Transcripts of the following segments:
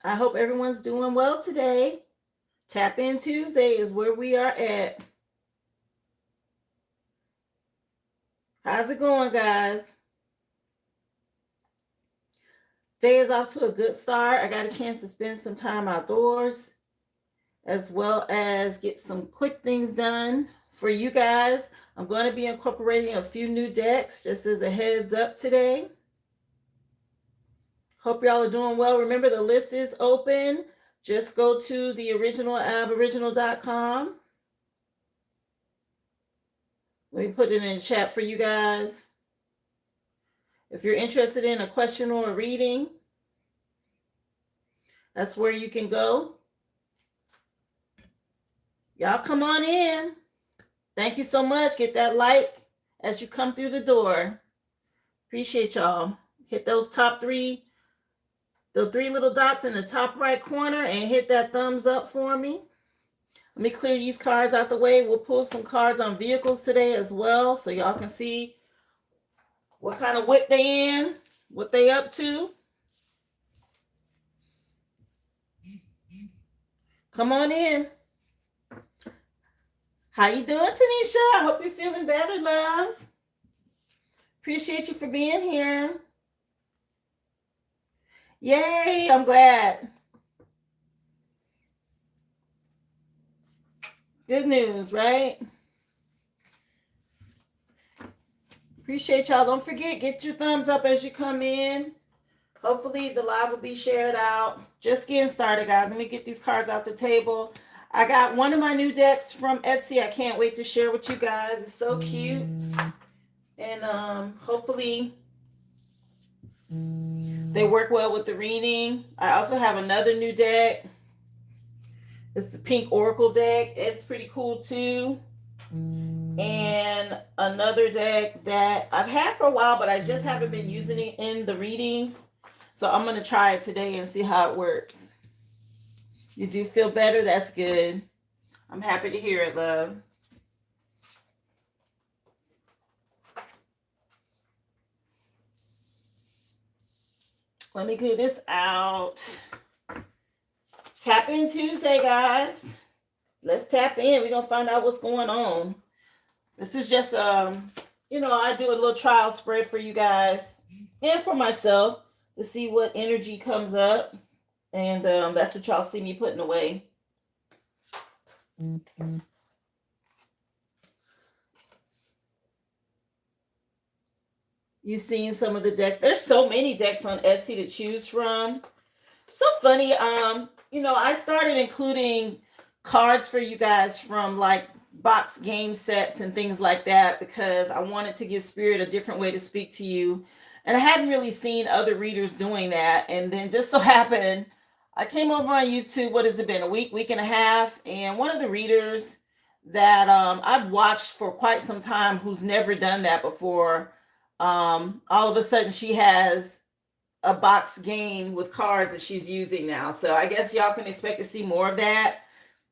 I hope everyone's doing well today. Tap In Tuesday is where we are at. How's it going, guys? Day is off to a good start. I got a chance to spend some time outdoors as well as get some quick things done for you guys. I'm going to be incorporating a few new decks just as a heads up today. Hope y'all are doing well. Remember, the list is open. Just go to the original aboriginal.com. Let me put it in the chat for you guys. If you're interested in a question or a reading, that's where you can go. Y'all come on in. Thank you so much. Get that like as you come through the door. Appreciate y'all. Hit those top three, the three little dots in the top right corner, and hit that thumbs up for me. Let me clear these cards out the way. We'll pull some cards on vehicles today as well, so y'all can see what kind of whip they in, what they up to. Come on in. How you doing, Tanisha? I hope you're feeling better, love. Appreciate you for being here. Yay, I'm glad. Good news, right? Appreciate y'all. Don't forget, get your thumbs up as you come in. Hopefully the live will be shared out. Just getting started, guys. Let me get these cards off the table. I got one of my new decks from Etsy. I can't wait to share with you guys. It's so cute. And hopefully they work well with the reading. I also have another new deck. It's the Pink Oracle deck. It's pretty cool too. And another deck that I've had for a while, but I just haven't been using it in the readings. So I'm going to try it today and see how it works. You do feel better? That's good. I'm happy to hear it, love. Let me clear this out. Tap In Tuesday, guys. Let's tap in. We're going to find out what's going on. This is just, I do a little trial spread for you guys and for myself to see what energy comes up. And that's what y'all see me putting away. You've seen some of the decks. There's so many decks on Etsy to choose from. So funny. I started including cards for you guys from like box game sets and things like that because I wanted to give Spirit a different way to speak to you. And I hadn't really seen other readers doing that. And then just so happened, I came over on YouTube, what has it been, a week and a half, and one of the readers that I've watched for quite some time who's never done that before, all of a sudden she has a box game with cards that she's using now. So I guess y'all can expect to see more of that.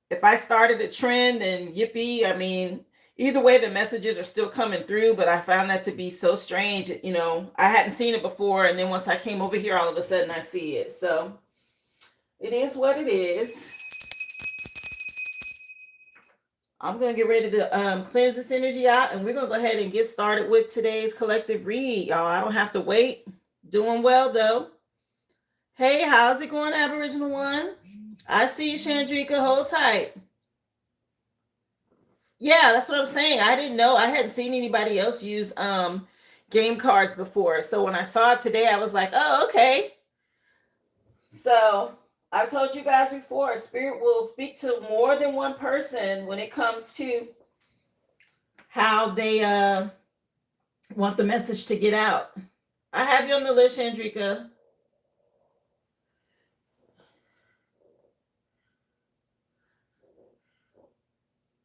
If I started a trend, then yippee. I mean, either way, the messages are still coming through, but I found that to be so strange. I hadn't seen it before, and then once I came over here, all of a sudden I see it. So it is what it is. I'm going to get ready to cleanse this energy out, and we're going to go ahead and get started with today's collective read, y'all. I don't have to wait. Doing well, though. Hey, how's it going, Aboriginal One? I see you, Shandria. Hold tight. Yeah, that's what I'm saying. I didn't know. I hadn't seen anybody else use game cards before. So when I saw it today, I was like, oh, okay. So I've told you guys before, Spirit will speak to more than one person when it comes to how they want the message to get out. I have you on the list, Shandrika.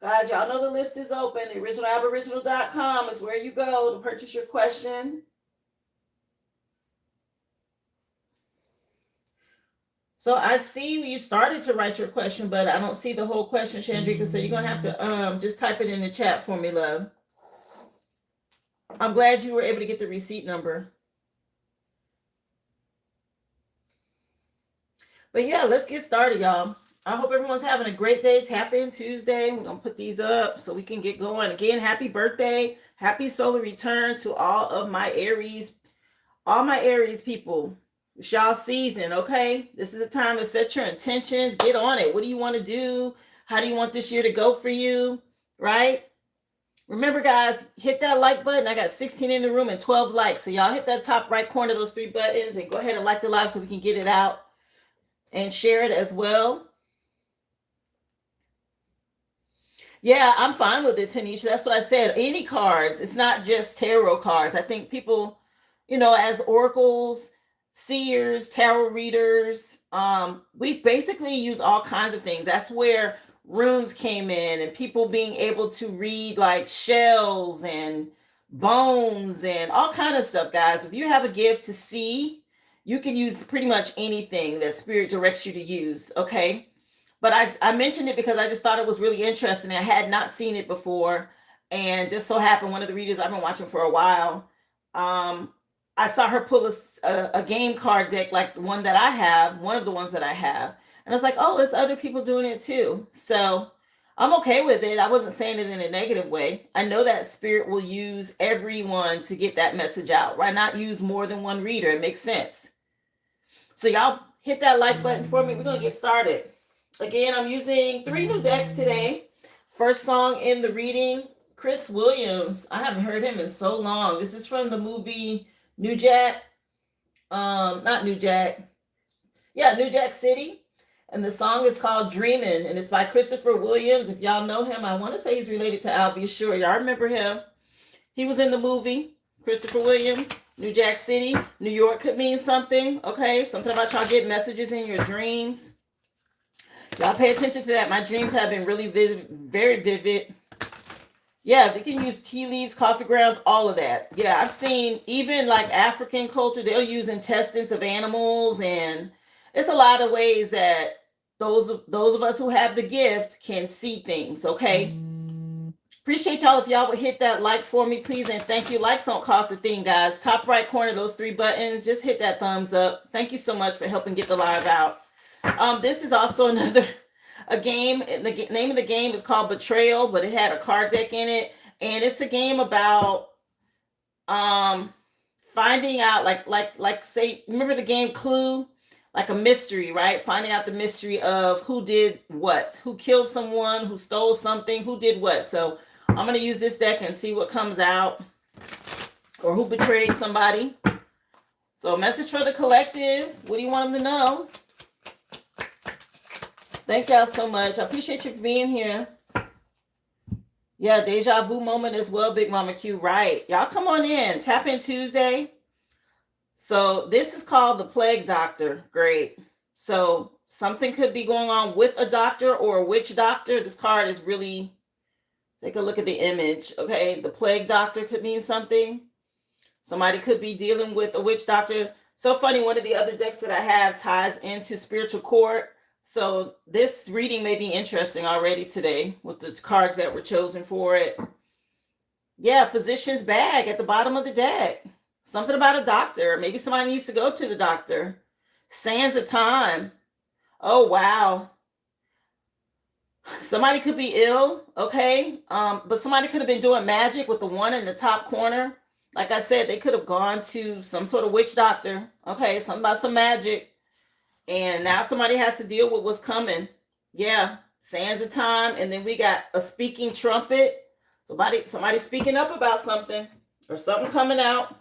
Guys, y'all know the list is open. The originalaboriginal.com is where you go to purchase your question. So I see you started to write your question, but I don't see the whole question, Shandrika. So you're going to have to just type it in the chat for me, love. I'm glad you were able to get the receipt number. But yeah, let's get started, y'all. I hope everyone's having a great day. Tap in Tuesday. We're gonna put these up so we can get going. Again, happy birthday, happy solar return to all my Aries people. It's y'all season, okay? This is a time to set your intentions. Get on it. What do you want to do? How do you want this year to go for you? Right? Remember, guys, hit that like button. I got 16 in the room and 12 likes. So y'all hit that top right corner of those three buttons and go ahead and like the live so we can get it out and share it as well. Yeah, I'm fine with it, Tanisha. That's what I said. Any cards. It's not just tarot cards. I think people, as oracles, seers, tarot readers, we basically use all kinds of things. That's where runes came in and people being able to read like shells and bones and all kind of stuff, guys. If you have a gift to see, you can use pretty much anything that spirit directs you to use, okay? But I mentioned it because I just thought it was really interesting. I had not seen it before. And just so happened, one of the readers I've been watching for a while, I saw her pull a game card deck like the one that I have, one of the ones that I have. And I was like, oh, there's other people doing it too. So I'm okay with it. I wasn't saying it in a negative way. I know that spirit will use everyone to get that message out. Why not use more than one reader? It makes sense. So y'all hit that like button for me. We're going to get started. Again, I'm using 3 new decks today. First song in the reading, Chris Williams. I haven't heard him in so long. This is from the movie New Jack. Not New Jack. Yeah, New Jack City. And the song is called Dreamin', and it's by Christopher Williams. If y'all know him, I want to say he's related to Al B. Sure. Y'all remember him. He was in the movie, Christopher Williams, New Jack City. New York could mean something, okay? Something about y'all get messages in your dreams. Y'all pay attention to that. My dreams have been really vivid, very vivid. Yeah, they can use tea leaves, coffee grounds, all of that. Yeah, I've seen even like African culture, they'll use intestines of animals, and it's a lot of ways that those of us who have the gift can see things, okay? Appreciate y'all if y'all would hit that like for me, please, and thank you. Likes don't cost a thing, guys. Top right corner, those 3 buttons, just hit that thumbs up. Thank you so much for helping get the live out. This is also a game. The name of the game is called Betrayal, but it had a card deck in it, and it's a game about finding out, like say, remember the game Clue, like a mystery, right? Finding out the mystery of who did what, who killed someone, who stole something, who did what. So I'm gonna use this deck and see what comes out, or who betrayed somebody. So a message for the collective. What do you want them to know? Thank y'all so much. I appreciate you for being here. Yeah, deja vu moment as well, Big Mama Q. Right. Y'all come on in. Tap in Tuesday. So this is called the Plague Doctor. Great. So something could be going on with a doctor or a witch doctor. This card is really, take a look at the image. Okay, the Plague Doctor could mean something. Somebody could be dealing with a witch doctor. So funny, one of the other decks that I have ties into spiritual court. So this reading may be interesting already today with the cards that were chosen for it. Yeah, physician's bag at the bottom of the deck. Something about a doctor. Maybe somebody needs to go to the doctor. Sands of time. Oh, wow. Somebody could be ill, okay? But somebody could have been doing magic with the 1 in the top corner. Like I said, they could have gone to some sort of witch doctor. Okay, something about some magic. And now somebody has to deal with what's coming. Yeah, sands of time. And then we got a speaking trumpet. Somebody speaking up about something or something coming out.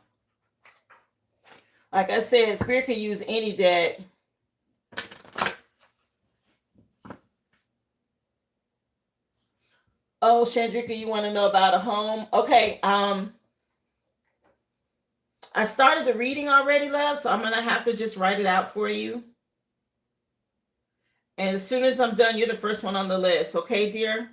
Like I said, spirit can use any deck. Oh, Shandrika, you want to know about a home? Okay, I started the reading already, love, so I'm going to have to just write it out for you. And as soon as I'm done, you're the first one on the list. Okay, dear?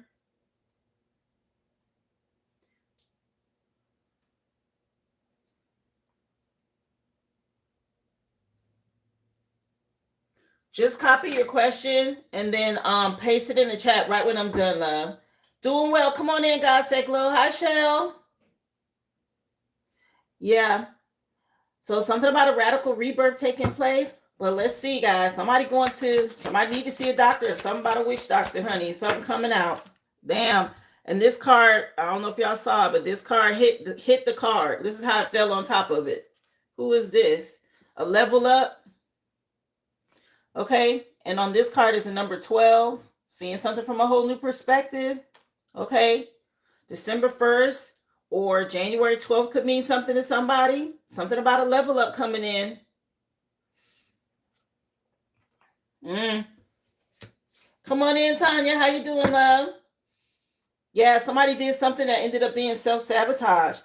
Just copy your question and then paste it in the chat right when I'm done, love. Doing well. Come on in, God Seklo. Hi, Shell. Yeah. So something about a radical rebirth taking place. Well, let's see, guys. Somebody need to see a doctor or something about a witch doctor, honey. Something coming out. Damn. And this card, I don't know if y'all saw it, but this card hit the card. This is how it fell on top of it. Who is this? A level up. Okay. And on this card is the number 12. Seeing something from a whole new perspective. Okay. December 1st or January 12th could mean something to somebody. Something about a level up coming in. Come on in, Tanya. How you doing, love? Yeah, somebody did something that ended up being self-sabotage.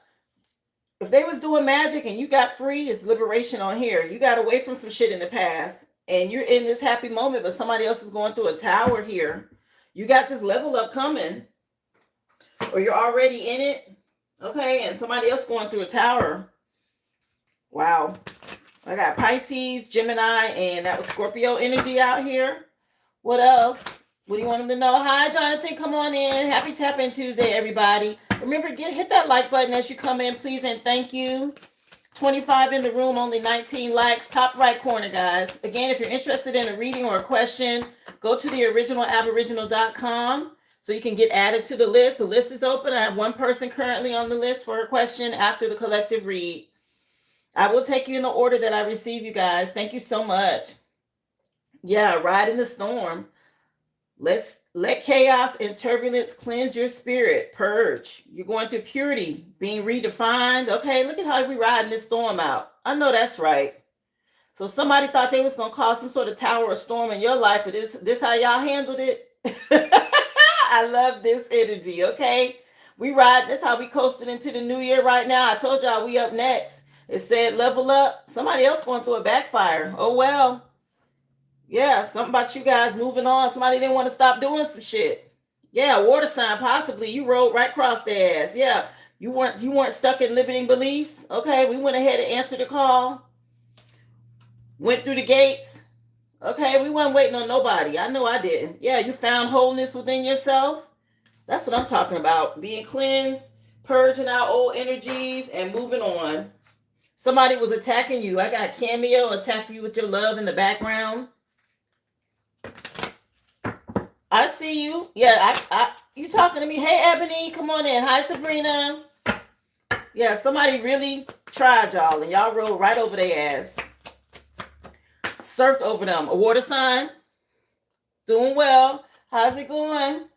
If they was doing magic and you got free, it's liberation on here. You got away from some shit in the past and you're in this happy moment, but somebody else is going through a tower here. You got this level up coming, or you're already in it. Okay, and somebody else going through a tower. Wow. I got Pisces, Gemini, and that was Scorpio energy out here. What else? What do you want them to know? Hi, Jonathan. Come on in. Happy Tap In Tuesday, everybody. Remember, hit that like button as you come in, please, and thank you. 25 in the room, only 19 likes. Top right corner, guys. Again, if you're interested in a reading or a question, go to the originalaboriginal.com so you can get added to the list. The list is open. I have one person currently on the list for a question after the collective read. I will take you in the order that I receive, you guys. Thank you so much. Yeah, ride in the storm. Let's let chaos and turbulence cleanse your spirit. Purge. You're going through purity, being redefined. Okay, look at how we riding this storm out. I know that's right. So somebody thought they was going to cause some sort of tower or storm in your life. But this how y'all handled it? I love this energy, okay? We ride. That's how we coasted into the new year right now. I told y'all we up next. It said level up. Somebody else going through a backfire. Oh, well. Yeah, something about you guys moving on. Somebody didn't want to stop doing some shit. Yeah, water sign, possibly. You rode right across the ass. Yeah, you weren't stuck in limiting beliefs. Okay, we went ahead and answered the call. Went through the gates. Okay, we weren't waiting on nobody. I know I didn't. Yeah, you found wholeness within yourself. That's what I'm talking about. Being cleansed, purging out old energies, and moving on. Somebody was attacking you. I got Cameo attacking you with your love in the background. I see you. Yeah, you talking to me. Hey, Ebony, come on in. Hi, Sabrina. Yeah, somebody really tried y'all, and y'all rolled right over their ass. Surfed over them. A water sign. Doing well. How's it going?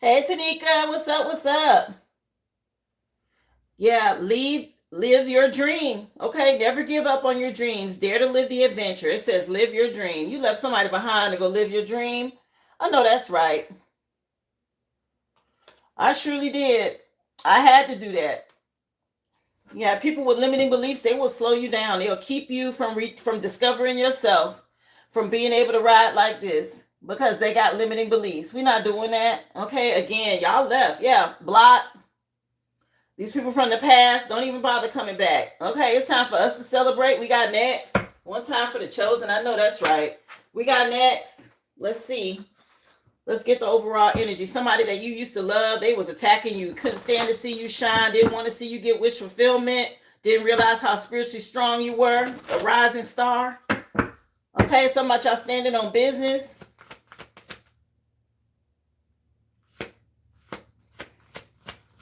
Hey, Tanika, what's up? What's up? Yeah, live your dream. Okay, never give up on your dreams. Dare to live the adventure. It says live your dream. You left somebody behind to go live your dream. I know that's right. I surely did. I had to do that. Yeah, people with limiting beliefs, they will slow you down. They'll keep you from discovering yourself, from being able to ride like this, because they got limiting beliefs. We're not doing that. Okay, again, y'all left. Yeah, block. These people from the past, don't even bother coming back. Okay, it's time for us to celebrate. We got next. One time for the chosen. I know that's right. We got next. Let's see. Let's get the overall energy. Somebody that you used to love, they was attacking you. Couldn't stand to see you shine. Didn't want to see you get wish fulfillment. Didn't realize how spiritually strong you were. A rising star. Okay, something about y'all standing on business.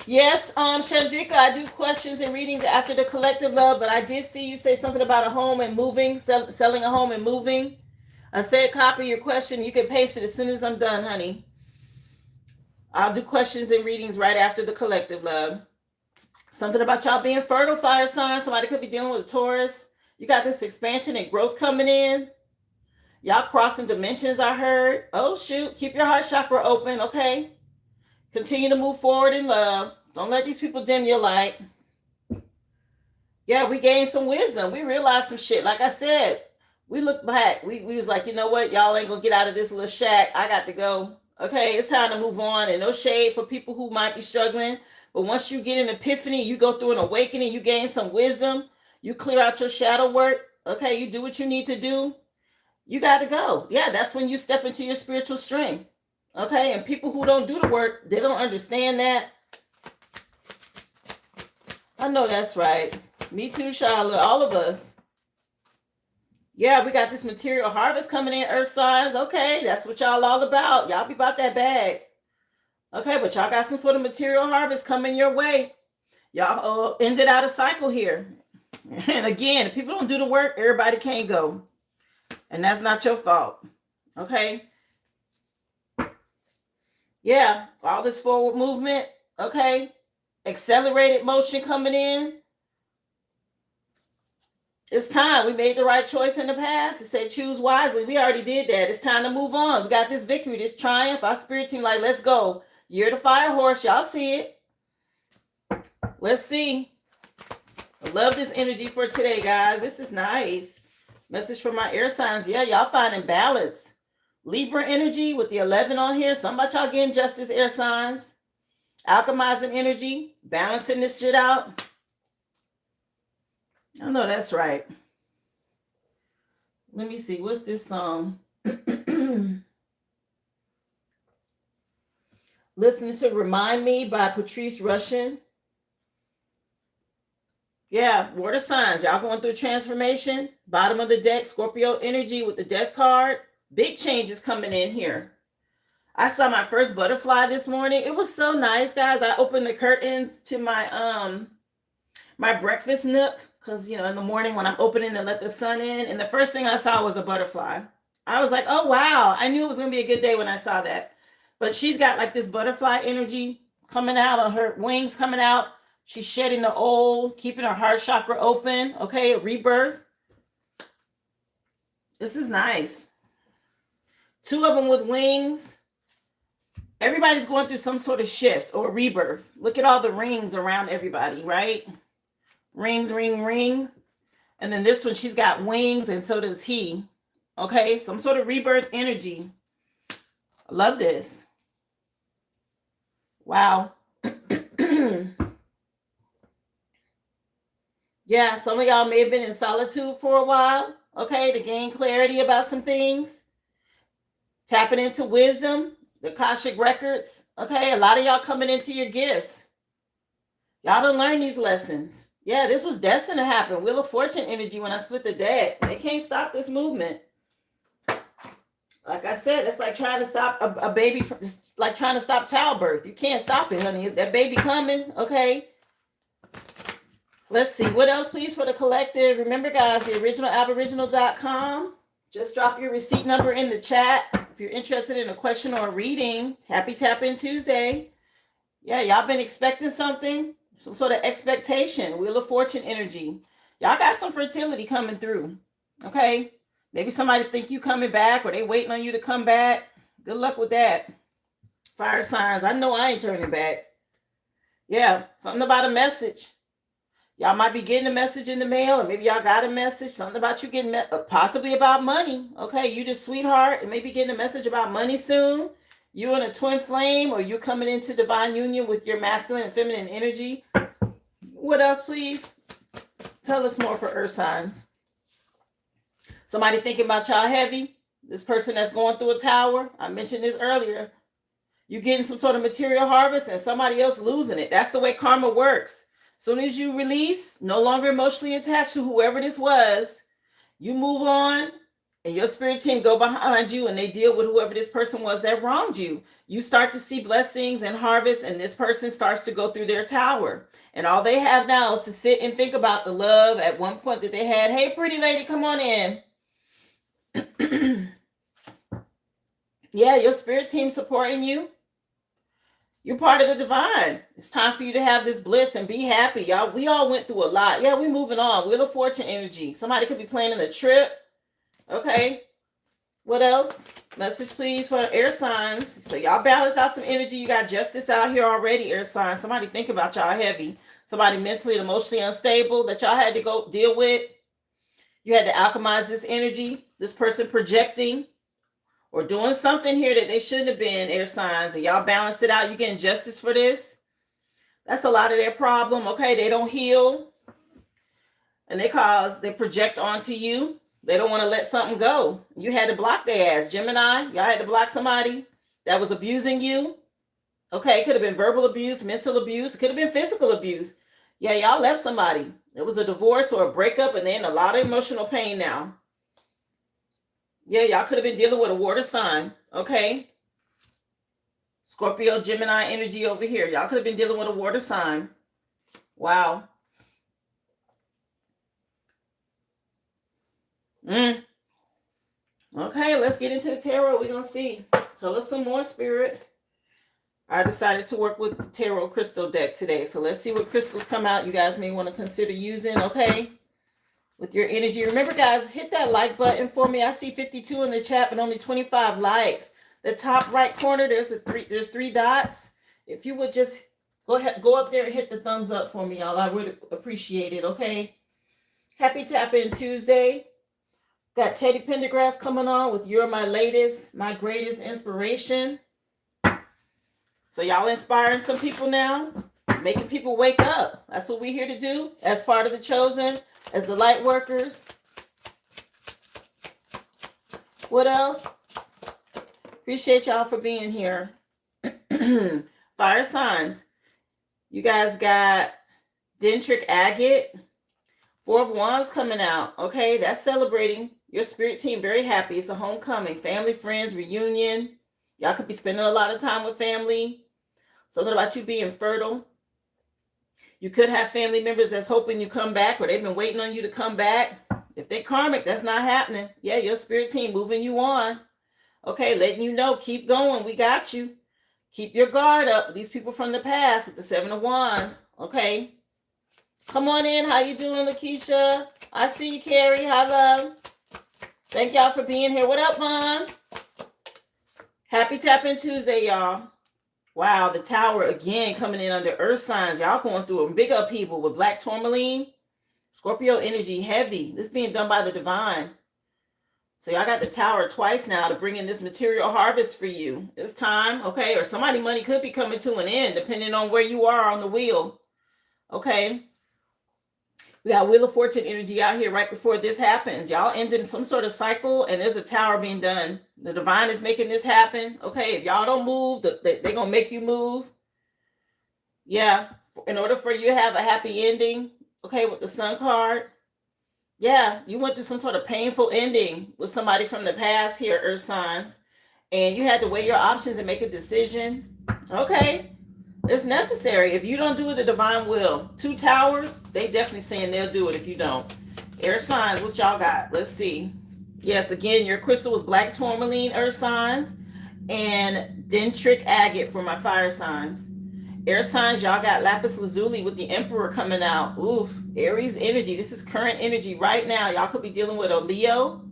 Yes, Shandrika, I do questions and readings after the collective love, but I did see you say something about a home and moving, selling a home and moving. I said copy your question. You can paste it as soon as I'm done, honey. I'll do questions and readings right after the collective love. Something about y'all being fertile, fire sign. Somebody could be dealing with a Taurus. You got this expansion and growth coming in. Y'all crossing dimensions, I heard. Oh, shoot. Keep your heart chakra open, okay? Continue to move forward in love. Don't let these people dim your light. Yeah, we gained some wisdom. We realized some shit. Like I said, we looked back. We was like, you know what? Y'all ain't going to get out of this little shack. I got to go. Okay, it's time to move on. And no shade for people who might be struggling. But once you get an epiphany, you go through an awakening, you gain some wisdom. You clear out your shadow work. Okay, you do what you need to do. You got to go. Yeah, that's when you step into your spiritual strength. Okay, and people who don't do the work, they don't understand that. I know that's right. Me too, Charlotte. All of us. Yeah, we got this material harvest coming in, earth signs. Okay, that's what y'all all about. Y'all be about that bag. Okay, but y'all got some sort of material harvest coming your way. Y'all ended out a cycle here. And again, if people don't do the work, everybody can't go. And that's not your fault. Okay? Yeah, all this forward movement. Okay? Accelerated motion coming in. It's time. We made the right choice in the past. It said choose wisely. We already did that. It's time to move on. We got this victory, this triumph. Our spirit team, like, let's go. You're the fire horse. Y'all see it. Let's see. I love this energy for today, guys. This is nice. Message from my air signs. Yeah, y'all finding balance. Libra energy with the 11 on here. Some about y'all getting justice, air signs. Alchemizing energy. Balancing this shit out. I know that's right. Let me see. What's this song? Listening to Remind Me by Patrice Rushen. Yeah, water signs. Y'all going through transformation. Bottom of the deck, Scorpio energy with the death card. Big changes coming in here. I saw my first butterfly this morning. It was so nice, guys. I opened the curtains to my my breakfast nook because, you know, in the morning when I'm opening to let the sun in, and the first thing I saw was a butterfly. I was like, oh, wow. I knew it was going to be a good day when I saw that. But she's got like this butterfly energy coming out on her wings coming out. She's shedding the old, keeping her heart chakra open. Okay, a rebirth. This is nice. Two of them with wings. Everybody's going through some sort of shift or rebirth. Look at all the rings around everybody, right? Rings, ring, ring. And then this one, she's got wings, and so does he. Okay, some sort of rebirth energy. I love this. Wow. Yeah, some of y'all may have been in solitude for a while, okay, to gain clarity about some things. Tapping into wisdom, the Akashic records, okay? A lot of y'all coming into your gifts. Y'all done learn these lessons. Yeah, this was destined to happen. Wheel of Fortune energy when I split the deck. They can't stop this movement. Like I said, it's like trying to stop a baby from, it's like trying to stop childbirth. You can't stop it, honey. Is that baby coming? Okay. Let's see. What else, please, for the collective? Remember, guys, the originalaboriginal.com. Just drop your receipt number in the chat. If you're interested in a question or a reading, happy Tap In Tuesday. Yeah, y'all been expecting something? Some sort of expectation. Wheel of Fortune energy. Y'all got some fertility coming through. Okay? Maybe somebody think you coming back or they waiting on you to come back. Good luck with that. Fire signs. I know I ain't turning back. Yeah, something about a message. Y'all might be getting a message in the mail, or maybe y'all got a message, something about you getting, possibly about money. Okay, you the sweetheart, and maybe getting a message about money soon. You in a twin flame, or you coming into divine union with your masculine and feminine energy. What else, please? Tell us more for earth signs. Somebody thinking about y'all heavy. This person that's going through a tower. I mentioned this earlier. You getting some sort of material harvest, and somebody else losing it. That's the way karma works. Soon as you release, no longer emotionally attached to whoever this was, you move on, and your spirit team go behind you, and they deal with whoever this person was that wronged you. You start to see blessings and harvest, and this person starts to go through their tower. And all they have now is to sit and think about the love at one point that they had. Hey, pretty lady, come on in. Yeah, your spirit team supporting you. You're part of the divine. It's time for you to have this bliss and be happy, y'all. We all went through a lot. Yeah, we're moving on. Wheel of Fortune energy. Somebody could be planning a trip. Okay. What else? Message, please, for air signs. So y'all balance out some energy. You got justice out here already, air signs. Somebody think about y'all heavy. Somebody mentally and emotionally unstable that y'all had to go deal with. You had to alchemize this energy. This person projecting or doing something here that they shouldn't have been, air signs, and y'all balanced it out. You getting justice for this. That's a lot of their problem. Okay, they don't heal, and they project onto you. They don't want to let something go. You had to block their ass. Gemini, y'all had to block somebody that was abusing you. Okay, it could have been verbal abuse, mental abuse. It could have been physical abuse. Yeah, y'all left somebody. It was a divorce or a breakup, and they're in a lot of emotional pain now. Yeah, y'all could have been dealing with a water sign. Okay. Scorpio, Gemini energy over here. Y'all could have been dealing with a water sign. Wow. Okay, let's get into the tarot. We're going to see. Tell us some more, Spirit. I decided to work with the tarot crystal deck today. So let's see what crystals come out you guys may want to consider using, okay? With your energy. Remember, guys, hit that like button for me. I see 52 in the chat, but only 25 likes. The top right corner, there's three dots. If you would just go up there and hit the thumbs up for me, y'all. I would appreciate it, okay? Happy Tap In Tuesday. Got Teddy Pendergrass coming on with You're My Latest, My Greatest Inspiration. So y'all inspiring some people now, making people wake up. That's what we're here to do as part of the chosen, as the light workers. What else? Appreciate y'all for being here. Fire signs. You guys got dendritic agate. Four of Wands coming out. Okay, that's celebrating. Your spirit team very happy. It's a homecoming. Family, friends, reunion. Y'all could be spending a lot of time with family. Something about you being fertile. You could have family members that's hoping you come back, or they've been waiting on you to come back. If they're karmic, that's not happening. Yeah, your spirit team moving you on. Okay, letting you know, keep going. We got you. Keep your guard up. These people from the past with the Seven of Wands. Okay. Come on in. How you doing, Lakeisha? I see you, Carrie. Hi, love. Thank y'all for being here. What up, Mom? Happy Tap In Tuesday, y'all. Wow, the Tower again coming in under Earth signs. Y'all going through a big upheaval with Black Tourmaline. Scorpio energy heavy. This being done by the divine. So y'all got the Tower twice now to bring in this material harvest for you. It's time, okay? Or somebody money could be coming to an end depending on where you are on the wheel. Okay? We got Wheel of Fortune energy out here right before this happens. Y'all ending some sort of cycle, and there's a tower being done. The divine is making this happen. Okay, if y'all don't move, they're going to make you move. Yeah, in order for you to have a happy ending, okay, with the Sun card. Yeah, you went through some sort of painful ending with somebody from the past here, Earth signs, and you had to weigh your options and make a decision. Okay. It's necessary. If you don't do it, the divine will. Two towers, they definitely saying they'll do it if you don't. Air signs, what y'all got? Let's see. Yes, again, your crystal was Black Tourmaline, Earth signs, and dendritic agate for my fire signs. Air signs, y'all got lapis lazuli with the Emperor coming out. Oof, Aries energy. This is current energy right now. Y'all could be dealing with a Leo.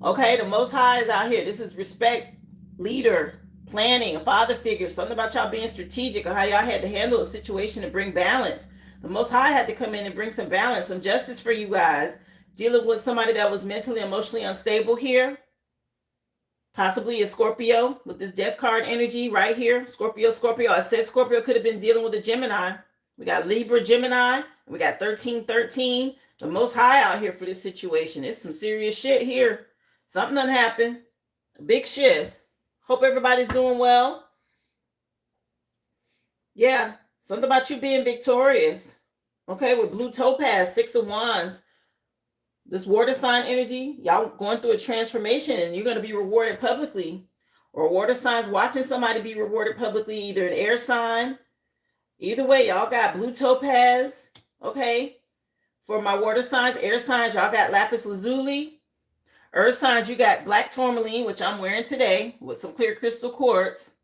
Okay, the Most High is out here. This is respect, leader, planning, a father figure, something about y'all being strategic or how y'all had to handle a situation to bring balance. The Most High had to come in and bring some balance, some justice for you guys. Dealing with somebody that was mentally, emotionally unstable here. Possibly a Scorpio with this death card energy right here. Scorpio. I said Scorpio could have been dealing with a Gemini. We got Libra, Gemini. We got 1313. The Most High out here for this situation. It's some serious shit here. Something done happened. A big shift. Hope everybody's doing well. Yeah, something about you being victorious. Okay, with blue topaz, 6 of wands. This water sign energy, y'all going through a transformation and you're going to be rewarded publicly. Or water signs watching somebody be rewarded publicly, either an air sign. Either way, y'all got blue topaz. Okay, for my water signs, air signs, y'all got lapis lazuli. Earth signs, you got black tourmaline, which I'm wearing today with some clear crystal quartz.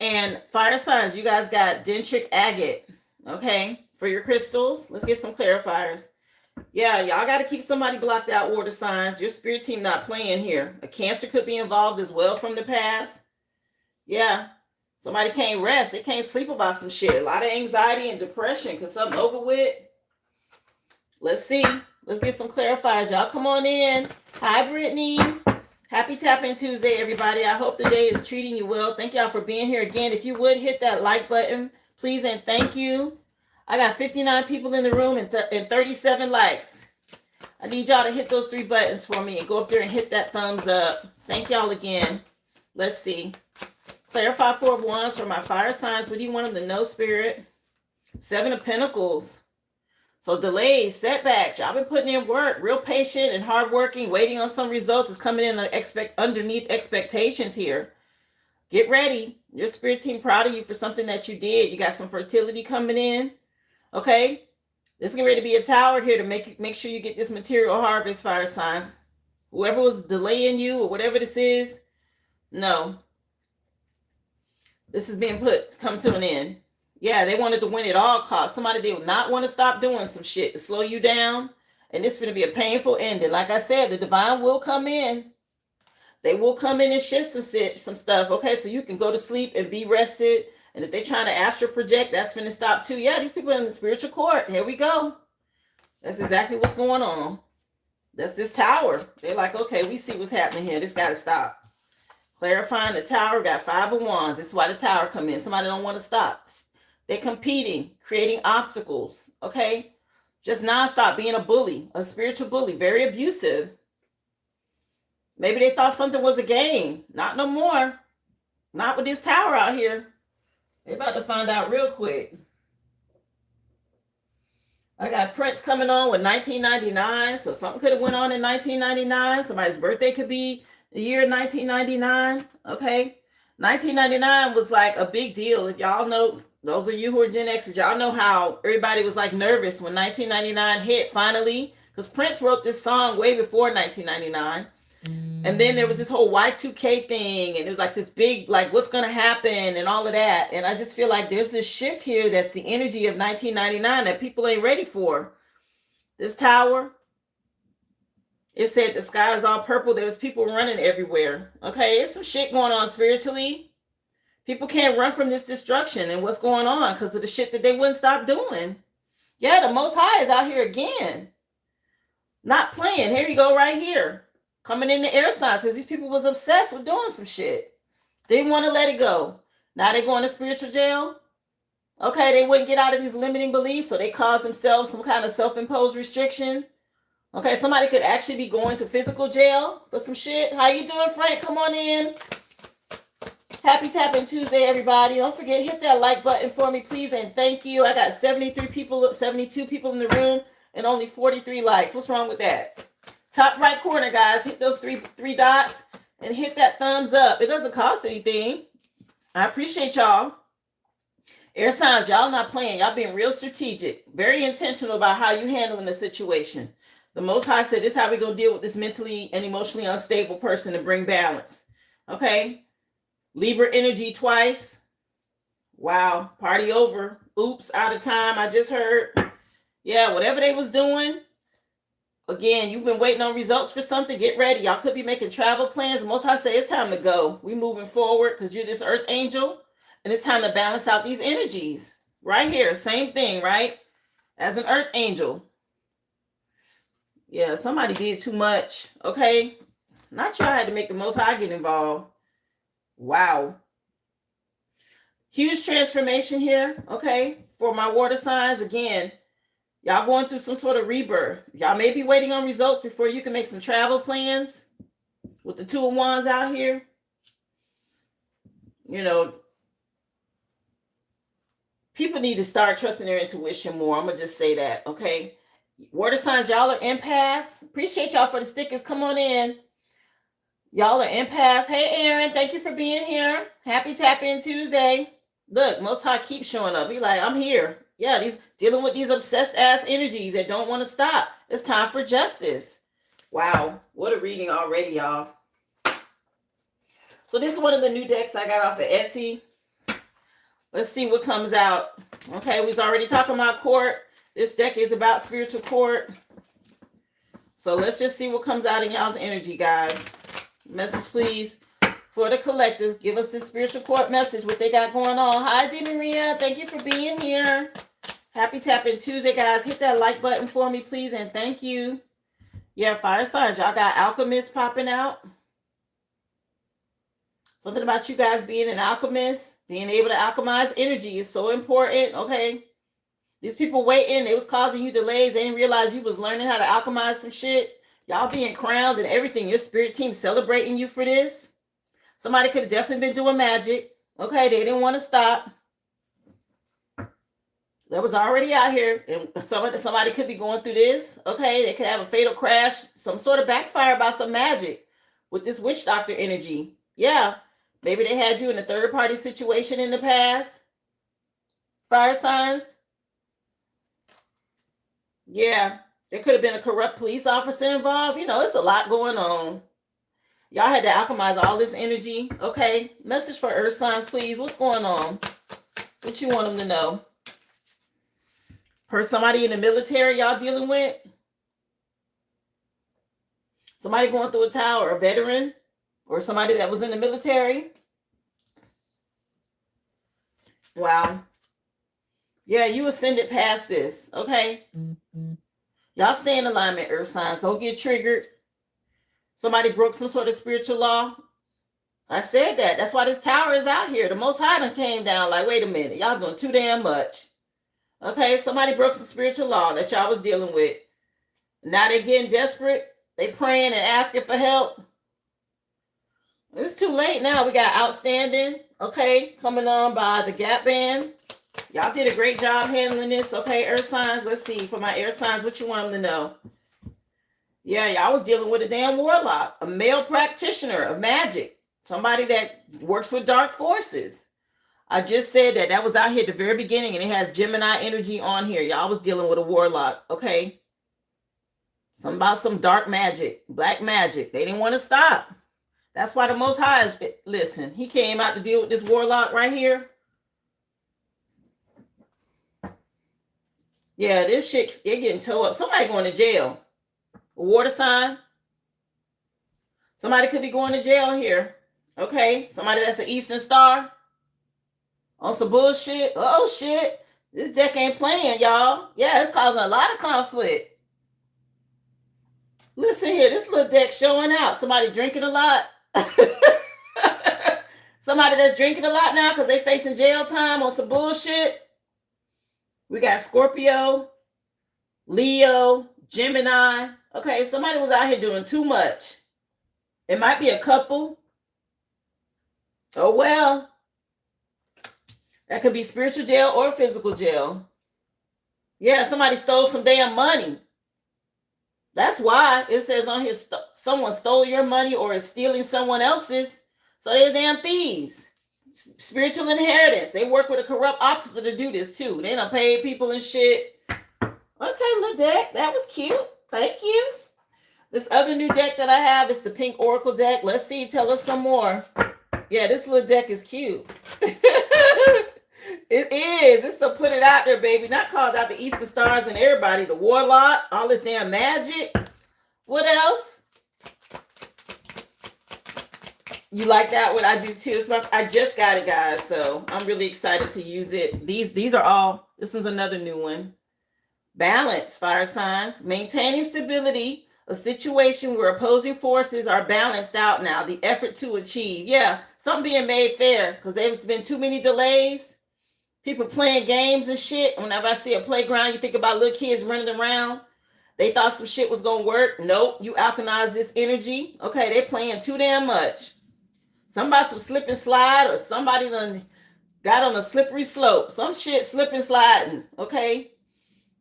And fire signs, you guys got dendritic agate. Okay, for your crystals. Let's get some clarifiers. Yeah, y'all got to keep somebody blocked out, water signs. Your spirit team not playing here. A Cancer could be involved as well from the past. Yeah, somebody can't rest. They can't sleep about some shit. A lot of anxiety and depression because something over with. Let's see. Let's get some clarifiers. Y'all come on in. Hi, Brittany. Happy Tap In Tuesday, everybody. I hope the day is treating you well. Thank y'all for being here again. If you would hit that like button, please and thank you. I got 59 people in the room and 37 likes. I need y'all to hit those 3 buttons for me and go up there and hit that thumbs up. Thank y'all again. Let's see. Clarify 4 of wands for my fire signs. What do you want them to know, Spirit? 7 of pentacles. So delays, setbacks, y'all been putting in work, real patient and hardworking, waiting on some results is coming in underneath expectations here. Get ready. Your spirit team proud of you for something that you did. You got some fertility coming in. Okay? This is ready to be a tower here to make sure you get this material harvest, fire signs. Whoever was delaying you or whatever this is, no. This is being come to an end. Yeah, they wanted to win at all costs. Somebody did not want to stop doing some shit to slow you down. And this is going to be a painful ending. Like I said, the divine will come in. They will come in and shift some stuff. Okay, so you can go to sleep and be rested. And if they're trying to astral project, that's going to stop too. Yeah, these people are in the spiritual court. Here we go. That's exactly what's going on. That's this tower. They're like, okay, we see what's happening here. This got to stop. Clarifying the tower, got 5 of wands. This is why the tower come in. Somebody don't want to stop. They're competing, creating obstacles, okay? Just nonstop being a bully, a spiritual bully, very abusive. Maybe they thought something was a game. Not no more. Not with this tower out here. They're about to find out real quick. I got Prince coming on with 1999, so something could have went on in 1999. Somebody's birthday could be the year 1999, okay? 1999 was like a big deal. If y'all know, those of you who are Gen Xers, y'all know how everybody was like nervous when 1999 hit finally, because Prince wrote this song way before 1999. And then there was this whole Y2K thing, and it was like this big, like, what's going to happen and all of that. And I just feel like there's this shift here that's the energy of 1999 that people ain't ready for. This tower, it said the sky is all purple. There's people running everywhere. Okay, it's some shit going on spiritually. People can't run from this destruction and what's going on because of the shit that they wouldn't stop doing. Yeah, the Most High is out here again. Not playing. Here you go right here. Coming in the air signs because these people was obsessed with doing some shit. Didn't want to let it go. Now they're going to spiritual jail. Okay, they wouldn't get out of these limiting beliefs, so they caused themselves some kind of self-imposed restriction. Okay, somebody could actually be going to physical jail for some shit. How you doing, Frank? Come on in. Happy Tapping Tuesday, everybody. Don't forget, hit that like button for me, please, and thank you. I got 72 people in the room and only 43 likes. What's wrong with that? Top right corner, guys. Hit those three dots and hit that thumbs up. It doesn't cost anything. I appreciate y'all. Air signs, y'all not playing. Y'all being real strategic. Very intentional about how you handling the situation. The Most High said, this is how we're going to deal with this mentally and emotionally unstable person and bring balance. Okay? Libra energy twice. Wow. Party over. Oops, out of time. I just heard. Yeah, whatever they was doing. Again, you've been waiting on results for something. Get ready. Y'all could be making travel plans. The Most High say it's time to go. We moving forward because you're this earth angel. And it's time to balance out these energies. Right here. Same thing, right? As an earth angel. Yeah, somebody did too much. Okay? Not sure I had to make the Most High get involved. Wow. Huge transformation here. Okay? For my water signs. Again, y'all going through some sort of rebirth. Y'all may be waiting on results before you can make some travel plans. With the 2 of Wands out here. You know, people need to start trusting their intuition more. I'm going to just say that, okay? Water signs, y'all are empaths. Appreciate y'all for the stickers. Come on in. Y'all are empaths. Hey, Aaron, thank you for being here. Happy Tap In Tuesday. Look, Most High keeps showing up. He like, I'm here. Yeah, these dealing with these obsessed ass energies that don't want to stop. It's time for justice. Wow, what a reading already, y'all. So this is one of the new decks I got off of Etsy. Let's see what comes out. Okay, we was already talking about court. This deck is about spiritual court. So let's just see what comes out in y'all's energy, guys. Message, please. For the collectives, give us this spiritual court message, what they got going on. Hi, Dee Maria. Thank you for being here. Happy Tapping Tuesday, guys. Hit that like button for me, please, and thank you. Yeah, fire signs. Y'all got alchemists popping out. Something about you guys being an alchemist, being able to alchemize energy is so important, okay? These people waiting, it was causing you delays. They didn't realize you was learning how to alchemize some shit. Y'all being crowned and everything. Your spirit team celebrating you for this. Somebody could have definitely been doing magic. Okay, they didn't want to stop. That was already out here, and somebody could be going through this. Okay, they could have a fatal crash, some sort of backfire by some magic with this witch doctor energy. Yeah, maybe they had you in a third party situation in the past. Fire signs. Yeah, there could have been a corrupt police officer involved. You know, it's a lot going on. Y'all had to alchemize all this energy. Okay, message for earth signs, please. What's going on? What you want them to know? For somebody in the military y'all dealing with? Somebody going through a tower, a veteran, or somebody that was in the military? Wow. Yeah, you ascended past this. Okay. Y'all stay in alignment, earth signs. Don't get triggered. Somebody broke some sort of spiritual law. I said that. That's why this tower is out here. The Most High done came down like, wait a minute. Y'all doing too damn much. Okay, somebody broke some spiritual law that y'all was dealing with. Now they getting desperate. They praying and asking for help. It's too late now. We got outstanding. Okay, coming on by the Gap Band. Y'all did a great job handling this. Okay, earth signs. Let's see. For my air signs, what you want them to know? Yeah, y'all was dealing with a damn warlock. A male practitioner of magic. Somebody that works with dark forces. I just said that. That was out here at the very beginning, and it has Gemini energy on here. Y'all was dealing with a warlock. Okay. Some about some dark magic. Black magic. They didn't want to stop. That's why the Most High is... Listen, he came out to deal with this warlock right here. Yeah, this shit, they're getting towed up. Somebody going to jail. A water sign. Somebody could be going to jail here. Okay. Somebody that's an Eastern Star. On some bullshit. Oh, shit. This deck ain't playing, y'all. Yeah, it's causing a lot of conflict. Listen here. This little deck showing out. Somebody drinking a lot. Somebody that's drinking a lot now because they facing jail time on some bullshit. We got Scorpio, Leo, Gemini. Okay, somebody was out here doing too much. It might be a couple. Oh, well. That could be spiritual jail or physical jail. Yeah, somebody stole some damn money. That's why it says on here, someone stole your money or is stealing someone else's. So they're damn thieves. Spiritual inheritance. They work with a corrupt officer to do this too. They done paid people and shit. Okay, little deck. That was cute. Thank you. This other new deck that I have is the Pink Oracle deck. Let's see. Tell us some more. Yeah, this little deck is cute. It is. It's to put it out there, baby. Not called out the Eastern Stars and everybody. The Warlock. All this damn magic. What else? You like that? What I do too. I just got it, guys. So I'm really excited to use it. These are all. This is another new one. Balance, fire signs. Maintaining stability. A situation where opposing forces are balanced out now. The effort to achieve. Yeah, something being made fair because there's been too many delays. People playing games and shit. Whenever I see a playground, you think about little kids running around. They thought some shit was going to work. Nope, you alchemize this energy. Okay, they playing too damn much. Somebody some slip and slide or somebody done got on a slippery slope. Some shit slip and sliding. Okay,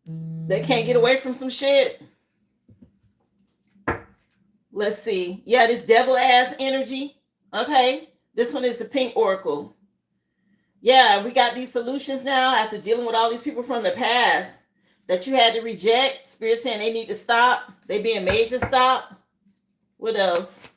they can't get away from some shit. Let's see. Yeah, this devil ass energy. Okay, this one is the Pink Oracle. Yeah, we got these solutions now after dealing with all these people from the past that you had to reject. Spirit saying they need to stop. They being made to stop. What else?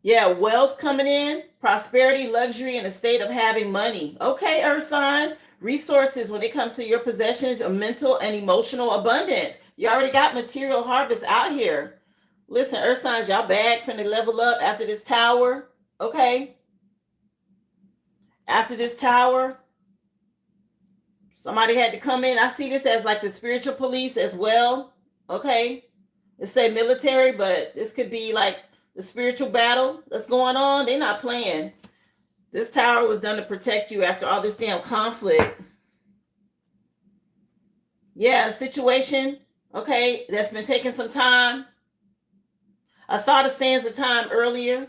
Yeah, wealth coming in, prosperity, luxury, and a state of having money. Okay, earth signs, resources when it comes to your possessions of mental and emotional abundance. You already got material harvest out here. Listen, earth signs, y'all back finna level up after this tower. Okay. After this tower, somebody had to come in. I see this as like the spiritual police as well. Okay. It say military, but this could be like the spiritual battle that's going on. They're not playing. This tower was done to protect you after all this damn conflict. Yeah, situation, okay, that's been taking some time. I saw the sands of time earlier.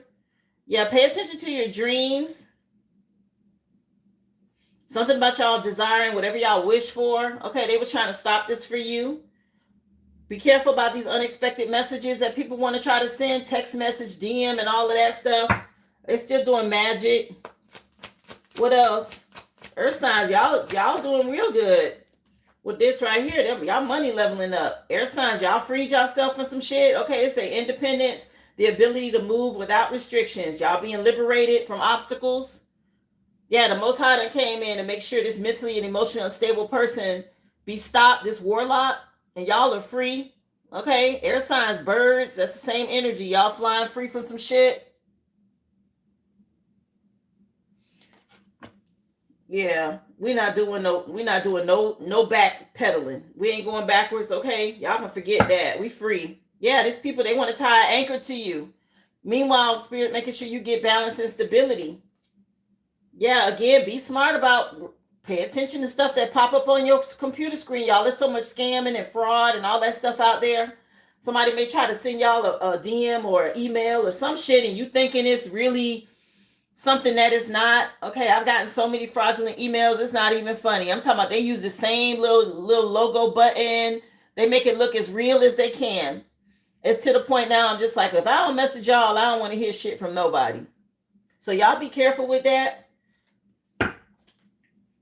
Yeah, pay attention to your dreams. Something about y'all desiring whatever y'all wish for. Okay, they were trying to stop this for you. Be careful about these unexpected messages that people want to try to send, text message, DM, and all of that stuff. They're still doing magic. What else? Earth signs, y'all doing real good with this right here. Y'all money leveling up. Air signs, y'all freed yourself from some shit. Okay, it's a independence, the ability to move without restrictions. Y'all being liberated from obstacles. Yeah, the Most High that came in to make sure this mentally and emotionally unstable person be stopped, this warlock, and y'all are free. Okay, air signs, birds, that's the same energy. Y'all flying free from some shit. Yeah, we're not doing no back pedaling. We ain't going backwards, okay? Y'all can forget that. We free. Yeah, these people, they want to tie an anchor to you. Meanwhile, spirit making sure you get balance and stability. Yeah, again, be smart about pay attention to stuff that pop up on your computer screen, y'all. There's so much scamming and fraud and all that stuff out there. Somebody may try to send y'all a DM or an email or some shit, and you thinking it's really something that is not. Okay, I've gotten so many fraudulent emails, it's not even funny. I'm talking about they use the same little logo button. They make it look as real as they can. It's to the point now I'm just like, if I don't message y'all, I don't want to hear shit from nobody. So y'all be careful with that.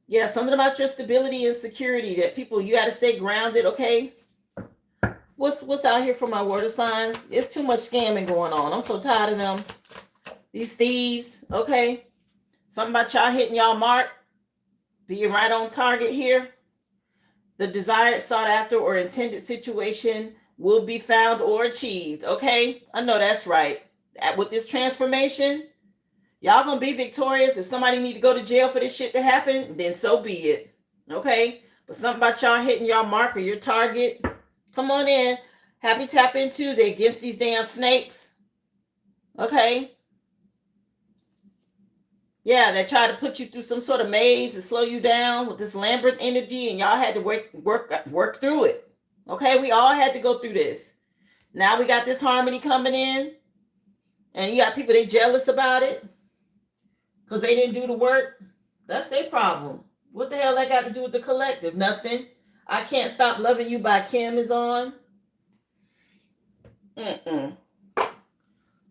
Yeah, something about your stability and security that people, you got to stay grounded, okay? What's out here for my water signs? It's too much scamming going on. I'm so tired of them. These thieves, okay? Something about y'all hitting y'all mark, being right on target here. The desired, sought after, or intended situation will be found or achieved, okay? I know that's right. With this transformation, y'all gonna be victorious. If somebody need to go to jail for this shit to happen, then so be it. Okay? But something about y'all hitting y'all mark or your target. Come on in. Happy Tap In Tuesday against these damn snakes. Okay? Yeah, they try to put you through some sort of maze to slow you down with this Lambert energy, and y'all had to work through it. Okay? We all had to go through this. Now we got this harmony coming in, and you got people, they jealous about it because they didn't do the work. That's their problem. What the hell that got to do with the collective? Nothing. I Can't Stop Loving You by Kim is on.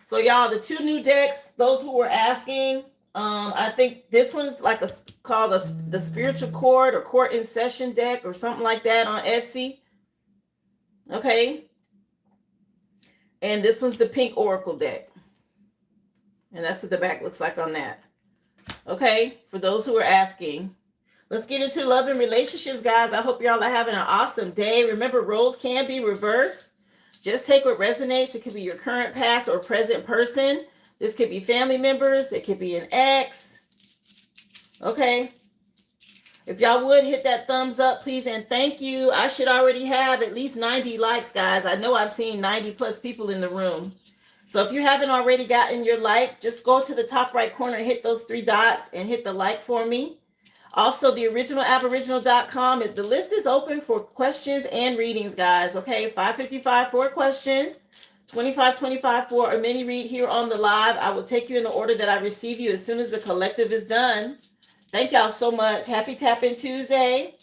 So y'all, the two new decks, those who were asking, I think this one's like called the Spiritual Court or Court in Session deck or something like that on Etsy. Okay. And this one's the Pink Oracle deck. And that's what the back looks like on that. Okay, for those who are asking. Let's get into love and relationships, guys. I hope y'all are having an awesome day. Remember, roles can be reversed. Just take what resonates. It could be your current, past, or present person. This could be family members. It could be an ex. Okay. If y'all would hit that thumbs up, please, and thank you. I should already have at least 90 likes, guys. I know I've seen 90 plus people in the room. So if you haven't already gotten your like, just go to the top right corner and hit those three dots and hit the like for me. Also, the original Aboriginal.com, the list is open for questions and readings, guys. Okay, $5.55 for a question, $25.25 for a mini read here on the live. I will take you in the order that I receive you as soon as the collective is done. Thank y'all so much. Happy Tap In Tuesday.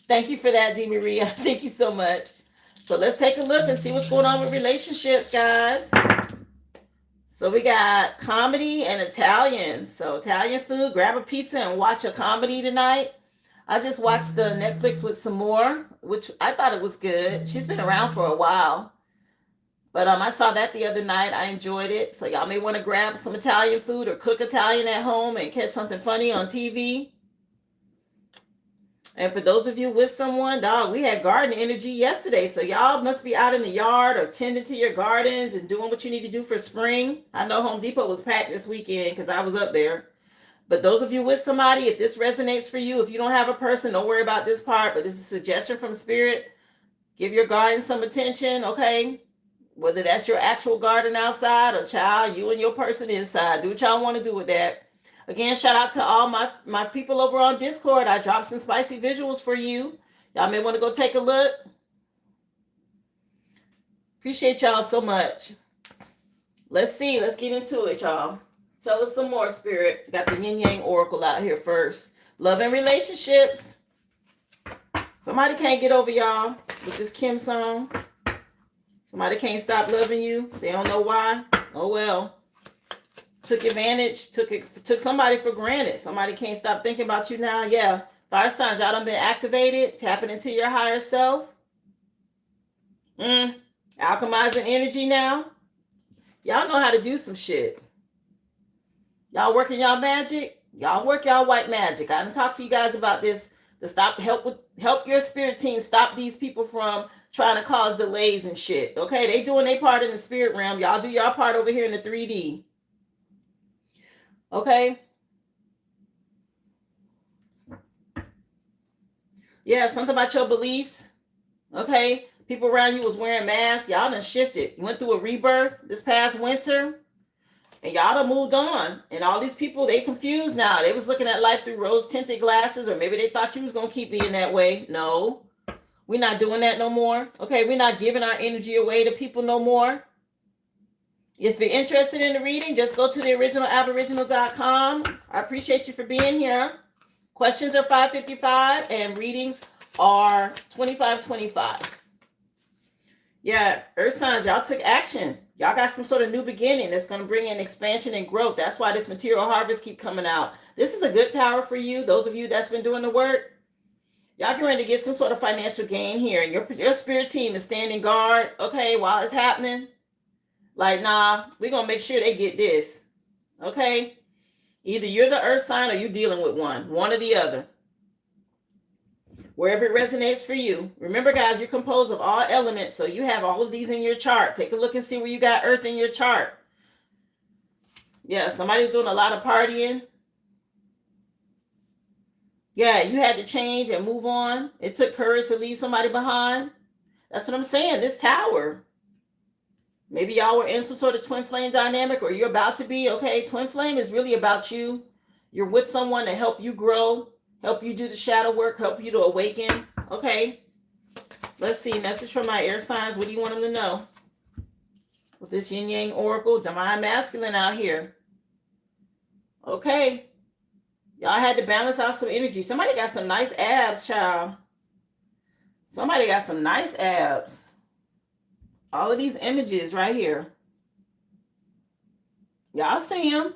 Thank you for that, D. Maria. Thank you so much. So let's take a look and see what's going on with relationships, guys. So we got comedy and Italian. So Italian food, grab a pizza and watch a comedy tonight. I just watched the Netflix with some more, which I thought it was good. She's been around for a while. But I saw that the other night. I enjoyed it. So y'all may want to grab some Italian food or cook Italian at home and catch something funny on TV. And for those of you with someone, dog, we had garden energy yesterday. So y'all must be out in the yard or tending to your gardens and doing what you need to do for spring. I know Home Depot was packed this weekend because I was up there. But those of you with somebody, if this resonates for you, if you don't have a person, don't worry about this part. But this is a suggestion from Spirit. Give your garden some attention, okay? Whether that's your actual garden outside or child, you and your person inside. Do what y'all want to do with that. Again, shout out to all my people over on Discord. I dropped some spicy visuals for you. Y'all may want to go take a look. Appreciate y'all so much. Let's see. Let's get into it, y'all. Tell us some more, Spirit. Got the Yin Yang Oracle out here first. Love and relationships. Somebody can't get over y'all with this Kim song. Somebody can't stop loving you. They don't know why. Oh well. Took advantage. Took somebody for granted. Somebody can't stop thinking about you now. Yeah. Fire signs, y'all done been activated. Tapping into your higher self. Alchemizing energy now. Y'all know how to do some shit. Y'all working y'all magic. Y'all work y'all white magic. I done talked to you guys about this to help your spirit team stop these people from trying to cause delays and shit. Okay, they doing their part in the spirit realm. Y'all do your part over here in the 3D. Okay. Yeah, something about your beliefs. Okay. People around you was wearing masks. Y'all done shifted. You went through a rebirth this past winter. And y'all done moved on. And all these people, they confused now. They was looking at life through rose-tinted glasses. Or maybe they thought you was going to keep being that way. No. We're not doing that no more. Okay, we're not giving our energy away to people no more. If you're interested in the reading, just go to the originalaboriginal.com. I appreciate you for being here. Questions are $5.55 and readings are $25.25. Yeah, earth signs, y'all took action. Y'all got some sort of new beginning that's going to bring in expansion and growth. That's why this material harvest keep coming out. This is a good tower for you. Those of you that's been doing the work, y'all get ready to get some sort of financial gain here. And your spirit team is standing guard, okay, while it's happening. Like, nah, we're going to make sure they get this, okay? Either you're the earth sign or you're dealing with one or the other. Wherever it resonates for you. Remember, guys, you're composed of all elements, so you have all of these in your chart. Take a look and see where you got earth in your chart. Yeah, somebody's doing a lot of partying. Yeah, you had to change and move on. It took courage to leave somebody behind. That's what I'm saying. This tower. Maybe y'all were in some sort of twin flame dynamic or you're about to be. Okay, twin flame is really about you. You're with someone to help you grow. Help you do the shadow work, help you to awaken. Okay. Let's see. Message from my air signs. What do you want them to know? With this yin yang oracle, divine masculine out here. Okay. Y'all had to balance out some energy. Somebody got some nice abs, child. Somebody got some nice abs. All of these images right here. Y'all see them.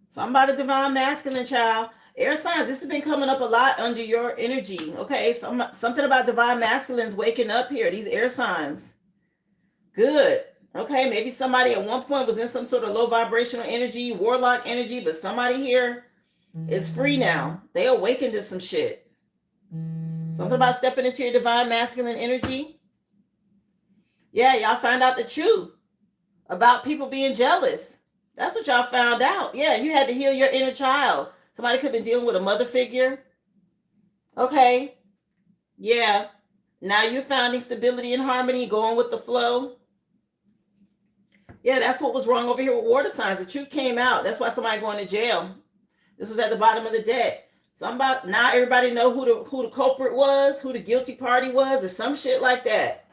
Somebody divine masculine, child. Air signs, this has been coming up a lot under your energy. Okay, something about divine masculines waking up here. These air signs. Good. Okay, maybe somebody at one point was in some sort of low vibrational energy, warlock energy, but somebody here is free now. They awakened to some shit. Something about stepping into your divine masculine energy. Yeah, y'all found out the truth about people being jealous. That's what y'all found out. Yeah, you had to heal your inner child. Somebody could have been dealing with a mother figure. Okay. Yeah. Now you're finding stability and harmony, going with the flow. Yeah, that's what was wrong over here with water signs. The truth came out. That's why somebody going to jail. This was at the bottom of the deck. Now everybody know who the culprit was, who the guilty party was, or some shit like that.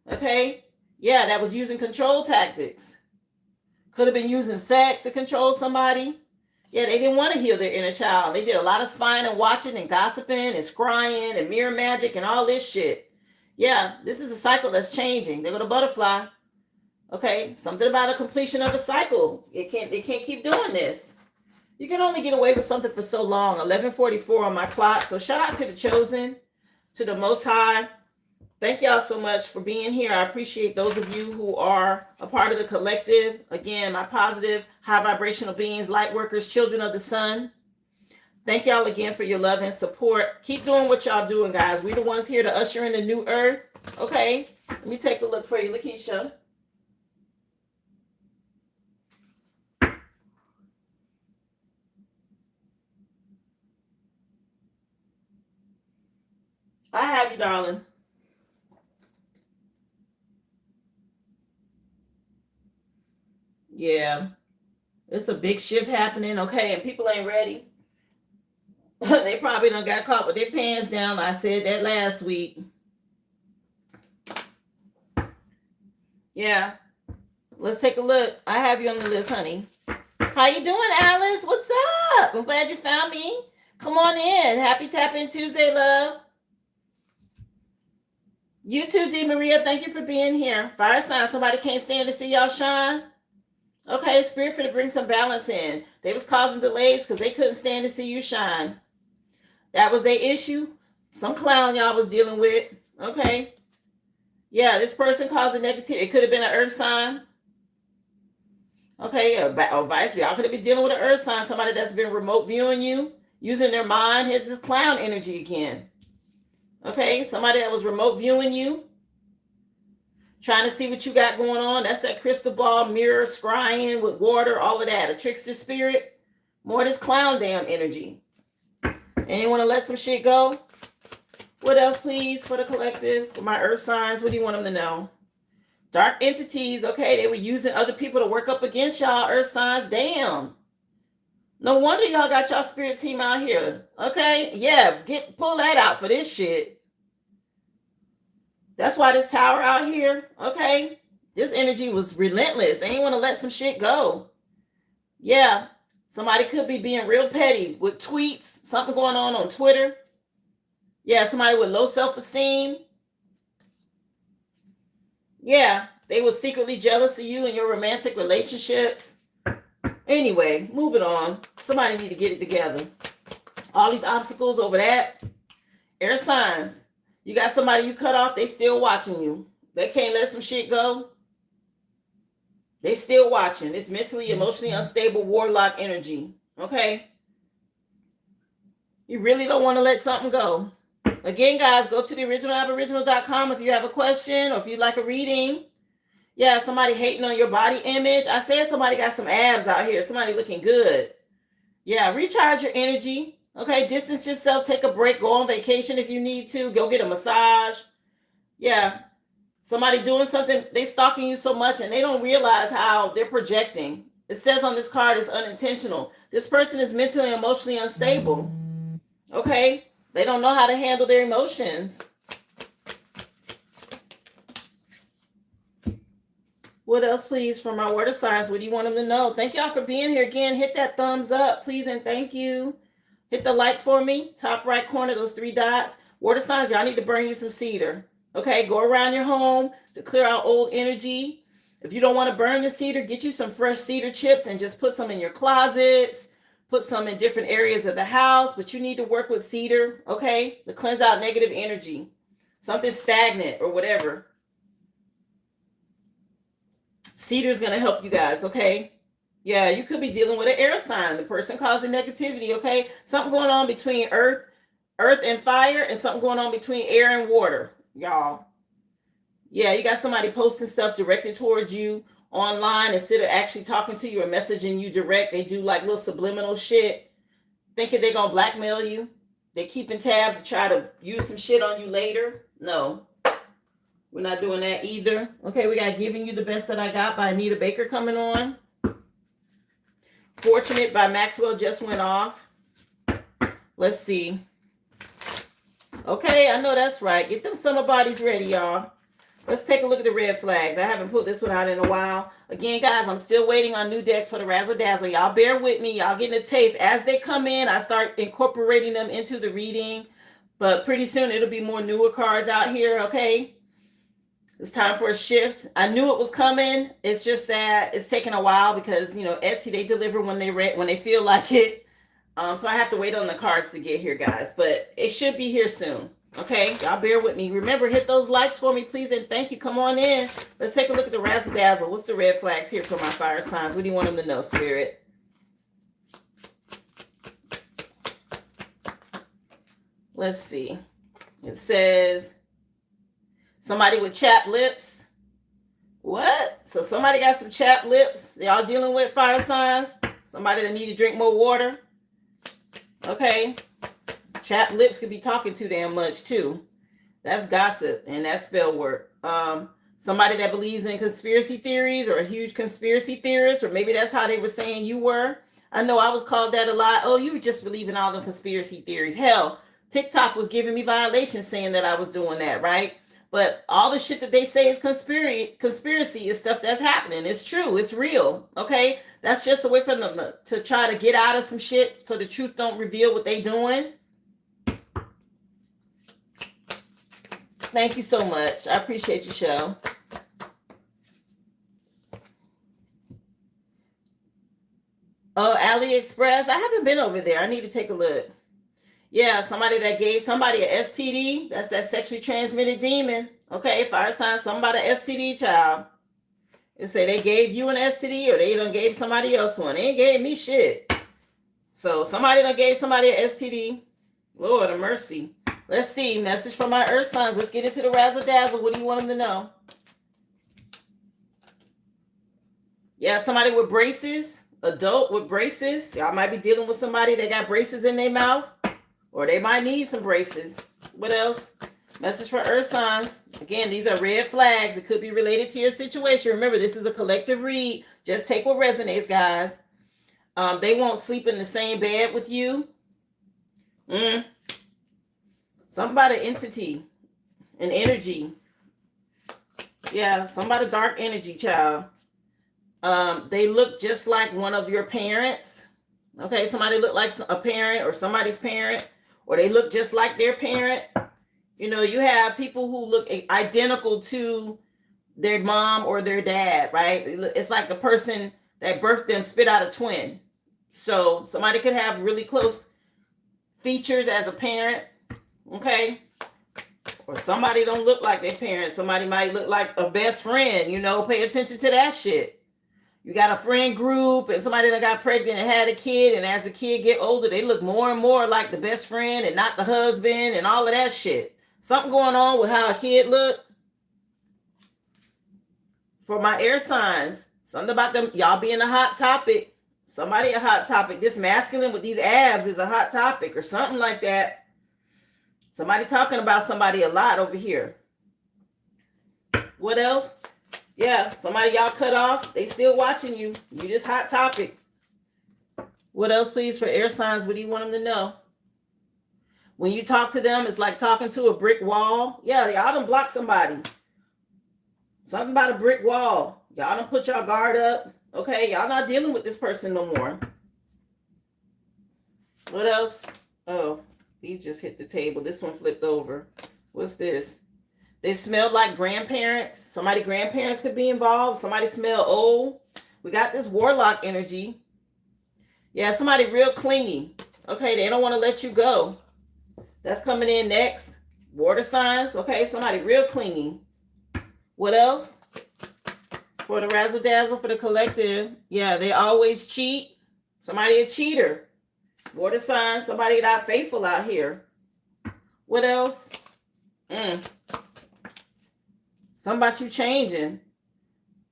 Okay. Yeah, that was using control tactics. Could have been using sex to control somebody. Yeah, they didn't want to heal their inner child. They did a lot of spying and watching and gossiping and scrying and mirror magic and all this shit. Yeah, this is a cycle that's changing. They're going to butterfly. Okay, something about a completion of a cycle. They can't keep doing this. You can only get away with something for so long. 11:44 on my clock. So shout out to the chosen, to the Most High. Thank y'all so much for being here. I appreciate those of you who are a part of the collective. Again, my positive, high vibrational beings, light workers, children of the sun. Thank y'all again for your love and support. Keep doing what y'all doing, guys. We're the ones here to usher in the new earth. Okay, let me take a look for you, Lakeisha. I have you, darling. Yeah, it's a big shift happening, okay, and people ain't ready. They probably done got caught with their pants down. I said that last week. Yeah, let's take a look. I have you on the list, honey. How you doing, Alice? What's up? I'm glad you found me. Come on in. Happy Tap In Tuesday, love. You too, D. Maria. Thank you for being here. Fire sign. Somebody can't stand to see y'all shine. Okay, Spirit for to bring some balance in. They was causing delays because they couldn't stand to see you shine. That was their issue. Some clown y'all was dealing with. Okay. Yeah, this person causing negativity. It could have been an earth sign. Okay, or vice versa. Y'all could have been dealing with an earth sign. Somebody that's been remote viewing you, using their mind. Here's this clown energy again. Okay, somebody that was remote viewing you, trying to see what you got going on. That's that crystal ball, mirror, scrying with water, all of that. A trickster spirit. More of this clown damn energy. Anyone want to let some shit go? What else, please, for the collective? For my earth signs, what do you want them to know? Dark entities, okay, they were using other people to work up against y'all, earth signs. Damn. No wonder y'all got y'all spirit team out here. Okay, yeah, pull that out for this shit. That's why this tower out here, okay, this energy was relentless. They ain't want to let some shit go. Yeah, somebody could be being real petty with tweets, something going on Twitter. Yeah, somebody with low self-esteem. Yeah, they were secretly jealous of you in your romantic relationships. Anyway, moving on. Somebody need to get it together. All these obstacles over that. Air signs. You got somebody you cut off, they still watching you. They can't let some shit go. They still watching. It's mentally, emotionally unstable warlock energy. Okay? You really don't want to let something go. Again, guys, go to the originalaboriginal.com if you have a question or if you'd like a reading. Yeah, somebody hating on your body image. I said somebody got some abs out here. Somebody looking good. Yeah, recharge your energy. Okay, distance yourself. Take a break. Go on vacation if you need to. Go get a massage. Yeah, somebody doing something. They stalking you so much and they don't realize how they're projecting. It says on this card it's unintentional. This person is mentally and emotionally unstable. Okay? They don't know how to handle their emotions. What else, please, from my water signs? What do you want them to know? Thank y'all for being here again. Hit that thumbs up, please, and thank you. Hit the like for me. Top right corner, those 3 dots. Water signs, y'all need to burn you some cedar. Okay, go around your home to clear out old energy. If you don't want to burn the cedar, get you some fresh cedar chips and just put some in your closets. Put some in different areas of the house, but you need to work with cedar, okay, to cleanse out negative energy. Something stagnant or whatever. Cedar is going to help you guys, okay? Yeah, you could be dealing with an air sign, the person causing negativity, okay? Something going on between earth and fire, and something going on between air and water, y'all. Yeah, you got somebody posting stuff directed towards you online instead of actually talking to you or messaging you direct. They do like little subliminal shit, thinking they're going to blackmail you. They're keeping tabs to try to use some shit on you later. No. We're not doing that either. Okay, we got Giving You the Best That I Got by Anita Baker coming on. Fortunate by Maxwell just went off. Let's see. Okay, I know that's right. Get them summer bodies ready, y'all. Let's take a look at the red flags. I haven't put this one out in a while. Again, guys, I'm still waiting on new decks for the Razzle Dazzle. Y'all bear with me. Y'all getting a taste. As they come in, I start incorporating them into the reading. But pretty soon, it'll be more newer cards out here, okay? It's time for a shift. I knew it was coming. It's just that it's taking a while because, you know, Etsy, they deliver when they feel like it. So I have to wait on the cards to get here, guys. But it should be here soon. Okay? Y'all bear with me. Remember, hit those likes for me, please, and thank you. Come on in. Let's take a look at the Razzle Dazzle. What's the red flags here for my fire signs? What do you want them to know, Spirit? Let's see. It says... somebody with chapped lips. What? So somebody got some chapped lips. Y'all dealing with fire signs? Somebody that need to drink more water? Okay. Chapped lips could be talking too damn much too. That's gossip and that's spell work. Somebody that believes in conspiracy theories or a huge conspiracy theorist, or maybe that's how they were saying you were. I know I was called that a lot. Oh, you just believe in all the conspiracy theories. Hell, TikTok was giving me violations saying that I was doing that, right? But all the shit that they say is conspiracy is stuff that's happening. It's true. It's real. Okay? That's just a way for them to try to get out of some shit so the truth don't reveal what they doing. Thank you so much. I appreciate your show. Oh, AliExpress. I haven't been over there. I need to take a look. Yeah, somebody that gave somebody a STD. That's that sexually transmitted demon. Okay, fire sign, somebody STD child. It say they gave you an STD or they done gave somebody else one. They ain't gave me shit. So somebody done gave somebody an STD. Lord of mercy. Let's see. Message from my earth signs. Let's get into the razzle dazzle. What do you want them to know? Yeah, somebody with braces. Adult with braces. Y'all might be dealing with somebody that got braces in their mouth. Or they might need some braces. What else? Message for earth signs. Again, these are red flags. It could be related to your situation. Remember, this is a collective read. Just take what resonates, guys. They won't sleep in the same bed with you. Somebody entity. An energy. Yeah, somebody dark energy, child. They look just like one of your parents. Okay, somebody look like a parent or somebody's parent. Or they look just like their parent. You know, you have people who look identical to their mom or their dad, right? It's like the person that birthed them spit out a twin. So somebody could have really close features as a parent, okay? Or somebody don't look like their parents. Somebody might look like a best friend, you know, pay attention to that shit. You got a friend group and somebody that got pregnant and had a kid, and as the kid get older, they look more and more like the best friend and not the husband and all of that shit. Something going on with how a kid look. For my air signs, something about them, y'all being a hot topic. Somebody a hot topic. This masculine with these abs is a hot topic or something like that. Somebody talking about somebody a lot over here. What else? Yeah, somebody y'all cut off. They still watching you. You just hot topic. What else, please, for air signs? What do you want them to know? When you talk to them, it's like talking to a brick wall. Yeah, y'all done block somebody. Something about a brick wall. Y'all done put y'all guard up. Okay, y'all not dealing with this person no more. What else? Oh, these just hit the table. This one flipped over. What's this? They smell like grandparents. Somebody grandparents could be involved. Somebody smell old. We got this warlock energy. Yeah, somebody real clingy. Okay, they don't want to let you go. That's coming in next. Water signs. Okay, somebody real clingy. What else? For the razzle dazzle, for the collective. Yeah, they always cheat. Somebody a cheater. Water signs. Somebody not faithful out here. What else? Something about you changing.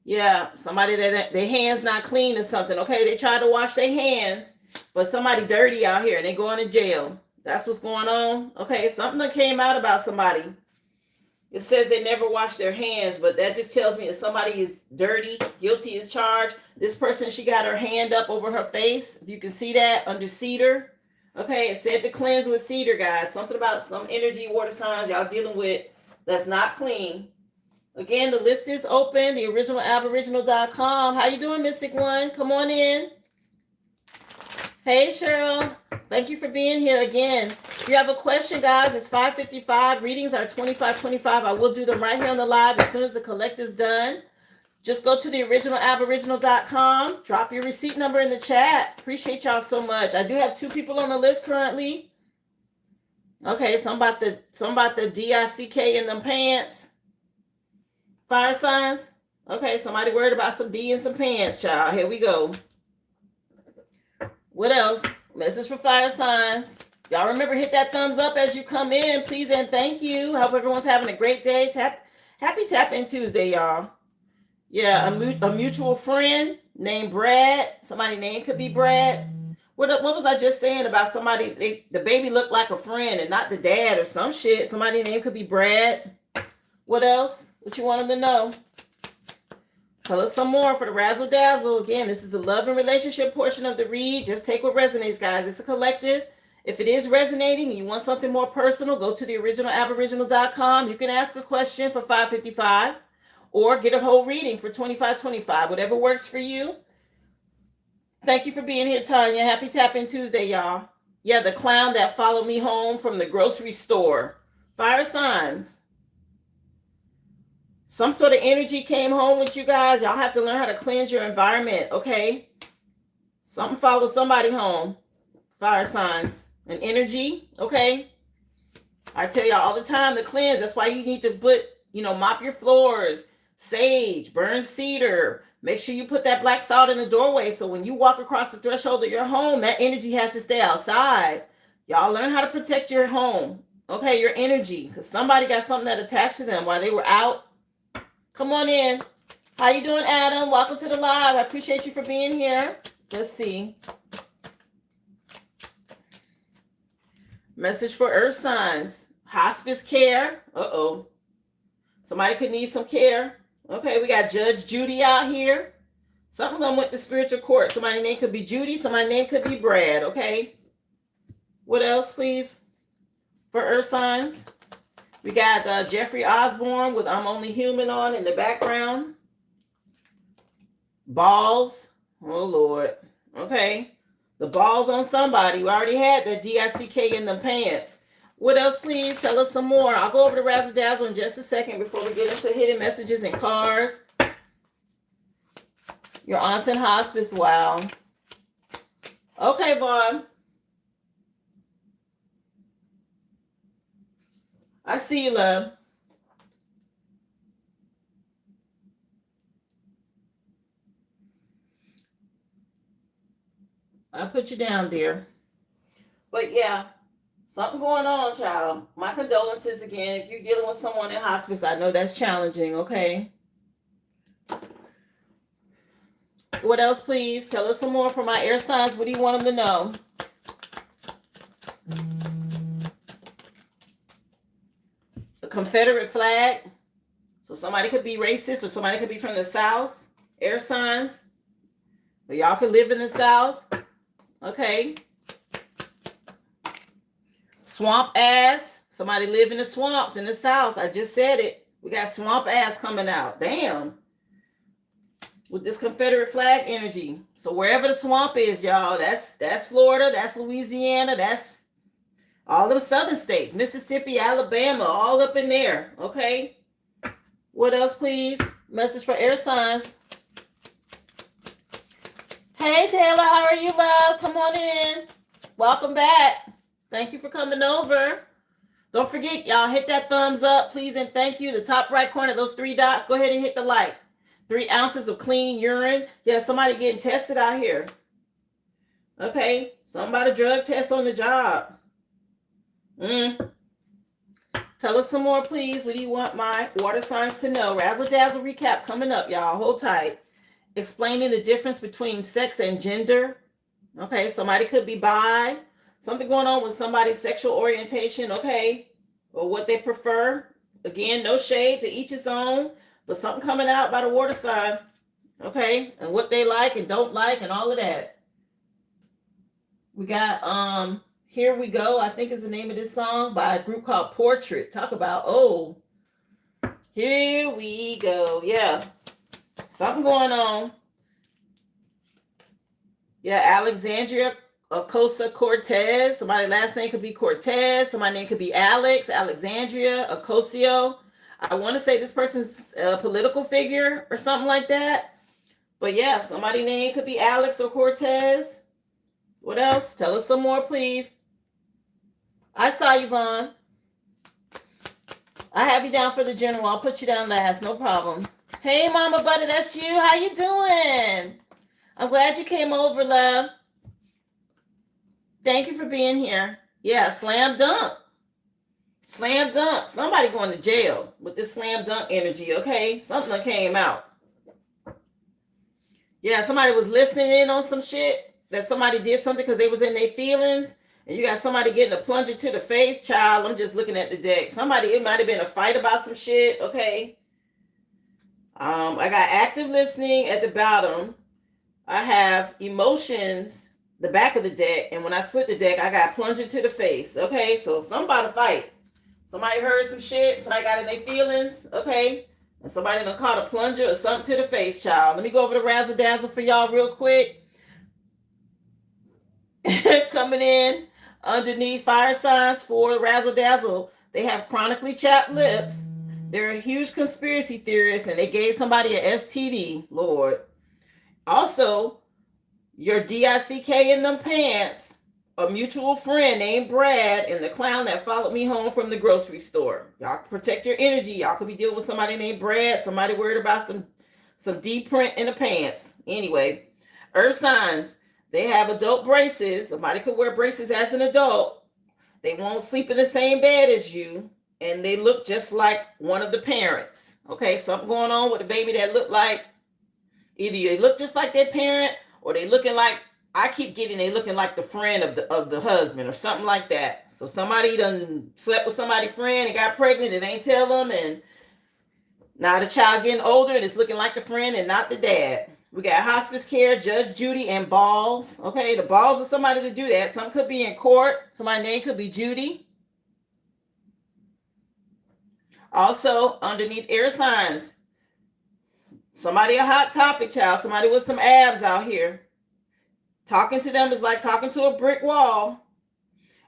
Yeah, somebody that their hands not clean or something. Okay, they try to wash their hands, but somebody dirty out here and they going to jail. That's what's going on. Okay, something that came out about somebody. It says they never wash their hands, but that just tells me that somebody is dirty, guilty as charged. This person, she got her hand up over her face. If you can see that under cedar. Okay, it said to cleanse with cedar, guys. Something about some energy, water signs y'all dealing with that's not clean. Again, the list is open. The original Aboriginal.com. How you doing, Mystic One? Come on in. Hey, Cheryl. Thank you for being here again. If you have a question, guys, it's 5:55. Readings are 25:25. I will do them right here on the live as soon as the collective's done. Just go to the original Aboriginal.com. Drop your receipt number in the chat. Appreciate y'all so much. I do have 2 people on the list currently. Okay, some about the D-I-C-K in them pants. Fire signs. Okay, somebody worried about some D in some pants, child. Here we go. What else? Message for fire signs. Y'all remember, hit that thumbs up as you come in, please and thank you. Hope everyone's having a great day. Happy Tap-In Tuesday, y'all. Yeah, a mutual friend named Brad. Somebody's name could be Brad. What was I just saying about somebody? The baby looked like a friend and not the dad or some shit. Somebody's name could be Brad. What else? What you want them to know? Tell us some more for the razzle dazzle. Again, this is the love and relationship portion of the read. Just take what resonates, guys. It's a collective. If it is resonating and you want something more personal, go to theoriginalaboriginal.com. You can ask a question for $5.55 or get a whole reading for $25.25. Whatever works for you. Thank you for being here, Tanya. Happy Tap In Tuesday, y'all. Yeah, the clown that followed me home from the grocery store. Fire signs. Some sort of energy came home with you guys. Y'all have to learn how to cleanse your environment, okay? Something followed somebody home. Fire signs. An energy, okay? I tell y'all all the time to cleanse. That's why you need to put, mop your floors, sage, burn cedar. Make sure you put that black salt in the doorway so when you walk across the threshold of your home, that energy has to stay outside. Y'all learn how to protect your home, okay, your energy, because somebody got something that attached to them while they were out. Come on in. How you doing, Adam? Welcome to the live. I appreciate you for being here. Let's see. Message for earth signs. Hospice care. Uh-oh. Somebody could need some care. Okay, we got Judge Judy out here. Something going with the spiritual court. Somebody's name could be Judy. Somebody's name could be Brad, okay? What else, please? For earth signs. We got Jeffrey Osborne with I'm Only Human on in the background. Balls. Oh, Lord. Okay. The balls on somebody. We already had that D-I-C-K in the pants. What else, please? Tell us some more. I'll go over to Razzle Dazzle in just a second before we get into hidden messages and cards. Your aunt's in hospice. Wow. Okay, Vaughn. I see you, love. I put you down there. But yeah, something going on, child. My condolences again. If you're dealing with someone in hospice, I know that's challenging, okay? What else, please? Tell us some more from my air signs. What do you want them to know? A Confederate flag. So somebody could be racist or somebody could be from the South. Air signs. But y'all could live in the South. Okay. Swamp ass. Somebody live in the swamps in the South. I just said it. We got swamp ass coming out. Damn. With this Confederate flag energy. So wherever the swamp is, y'all, that's Florida, that's Louisiana, that's all them southern states, Mississippi, Alabama, all up in there. Okay. What else, please? Message for air signs. Hey, Taylor, how are you, love? Come on in. Welcome back. Thank you for coming over. Don't forget, y'all, hit that thumbs up, please, and thank you. The top right corner, those three dots, go ahead and hit the like. 3 ounces of clean urine. Yeah, somebody getting tested out here. Okay, somebody drug test on the job. Tell us some more, please. What do you want my water signs to know? Razzle Dazzle recap coming up, y'all. Hold tight. Explaining the difference between sex and gender. Okay, somebody could be bi. Something going on with somebody's sexual orientation, okay, or what they prefer. Again, no shade, to each his own, but something coming out by the water sign, okay, and what they like and don't like and all of that. We got Here We Go, I think is the name of this song by a group called Portrait. Talk about, oh, here we go. Yeah, something going on. Yeah, Alexandria Ocasio-Cortez. Somebody's last name could be Cortez. Somebody's name could be Alex, Alexandria Ocasio. I want to say this person's a political figure or something like that. But yeah, somebody's name could be Alex or Cortez. What else? Tell us some more, please. I saw you, Vaughn. I have you down for the general. I'll put you down last. No problem. Hey, Mama Buddy, that's you. How you doing? I'm glad you came over, love. Thank you for being here. Yeah, slam dunk. Slam dunk. Somebody going to jail with this slam dunk energy, okay? Something that came out. Yeah, somebody was listening in on some shit that somebody did something because they was in their feelings. And you got somebody getting a plunger to the face. Child, I'm just looking at the deck. Somebody, it might have been a fight about some shit, okay? I got active listening at the bottom. I have emotions the back of the deck, and when I split the deck, I got plunging to the face. Okay, so somebody about to fight. Somebody heard some shit. Somebody got in their feelings. Okay, and somebody done caught a plunger or something to the face, child. Let me go over the razzle dazzle for y'all real quick. Coming in underneath fire signs for razzle dazzle. They have chronically chapped lips. They're a huge conspiracy theorist, and they gave somebody an STD. Lord. Also, your DICK in them pants, a mutual friend named Brad, and the clown that followed me home from the grocery store. Y'all protect your energy. Y'all could be dealing with somebody named Brad, somebody worried about some deep print in the pants. Anyway, earth signs, they have adult braces. Somebody could wear braces as an adult. They won't sleep in the same bed as you, and they look just like one of the parents. Okay, something going on with the baby that look like, either they look just like their parent, or they looking like, I keep getting they looking like the friend of the husband or something like that. So somebody done slept with somebody's friend and got pregnant and ain't tell them, and now the child getting older and it's looking like the friend and not the dad. We got hospice care, Judge Judy, and balls. Okay, the balls of somebody to do that. Some could be in court. Somebody's name could be Judy. Also, underneath air signs, somebody a hot topic, child. Somebody with some abs out here. Talking to them is like talking to a brick wall.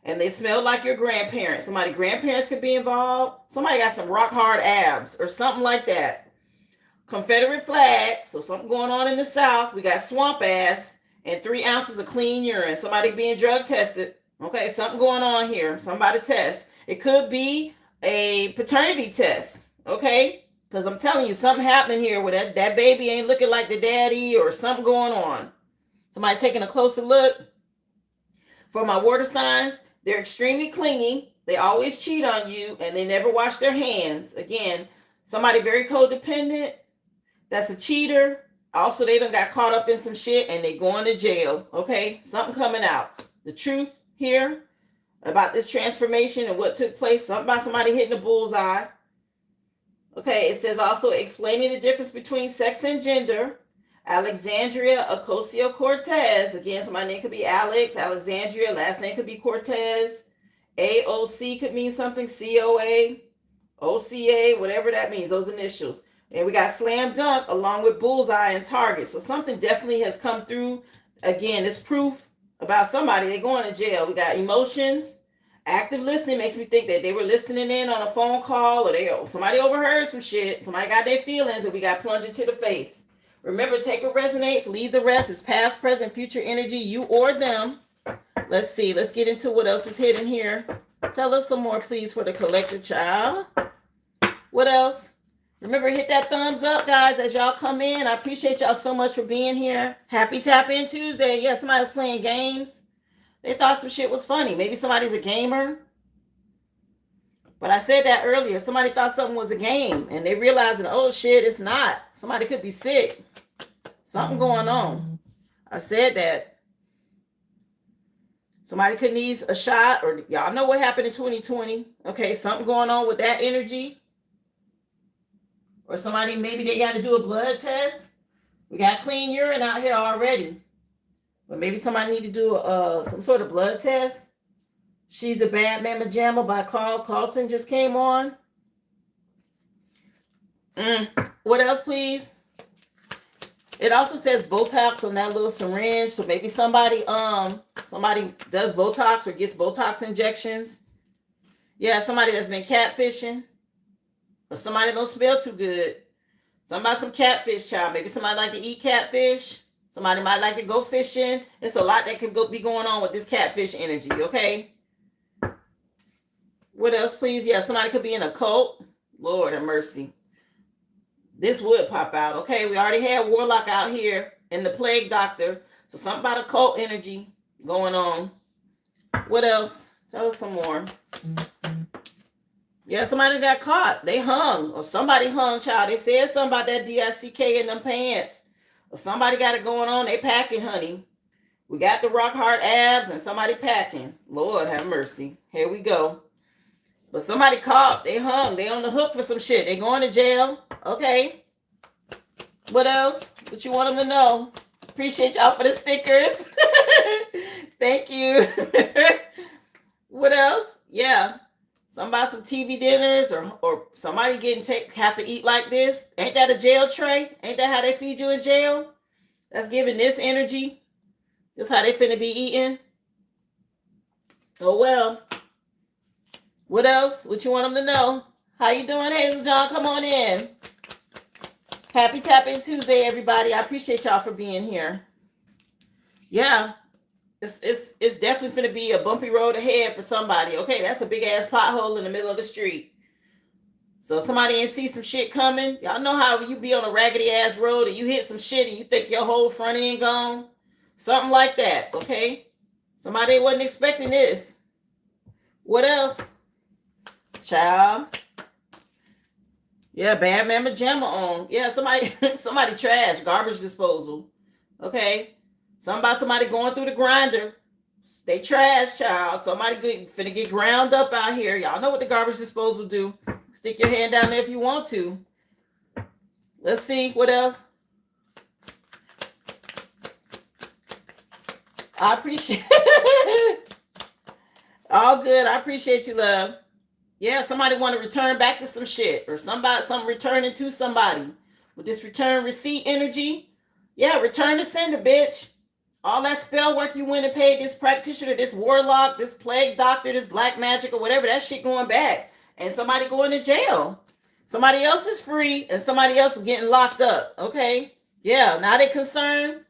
And they smell like your grandparents. Somebody grandparents could be involved. Somebody got some rock hard abs or something like that. Confederate flag, so something going on in the South. We got swamp ass and 3 ounces of clean urine. Somebody being drug tested. Okay, something going on here. Somebody test. It could be a paternity test. Okay, because I'm telling you, something happening here where that baby ain't looking like the daddy or something going on. Somebody taking a closer look. For my water signs, they're extremely clingy. They always cheat on you, and they never wash their hands. Again, somebody very codependent. That's a cheater. Also, they done got caught up in some shit and they going to jail. Okay, something coming out. The truth here about this transformation and what took place. Something about somebody hitting the bullseye. Okay, it says also explaining the difference between sex and gender. Alexandria Ocasio-Cortez. Again, somebody's name could be Alex. Alexandria, last name could be Cortez. AOC could mean something. COA, OCA, whatever that means, those initials. And we got slam dunk along with bullseye and target. So something definitely has come through. Again, it's proof about somebody. They're going to jail. We got emotions. Active listening makes me think that they were listening in on a phone call, or somebody overheard some shit. Somebody got their feelings, and we got plunged to the face. Remember, take what resonates, leave the rest. It's past, present, future energy, you or them. Let's see. Let's get into what else is hidden here. Tell us some more, please, for the collective, child. What else? Remember, hit that thumbs up, guys, as y'all come in. I appreciate y'all so much for being here. Happy Tap In Tuesday. Yeah, somebody was playing games. They thought some shit was funny. Maybe somebody's a gamer. But I said that earlier. Somebody thought something was a game, and they realized, oh, shit, it's not. Somebody could be sick. Something going on. I said that. Somebody could need a shot, or y'all know what happened in 2020. Okay, something going on with that energy. Or somebody, maybe they got to do a blood test. We got clean urine out here already. But maybe somebody need to do some sort of blood test. She's a Bad Mama Jamma by Carl Carlton just came on. What else, please? It also says Botox on that little syringe. So maybe somebody does Botox or gets Botox injections. Yeah, somebody that's been catfishing. Or somebody don't smell too good. Somebody some catfish, child. Maybe somebody like to eat catfish. Somebody might like to go fishing. It's a lot that could be going on with this catfish energy, okay? What else, please? Yeah, somebody could be in a cult. Lord have mercy. This would pop out, okay? We already had Warlock out here and the Plague Doctor. So something about a cult energy going on. What else? Tell us some more. Yeah, somebody got caught. They hung. Or somebody hung, child. They said something about that DICK in them pants. Or somebody got it going on. They packing, honey. We got the rock hard abs and somebody packing. Lord have mercy. Here we go. But somebody caught. They hung. They on the hook for some shit. They going to jail. Okay. What else? What you want them to know? Appreciate y'all for the stickers. Thank you. What else? Yeah. Somebody some TV dinners or somebody have to eat like this. Ain't that a jail tray? Ain't that how they feed you in jail? That's giving this energy. That's how they finna be eating. Oh well. What else? What you want them to know? How you doing, Hazel John? Come on in. Happy Tap In Tuesday, everybody. I appreciate y'all for being here. Yeah. It's definitely going to be a bumpy road ahead for somebody. Okay, that's a big ass pothole in the middle of the street. So somebody ain't see some shit coming. Y'all know how you be on a raggedy ass road and you hit some shit and you think your whole front end gone? Something like that, okay? Somebody wasn't expecting this. What else? Child. Yeah, bad mama jamma on. Yeah, somebody trash, garbage disposal. Okay. Somebody going through the grinder. They trash, child. Somebody finna get ground up out here. Y'all know what the garbage disposal do. Stick your hand down there if you want to. Let's see what else. I appreciate all good. I appreciate you, love. Yeah, somebody want to return back to some shit or something returning to somebody with this return receipt energy. Yeah, return to sender, bitch. All that spell work you went and paid this practitioner, this warlock, this plague doctor, this black magic or whatever, that shit going back. And somebody going to jail. Somebody else is free and somebody else is getting locked up. Okay? Yeah, now they concerned.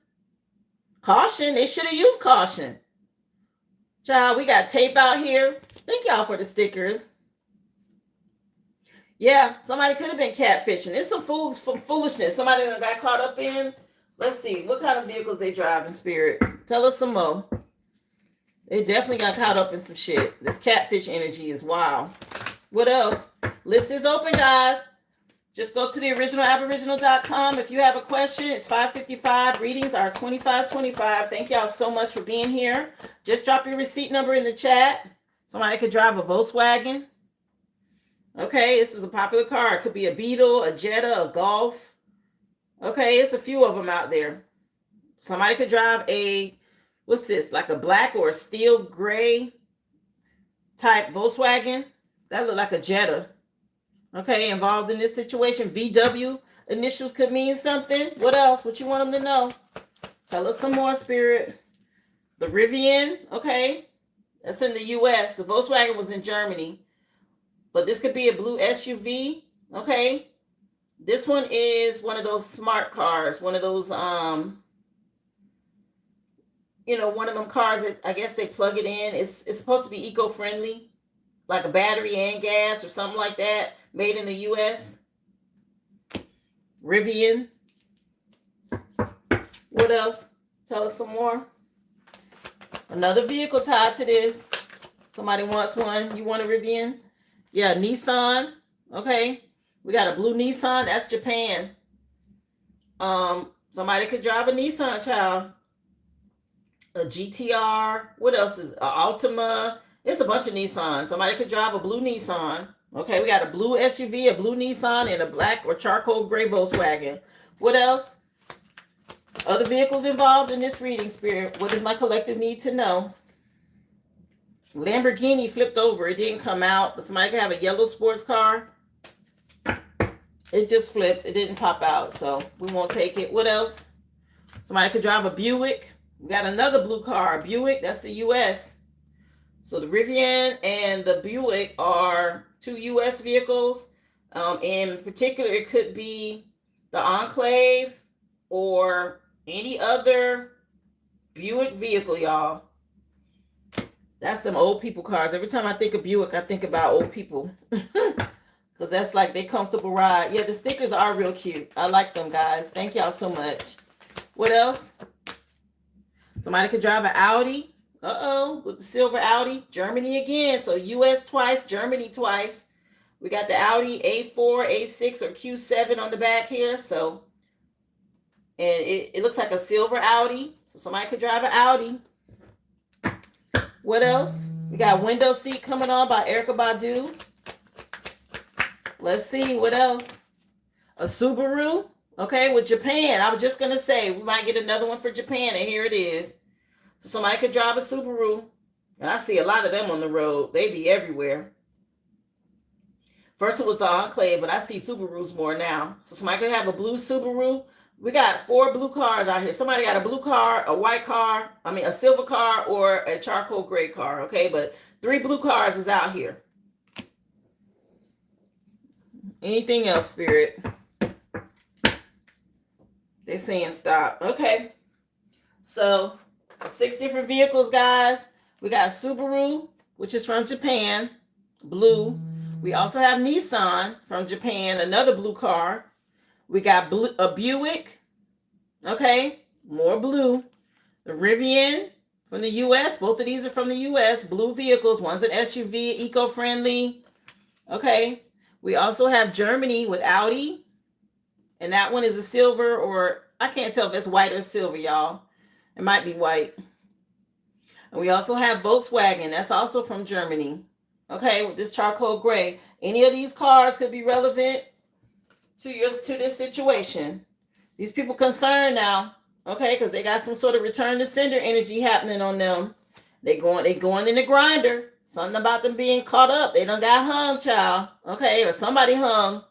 Caution. They should have used caution. Child, we got tape out here. Thank y'all for the stickers. Yeah, somebody could have been catfishing. It's some foolishness. Somebody that got caught up in. Let's see. What kind of vehicles they drive in spirit? Tell us some more. They definitely got caught up in some shit. This catfish energy is wild. What else? List is open, guys. Just go to the originalaboriginal.com. If you have a question, it's $5.55. Readings are $25.25. Thank y'all so much for being here. Just drop your receipt number in the chat. Somebody could drive a Volkswagen. Okay, this is a popular car. It could be a Beetle, a Jetta, a Golf. Okay, it's a few of them out there. Somebody could drive what's this? Like a black or a steel gray type Volkswagen. That look like a Jetta. Okay, involved in this situation. VW initials could mean something. What else? What you want them to know? Tell us some more, Spirit. The Rivian, okay. That's in the U.S. The Volkswagen was in Germany. But this could be a blue SUV, okay. This one is one of those smart cars. One of those, one of them cars that I guess they plug it in. It's supposed to be eco-friendly. Like a battery and gas or something like that. Made in the U.S. Rivian. What else? Tell us some more. Another vehicle tied to this. Somebody wants one. You want a Rivian? Yeah, Nissan. Okay. We got a blue Nissan. That's Japan. Somebody could drive a Nissan, child. A GTR. What else is Altima? It's a bunch of Nissans. Somebody could drive a blue Nissan. Okay, we got a blue SUV, a blue Nissan, and a black or charcoal gray Volkswagen. What else? Other vehicles involved in this reading, Spirit. What does my collective need to know? Lamborghini flipped over. It didn't come out. But somebody could have a yellow sports car. It just flipped. It didn't pop out, so we won't take it. What else? Somebody could drive a Buick. We got another blue car, a Buick. That's the U.S. So the Rivian and the Buick are two U.S. vehicles. In particular, it could be the Enclave or any other Buick vehicle, y'all. That's some old people cars. Every time I think of Buick, I think about old people. Because that's like they comfortable ride. Yeah, the stickers are real cute. I like them, guys. Thank y'all so much. What else? Somebody could drive an Audi. With the silver Audi. Germany again. So U.S. twice, Germany twice. We got the Audi A4, A6, or Q7 on the back here. So, and it looks like a silver Audi. So somebody could drive an Audi. What else? We got Window Seat coming on by Erykah Badu. Let's see. What else? A Subaru. Okay, with Japan. I was just going to say, we might get another one for Japan, and here it is. So somebody could drive a Subaru. And I see a lot of them on the road. They be everywhere. First it was the Enclave, but I see Subarus more now. So somebody could have a blue Subaru. We got 4 blue cars out here. Somebody got a blue car, a white car, a silver car, or a charcoal gray car, okay? But 3 blue cars is out here. Anything else, Spirit? They're saying stop. Okay. So 6 different vehicles, guys. We got Subaru, which is from Japan, blue. We also have Nissan from Japan, another blue car. We got a Buick, okay, more blue. The Rivian from the U.S. Both of these are from the U.S. Blue vehicles. One's an SUV, eco-friendly. Okay. We also have Germany with Audi. And that one is a silver, or I can't tell if it's white or silver, y'all. It might be white. And we also have Volkswagen. That's also from Germany. Okay, with this charcoal gray. Any of these cars could be relevant to this situation. These people concerned now, okay, because they got some sort of return to sender energy happening on them. They going in the grinder. Something about them being caught up. They done got hung, child. Okay, or somebody hung.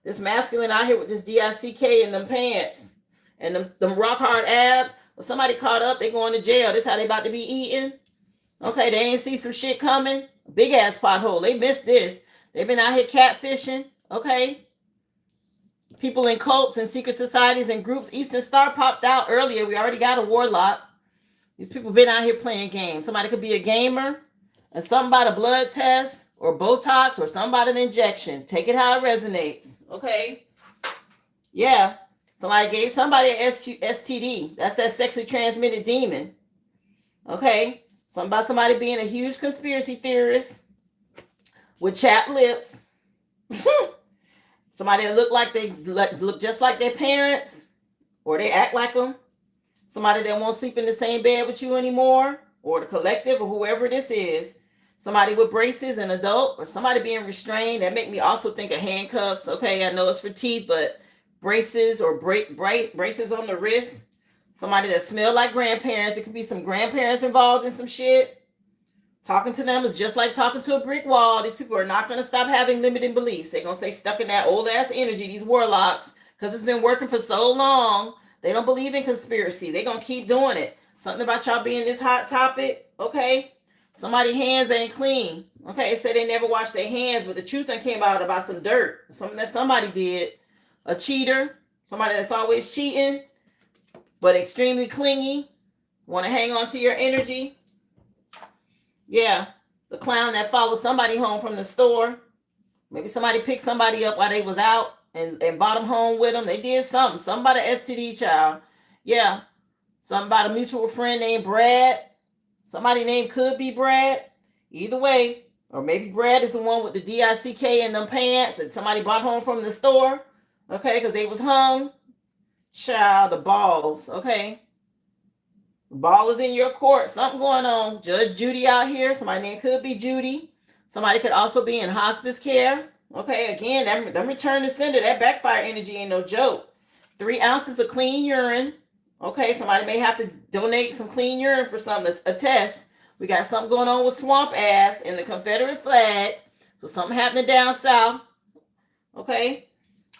This masculine out here with this DICK in them pants and them rock hard abs. Well, somebody caught up, they going to jail. This how they about to be eating. Okay, they ain't see some shit coming. Big ass pothole. They missed this. They've been out here catfishing. Okay. People in cults and secret societies and groups. Eastern Star popped out earlier. We already got a warlock. These people been out here playing games. Somebody could be a gamer and something about a blood test or Botox or something about an injection. Take it how it resonates. Okay. Yeah. Somebody gave somebody an STD. That's that sexually transmitted demon. Okay. Something about somebody being a huge conspiracy theorist with chapped lips. Somebody that look just like their parents, or they act like them. Somebody that won't sleep in the same bed with you anymore, or the collective, or whoever this is. Somebody with braces, an adult, or somebody being restrained. That make me also think of handcuffs. Okay, I know it's for teeth, but braces or braces on the wrist. Somebody that smell like grandparents. It could be some grandparents involved in some shit. Talking to them is just like talking to a brick wall. These people are not going to stop having limiting beliefs. They're going to stay stuck in that old ass energy, these warlocks, because it's been working for so long. They don't believe in conspiracy. They're going to keep doing it. Something about y'all being this hot topic, okay? Somebody's hands ain't clean. Okay, it said they never washed their hands, but the truth done came out about some dirt. Something that somebody did. A cheater. Somebody that's always cheating, but extremely clingy. Want to hang on to your energy. Yeah, the clown that followed somebody home from the store. Maybe somebody picked somebody up while they was out and brought them home with them. They did something. Somebody STD child. Yeah, something about a mutual friend named Brad. Somebody named could be Brad. Either way. Or maybe Brad is the one with the DICK in them pants and somebody brought home from the store. Okay, because they was hung. Child, the balls. Okay. The ball is in your court. Something going on. Judge Judy out here. Somebody named could be Judy. Somebody could also be in hospice care. Okay, again, that return to sender, that backfire energy ain't no joke. 3 ounces of clean urine. Okay, somebody may have to donate some clean urine for something, a test. We got something going on with swamp ass and the Confederate flag. So something happening down south. Okay.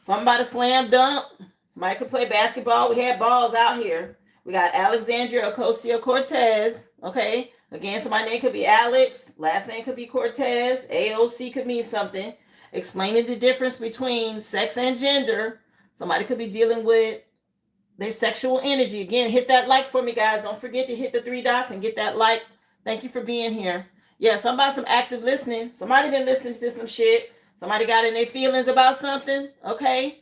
Something about a slam dunk. Somebody could play basketball. We had balls out here. We got Alexandria Ocasio-Cortez. Okay. Again, somebody's name could be Alex. Last name could be Cortez. AOC could mean something. Explaining the difference between sex and gender. Somebody could be dealing with their sexual energy. Again, hit that like for me, guys. Don't forget to hit the 3 dots and get that like. Thank you for being here. Yeah, somebody some active listening. Somebody been listening to some shit. Somebody got in their feelings about something. Okay.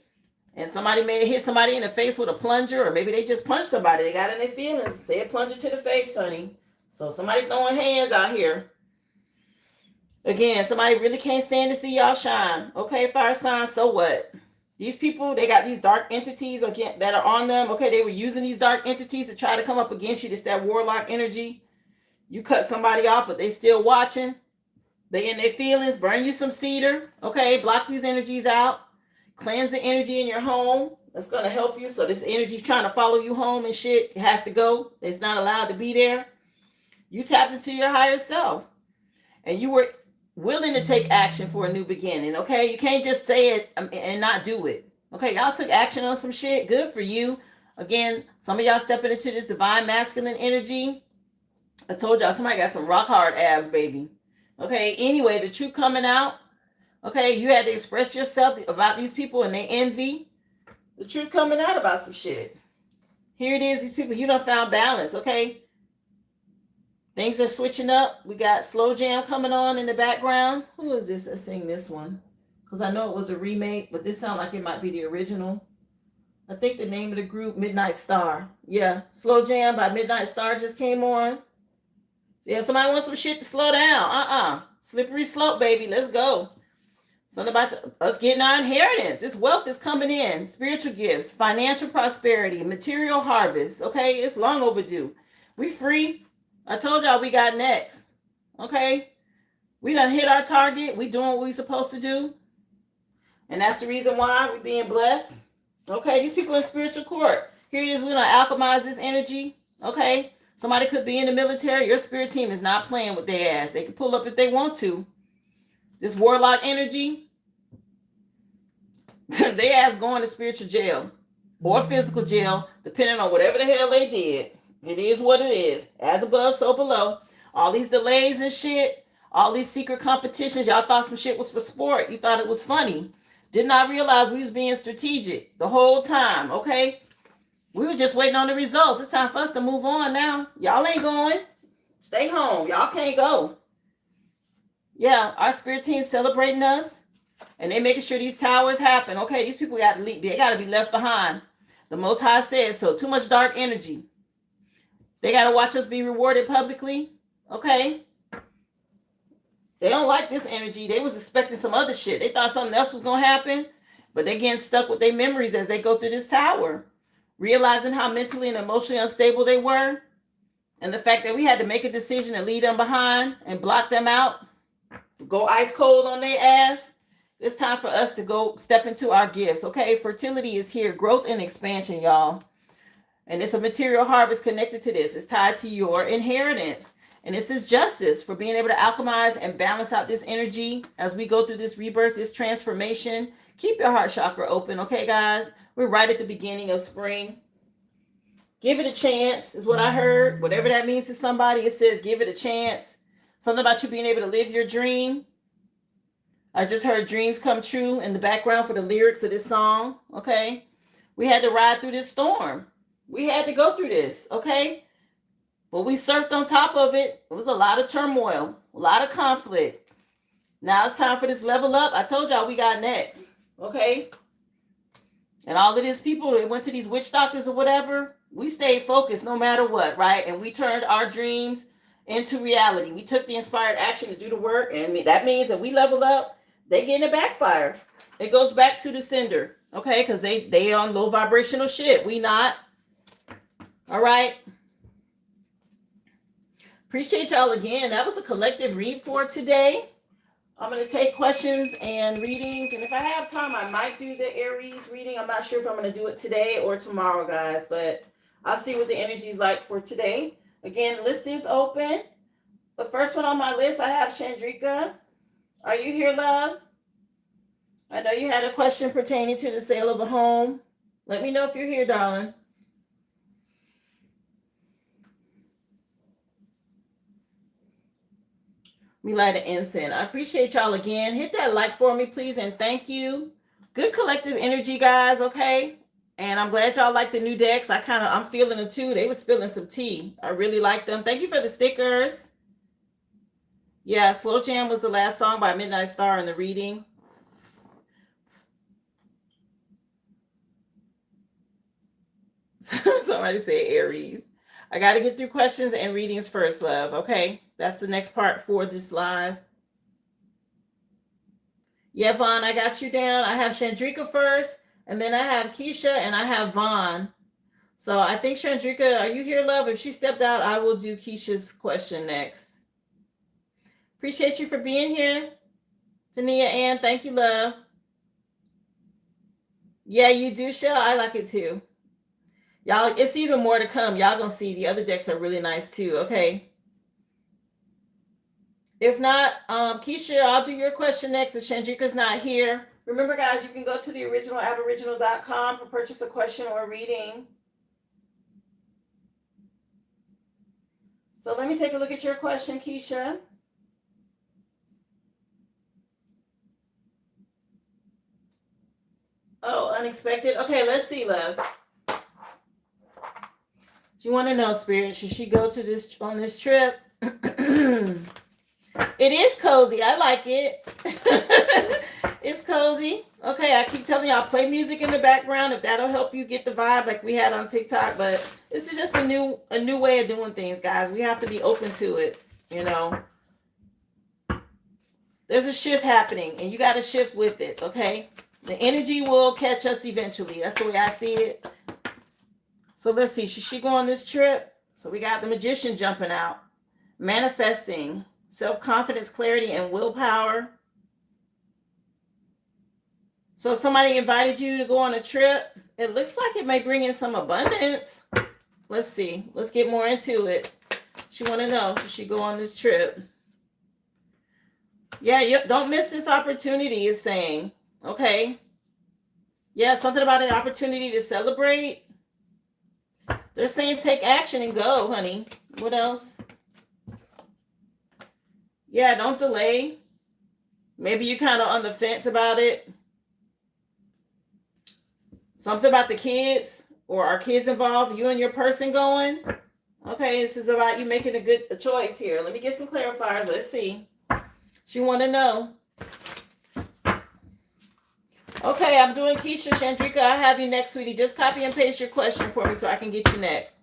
And somebody may have hit somebody in the face with a plunger, or maybe they just punched somebody. They got in their feelings. Say a plunger to the face, honey. So somebody throwing hands out here. Again, somebody really can't stand to see y'all shine. Okay, fire sign, so what? These people, they got these dark entities again that are on them. Okay, they were using these dark entities to try to come up against you. It's that warlock energy. You cut somebody off, but they still watching. They in their feelings. Burn you some cedar. Okay, block these energies out. Cleanse the energy in your home. That's going to help you. So this energy trying to follow you home and shit, it has to go. It's not allowed to be there. You tapped into your higher self and you were willing to take action for a new beginning. Okay, you can't just say it and not do it. Okay, y'all took action on some shit. Good for you. Again, some of y'all stepping into this divine masculine energy. I told y'all somebody got some rock hard abs, baby. Okay, anyway, the truth coming out. Okay, you had to express yourself about these people and they envy. The truth coming out about some shit. Here it is, these people, you done found balance, okay? Things are switching up. We got Slow Jam coming on in the background. Who is this that's singing this one? Because I know it was a remake, but this sounds like it might be the original. I think the name of the group, Midnight Star. Yeah, Slow Jam by Midnight Star just came on. So yeah, somebody wants some shit to slow down. Slippery slope, baby. Let's go. Something about us getting our inheritance. This wealth is coming in. Spiritual gifts, financial prosperity, material harvest. Okay, it's long overdue. We free. I told y'all we got next. Okay, we done hit our target. We doing what we supposed to do. And that's the reason why we being blessed. Okay, these people in spiritual court. Here it is. We're going to alchemize this energy. Okay, somebody could be in the military. Your spirit team is not playing with their ass. They can pull up if they want to. This warlock energy, they ass going to spiritual jail or physical jail, depending on whatever the hell they did. It is what it is. As above, so below. All these delays and shit, all these secret competitions, y'all thought some shit was for sport. You thought it was funny. Did not realize we was being strategic the whole time, okay? We were just waiting on the results. It's time for us to move on now. Y'all ain't going. Stay home. Y'all can't go. Yeah, our spirit team celebrating us, and they making sure these towers happen. Okay, these people got to leave. They got to be left behind. The Most High says so. Too much dark energy. They got to watch us be rewarded publicly. Okay. They don't like this energy. They was expecting some other shit. They thought something else was going to happen, but they getting stuck with their memories as they go through this tower, realizing how mentally and emotionally unstable they were, and the fact that we had to make a decision to leave them behind and block them out. Go ice cold on their ass. It's time for us to go step into our gifts. Okay, fertility is here, growth and expansion, y'all. And it's a material harvest connected to this. It's tied to your inheritance. And this is justice for being able to alchemize and balance out this energy as we go through this rebirth, this transformation. Keep your heart chakra open, okay, guys? We're right at the beginning of spring. Give it a chance, is what I heard. Whatever that means to somebody, it says give it a chance. Something about you being able to live your dream. I just heard dreams come true in the background for the lyrics of this song, okay? We had to ride through this storm. We had to go through this, okay? But we surfed on top of it. It was a lot of turmoil, a lot of conflict. Now it's time for this level up. I told y'all we got next, okay? And all of these people that went to these witch doctors or whatever, we stayed focused no matter what, right? And we turned our dreams into reality. We took the inspired action to do the work, and that means that we leveled up. They getting a backfire. It goes back to the sender, okay? Because they on low vibrational shit. We not. All right. Appreciate y'all again. That was a collective read for today. I'm going to take questions and readings. And if I have time, I might do the Aries reading. I'm not sure if I'm going to do it today or tomorrow, guys. But I'll see what the energy is like for today. Again, the list is open. The first one on my list, I have Shandria. Are you here, love? I know you had a question pertaining to the sale of a home. Let me know if you're here, darling. We light an incense. I appreciate y'all again. Hit that like for me, please, and thank you. Good collective energy, guys, okay? And I'm glad y'all like the new decks. I'm feeling them too. They were spilling some tea. I really like them. Thank you for the stickers. Yeah, Slow Jam was the last song by Midnight Star in the reading. Somebody say Aries. I got to get through questions and readings first, love. Okay, that's the next part for this live. Yeah, Vaughn, I got you down. I have Shandria first, and then I have Kesha, and I have Vaughn. So I think Shandria, are you here, love? If she stepped out, I will do Kesha's question next. Appreciate you for being here. Tania Ann, thank you, love. Yeah, you do, Shell. I like it too. Y'all, it's even more to come. Y'all gonna see the other decks are really nice too, okay? If not, Kesha, I'll do your question next if Chandrika's not here. Remember, guys, you can go to the originalaboriginal.com for purchase a question or a reading. So let me take a look at your question, Kesha. Oh, unexpected. Okay, let's see, love. Do you want to know, Spirit? Should she go to this on this trip? It is cozy. I like it. It's cozy. Okay, I keep telling y'all, play music in the background if that'll help you get the vibe like we had on TikTok. But this is just a new way of doing things, guys. We have to be open to it. You know, there's a shift happening, and you got to shift with it. Okay, the energy will catch us eventually. That's the way I see it. So let's see. Should she go on this trip? So we got the Magician jumping out, manifesting. Self-confidence, clarity, and willpower. So somebody invited you to go on a trip. It looks like it may bring in some abundance. Let's see. Let's get more into it. She want to know, should she go on this trip? Yeah, don't miss this opportunity, is saying. Okay. Yeah, something about an opportunity to celebrate. They're saying take action and go, honey. What else? Yeah, don't delay. Maybe you're kind of on the fence about it. Something about the kids, or are kids involved? You and your person going? Okay, this is about you making a choice here. Let me get some clarifiers. Let's see. She want to know. Okay, I'm doing Kesha. Chandrika, I have you next, sweetie. Just copy and paste your question for me so I can get you next.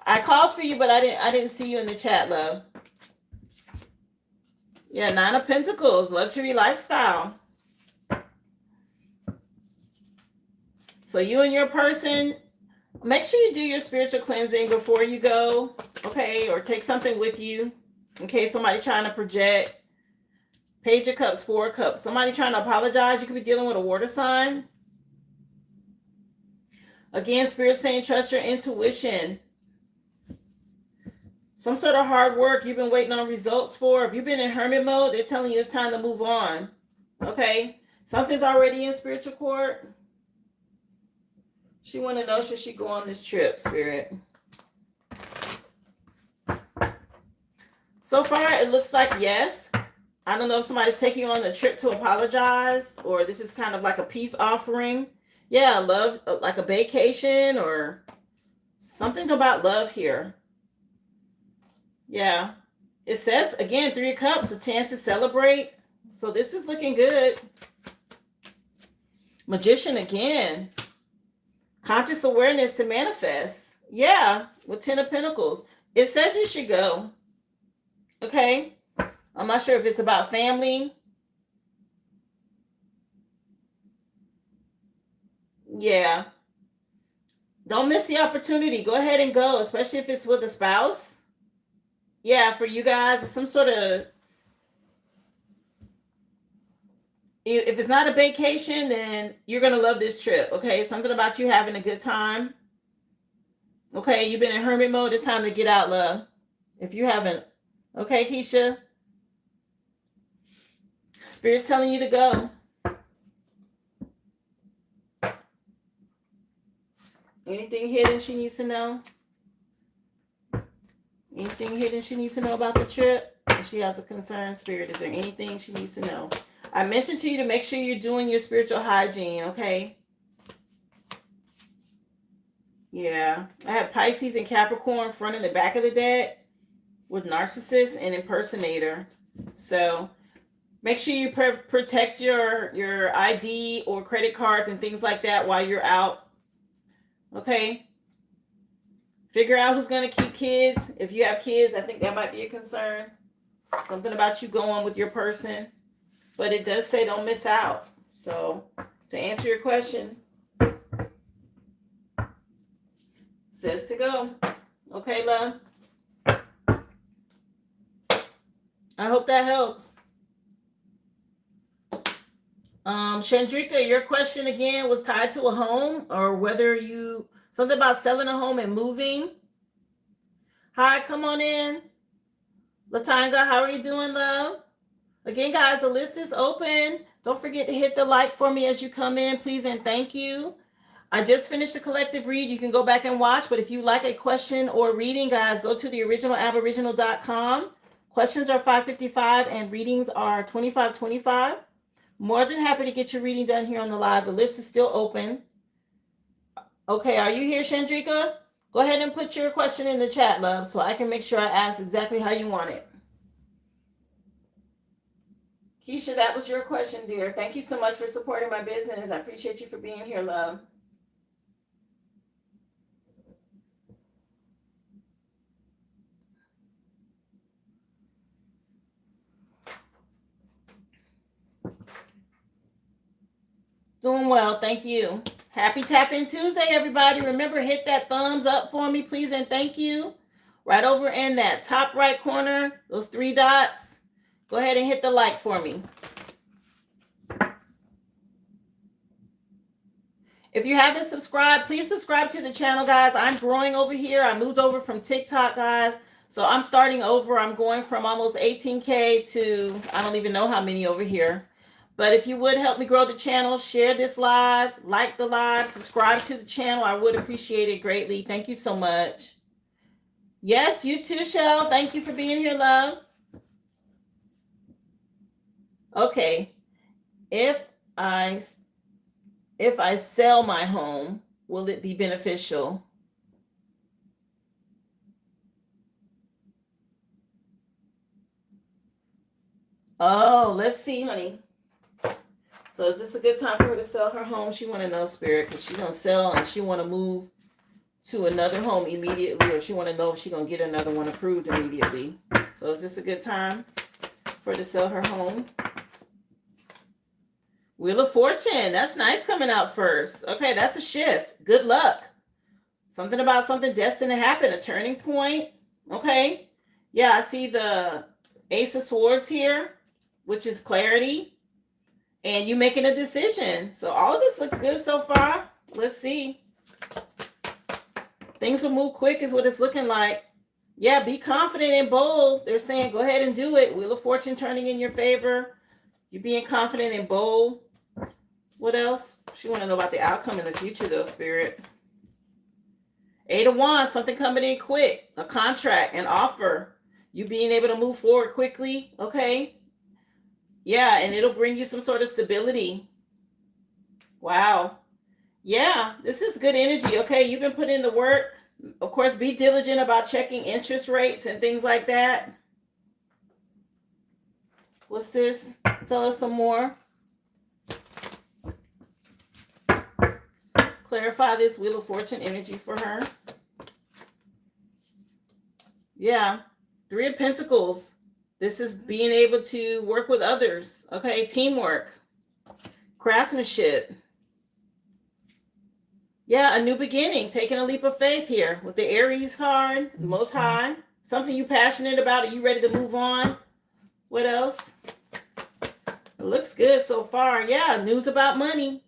I called for you, but I didn't see you in the chat, love. Yeah, 9 of Pentacles, luxury lifestyle. So you and your person, make sure you do your spiritual cleansing before you go, okay? Or take something with you in case somebody trying to project. Page of Cups, 4 of Cups. Somebody trying to apologize. You could be dealing with a water sign. Again, Spirit saying trust your intuition. Some sort of hard work you've been waiting on results for. If you've been in hermit mode, they're telling you it's time to move on. Okay? Something's already in spiritual court. She want to know, should she go on this trip, Spirit? So far, it looks like yes. I don't know if somebody's taking you on the trip to apologize, or this is kind of like a peace offering. Yeah, love, like a vacation or something about love here. Yeah. It says, again, 3 of Cups, a chance to celebrate. So this is looking good. Magician again. Conscious awareness to manifest. Yeah, with 10 of Pentacles. It says you should go. Okay? I'm not sure if it's about family. Yeah. Don't miss the opportunity. Go ahead and go, especially if it's with a spouse. Yeah, for you guys, it's some sort of, if it's not a vacation, then you're going to love this trip, okay? Something about you having a good time. Okay, you've been in hermit mode. It's time to get out, love. If you haven't. Okay, Kesha? Spirit's telling you to go. Anything hidden she needs to know? Anything hidden she needs to know about the trip? If she has a concern, Spirit, is there anything she needs to know? I mentioned to you to make sure you're doing your spiritual hygiene, okay? Yeah. I have Pisces and Capricorn front and the back of the deck with Narcissist and Impersonator. So make sure you protect your ID or credit cards and things like that while you're out. Okay? Figure out who's going to keep kids. If you have kids, I think that might be a concern. Something about you going with your person. But it does say don't miss out. So, to answer your question, says to go. Okay, love? I hope that helps. Chandrika, your question again was tied to a home, or whether you... Something about selling a home and moving. Hi, come on in. Latanga, how are you doing, love? Again, guys, the list is open. Don't forget to hit the like for me as you come in, please, and thank you. I just finished the collective read. You can go back and watch, but if you like a question or reading, guys, go to the originalaboriginal.com. Questions are $5.55 and readings are $25.25. More than happy to get your reading done here on the live. The list is still open. Okay, are you here, Shandrika? Go ahead and put your question in the chat, love, so I can make sure I ask exactly how you want it. Kesha, that was your question, dear. Thank you so much for supporting my business. I appreciate you for being here, love. Doing well, thank you. Happy Tap In Tuesday, everybody. Remember, hit that thumbs up for me, please, and thank you. Right over in that top right corner, those 3 dots. Go ahead and hit the like for me. If you haven't subscribed, please subscribe to the channel, guys. I'm growing over here. I moved over from TikTok, guys. So I'm starting over. I'm going from almost 18K to I don't even know how many over here. But if you would help me grow the channel, share this live, like the live, subscribe to the channel. I would appreciate it greatly. Thank you so much. Yes, you too, Shell. Thank you for being here, love. Okay. If I sell my home, will it be beneficial? Oh, let's see, honey. So is this a good time for her to sell her home? She want to know, Spirit, because she's going to sell and she want to move to another home immediately, or she want to know if she's going to get another one approved immediately. So is this a good time for her to sell her home? Wheel of Fortune. That's nice coming out first. Okay, that's a shift. Good luck. Something about something destined to happen. A turning point. Okay. Yeah, I see the Ace of Swords here, which is clarity. And you making a decision. So all of this looks good so far. Let's see. Things will move quick is what it's looking like. Yeah, be confident and bold. They're saying go ahead and do it. Wheel of Fortune turning in your favor. You being confident and bold. What else? She want to know about the outcome in the future, though, Spirit. 8 of Wands, something coming in quick. A contract, an offer. You being able to move forward quickly. Okay. Yeah, and it'll bring you some sort of stability. Wow. Yeah, this is good energy. Okay, you've been putting in the work. Of course, be diligent about checking interest rates and things like that. What's this? Tell us some more. Clarify this Wheel of Fortune energy for her. Yeah, 3 of Pentacles. This is being able to work with others. Okay, teamwork. Craftsmanship. Yeah, a new beginning. Taking a leap of faith here with the Aries card, the Most High. Something you're passionate about. Are you ready to move on? What else? It looks good so far. Yeah, news about money.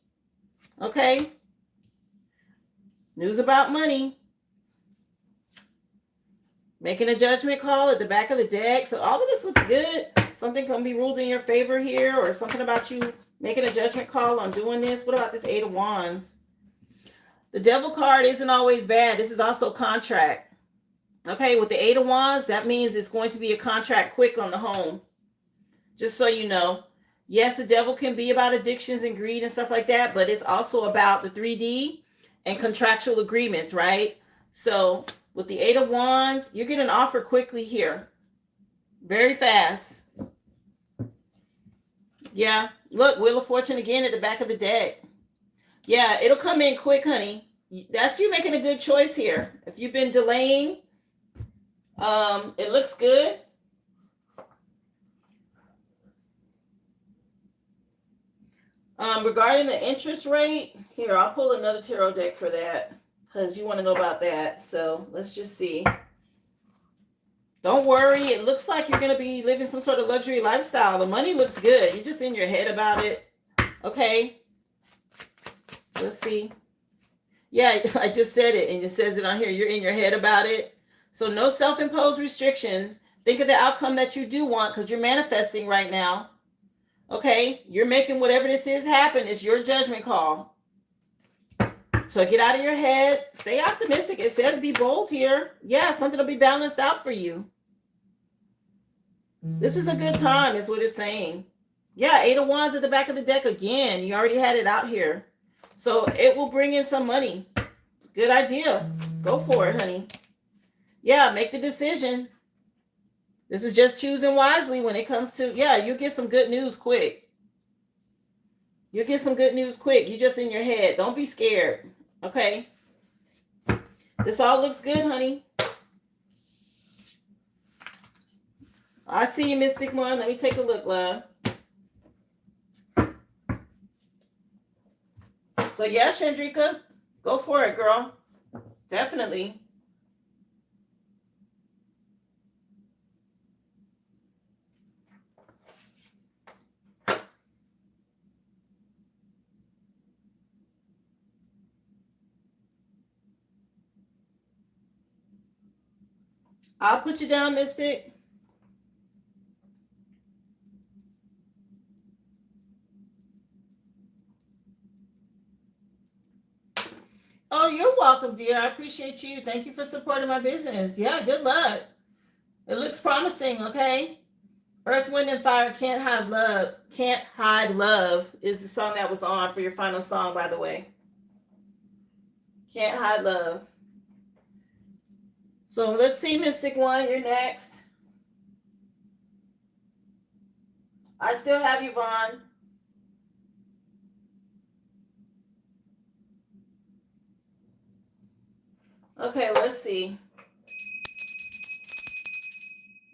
Okay. News about money. Making a judgment call at the back of the deck. So all of this looks good. Something can be ruled in your favor here, or something about you making a judgment call on doing this. What about this 8 of Wands? The Devil card isn't always bad. This is also contract. Okay, with the 8 of Wands, that means it's going to be a contract quick on the home. Just so you know. Yes, the Devil can be about addictions and greed and stuff like that, but it's also about the 3D and contractual agreements, right? So with the 8 of Wands, you get an offer quickly here. Very fast. Yeah. Look, Wheel of Fortune again at the back of the deck. Yeah, it'll come in quick, honey. That's you making a good choice here. If you've been delaying, it looks good. Regarding the interest rate, here, I'll pull another tarot deck for that because you want to know about that. So let's just see. Don't worry. It looks like you're going to be living some sort of luxury lifestyle. The money looks good. You're just in your head about it. Okay. Let's see. Yeah, I just said it, and it says it on here. You're in your head about it. So no self-imposed restrictions. Think of the outcome that you do want, because you're manifesting right now. Okay? You're making whatever this is happen. It's your judgment call. So get out of your head. Stay optimistic. It says be bold here. Yeah, something will be balanced out for you. This is a good time, is what it's saying. Yeah, 8 of Wands at the back of the deck again. You already had it out here. So it will bring in some money. Good idea. Go for it, honey. Yeah, make the decision. This is just choosing wisely when it comes to, yeah, you'll get some good news quick. You'll get some good news quick. You're just in your head. Don't be scared. Okay? This all looks good, honey. I see you, Mystic One. Let me take a look, love. So, yeah, Shandrika, go for it, girl. Definitely. I'll put you down, Mystic. Oh, you're welcome, dear. I appreciate you. Thank you for supporting my business. Yeah, good luck. It looks promising, okay? Earth, Wind, and Fire Can't Hide Love. Can't Hide Love is the song that was on for your final song, by the way. Can't Hide Love. So let's see, Mystic One, you're next. I still have you, Vaughn. Okay, let's see.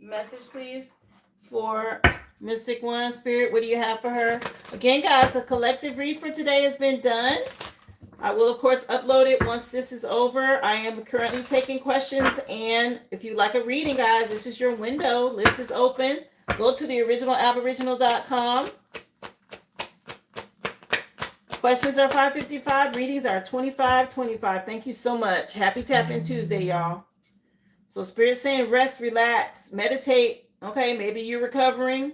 Message, please, for Mystic One. Spirit, what do you have for her? Again, guys, the collective read for today has been done. I will, of course, upload it once this is over. I am currently taking questions, and if you like a reading, guys, this is your window. List is open. Go to the originalaboriginal.com. Questions are $5.55. Readings are $25.25. Thank you so much. Happy Tap-In Tuesday, y'all. So Spirit's saying rest, relax, meditate. Okay, maybe you're recovering.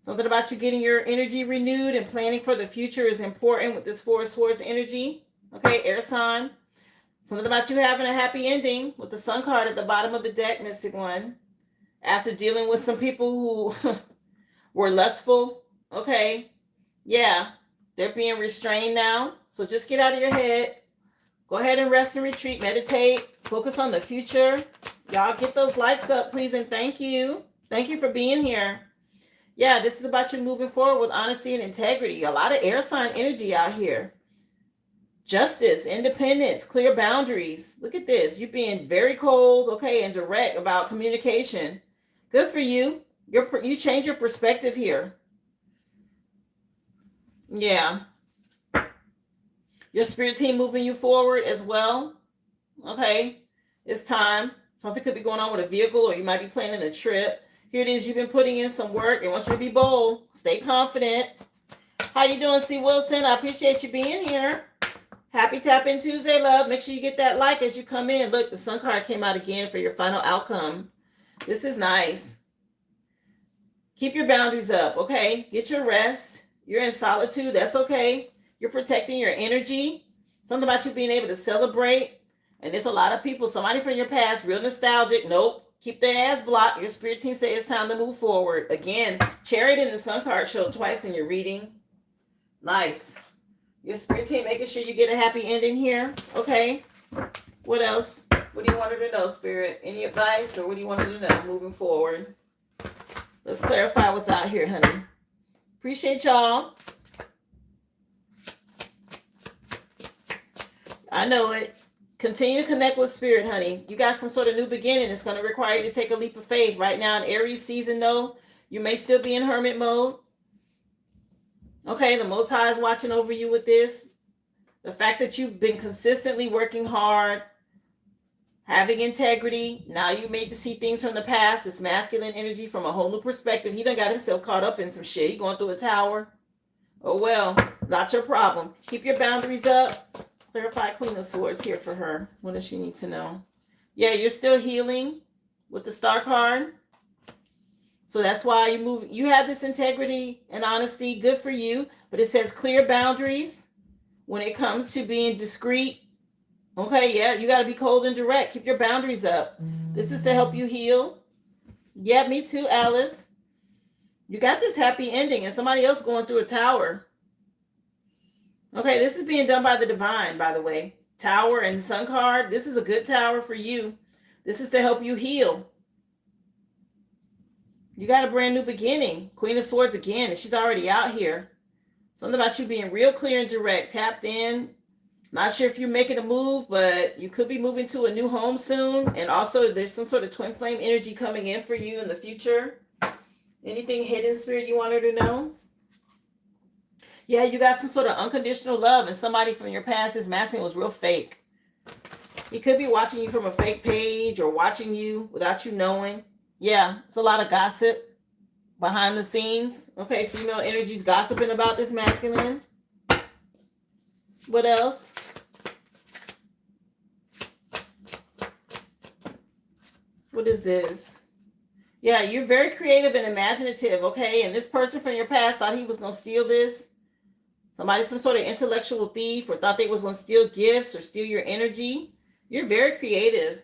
Something about you getting your energy renewed and planning for the future is important with this Four of Swords energy. Okay, air sign. Something about you having a happy ending with the Sun card at the bottom of the deck, Mystic One. After dealing with some people who were lustful. Okay, yeah. They're being restrained now. So just get out of your head. Go ahead and rest and retreat. Meditate. Focus on the future. Y'all get those likes up, please, and thank you. Thank you for being here. Yeah, this is about you moving forward with honesty and integrity. A lot of air sign energy out here. Justice, independence, clear boundaries. Look at this. You're being very cold, okay, and direct about communication. Good for you. You change your perspective here. Yeah. Your spirit team moving you forward as well. Okay. It's time. Something could be going on with a vehicle, or you might be planning a trip. Here it is. You've been putting in some work. I want you to be bold. Stay confident. How you doing, C. Wilson? I appreciate you being here. Happy Tap-In Tuesday, love. Make sure you get that like as you come in. Look, the Sun card came out again for your final outcome. This is nice. Keep your boundaries up, okay? Get your rest. You're in solitude. That's okay. You're protecting your energy. Something about you being able to celebrate. And there's a lot of people, somebody from your past, real nostalgic. Nope. Keep their ass blocked. Your spirit team says it's time to move forward. Again, Chariot and the Sun card showed twice in your reading. Nice. Your spirit team making sure you get a happy ending here. Okay. What else? What do you want her to know, Spirit? Any advice, or what do you want her to know moving forward? Let's clarify what's out here, honey. Appreciate y'all. I know it. Continue to connect with Spirit, honey. You got some sort of new beginning. It's going to require you to take a leap of faith. Right now in Aries season, though, you may still be in hermit mode. Okay, the Most High is watching over you with this. The fact that you've been consistently working hard, having integrity. Now you made to see things from the past. It's masculine energy from a whole new perspective. He done got himself caught up in some shit. He going through a tower. Oh, well, not your problem. Keep your boundaries up. Clarify Queen of Swords here for her. What does she need to know? Yeah, you're still healing with the Star card. So that's why you move. You have this integrity and honesty. Good for you. But it says clear boundaries when it comes to being discreet. Okay, yeah, you got to be cold and direct. Keep your boundaries up. This is to help you heal. Yeah, me too, Alice. You got this happy ending and somebody else going through a tower. Okay, this is being done by the divine, by the way. Tower and sun card. This is a good tower for you. This is to help you heal. You got a brand new beginning. Queen of Swords again, and she's already out here. Something about you being real clear and direct, tapped in. Not sure if you're making a move, but you could be moving to a new home soon. And also, there's some sort of twin flame energy coming in for you in the future. Anything hidden, Spirit, you want her to know? Yeah, you got some sort of unconditional love, and somebody from your past, this masculine was real fake. He could be watching you from a fake page or watching you without you knowing. Yeah, it's a lot of gossip behind the scenes. Okay, female energy's gossiping about this masculine. What else? What is this? Yeah, you're very creative and imaginative, okay? And this person from your past thought he was going to steal this. Somebody, some sort of intellectual thief, or thought they was going to steal gifts or steal your energy. You're very creative.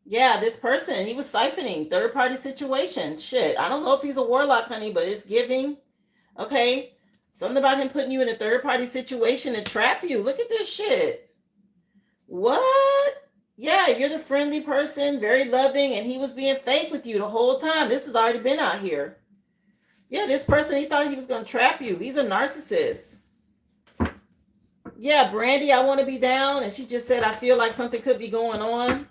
Yeah, this person, he was siphoning. Third-party situation. Shit, I don't know if he's a warlock, honey, but it's giving. Okay? Something about him putting you in a third-party situation to trap you. Look at this shit. What? Yeah, you're the friendly person, very loving, and he was being fake with you the whole time. This has already been out here. Yeah, this person, he thought he was going to trap you. He's a narcissist. Yeah, Brandy, I want to be down. And she just said, I feel like something could be going on.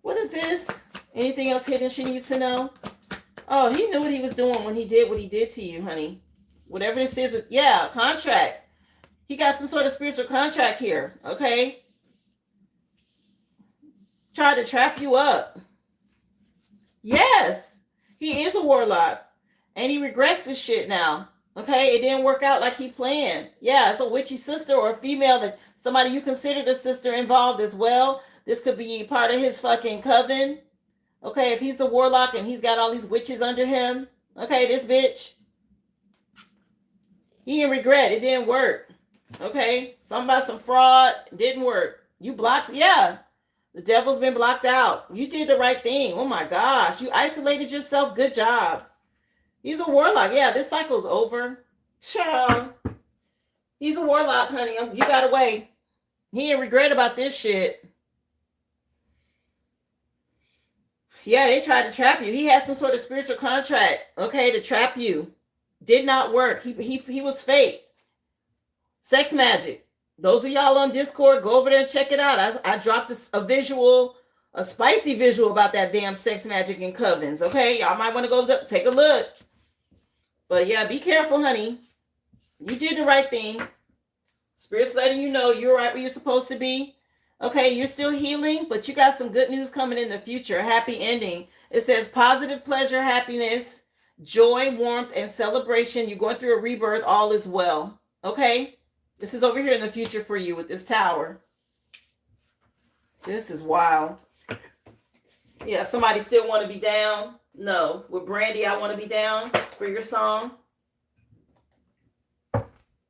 What is this? Anything else hidden she needs to know? Oh, he knew what he was doing when he did what he did to you, honey. Whatever this is, yeah, contract. He got some sort of spiritual contract here, okay? Tried to trap you up. Yes, he is a warlock. And he regrets this shit now. Okay, it didn't work out like he planned. Yeah, it's a witchy sister or a female that somebody you considered a sister involved as well. This could be part of his fucking coven. Okay, if he's the warlock and he's got all these witches under him. Okay, this bitch. He didn't regret. It didn't work. Okay, something about some fraud. Didn't work. You blocked. Yeah, the devil's been blocked out. You did the right thing. Oh my gosh. You isolated yourself. Good job. He's a warlock. Yeah, this cycle's over. Child. He's a warlock, honey. You got away. He ain't regret about this shit. Yeah, they tried to trap you. He had some sort of spiritual contract, okay, to trap you. Did not work. He was fake. Sex magic. Those of y'all on Discord, go over there and check it out. I dropped a visual, a spicy visual about that damn sex magic in covens, okay? Y'all might want to go take a look. But yeah, be careful, honey. You did the right thing. Spirit's letting you know you're right where you're supposed to be. Okay, you're still healing, but you got some good news coming in the future. A happy ending. It says positive pleasure, happiness, joy, warmth, and celebration. You're going through a rebirth. All is well. Okay? This is over here in the future for you with this tower. This is wild. Yeah, somebody still want to be down? No. With Brandy, I want to be down for your song.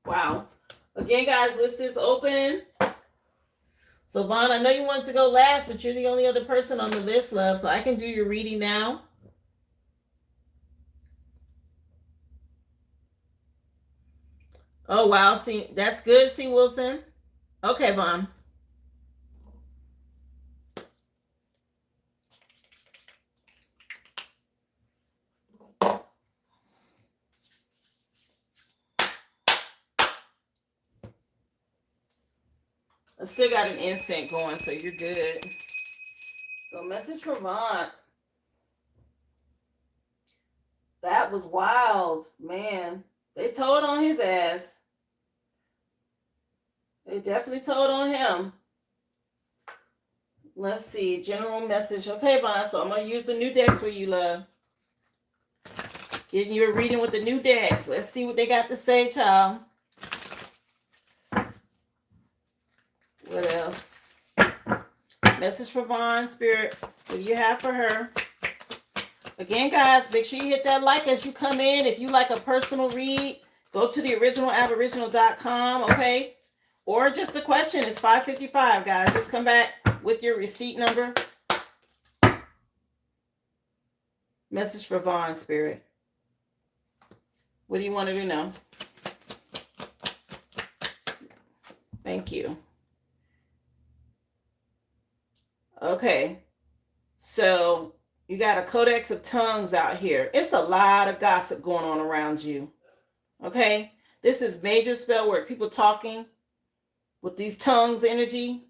Wow. Again, guys, list is open. So, Vaughn, I know you wanted to go last, but you're the only other person on the list, love, so I can do your reading now. Oh, wow. See, that's good, C. Wilson. Okay, Vaughn. I still got an instinct going, so you're good. So, message from Vaughn. That was wild, man. They told on his ass. They definitely told on him. Let's see. General message. Okay, Vaughn. So I'm going to use the new decks for you, love. Getting you a reading with the new decks. Let's see what they got to say, child. What else? Message for Vaughn, Spirit. What do you have for her? Again, guys, make sure you hit that like as you come in. If you like a personal read, go to the originalaboriginal.com, okay? Or just a question. It's $5.55, guys. Just come back with your receipt number. Message for Vaughn, Spirit. What do you want to do now? Thank you. Okay. So you got a codex of tongues out here. It's a lot of gossip going on around you. Okay? This is major spell work. People talking with these tongues energy.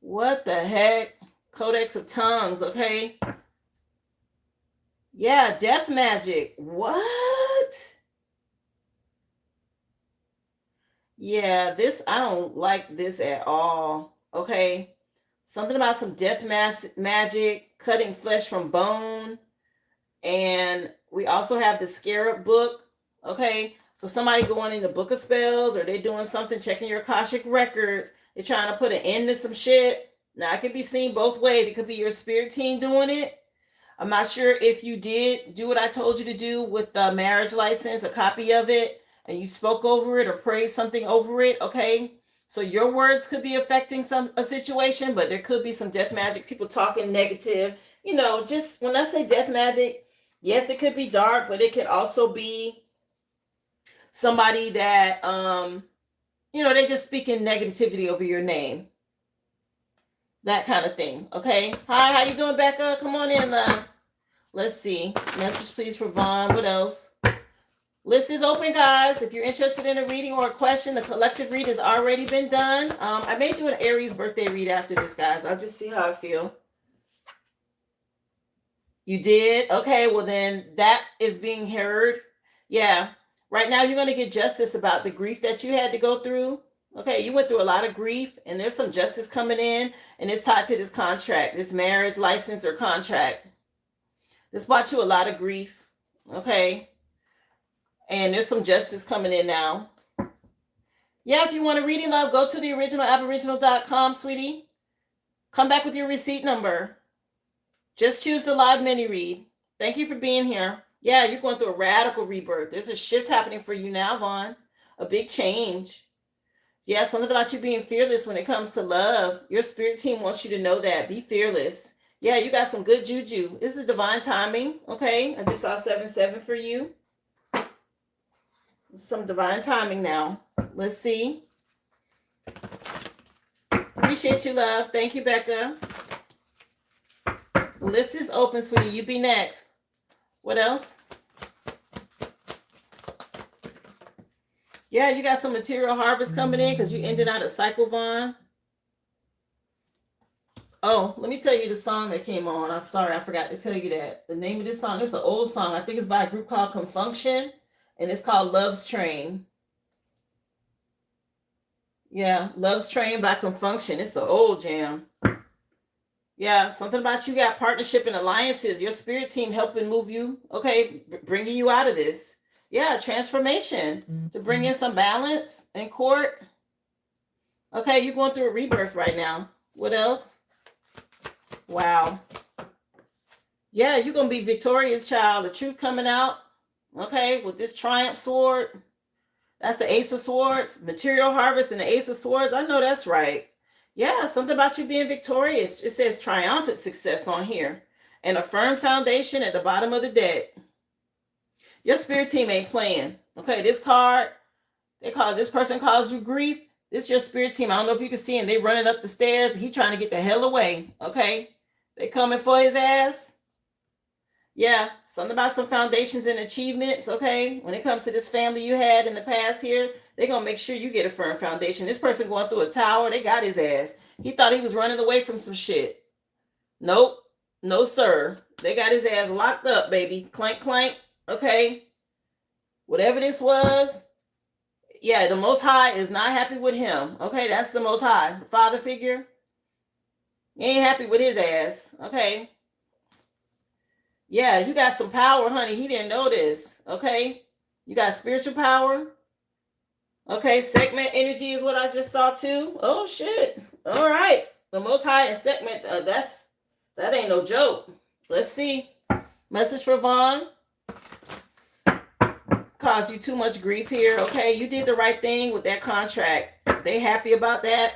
What the heck? Codex of tongues, okay? Yeah, death magic. What? Yeah, this, I don't like this at all. Okay? Something about some death magic, cutting flesh from bone. And we also have the Scarab book. Okay? So somebody going in the book of spells, or they're doing something, checking your Akashic records. They're trying to put an end to some shit. Now, it could be seen both ways. It could be your spirit team doing it. I'm not sure if you did do what I told you to do with the marriage license, a copy of it, and you spoke over it or prayed something over it, okay? So your words could be affecting a situation, but there could be some death magic, people talking negative. You know, just when I say death magic, yes, it could be dark, but it could also be somebody that, they just speaking negativity over your name. That kind of thing, okay? Hi, how you doing, Becca? Come on in, love. Let's see. Message, please, for Vaughn. What else? List is open, guys. If you're interested in a reading or a question, the collective read has already been done. I may do an Aries birthday read after this, guys. I'll just see how I feel. You did? Okay, well then that is being heard. Yeah. Right now you're going to get justice about the grief that you had to go through. Okay, you went through a lot of grief, and there's some justice coming in, and it's tied to this contract, this marriage license or contract. This brought you a lot of grief, okay? And there's some justice coming in now. Yeah, if you want a reading, love, go to the originalaboriginal.com, sweetie. Come back with your receipt number. Just choose the live mini read. Thank you for being here. Yeah, you're going through a radical rebirth. There's a shift happening for you now, Vaughn. A big change. Yeah, something about you being fearless when it comes to love. Your spirit team wants you to know that. Be fearless. Yeah, you got some good juju. This is divine timing, okay? I just saw 7-7 for you. Some divine timing now. Let's see. Appreciate you, love. Thank you, Becca. List is open, sweetie. You be next. What else? Yeah, you got some material harvest coming in because you ended out a cycle, Vaughn. Oh, let me tell you the song that came on. I'm sorry, I forgot to tell you that. The name of this song, it's an old song. I think it's by a group called Confunction, and it's called Love's Train. Yeah, Love's Train by Confunction. It's an old jam. Yeah, something about you got partnership and alliances. Your spirit team helping move you, okay, bringing you out of this. Yeah, transformation to bring in some balance in court. Okay, you're going through a rebirth right now. What else? Wow. Yeah, you're going to be victorious, child. The truth coming out. Okay, with this triumph sword. That's the Ace of Swords. Material harvest and the Ace of Swords. I know that's right. Yeah, something about you being victorious. It says triumphant success on here. And a firm foundation at the bottom of the deck. Your spirit team ain't playing. Okay, this card, this person calls you grief. This is your spirit team. I don't know if you can see him. They running up the stairs. He trying to get the hell away. Okay, they coming for his ass. Yeah, something about some foundations and achievements. Okay, when it comes to this family you had in the past here, they're going to make sure you get a firm foundation. This person going through a tower, they got his ass. He thought he was running away from some shit. Nope. No, sir. They got his ass locked up, baby. Clank, clank. Okay. Whatever this was, yeah, the Most High is not happy with him. Okay, that's the Most High. The father figure. He ain't happy with his ass. Okay. Yeah, you got some power, honey. He didn't know this. Okay. You got spiritual power. Okay, segment energy is what I just saw too. Oh, shit. All right. The Most High and segment, that ain't no joke. Let's see. Message for Vaughn. Caused you too much grief here. Okay, you did the right thing with that contract. They happy about that.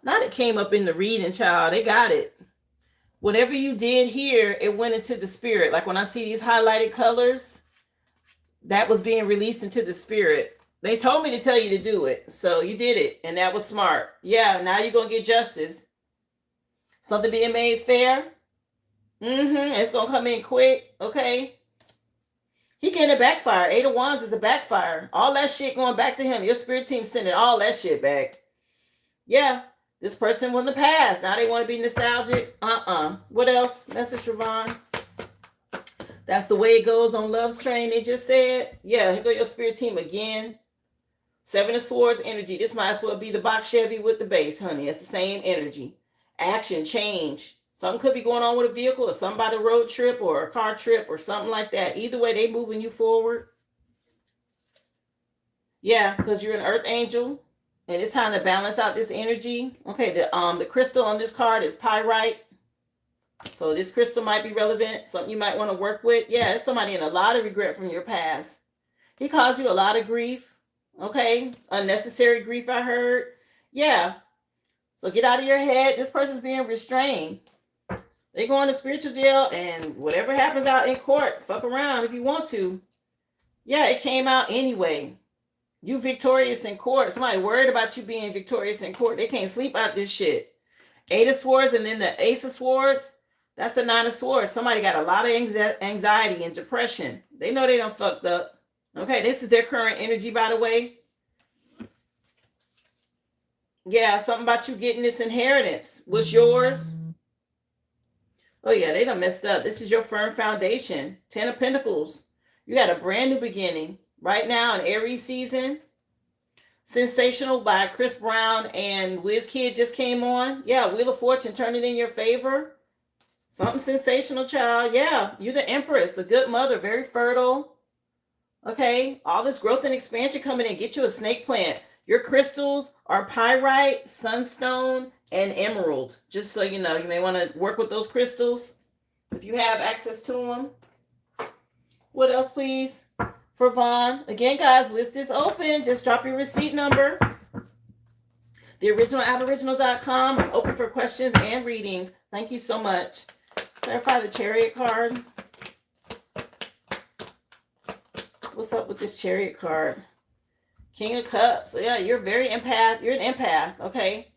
Not it came up in the reading, child. They got it. Whatever you did here, it went into the spirit. Like when I see these highlighted colors, that was being released into the spirit. They told me to tell you to do it. So you did it. And that was smart. Yeah, now you're going to get justice. Something being made fair. It's going to come in quick. Okay. He getting a backfire. 8 of Wands is a backfire. All that shit going back to him. Your spirit team sending all that shit back. Yeah. This person was in the past. Now they want to be nostalgic. What else? Message for Vaughn. That's the way it goes on Love's Train, they just said. Yeah, here go your spirit team again. 7 of Swords energy. This might as well be the box Chevy with the base, honey. It's the same energy. Action, change. Something could be going on with a vehicle or somebody road trip or a car trip or something like that. Either way, they moving you forward. Yeah, because you're an earth angel. And it's time to balance out this energy. Okay, the crystal on this card is pyrite. So this crystal might be relevant. Something you might want to work with. Yeah, it's somebody in a lot of regret from your past. He caused you a lot of grief. Okay, unnecessary grief, I heard. Yeah. So get out of your head. This person's being restrained. They go into spiritual jail and whatever happens out in court, fuck around if you want to. Yeah, it came out anyway. You victorious in court. Somebody worried about you being victorious in court. They can't sleep out this shit. 8 of Swords and then the Ace of Swords. That's the 9 of Swords. Somebody got a lot of anxiety and depression. They know they done fucked up. Okay, this is their current energy, by the way. Yeah, something about you getting this inheritance. What's yours? Oh, yeah, they done messed up. This is your firm foundation. 10 of Pentacles. You got a brand new beginning. Right now in Aries season. Sensational by Chris Brown and WizKid just came on. Yeah, Wheel of Fortune turning in your favor. Something sensational, child. Yeah, you're the Empress, the good mother, very fertile. Okay, all this growth and expansion coming in. Get you a snake plant. Your crystals are pyrite, sunstone, and emerald. Just so you know, you may want to work with those crystals if you have access to them. What else, please? For Vaughn. Again, guys, list is open. Just drop your receipt number. TheOriginalAboriginal.com. I'm open for questions and readings. Thank you so much. Clarify the Chariot card. What's up with this Chariot card? King of Cups. So yeah, you're very empath. You're an empath, okay?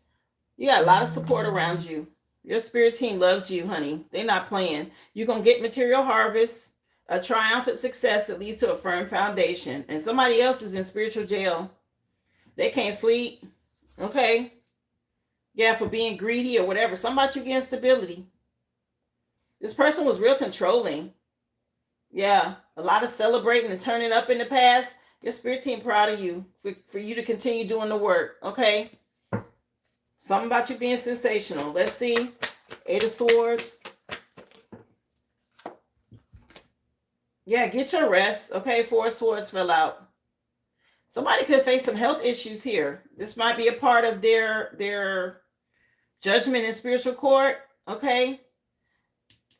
You got a lot of support around you. Your spirit team loves you, honey. They're not playing. You're going to get material harvest. A triumphant success that leads to a firm foundation. And somebody else is in spiritual jail. They can't sleep. Okay. Yeah, for being greedy or whatever. Something about you getting stability. This person was real controlling. Yeah. A lot of celebrating and turning up in the past. Your spirit team proud of you. For you to continue doing the work. Okay. Something about you being sensational. Let's see. 8 of Swords. Yeah, get your rest. Okay, 4 of Swords fell out. Somebody could face some health issues here. This might be a part of their judgment in spiritual court. Okay.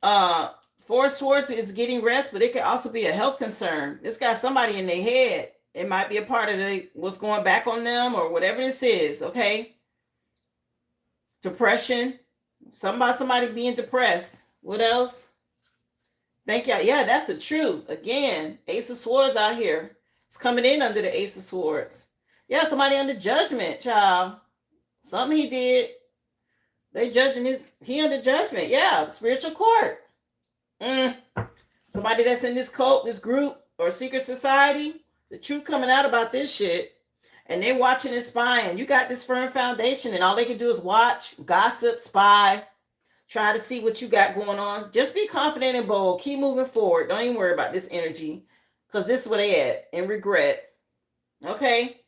4 of Swords is getting rest, but it could also be a health concern. This got somebody in their head. It might be a part of what's going back on them or whatever this is. Okay. Depression. Something about somebody being depressed. What else? Thank y'all. Yeah, that's the truth. Again, Ace of Swords out here. It's coming in under the Ace of Swords. Yeah, somebody under judgment, child. Something he did. They judging he under judgment. Yeah, spiritual court. Somebody that's in this cult, this group, or secret society. The truth coming out about this shit. And they're watching and spying. You got this firm foundation and all they can do is watch, gossip, spy. Try to see what you got going on. Just be confident and bold. Keep moving forward. Don't even worry about this energy. Because this is where they at. In regret. Okay?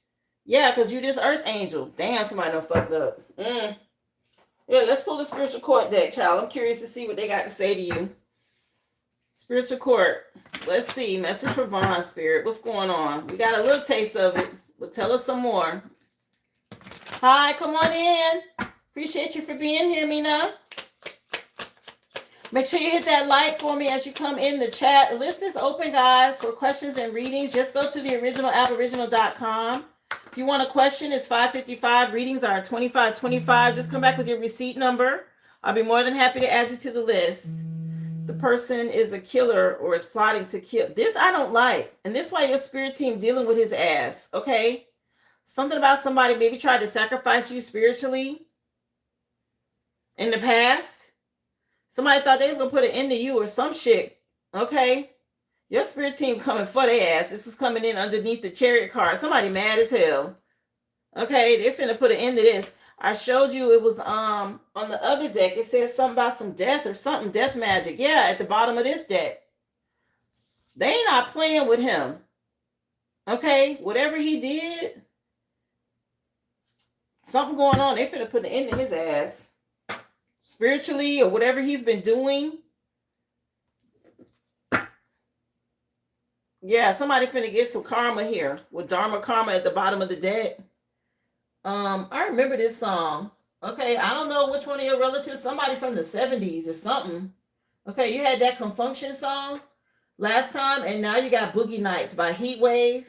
Yeah, because you this earth angel. Damn, somebody done fucked up. Yeah, let's pull the spiritual court deck, child. I'm curious to see what they got to say to you. Spiritual court. Let's see. Message for Vaughn, Spirit. What's going on? We got a little taste of it. But tell us some more. Hi, come on in. Appreciate you for being here, Mina. Make sure you hit that like for me as you come in the chat. The list is open, guys, for questions and readings. Just go to theoriginalaboriginal.com. If you want a question, it's $5.55. Readings are $25.25. Just come back with your receipt number. I'll be more than happy to add you to the list. The person is a killer or is plotting to kill. This I don't like. And this is why your spirit team dealing with his ass, okay? Something about somebody maybe tried to sacrifice you spiritually in the past. Somebody thought they was going to put an end to you or some shit, okay? Your spirit team coming for their ass. This is coming in underneath the chariot card. Somebody mad as hell. Okay, they're finna put an end to this. I showed you it was on the other deck. It says something about some death or something, death magic. Yeah, at the bottom of this deck. They ain't not playing with him. Okay, whatever he did, something going on. They finna put an end to his ass. Spiritually or whatever he's been doing. Yeah, somebody finna get some karma here with Dharma karma at the bottom of the deck. I remember this song. Okay, I don't know which one of your relatives, somebody from the 70s or something. Okay, you had that Confunction song last time, and now you got Boogie Nights by Heatwave.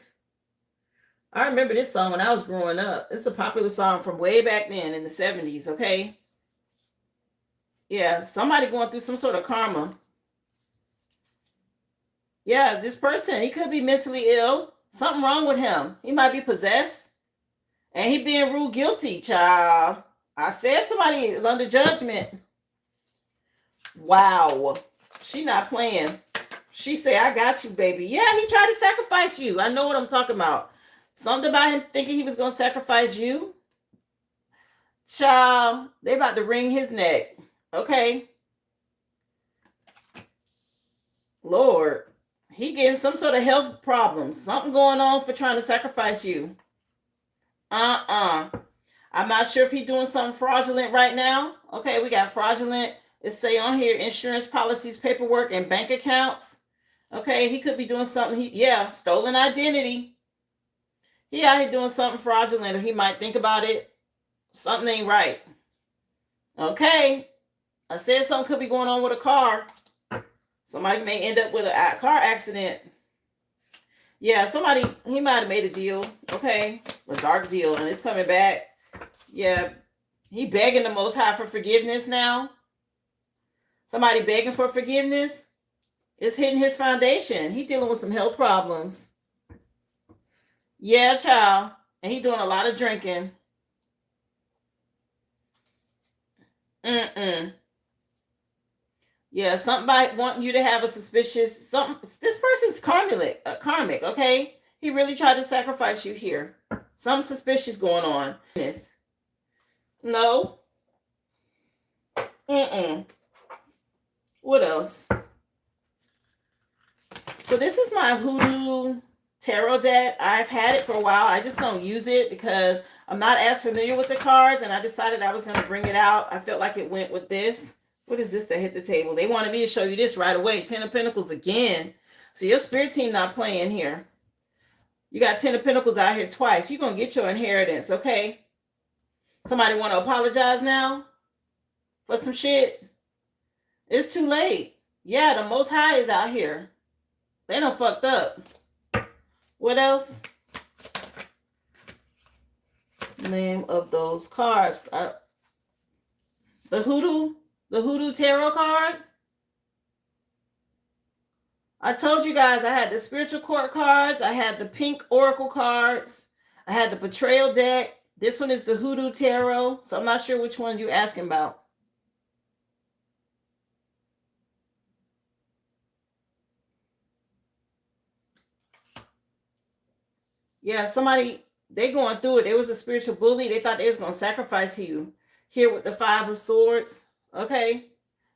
I remember this song when I was growing up. It's a popular song from way back then in the 70s, okay? Yeah, somebody going through some sort of karma. Yeah, this person, he could be mentally ill. Something wrong with him. He might be possessed. And he being ruled guilty, child. I said somebody is under judgment. Wow. She not playing. She say, I got you, baby. Yeah, he tried to sacrifice you. I know what I'm talking about. Something about him thinking he was going to sacrifice you. Child, they about to wring his neck. Okay. Lord. He getting some sort of health problems. Something going on for trying to sacrifice you. I'm not sure if he's doing something fraudulent right now. Okay, we got fraudulent. It say on here, insurance policies, paperwork, and bank accounts. Okay, he could be doing something. Stolen identity. He out here doing something fraudulent, or he might think about it. Something ain't right. Okay, I said something could be going on with a car. Somebody may end up with a car accident. Yeah, he might have made a deal. Okay, a dark deal, and it's coming back. Yeah, he begging the Most High for forgiveness now. Somebody begging for forgiveness. It's hitting his foundation. He dealing with some health problems. Yeah, child. And he doing a lot of drinking. Yeah, somebody wanting you to have a suspicious this person's karmic, okay? He really tried to sacrifice you here. Something suspicious going on. No. What else? So this is my Hoodoo tarot deck. I've had it for a while. I just don't use it because I'm not as familiar with the cards, and I decided I was going to bring it out. I felt like it went with this. What is this that hit the table? They wanted me to show you this right away. 10 of Pentacles again. So your spirit team not playing here. You got 10 of Pentacles out here twice. You're going to get your inheritance, okay? Somebody want to apologize now for some shit? It's too late. Yeah, the Most High is out here. They done fucked up. What else? Name of those cards. The Hoodoo tarot cards. I told you guys I had the spiritual court cards. I had the pink oracle cards. I had the betrayal deck. This one is the Hoodoo tarot. So I'm not sure which one you're asking about. Yeah, they going through it. There was a spiritual bully. They thought they was going to sacrifice you. Here with the 5 of Swords. Okay.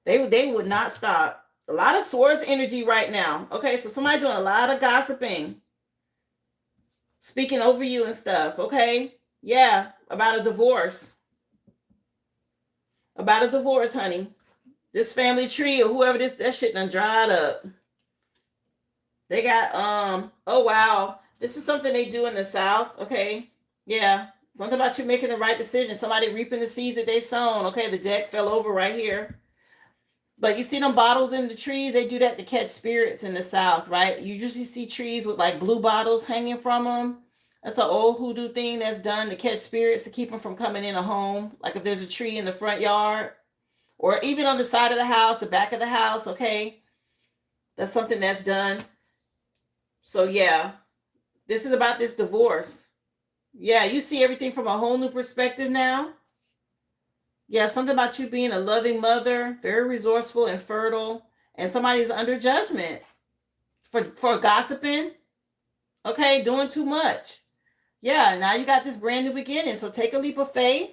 They would not stop. A lot of swords energy right now. Okay, so somebody doing a lot of gossiping. Speaking over you and stuff. Okay. Yeah, about a divorce. About a divorce, honey. This family tree or whoever that shit done dried up. They got, oh wow. This is something they do in the South. Okay. Yeah. Something about you making the right decision. Somebody reaping the seeds that they sown. Okay, the deck fell over right here. But you see them bottles in the trees, they do that to catch spirits in the South, right? You usually see trees with like blue bottles hanging from them. That's an old hoodoo thing that's done to catch spirits to keep them from coming in a home. Like if there's a tree in the front yard or even on the side of the house, the back of the house, okay? That's something that's done. So yeah, this is about this divorce. Yeah, you see everything from a whole new perspective now. Yeah, something about you being a loving mother, very resourceful and fertile, and somebody's under judgment for gossiping, okay, doing too much. Yeah, now you got this brand new beginning. So take a leap of faith.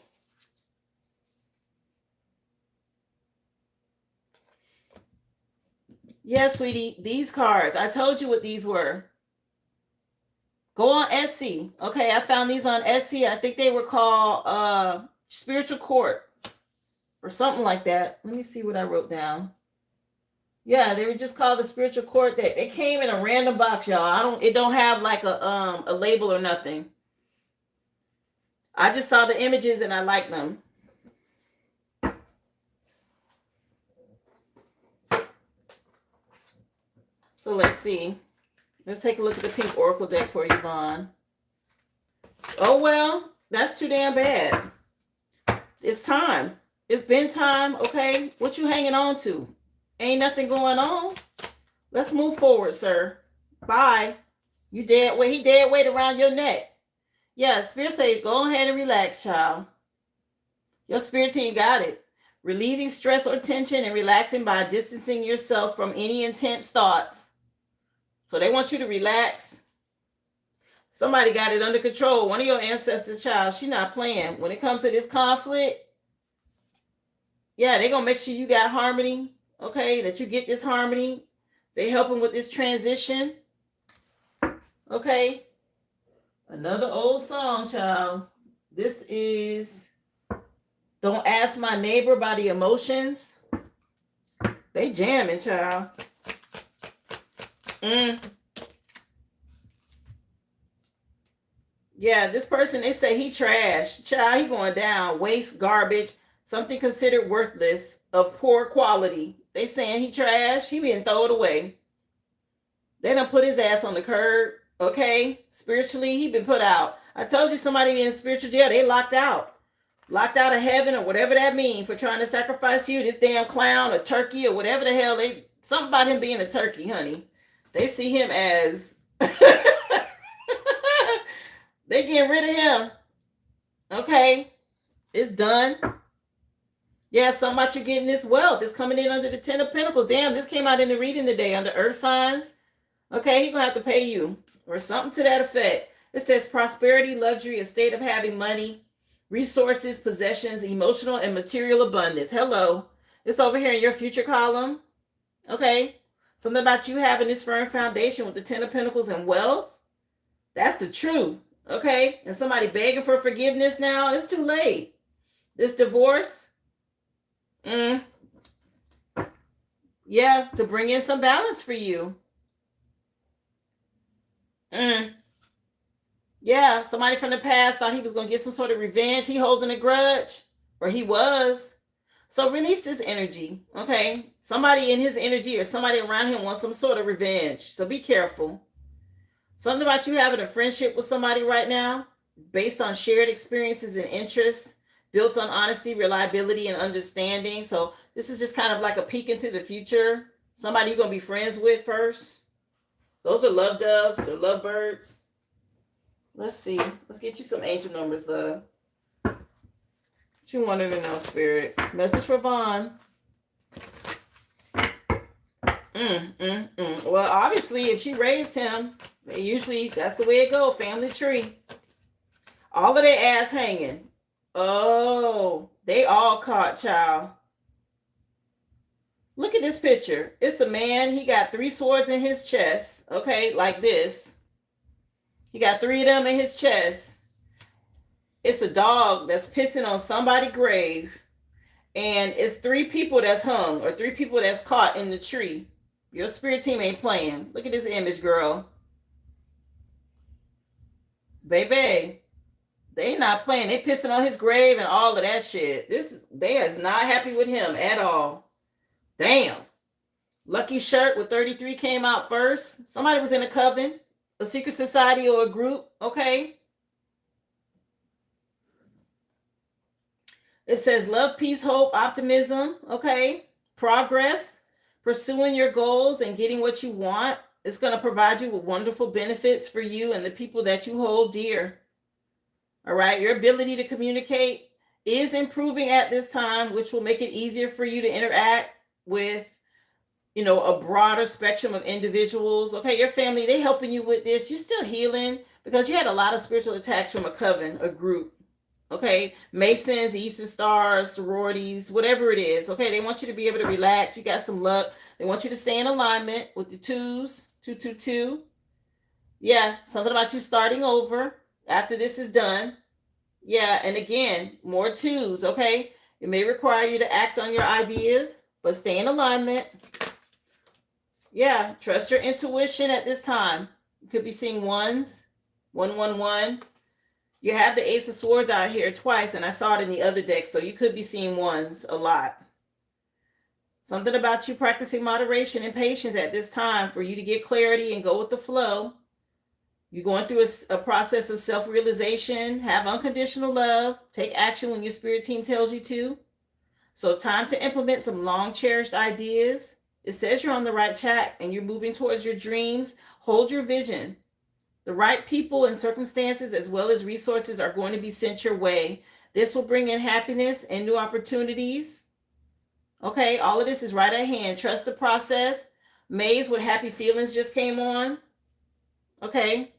Yeah, sweetie, these cards. I told you what these were. Go on Etsy. Okay, I found these on Etsy. I think they were called Spiritual Court or something like that. Let me see what I wrote down. Yeah, they were just called the Spiritual Court. They came in a random box, y'all. It don't have like a label or nothing. I just saw the images and I like them. So let's see. Let's take a look at the pink oracle deck for you, Vaughn. Oh, well, that's too damn bad. It's time. It's been time, okay? What you hanging on to? Ain't nothing going on. Let's move forward, sir. Bye. You dead weight. He dead weight around your neck. Yeah, Spirit say, go ahead and relax, child. Your spirit team got it. Relieving stress or tension and relaxing by distancing yourself from any intense thoughts. So they want you to relax. Somebody got it under control. One of your ancestors' child, she not playing. When it comes to this conflict, yeah, they gonna make sure you got harmony, okay, that you get this harmony. They helping with this transition, okay. Another old song, child. This is Don't Ask My Neighbor by the Emotions. They jamming, child. Yeah, this person, they say he trash. Child, he going down. Waste, garbage, something considered worthless, of poor quality. They saying he trash. He being thrown away. They done put his ass on the curb. Okay? Spiritually, he been put out. I told you somebody in spiritual jail, they locked out. Locked out of heaven or whatever that means for trying to sacrifice you, this damn clown or turkey or whatever the hell. Something about him being a turkey, honey. They see him as they getting rid of him. Okay. It's done. Yeah, something about you getting this wealth. It's coming in under the 10 of Pentacles. Damn, this came out in the reading today under Earth signs. Okay, he's going to have to pay you or something to that effect. It says prosperity, luxury, a state of having money, resources, possessions, emotional and material abundance. Hello. It's over here in your future column. Okay. Something about you having this firm foundation with the 10 of Pentacles and wealth. That's the truth. Okay. And somebody begging for forgiveness now. It's too late. This divorce. Yeah. To bring in some balance for you. Yeah. Somebody from the past thought he was going to get some sort of revenge. He holding a grudge. Or he was. So release this energy. Okay. Somebody in his energy or somebody around him wants some sort of revenge. So be careful. Something about you having a friendship with somebody right now based on shared experiences and interests, built on honesty, reliability, and understanding. So this is just kind of like a peek into the future. Somebody you're going to be friends with first. Those are love doves or love birds. Let's see. Let's get you some angel numbers, love. What you wanted to know, Spirit? Message for Vaughn. Well, obviously, if she raised him, usually that's the way it goes. Family tree. All of their ass hanging. Oh, they all caught, child. Look at this picture. It's a man. He got 3 swords in his chest. Okay, like this. He got 3 of them in his chest. It's a dog that's pissing on somebody's grave. And it's 3 people that's hung or 3 people that's caught in the tree. Your spirit team ain't playing. Look at this image, girl. Baby, they not playing. They pissing on his grave and all of that shit. They is not happy with him at all. Damn. Lucky shirt with 33 came out first. Somebody was in a coven, a secret society, or a group. Okay. It says love, peace, hope, optimism. Okay. Progress. Pursuing your goals and getting what you want. It's going to provide you with wonderful benefits for you and the people that you hold dear. All right. Your ability to communicate is improving at this time, which will make it easier for you to interact with, a broader spectrum of individuals. Okay, your family, they helping you with this. You're still healing because you had a lot of spiritual attacks from a coven, a group. Okay, Masons, Eastern Stars, sororities, whatever it is. Okay, they want you to be able to relax. You got some luck. They want you to stay in alignment with the twos, 222. Yeah, something about you starting over after this is done. Yeah, and again, more twos. Okay, it may require you to act on your ideas, but stay in alignment. Yeah, trust your intuition at this time. You could be seeing ones, 111. You have the Ace of Swords out here twice, and I saw it in the other deck, so you could be seeing ones a lot. Something about you practicing moderation and patience at this time for you to get clarity and go with the flow. You're going through a process of self-realization, have unconditional love, take action when your spirit team tells you to. So time to implement some long-cherished ideas. It says you're on the right track and you're moving towards your dreams. Hold your vision. The right people and circumstances as well as resources are going to be sent your way. This will bring in happiness and new opportunities. Okay, all of this is right at hand. Trust the process. Maze with happy feelings just came on. Okay.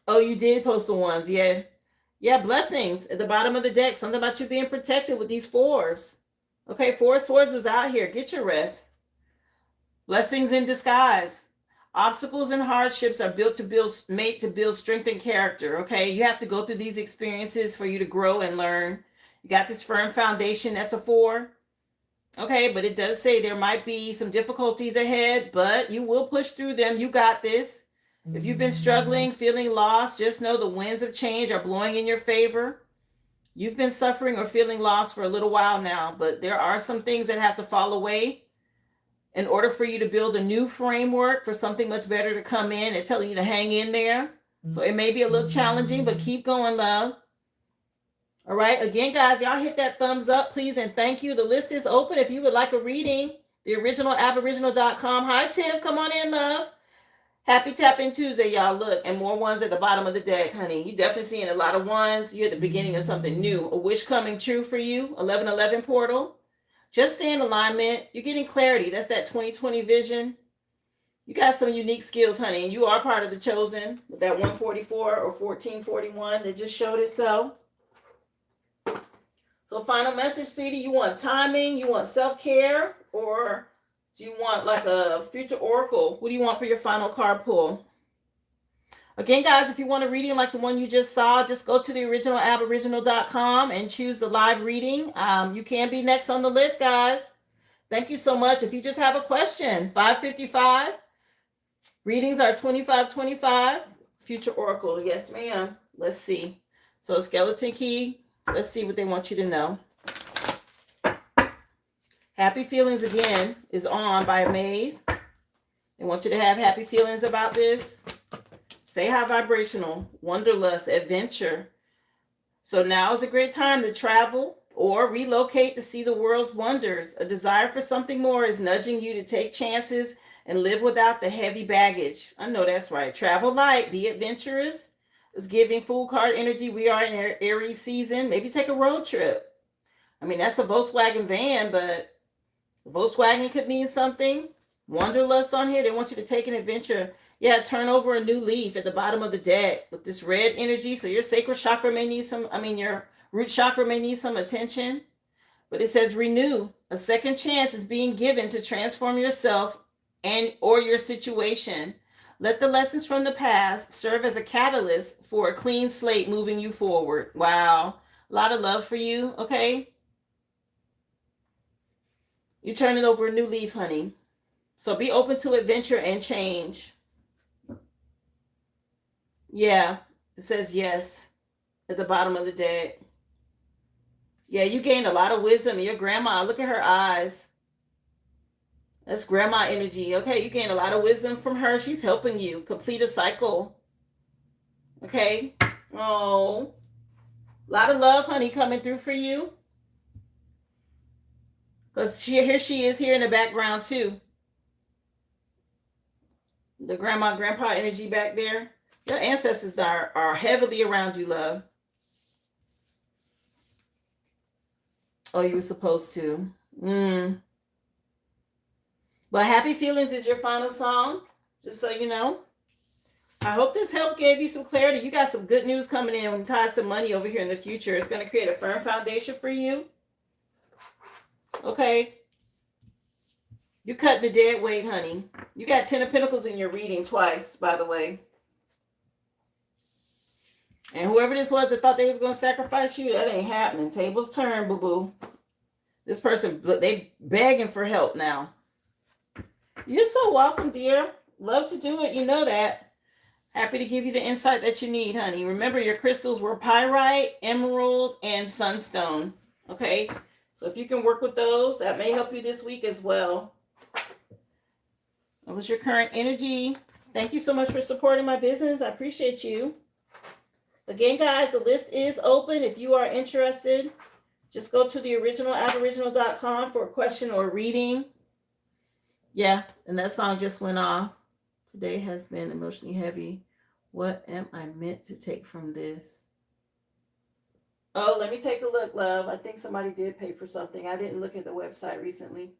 Oh, you did post the ones. Yeah. Yeah, blessings at the bottom of the deck. Something about you being protected with these fours. Okay, 4 of Swords was out here. Get your rest. Blessings in disguise. Obstacles and hardships are made to build strength and character. Okay, you have to go through these experiences for you to grow and learn. You got this firm foundation. That's a 4. Okay, but it does say there might be some difficulties ahead, but you will push through them. You got this. If you've been struggling, feeling lost, just know the winds of change are blowing in your favor. You've been suffering or feeling lost for a little while now, but there are some things that have to fall away in order for you to build a new framework for something much better to come in and telling you to hang in there. So it may be a little challenging, but keep going, love. All right. Again, guys, y'all hit that thumbs up, please, and thank you. The list is open if you would like a reading. The original Aboriginal.com. Hi, Tiff. Come on in, love. Happy Tap-In Tuesday, y'all. Look, and more ones at the bottom of the deck, honey. You definitely seeing a lot of ones. You're at the beginning of something new. A wish coming true for you. 1111 portal. Just stay in alignment. You're getting clarity. That's that 2020 vision. You got some unique skills, honey. And you are part of the chosen with that 144 or 1441 that just showed itself. So final message, sweetie. You want timing? You want self-care? Or do you want like a future oracle? What do you want for your final card pull? Again, guys, if you want a reading like the one you just saw, just go to the original Aboriginal.com and choose the live reading. You can be next on the list, guys. Thank you so much. If you just have a question, $5.55. Readings are $25.25. Future oracle, yes, ma'am. Let's see. So skeleton key. Let's see what they want you to know. Happy Feelings again is on by Maze. They want you to have happy feelings about this. Stay high vibrational, wanderlust, adventure. So now is a great time to travel or relocate to see the world's wonders. A desire for something more is nudging you to take chances and live without the heavy baggage. I know that's right. Travel light, be adventurous. It's giving Fool card energy. We are in Aries season. Maybe take a road trip. I mean, that's a Volkswagen van, but Volkswagen could mean something. Wanderlust on here. They want you to take an adventure. Yeah, turn over a new leaf at the bottom of the deck with this red energy. So your sacral chakra may need your root chakra may need some attention. But it says renew. A second chance is being given to transform yourself and or your situation. Let the lessons from the past serve as a catalyst for a clean slate moving you forward. Wow. A lot of love for you, okay? You're turning over a new leaf, honey. So be open to adventure and change. Yeah, it says yes at the bottom of the deck. Yeah, you gained a lot of wisdom. Your grandma, look at her eyes. That's grandma energy. Okay, you gained a lot of wisdom from her. She's helping you complete a cycle. Okay. Oh, a lot of love, honey, coming through for you. Because here she is here in the background too. The grandma, grandpa energy back there. Your ancestors are heavily around you, love. Oh, you were supposed to. But Happy Feelings is your final song, just so you know. I hope this help gave you some clarity. You got some good news coming in when it ties to money over here in the future. It's going to create a firm foundation for you. Okay. You cut the dead weight, honey. You got 10 of Pentacles in your reading twice, by the way. And whoever this was that thought they was going to sacrifice you, that ain't happening. Tables turn, boo-boo. This person, they begging for help now. You're so welcome, dear. Love to do it. You know that. Happy to give you the insight that you need, honey. Remember, your crystals were pyrite, emerald, and sunstone. Okay? So if you can work with those, that may help you this week as well. That was your current energy. Thank you so much for supporting my business. I appreciate you. Again, guys, the list is open. If you are interested, just go to the Aboriginal.com for a question or reading. Yeah, and that song just went off. Today has been emotionally heavy. What am I meant to take from this? Oh, let me take a look, love. I think somebody did pay for something. I didn't look at the website recently.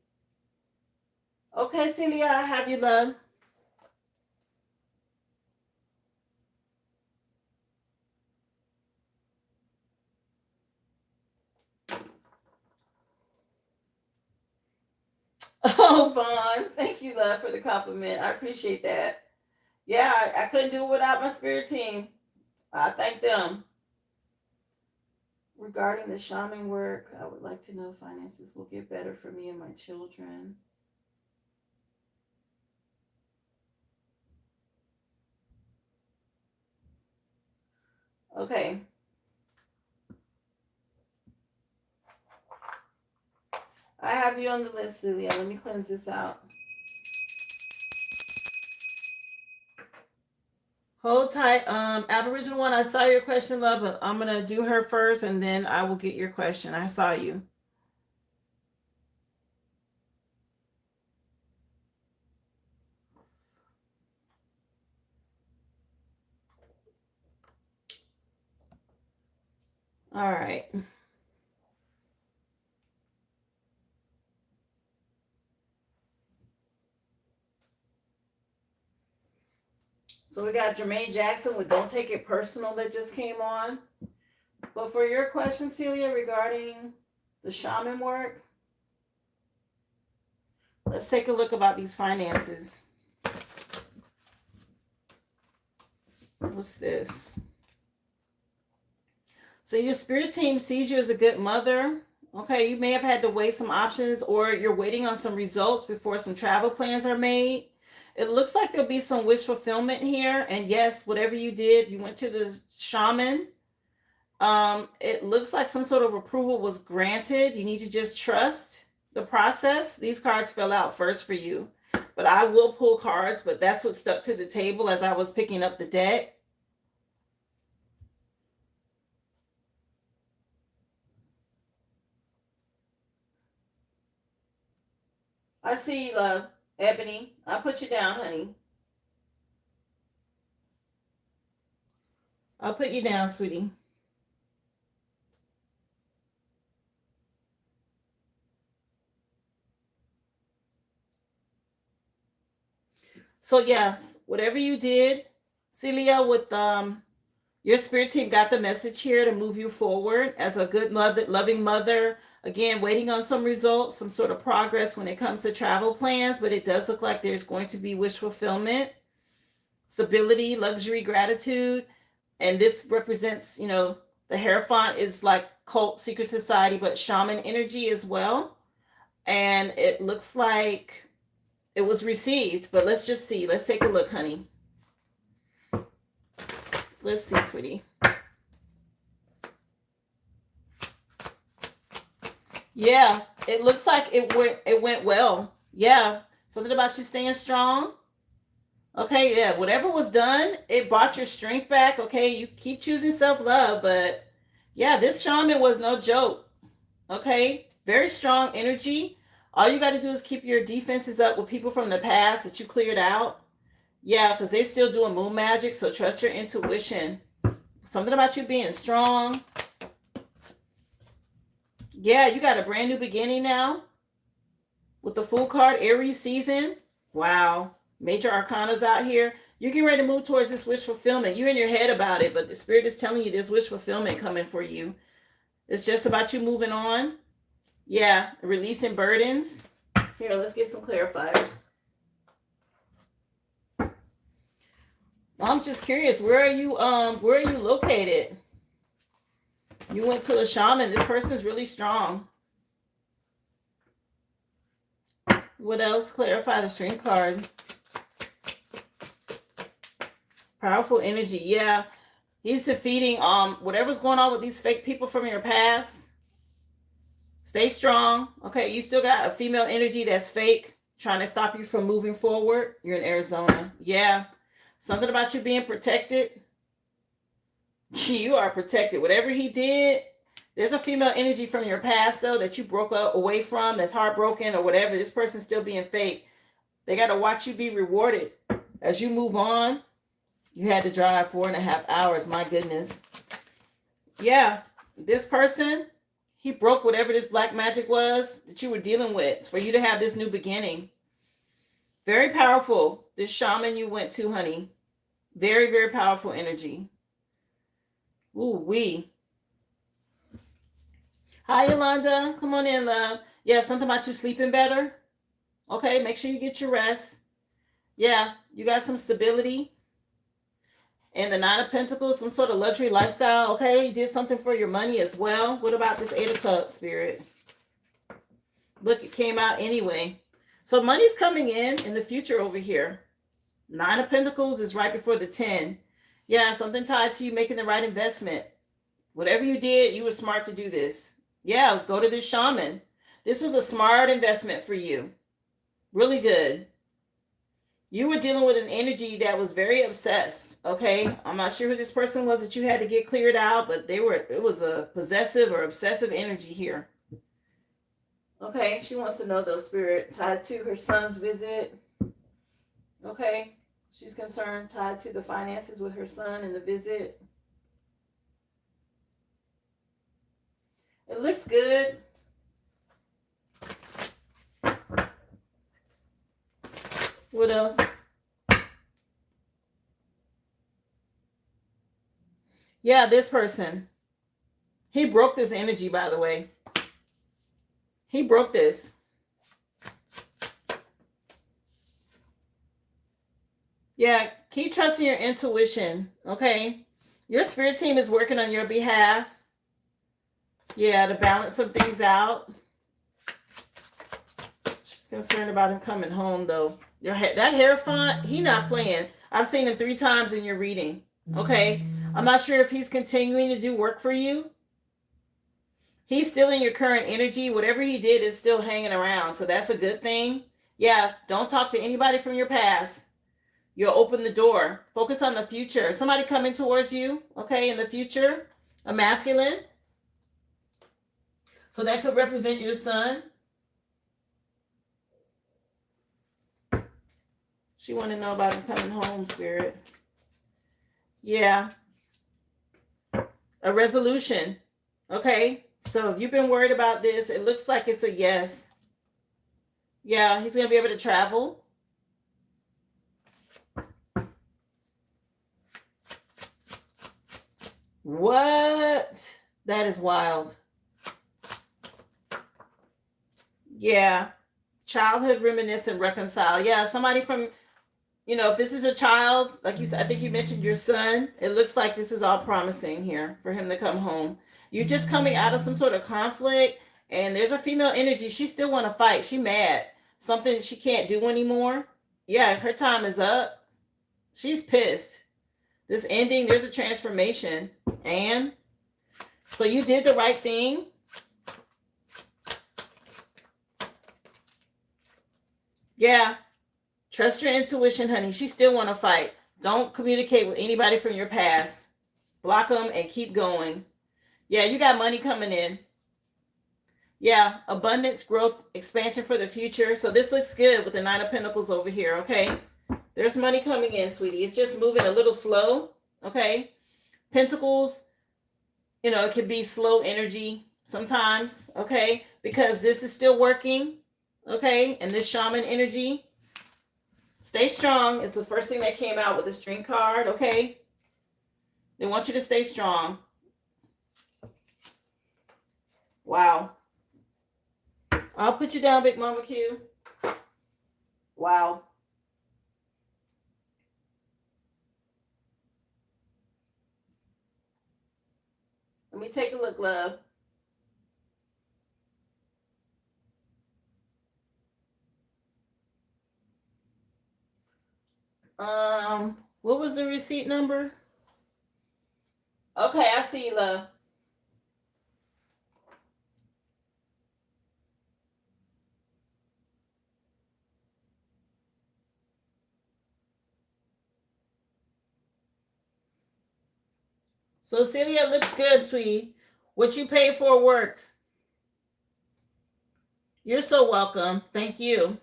Okay, Celia, I have you, love. Oh, Vaughn. Thank you, love, for the compliment. I appreciate that. Yeah, I couldn't do it without my spirit team. I thank them. Regarding the shaman work, I would like to know if finances will get better for me and my children. Okay. I have you on the list, Celia. Let me cleanse this out. Hold tight. Aboriginal One, I saw your question, love, but I'm going to do her first, and then I will get your question. I saw you. All right. So we got Jermaine Jackson with Don't Take It Personal that just came on. But for your question, Celia, regarding the shaman work, let's take a look about these finances. What's this? So your spirit team sees you as a good mother. Okay, you may have had to weigh some options, or you're waiting on some results before some travel plans are made. It looks like there'll be some wish fulfillment here. And yes, whatever you did, you went to the shaman. It looks like some sort of approval was granted. You need to just trust the process. These cards fell out first for you. But I will pull cards, but that's what stuck to the table as I was picking up the deck. I see you, love. Ebony, I'll put you down, honey. I'll put you down, sweetie. So yes, whatever you did, Celia, with your spirit team got the message here to move you forward as a good mother, loving mother. Again, waiting on some results, some sort of progress when it comes to travel plans, but it does look like there's going to be wish fulfillment, stability, luxury, gratitude. And this represents, the Hierophant is like cult, secret society, but shaman energy as well. And it looks like it was received, but let's just see. Let's take a look, honey. Let's see, sweetie. Yeah, it looks like it went well. Yeah. Something about you staying strong. Okay, yeah. Whatever was done, it brought your strength back. Okay, you keep choosing self-love, but yeah, this shaman was no joke. Okay? Very strong energy. All you got to do is keep your defenses up with people from the past that you cleared out. Yeah, because they're still doing moon magic, so trust your intuition. Something about you being strong. Yeah, you got a brand new beginning now with the Fool card, Aries season. Wow. Major arcanas out here. You're getting ready to move towards this wish fulfillment. You're in your head about it, but the spirit is telling you there's wish fulfillment coming for you. It's just about you moving on. Yeah, releasing burdens. Here, let's get some clarifiers. Well, I'm just curious, where are you located? You went to a shaman. This person's really strong. What else? Clarify the string card. Powerful energy. Yeah. He's defeating whatever's going on with these fake people from your past. Stay strong. Okay, you still got a female energy that's fake, trying to stop you from moving forward. You're in Arizona. Yeah. Something about you being protected. You are protected. Whatever he did, there's a female energy from your past, though, that you broke up away from, that's heartbroken or whatever. This person's still being fake. They got to watch you be rewarded. As you move on, you had to drive 4.5 hours. My goodness. Yeah. This person, he broke whatever this black magic was that you were dealing with for you to have this new beginning. Very powerful. This shaman you went to, honey. Very, very powerful energy. Ooh, wee. Hi, Yolanda. Come on in, love. Yeah, something about you sleeping better. Okay, make sure you get your rest. Yeah, you got some stability. And the Nine of Pentacles, some sort of luxury lifestyle. Okay, you did something for your money as well. What about this Eight of Cups, Spirit? Look, it came out anyway. So money's coming in the future over here. Nine of Pentacles is right before the 10. Yeah, something tied to you making the right investment. Whatever you did, you were smart to do this. Yeah, go to this shaman. This was a smart investment for you. Really good. You were dealing with an energy that was very obsessed. Okay, I'm not sure who this person was that you had to get cleared out, but it was a possessive or obsessive energy here. Okay, she wants to know though, Spirit, tied to her son's visit. Okay, she's concerned, tied to the finances with her son and the visit. It looks good. What else? Yeah, this person. He broke this energy, by the way. He broke this. Yeah, keep trusting your intuition, okay? Your spirit team is working on your behalf. Yeah, to balance some things out. She's concerned about him coming home, though. That Hierophant, he not playing. I've seen him 3 times in your reading, okay? I'm not sure if he's continuing to do work for you. He's still in your current energy. Whatever he did is still hanging around, so that's a good thing. Yeah, don't talk to anybody from your past. You'll open the door. Focus on the future. Somebody coming towards you, okay, in the future. A masculine. So that could represent your son. She want to know about him coming home, Spirit. Yeah. A resolution. Okay. So if you've been worried about this, it looks like it's a yes. Yeah, he's going to be able to travel. What? That is wild. Yeah. Childhood reminisce and reconcile. Yeah, somebody from, if this is a child, like you said, I think you mentioned your son. It looks like this is all promising here for him to come home. You're just coming out of some sort of conflict, and there's a female energy. She still want to fight. She mad. Something she can't do anymore. Yeah, her time is up. She's pissed. This ending, there's a transformation. And so you did the right thing. Yeah. Trust your intuition, honey. She still want to fight. Don't communicate with anybody from your past. Block them and keep going. Yeah, you got money coming in. Yeah, abundance, growth, expansion for the future. So this looks good with the Nine of Pentacles over here, okay? There's money coming in, sweetie. It's just moving a little slow, okay? Pentacles, you know, it can be slow energy sometimes, okay? Because this is still working, okay? And this shaman energy, stay strong is the first thing that came out with the string card, okay? They want you to stay strong. Wow. I'll put you down, Big Mama Q. Wow. Let me take a look, love. What was the receipt number? Okay, I see you, love. So, Celia, looks good, sweetie. What you paid for worked. You're so welcome. Thank you.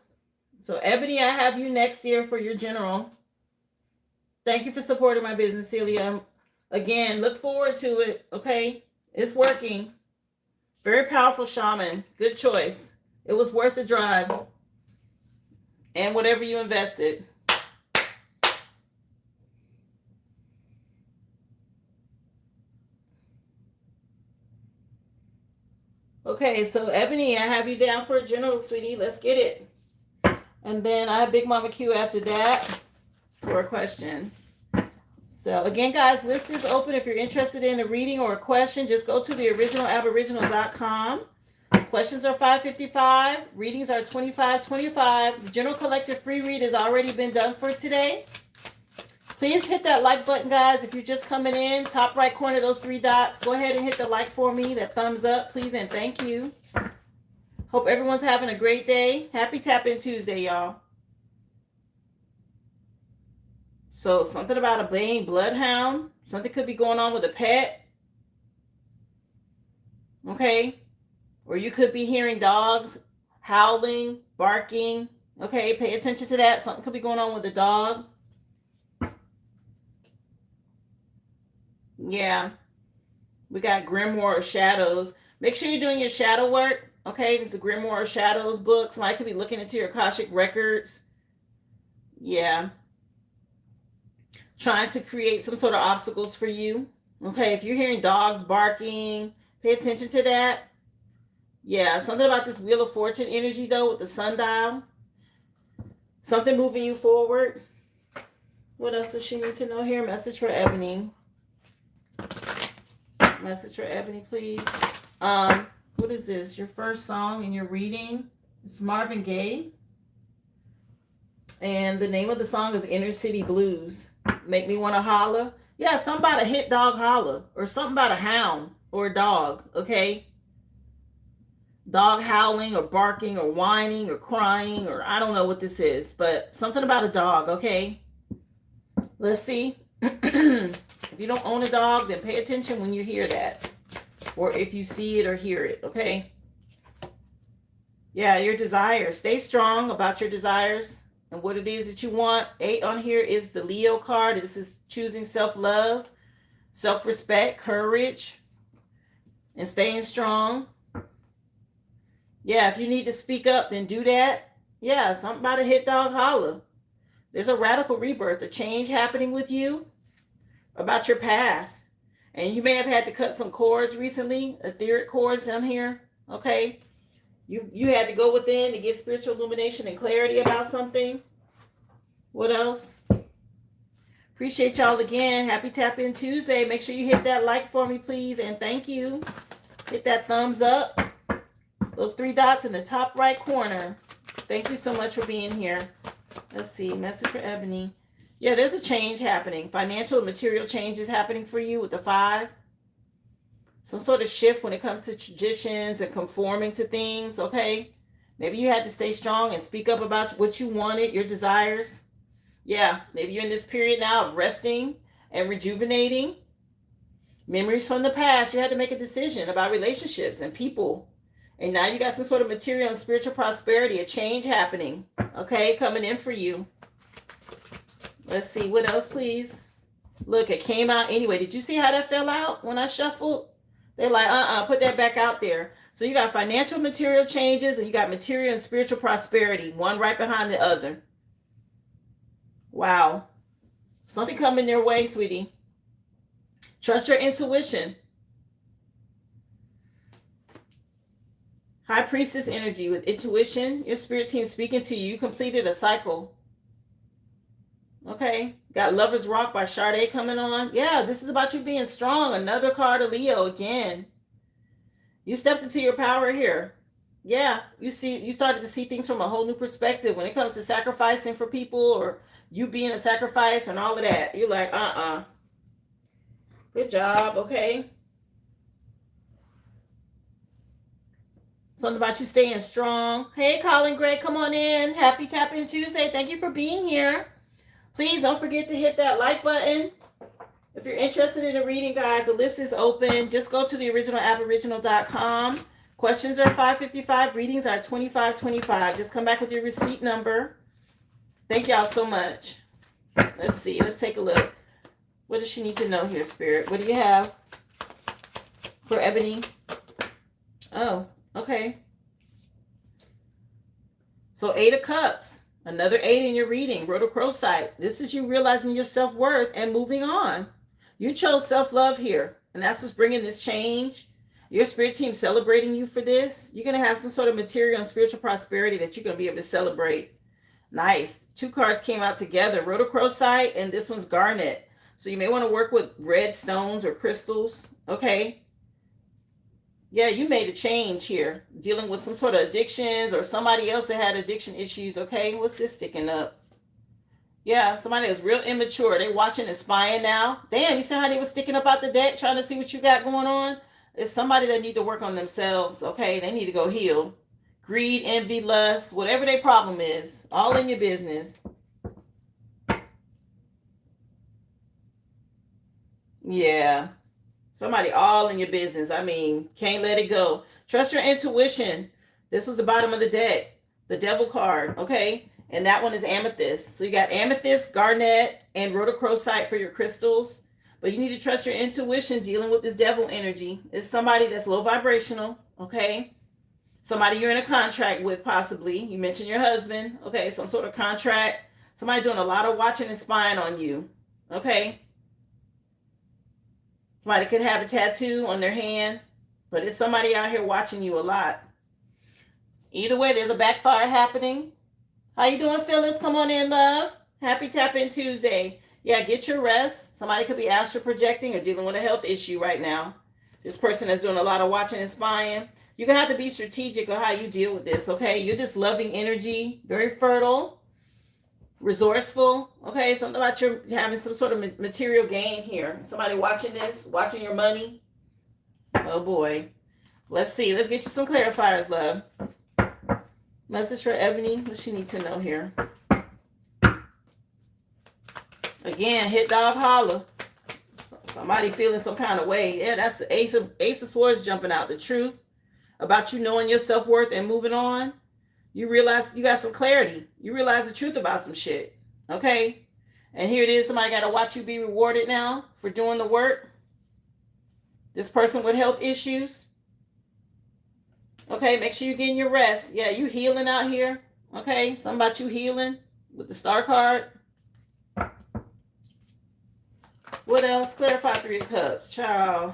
So, Ebony, I have you next year for your general. Thank you for supporting my business, Celia. Again, look forward to it, okay? It's working. Very powerful shaman. Good choice. It was worth the drive. And whatever you invested. Okay, so Ebony, I have you down for a general, sweetie. Let's get it. And then I have Big Mama Q after that for a question. So again, guys, list is open. If you're interested in a reading or a question, just go to theoriginalaboriginal.com. Questions are $5.55. Readings are $25.25. The general collective free read has already been done for today. Please hit that like button, guys. If you're just coming in, top right corner, those three dots, go ahead and hit the like for me, that thumbs up, please, and thank you. Hope everyone's having a great day. Happy Tap In Tuesday, y'all. So something about a baying bloodhound. Something could be going on with a pet. Okay. Or you could be hearing dogs howling, barking. Okay, pay attention to that. Something could be going on with a dog. Yeah. We got Grimoire of Shadows. Make sure you're doing your shadow work. Okay, this is a Grimoire of Shadows book. Somebody could be looking into your Akashic records. Yeah. Trying to create some sort of obstacles for you. Okay, if you're hearing dogs barking, pay attention to that. Yeah, something about this Wheel of Fortune energy, though, with the sundial. Something moving you forward. What else does she need to know here? Message for Ebony. Message for Ebony, please. What is this? Your first song in your reading? It's Marvin Gaye. And the name of the song is Inner City Blues. Make me want to holler. Yeah, something about a hit dog holler. Or something about a hound or a dog, okay? Dog howling or barking or whining or crying, or I don't know what this is, but something about a dog, okay? Let's see. If you don't own a dog, then pay attention when you hear that, or if you see it or hear it, okay? Yeah, your desires. Stay strong about your desires and what it is that you want. 8 on here is the Leo card. This is choosing self-love, self-respect, courage, and staying strong. Yeah, if you need to speak up, then do that. Yeah, something about a hit dog holler. There's a radical rebirth, a change happening with you about your past. And you may have had to cut some cords recently, etheric cords down here, okay? You had to go within to get spiritual illumination and clarity about something. What else? Appreciate y'all again. Happy Tap In Tuesday. Make sure you hit that like for me, please, and thank you. Hit that thumbs up. Those 3 dots in the top right corner. Thank you so much for being here. Let's see. Message for Ebony. Yeah, there's a change happening. Financial and material change is happening for you with the 5. Some sort of shift when it comes to traditions and conforming to things, okay? Maybe you had to stay strong and speak up about what you wanted, your desires. Yeah, maybe you're in this period now of resting and rejuvenating. Memories from the past, you had to make a decision about relationships and people. And now you got some sort of material and spiritual prosperity, a change happening, okay, coming in for you. Let's see, what else, please? Look, it came out anyway. Did you see how that fell out when I shuffled? They're like, put that back out there. So you got financial material changes and you got material and spiritual prosperity, one right behind the other. Wow. Something coming your way, sweetie. Trust your intuition. High Priestess energy with intuition. Your spirit team speaking to you. You completed a cycle. Okay. Got Lover's Rock by Sade coming on. Yeah, this is about you being strong. Another card of Leo again. You stepped into your power here. Yeah, you started to see things from a whole new perspective when it comes to sacrificing for people or you being a sacrifice and all of that. You're like, Good job, okay? Something about you staying strong. Hey, Colin Gray, come on in. Happy Tap In Tuesday. Thank you for being here. Please don't forget to hit that like button. If you're interested in a reading, guys, the list is open. Just go to theoriginalaboriginal.com. Questions are $5.55. Readings are $25.25. Just come back with your receipt number. Thank y'all so much. Let's see. Let's take a look. What does she need to know here, Spirit? What do you have for Ebony? Oh, okay. So 8 of Cups. Another 8 in your reading. Rhodochrosite. This is you realizing your self-worth and moving on. You chose self-love here. And that's what's bringing this change. Your spirit team celebrating you for this. You're going to have some sort of material and spiritual prosperity that you're going to be able to celebrate. Nice. 2 cards came out together. Rhodochrosite and this one's garnet. So you may want to work with red stones or crystals. Okay. Yeah, you made a change here. Dealing with some sort of addictions or somebody else that had addiction issues. Okay. What's this sticking up? Yeah, somebody that's real immature. They watching and spying now. Damn, you see how they was sticking up out the deck trying to see what you got going on? It's somebody that need to work on themselves. Okay. They need to go heal. Greed, envy, lust, whatever their problem is. All in your business. Yeah. Somebody all in your business. I mean, can't let it go. Trust your intuition. This was the bottom of the deck. The devil card. Okay. And that one is amethyst. So you got amethyst, garnet, and rhodochrosite for your crystals. But you need to trust your intuition dealing with this devil energy. It's somebody that's low vibrational. Okay. Somebody you're in a contract with possibly. You mentioned your husband. Okay. Some sort of contract. Somebody doing a lot of watching and spying on you. Okay. Somebody could have a tattoo on their hand, but it's somebody out here watching you a lot. Either way, there's a backfire happening. How you doing, Phyllis? Come on in, love. Happy Tap In Tuesday. Yeah, get your rest. Somebody could be astral projecting or dealing with a health issue right now. This person that's doing a lot of watching and spying. You're going to have to be strategic on how you deal with this, okay? You're this loving energy, very fertile, resourceful. Okay, something about you having some sort of material gain here. Somebody watching this, watching your money. Oh boy. Let's see. Let's get you some clarifiers, love. Message for Ebony. What she need to know here? Again, hit dog holler. Somebody feeling some kind of way. Yeah, that's the Ace of Swords jumping out. The truth about you knowing your self-worth and moving on. You realize you got some clarity. You realize the truth about some shit. Okay? And here it is. Somebody got to watch you be rewarded now for doing the work. This person with health issues. Okay? Make sure you're getting your rest. Yeah, you healing out here. Okay? Something about you healing with the star card. What else? Clarify 3 of Cups. Child.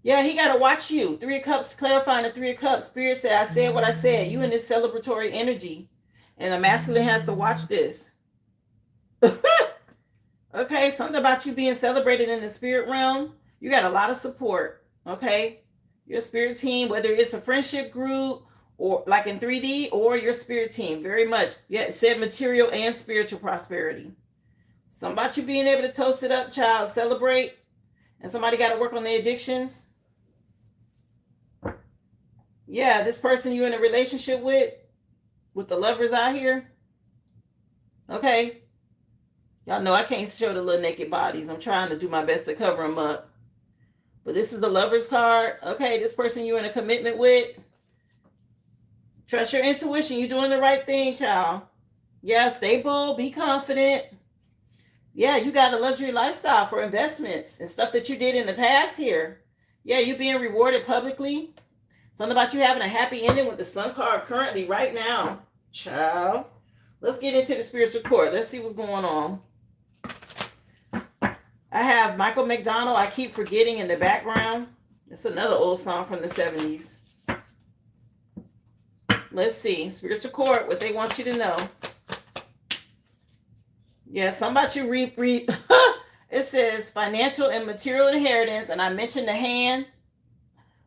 Yeah, he got to watch you. 3 of Cups, clarifying the 3 of Cups. Spirit said, I said what I said. You in this celebratory energy. And the masculine has to watch this. Okay, something about you being celebrated in the spirit realm. You got a lot of support. Okay? Your spirit team, whether it's a friendship group or like in 3D or your spirit team, very much. Yeah, it said material and spiritual prosperity. Something about you being able to toast it up, child. Celebrate. And somebody got to work on their addictions. Yeah, this person you in a relationship with the lovers out here. Okay. Y'all know I can't show the little naked bodies. I'm trying to do my best to cover them up. But this is the lovers card. Okay, this person you're in a commitment with. Trust your intuition. You're doing the right thing, child. Yeah, stay bold. Be confident. Yeah, you got a luxury lifestyle for investments and stuff that you did in the past here. Yeah, you being rewarded publicly. Something about you having a happy ending with the Sun card currently, right now. Child. Let's get into the spiritual court. Let's see what's going on. I have Michael McDonald, I Keep Forgetting in the background. It's another old song from the 70s. Let's see. Spiritual court, what they want you to know. Yeah, something about you read. It says financial and material inheritance, and I mentioned the hand.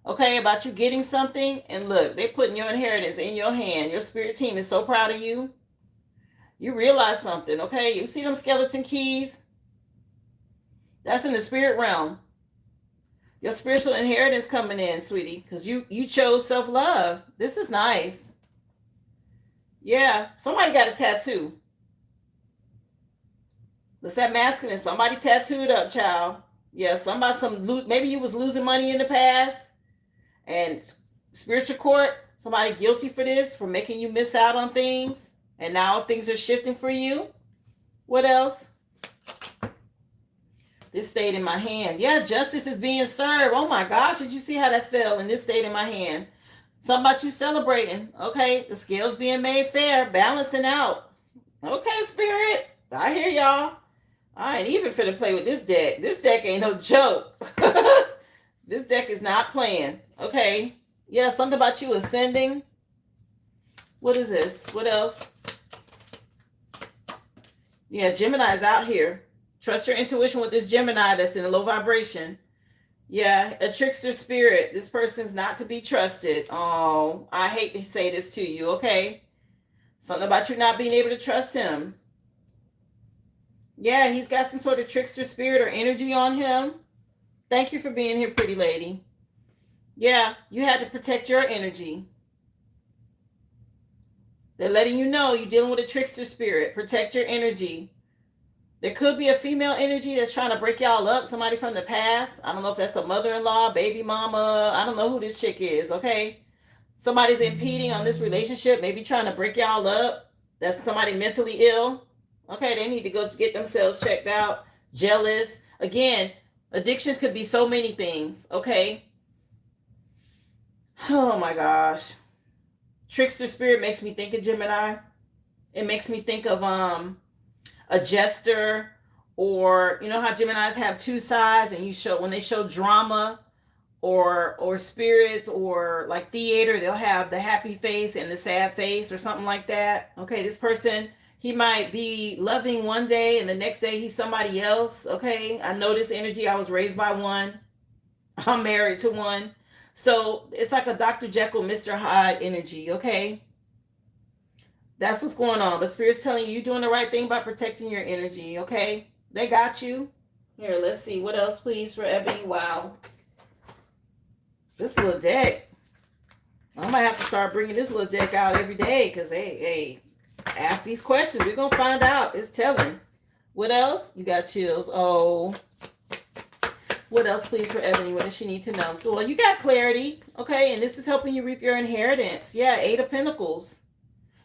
Okay, about you getting something. And look, they putting your inheritance in your hand. Your spirit team is so proud of you. You realize something, okay? You see them skeleton keys? That's in the spirit realm. Your spiritual inheritance coming in, sweetie, because you chose self-love. This is nice. Yeah, somebody got a tattoo. Let's that masculine. Somebody tattooed up, child. Yeah, maybe you was losing money in the past. And spiritual court, somebody guilty for this, for making you miss out on things. And now things are shifting for you. What else? This stayed in my hand. Yeah, justice is being served. Oh my gosh, did you see how that fell? And this stayed in my hand. Something about you celebrating. Okay, the scales being made fair, balancing out. Okay, spirit. I hear y'all. I ain't even finna play with this deck. This deck ain't no joke. This deck is not playing. Okay. Yeah, something about you ascending. What is this? What else? Yeah, Gemini's out here. Trust your intuition with this Gemini that's in a low vibration. Yeah, a trickster spirit. This person's not to be trusted. Oh, I hate to say this to you, okay? Something about you not being able to trust him. Yeah, he's got some sort of trickster spirit or energy on him. Thank you for being here, pretty lady. Yeah, you had to protect your energy. They're letting you know you're dealing with a trickster spirit. Protect your energy. There could be a female energy that's trying to break y'all up. Somebody from the past. I don't know if that's a mother-in-law, baby mama. I don't know who this chick is, okay? Somebody's impeding on this relationship, maybe trying to break y'all up. That's somebody mentally ill. Okay, they need to go get themselves checked out. Jealous. Again, addictions could be so many things, okay? Oh my gosh. Trickster spirit makes me think of Gemini. It makes me think of a jester, or you know how Geminis have two sides, and when they show drama or spirits or like theater, they'll have the happy face and the sad face or something like that. Okay, this person, he might be loving one day and the next day he's somebody else. Okay, I know this energy. I was raised by one. I'm married to one. So it's like a Dr. Jekyll, Mr. Hyde energy, okay? That's what's going on. But Spirit's telling you, you're doing the right thing by protecting your energy, okay? They got you. Here, let's see. What else, please, for Ebony? Wow. This little deck. I might have to start bringing this little deck out every day because, hey, ask these questions. We're going to find out. It's telling. What else? You got chills. Oh. What else, please, for Ebony? What does she need to know? So, well, you got clarity, okay? And this is helping you reap your inheritance. Yeah, 8 of Pentacles.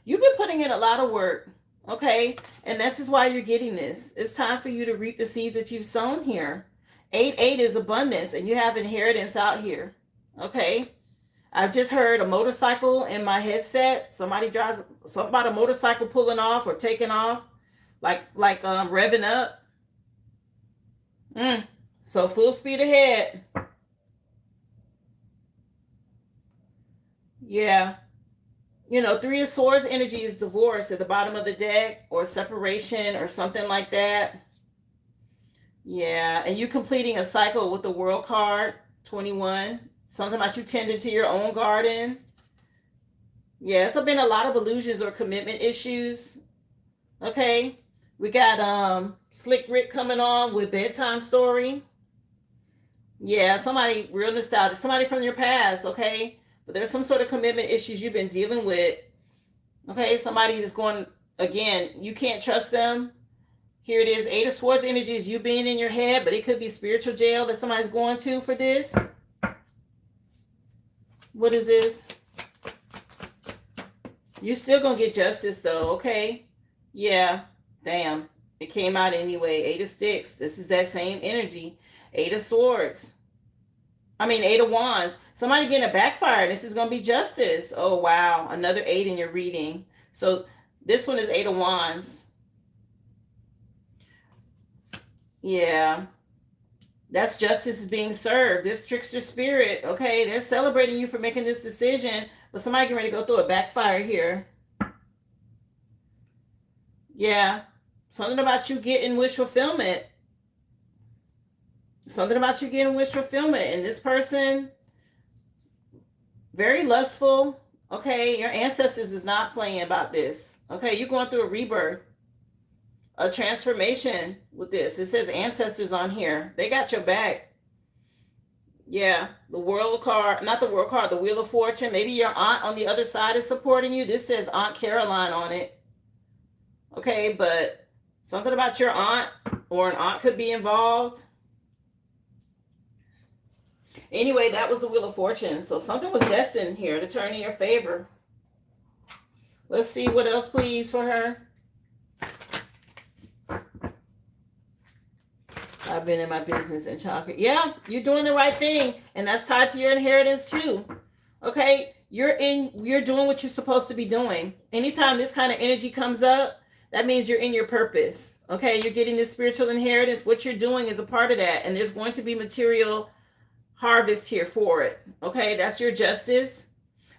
You've been putting in a lot of work, okay? And this is why you're getting this. It's time for you to reap the seeds that you've sown here. 8 is abundance, and you have inheritance out here, okay? I've just heard a motorcycle in my headset. Somebody drives, something about a motorcycle pulling off or taking off, like revving up. So full speed ahead. Yeah. You know, 3 of Swords energy is divorce at the bottom of the deck, or separation or something like that. Yeah. And you completing a cycle with the World card, 21. Something about you tending to your own garden. Yeah, it's been a lot of illusions or commitment issues. Okay. We got Slick Rick coming on with bedtime story. Yeah, somebody real nostalgic. Somebody from your past, okay? But there's some sort of commitment issues you've been dealing with. Okay, somebody is going, again, you can't trust them. Here it is, Eight of Swords energy is you being in your head, but it could be spiritual jail that somebody's going to for this. What is this? You're still going to get justice though, okay? Yeah, damn. It came out anyway. Eight of Sticks. This is that same energy. Eight of Swords. Eight of Wands. Somebody getting a backfire. This is going to be justice. Oh, wow. Another 8 in your reading. So this one is Eight of Wands. Yeah. That's justice is being served. This trickster spirit, okay, they're celebrating you for making this decision, but somebody getting ready to go through a backfire here. Yeah. Something about you getting wish fulfillment. Something about you getting wish fulfillment. And this person, very lustful. Okay, your ancestors is not playing about this. Okay, you're going through a rebirth, a transformation with this. It says ancestors on here. They got your back. Yeah, the world card, not the world card, the Wheel of Fortune. Maybe your aunt on the other side is supporting you. This says Aunt Caroline on it. Okay, but something about your aunt or an aunt could be involved. Anyway, that was the Wheel of Fortune. So something was destined here to turn in your favor. Let's see what else, please, for her. I've been in my business in chocolate. Yeah, you're doing the right thing. And that's tied to your inheritance too. Okay, you're doing what you're supposed to be doing. Anytime this kind of energy comes up, that means you're in your purpose. Okay, you're getting this spiritual inheritance. What you're doing is a part of that. And there's going to be material harvest here for it. Okay, that's your justice.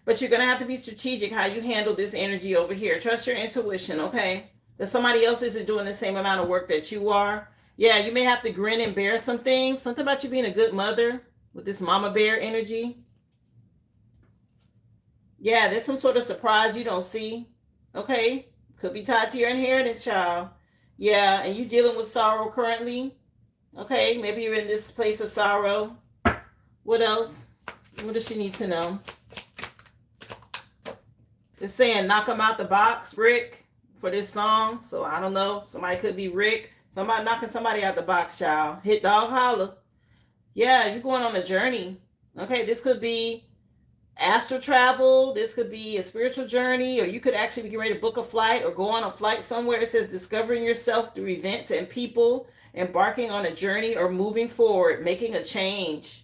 But you're going to have to be strategic how you handle this energy over here. Trust your intuition, okay? That somebody else isn't doing the same amount of work that you are. Yeah, you may have to grin and bear some things. Something about you being a good mother with this mama bear energy. Yeah, there's some sort of surprise you don't see. Okay, could be tied to your inheritance, child. Yeah, and you dealing with sorrow currently. Okay, maybe you're in this place of sorrow. What else? What does she need to know? It's saying knock them out the box, Rick, for this song. So I don't know. Somebody could be Rick. Somebody knocking somebody out the box, child. Hit dog holler. Yeah, you're going on a journey. Okay, this could be astral travel. This could be a spiritual journey, or you could actually be getting ready to book a flight or go on a flight somewhere. It says discovering yourself through events and people, embarking on a journey or moving forward, making a change.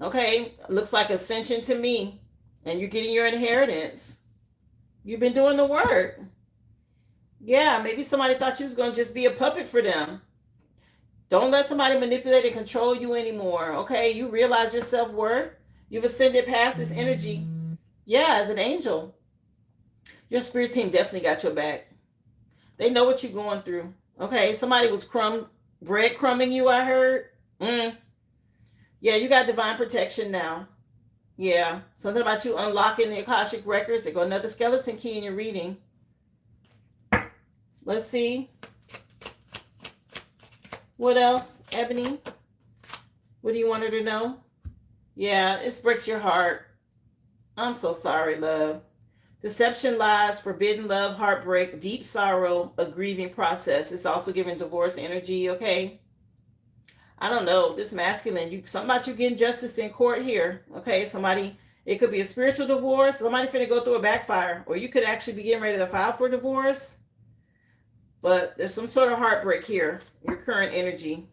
Okay, looks like ascension to me. And you're getting your inheritance. You've been doing the work. Yeah, maybe somebody thought you was going to just be a puppet for them. Don't let somebody manipulate and control you anymore, okay? You realize your self-worth. You've ascended past this energy. Yeah, as an angel. Your spirit team definitely got your back. They know what you're going through, okay? Somebody was breadcrumbing you, I heard. Yeah, you got divine protection now. Yeah, something about you unlocking the Akashic records. There go another skeleton key in your reading. Let's see. What else, Ebony? What do you want her to know? Yeah, it breaks your heart. I'm so sorry, love. Deception, lies, forbidden love, heartbreak, deep sorrow, a grieving process. It's also giving divorce energy, okay? I don't know. This masculine, something about you getting justice in court here, okay? Somebody, it could be a spiritual divorce. Somebody finna go through a backfire. Or you could actually be getting ready to file for divorce. But there's some sort of heartbreak here, your current energy.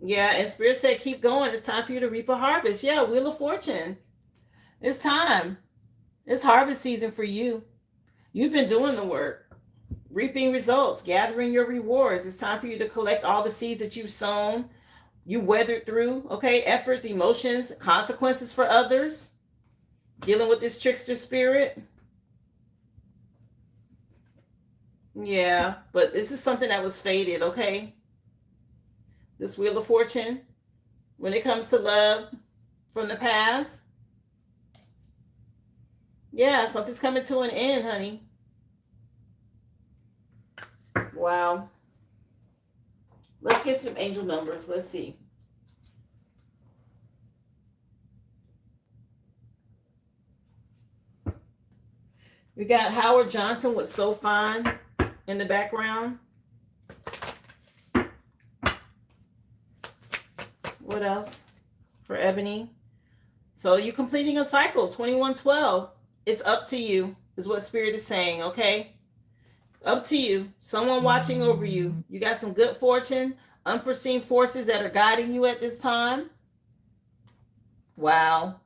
Yeah, and Spirit said, keep going. It's time for you to reap a harvest. Yeah, Wheel of Fortune. It's time. It's harvest season for you. You've been doing the work, reaping results, gathering your rewards. It's time for you to collect all the seeds that you've sown, you weathered through, okay? Efforts, emotions, consequences for others. Dealing with this trickster spirit. Yeah, but this is something that was fated, okay? This Wheel of Fortune, when it comes to love from the past. Yeah, something's coming to an end, honey. Wow. Let's get some angel numbers. Let's see. We got Howard Johnson with So Fine in the background. What else for Ebony? So you're completing a cycle, 2112. It's up to you, is what Spirit is saying, okay? Up to you. Someone watching over you. You got some good fortune, unforeseen forces that are guiding you at this time. Wow.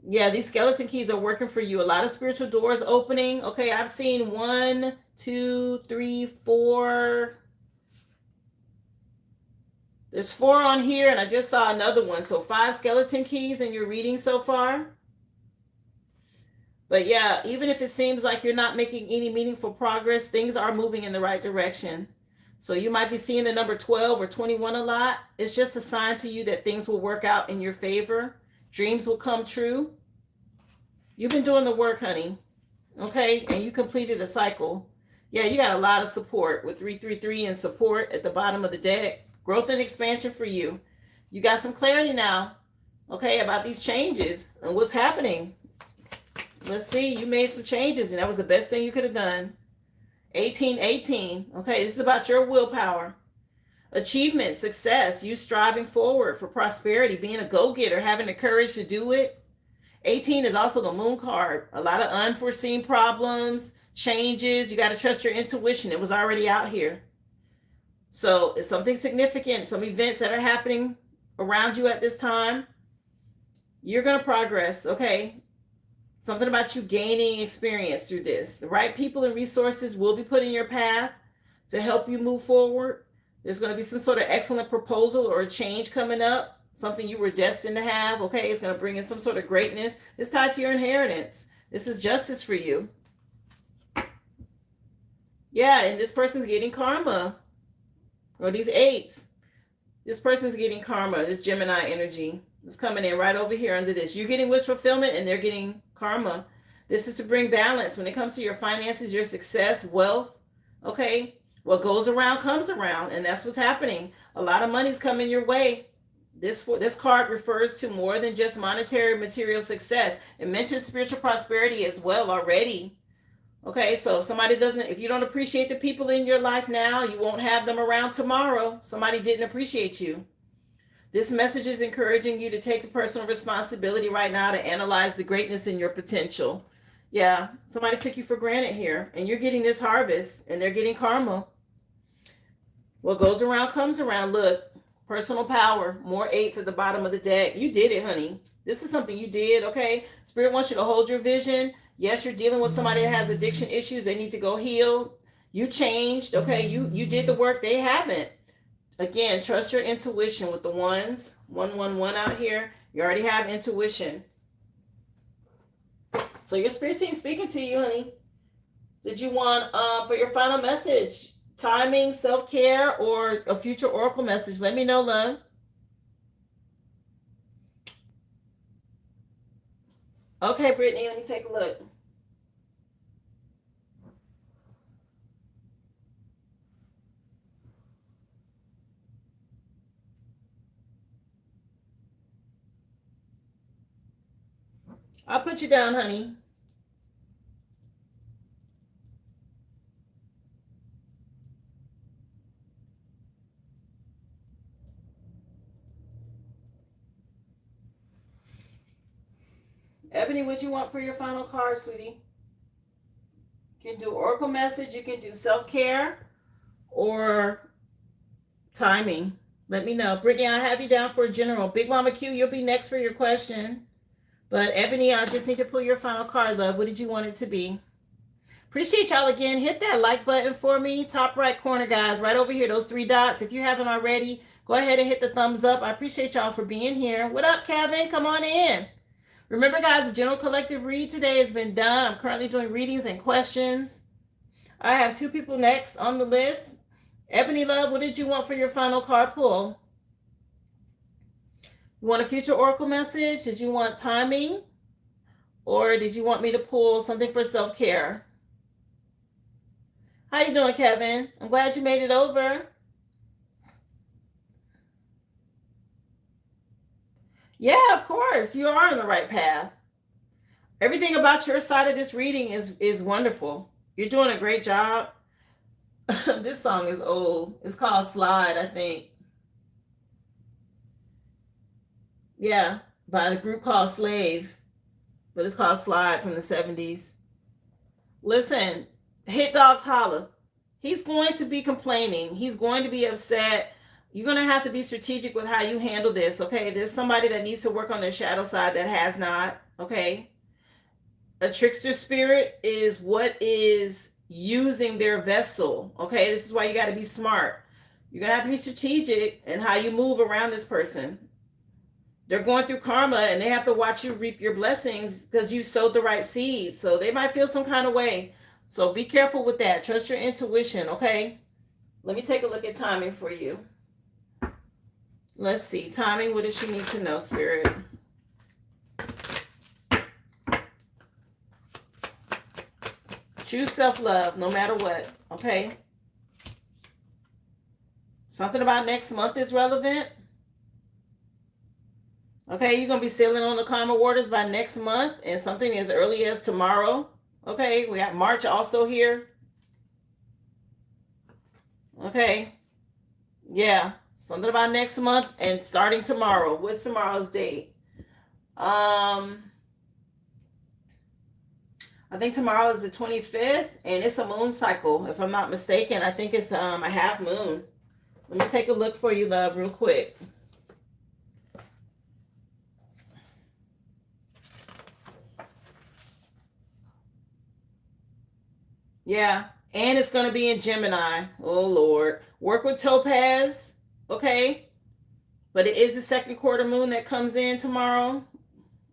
Yeah, these skeleton keys are working for you. A lot of spiritual doors opening. Okay, I've seen 1, 2, 3, 4. There's 4 on here, and I just saw another one. So 5 skeleton keys in your reading so far. But yeah, even if it seems like you're not making any meaningful progress, things are moving in the right direction. So you might be seeing the number 12 or 21 a lot. It's just a sign to you that things will work out in your favor. Dreams will come true. You've been doing the work, honey. Okay, and you completed a cycle. Yeah, you got a lot of support with 333 and support at the bottom of the deck. Growth and expansion for you. You got some clarity now, okay, about these changes and what's happening. Let's see, you made some changes, and that was the best thing you could have done. 1818. Okay, this is about your willpower. Achievement, success, you striving forward for prosperity, being a go-getter, having the courage to do it. 18 is also the moon card. A lot of unforeseen problems, changes. You got to trust your intuition. It was already out here. So it's something significant, some events that are happening around you at this time. You're going to progress, okay? Something about you gaining experience through this. The right people and resources will be put in your path to help you move forward. There's going to be some sort of excellent proposal or a change coming up, something you were destined to have, okay? It's going to bring in some sort of greatness. It's tied to your inheritance. This is justice for you. Yeah, and this person's getting karma. Or these 8s. This person's getting karma, this Gemini energy. It's coming in right over here under this. You're getting wish fulfillment and they're getting karma. This is to bring balance when it comes to your finances, your success, wealth. Okay? What goes around comes around, and that's what's happening. A lot of money's coming your way. This card refers to more than just monetary material success. It mentions spiritual prosperity as well already. Okay, so if you don't appreciate the people in your life now, you won't have them around tomorrow. Somebody didn't appreciate you. This message is encouraging you to take a personal responsibility right now to analyze the greatness in your potential. Yeah, somebody took you for granted here, and you're getting this harvest, and they're getting karma. What goes around comes around. Look, personal power, more 8s at the bottom of the deck. You did it, honey. This is something you did, okay? Spirit wants you to hold your vision. Yes, you're dealing with somebody that has addiction issues. They need to go heal. You changed, okay? You did the work. They haven't. Again, trust your intuition with the 1s. 111 out here. You already have intuition. So your spirit team speaking to you, honey. Did you want, for your final message, timing, self-care, or a future oracle message? Let me know, love. Okay, Brittany, let me take a look. I'll put you down, honey. Ebony, what you want for your final card, sweetie? You can do oracle message, you can do self-care, or timing. Let me know. Brittany, I have you down for a general. Big Mama Q, you'll be next for your question. But Ebony, I just need to pull your final card, love. What did you want it to be? Appreciate y'all again. Hit that like button for me. Top right corner, guys. Right over here, those 3 dots. If you haven't already, go ahead and hit the thumbs up. I appreciate y'all for being here. What up, Kevin? Come on in. Remember, guys, the general collective read today has been done. I'm currently doing readings and questions. I have 2 people next on the list. Ebony, love, what did you want for your final card pull? You want a future oracle message? Did you want timing? Or did you want me to pull something for self-care? How you doing, Kevin? I'm glad you made it over. Yeah, of course. You are on the right path. Everything about your side of this reading is wonderful. You're doing a great job. This song is old. It's called Slide, I think. Yeah, by a group called Slave, but it's called Slide from the 70s. Listen, Hit Dogs Holla. He's going to be complaining. He's going to be upset. You're going to have to be strategic with how you handle this, okay? There's somebody that needs to work on their shadow side that has not, okay? A trickster spirit is what is using their vessel, okay? This is why you got to be smart. You're going to have to be strategic in how you move around this person. They're going through karma and they have to watch you reap your blessings because you sowed the right seeds. So they might feel some kind of way. So be careful with that. Trust your intuition, okay? Let me take a look at timing for you. Let's see. Timing, what does she need to know, Spirit? Choose self-love no matter what, okay? Something about next month is relevant. Okay, you're going to be sailing on the karma waters by next month and something as early as tomorrow. Okay, we got March also here. Okay, yeah, something about next month and starting tomorrow. What's tomorrow's date? I think tomorrow is the 25th and it's a moon cycle. If I'm not mistaken, I think it's a half moon. Let me take a look for you, love, real quick. Yeah, and it's going to be in Gemini. Oh, Lord. Work with Topaz, okay? But it is the second quarter moon that comes in tomorrow,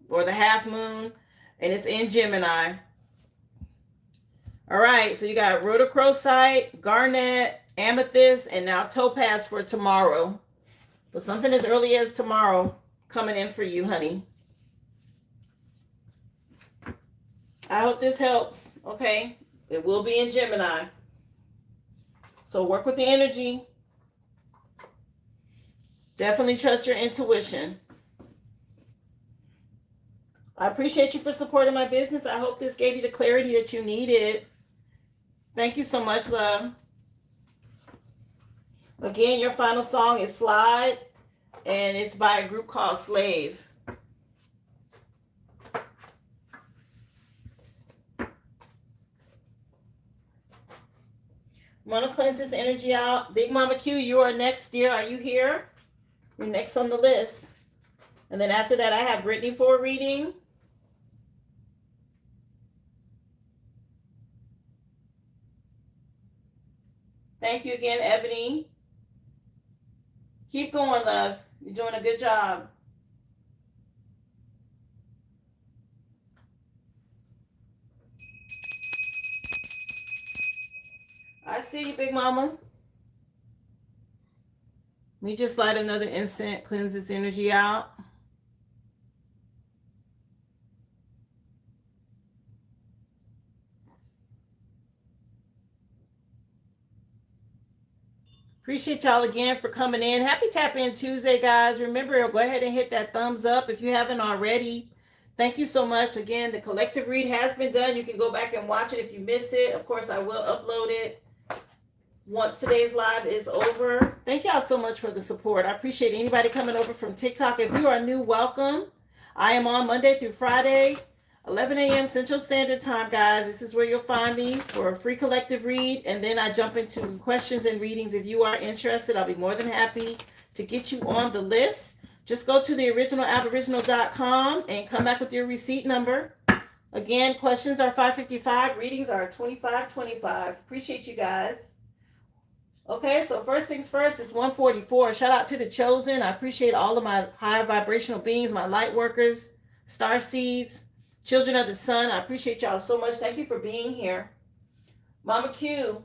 or the half moon, and it's in Gemini. All right, so you got rhodochrosite, garnet, amethyst, and now topaz for tomorrow. But something as early as tomorrow coming in for you, honey. I hope this helps, okay? It will be in Gemini. So work with the energy. Definitely trust your intuition. I appreciate you for supporting my business. I hope this gave you the clarity that you needed. Thank you so much, love. Again, your final song is Slide, and it's by a group called Slave. I'm going to cleanse this energy out. Big Mama Q, you are next, dear. Are you here? You're next on the list. And then after that, I have Britney for a reading. Thank you again, Ebony. Keep going, love. You're doing a good job. I see you, Big Mama. Let me just light another incense, cleanse this energy out. Appreciate y'all again for coming in. Happy Tap In Tuesday, guys. Remember, go ahead and hit that thumbs up if you haven't already. Thank you so much. Again, the collective read has been done. You can go back and watch it if you missed it. Of course, I will upload it once today's live is over. Thank y'all so much for the support. I appreciate anybody coming over from TikTok. If you are new, welcome. I am on Monday through Friday, 11 a.m. Central Standard Time, guys. This is where you'll find me for a free collective read. And then I jump into questions and readings. If you are interested, I'll be more than happy to get you on the list. Just go to theoriginalaboriginal.com and come back with your receipt number. Again, questions are $5.55. Readings are $25.25. Appreciate you guys. Okay, so first things first, it's 1:44. Shout out to the chosen. I appreciate all of my high vibrational beings, my light workers, star seeds, children of the sun. I appreciate y'all so much. Thank you for being here. Mama Q,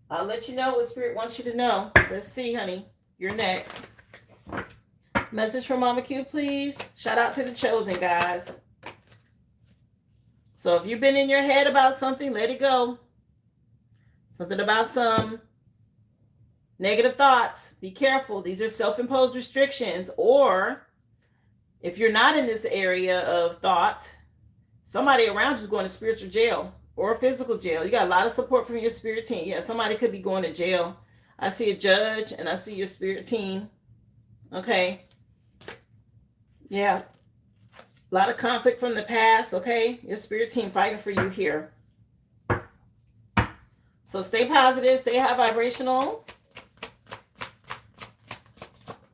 I'll let you know what Spirit wants you to know. Let's see, honey. You're next. Message from Mama Q, please. Shout out to the chosen, guys. So if you've been in your head about something, let it go. Something about some negative thoughts. Be careful. These are self-imposed restrictions. Or if you're not in this area of thought, Somebody around you is going to spiritual jail or physical jail. You got a lot of support from your spirit team. Yeah, somebody could be going to jail. I see a judge and I see your spirit team. Okay. Yeah. A lot of conflict from the past. Okay. Your spirit team fighting for you here. So stay positive. Stay high vibrational.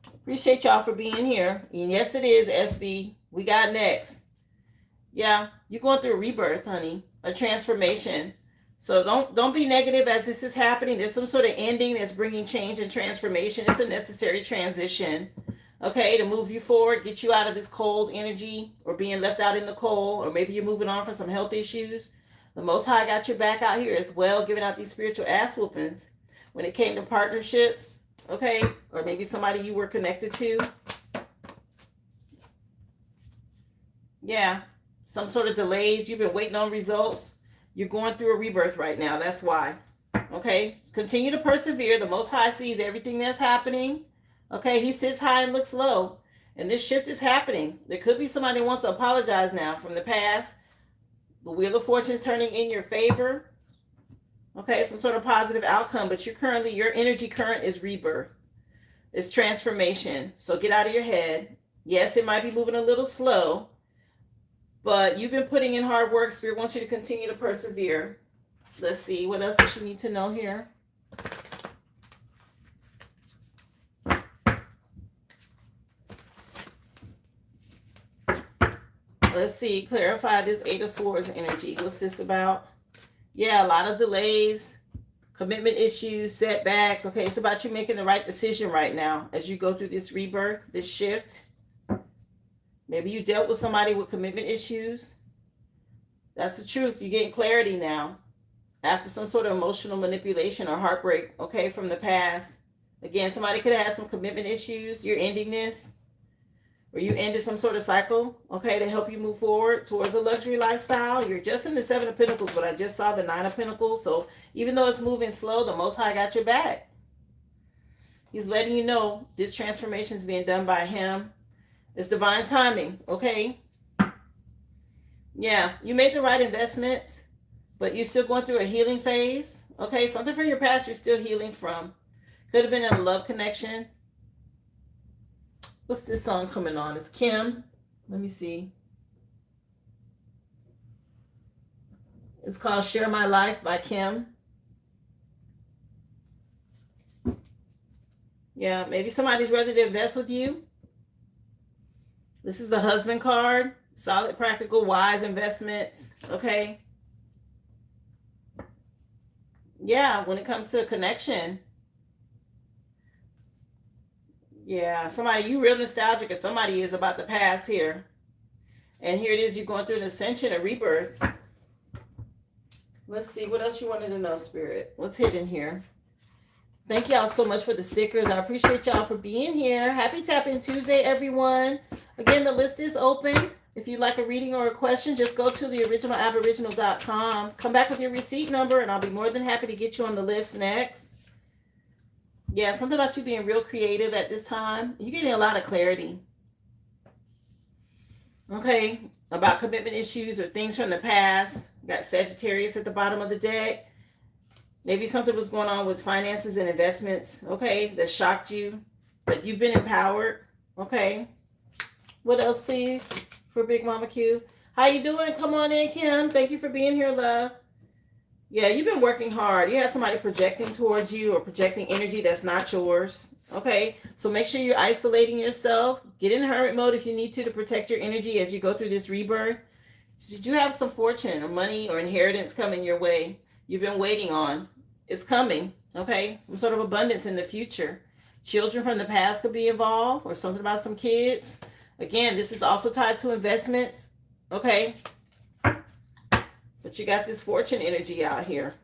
Appreciate y'all for being here. And yes, it is, SB. We got next. Yeah, you're going through a rebirth, honey. A transformation. So don't be negative as this is happening. There's some sort of ending that's bringing change and transformation. It's a necessary transition. Okay, to move you forward, get you out of this cold energy or being left out in the cold, or maybe you're moving on from some health issues. The Most High got your back out here as well, giving out these spiritual ass whoopings. When it came to partnerships, okay, or maybe somebody you were connected to. Yeah, some sort of delays. You've been waiting on results. You're going through a rebirth right now. That's why. Okay, continue to persevere. The Most High sees everything that's happening. Okay, he sits high and looks low. And this shift is happening. There could be somebody who wants to apologize now from the past. The Wheel of Fortune is turning in your favor. Okay, some sort of positive outcome. But your energy current is rebirth. It's transformation. So get out of your head. Yes, it might be moving a little slow. But you've been putting in hard work. Spirit wants you to continue to persevere. Let's see. What else does she need to know here? Let's see. Clarify this Eight of Swords energy. What's this about? Yeah, a lot of delays, commitment issues, setbacks. Okay, it's about you making the right decision right now as you go through this rebirth, this shift. Maybe you dealt with somebody with commitment issues. That's the truth. You're getting clarity now after some sort of emotional manipulation or heartbreak, okay, from the past. Again, somebody could have had some commitment issues. You're ending this. Or you ended some sort of cycle, okay, to help you move forward towards a luxury lifestyle. You're just in the Seven of Pentacles, but I just saw the Nine of Pentacles. So even though it's moving slow, the Most High got your back. He's letting you know this transformation is being done by him. It's divine timing, okay? Yeah, you made the right investments, but you're still going through a healing phase, okay? Something from your past you're still healing from. Could have been a love connection. What's this song coming on? It's Kim. Let me see. It's called Share My Life by Kim. Yeah, maybe somebody's ready to invest with you. This is the husband card. Solid, practical, wise investments. Okay. Yeah, when it comes to a connection. Yeah, somebody, you real nostalgic, or somebody is about the past here. And here it is, you're going through an ascension, a rebirth. Let's see, what else you wanted to know, Spirit? What's hidden here? Thank y'all so much for the stickers. I appreciate y'all for being here. Happy Tap In Tuesday, everyone. Again, the list is open. If you'd like a reading or a question, just go to theoriginalaboriginal.com. Come back with your receipt number, and I'll be more than happy to get you on the list next. Yeah, something about you being real creative at this time. You're getting a lot of clarity. Okay, about commitment issues or things from the past. Got Sagittarius at the bottom of the deck. Maybe something was going on with finances and investments, okay, that shocked you. But you've been empowered, okay. What else, please, for Big Mama Q? How you doing? Come on in, Kim. Thank you for being here, love. Yeah, you've been working hard. You have somebody projecting towards you or projecting energy that's not yours. Okay, so make sure you're isolating yourself. Get in hermit mode if you need to protect your energy as you go through this rebirth. Did you have some fortune or money or inheritance coming your way? You've been waiting on. It's coming. Okay, some sort of abundance in the future. Children from the past could be involved, or something about some kids. Again, this is also tied to investments. Okay. But you got this fortune energy out here,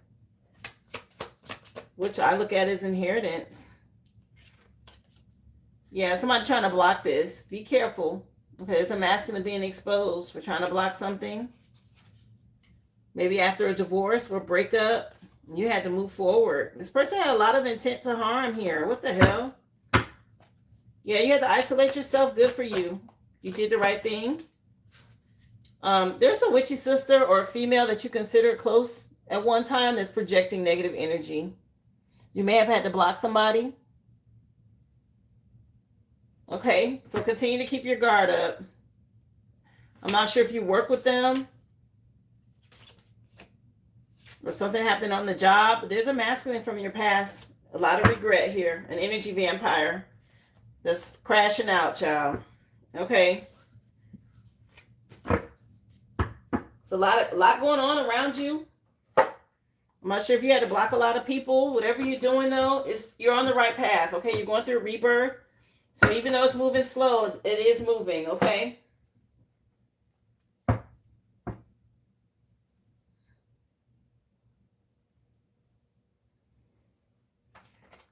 which I look at as inheritance. Yeah, somebody trying to block this. Be careful. Okay, there's a masculine being exposed for trying to block something. Maybe after a divorce or breakup, you had to move forward. This person had a lot of intent to harm here. What the hell? Yeah, you had to isolate yourself. Good for you. You did the right thing. There's a witchy sister or a female that you consider close at one time that's projecting negative energy. You may have had to block somebody. Okay, so continue to keep your guard up. I'm not sure if you work with them or something happened on the job, but there's a masculine from your past. A lot of regret here. An energy vampire that's crashing out, child. Okay. So a lot going on around you. I'm not sure if you had to block a lot of people. Whatever you're doing, though, you're on the right path. Okay, you're going through a rebirth. So even though it's moving slow, it is moving. Okay.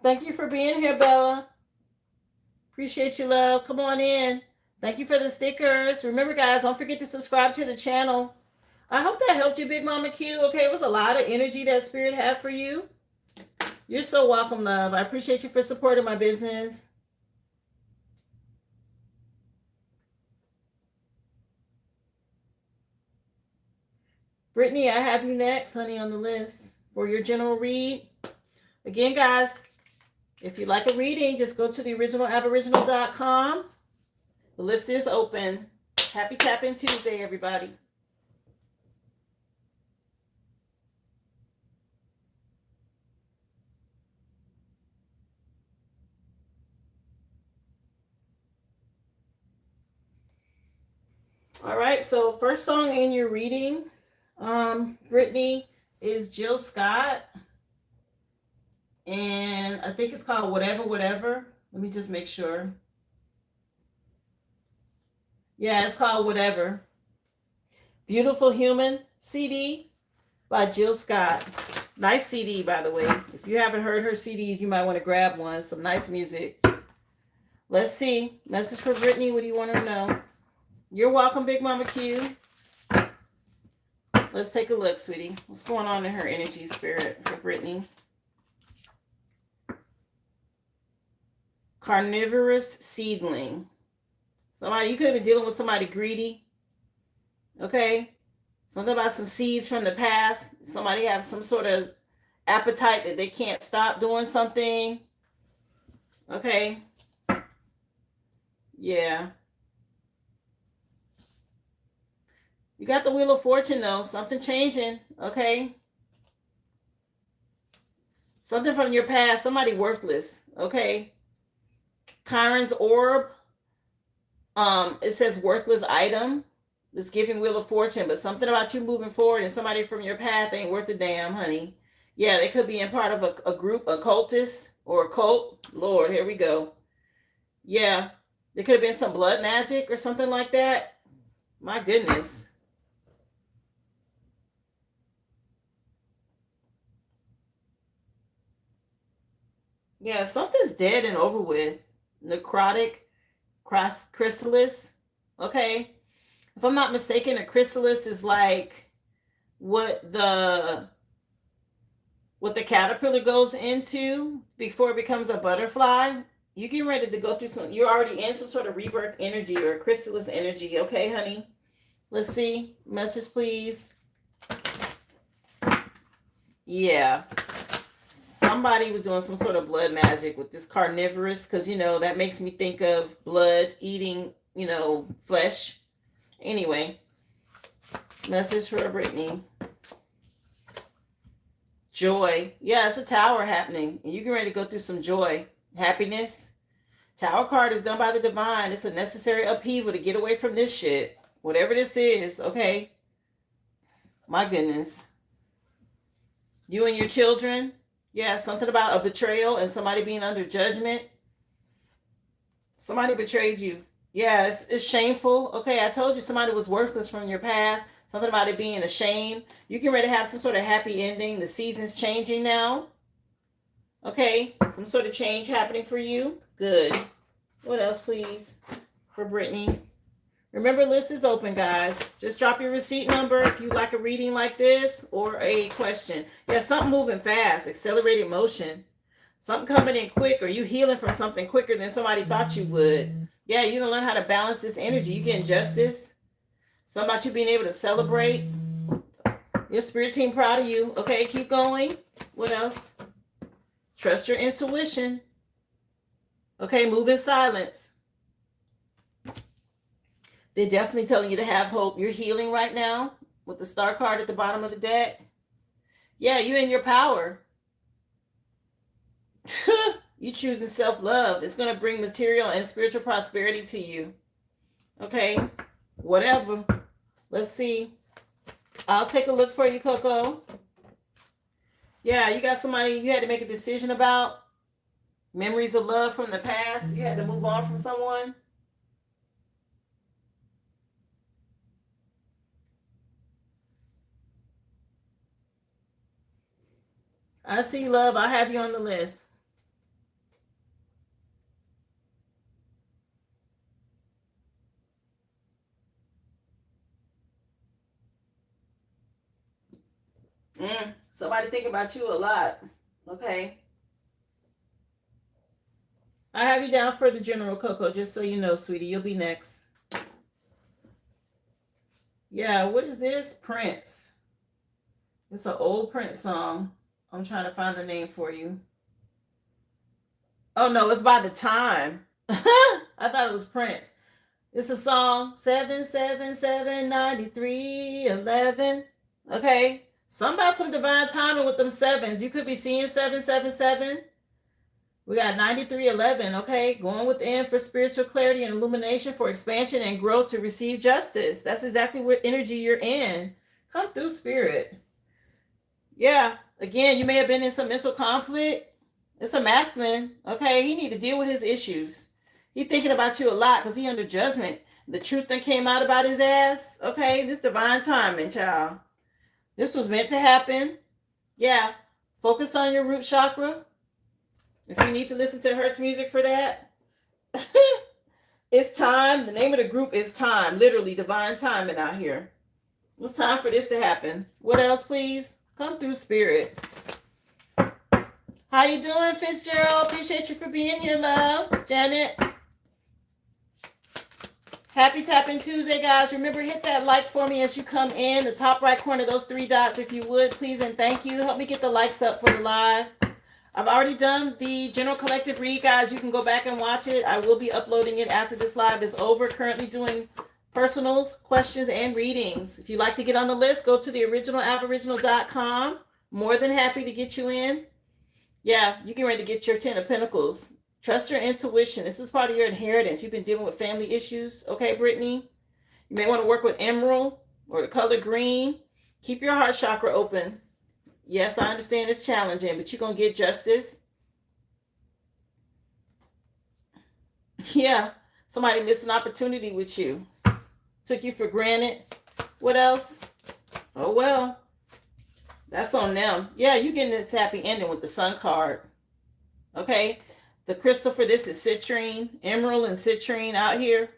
Thank you for being here, Bella. Appreciate you, love. Come on in. Thank you for the stickers. Remember, guys, don't forget to subscribe to the channel. I hope that helped you, Big Mama Q. Okay, it was a lot of energy that Spirit had for you. You're so welcome, love. I appreciate you for supporting my business. Britney, I have you next, honey, on the list for your general read. Again, guys, if you'd like a reading, just go to theoriginalaboriginal.com. The list is open. Happy Tap-In Tuesday, everybody. All right, so first song in your reading, Britney, is Jill Scott. And I think it's called Whatever, Whatever. Let me just make sure. Yeah, it's called Whatever. Beautiful Human CD by Jill Scott. Nice CD, by the way. If you haven't heard her CDs, you might want to grab one. Some nice music. Let's see. Message for Britney. What do you want her to know? You're welcome, Big Mama Q. Let's take a look, sweetie. What's going on in her energy spirit for Britney? Carnivorous seedling. Somebody, you could have been dealing with somebody greedy. Okay? Something about some seeds from the past. Somebody have some sort of appetite that they can't stop doing something. Okay? Yeah. You got the Wheel of Fortune, though. Something changing, okay? Something from your past. Somebody worthless, okay? Chiron's Orb. It says worthless item. It's giving Wheel of Fortune, but something about you moving forward and somebody from your path ain't worth a damn, honey. Yeah, they could be in part of a group, a cultist or a cult. Lord, here we go. Yeah, there could have been some blood magic or something like that. My goodness. Yeah, something's dead and over with. Necrotic chrysalis. Okay. If I'm not mistaken, a chrysalis is like what the caterpillar goes into before it becomes a butterfly. You get ready to go through you're already in some sort of rebirth energy or chrysalis energy. Okay, honey. Let's see. Message, please. Yeah. Somebody was doing some sort of blood magic with this carnivorous, because, that makes me think of blood eating, flesh. Anyway, message for Britney. Joy. Yeah, it's a tower happening. And you get ready to go through some joy. Happiness. Tower card is done by the divine. It's a necessary upheaval to get away from this shit. Whatever this is, okay? My goodness. You and your children. Yeah, something about a betrayal and somebody being under judgment. Somebody betrayed you. Yeah, it's shameful. Okay, I told you somebody was worthless from your past. Something about it being a shame. You can ready to have some sort of happy ending. The season's changing now. Okay, some sort of change happening for you. Good. What else, please, for Britney? Remember, list is open, guys. Just drop your receipt number if you like a reading like this or a question. Yeah, something moving fast, accelerated motion. Something coming in quick, or you healing from something quicker than somebody thought you would. Yeah, you gonna learn how to balance this energy. You getting justice. Something about you being able to celebrate. Your spirit team proud of you. Okay, keep going. What else? Trust your intuition. Okay, move in silence. They're definitely telling you to have hope. You're healing right now with the star card at the bottom of the deck. Yeah, you're in your power. You choosing self-love. It's going to bring material and spiritual prosperity to you. Okay, whatever. Let's see. I'll take a look for you, Coco. Yeah, you got somebody you had to make a decision about. Memories of love from the past. You had to move on from someone. I see, love. I have you on the list. Somebody think about you a lot. Okay. I have you down for the general, Coco, just so you know, sweetie. You'll be next. Yeah, what is this? Prince. It's an old Prince song. I'm trying to find the name for you. Oh, no, it's by The Time. I thought it was Prince. It's a song, 7779311. Okay. Some about some divine timing with them sevens. You could be seeing 777. We got 9311. Okay. Going within for spiritual clarity and illumination, for expansion and growth to receive justice. That's exactly what energy you're in. Come through, spirit. Yeah. Again, you may have been in some mental conflict. It's a masculine. Okay. He need to deal with his issues. He thinking about you a lot because he under judgment. The truth that came out about his ass. Okay. This divine timing, child. This was meant to happen. Yeah. Focus on your root chakra. If you need to listen to Hertz music for that. It's time. The name of the group is Time. Literally divine timing out here. It's time for this to happen. What else, please? Come through, spirit. How you doing, Fitzgerald? Appreciate you for being here, love. Janet. Happy Tapping Tuesday, guys. Remember, hit that like for me as you come in. The top right corner, those three dots, if you would, please and thank you. Help me get the likes up for the live. I've already done the general collective read, guys. You can go back and watch it. I will be uploading it after this live is over. Currently doing personals, questions, and readings. If you'd like to get on the list, go to the originalaboriginal.com. More than happy to get you in. Yeah, you can ready to get your 10 of Pentacles. Trust your intuition. This is part of your inheritance. You've been dealing with family issues. Okay, Britney? You may want to work with emerald or the color green. Keep your heart chakra open. Yes, I understand it's challenging, but you're going to get justice. Yeah, somebody missed an opportunity with you. Took you for granted. What else? Oh, well. That's on them. Yeah, you're getting this happy ending with the Sun card. Okay? The crystal for this is citrine, emerald and citrine out here.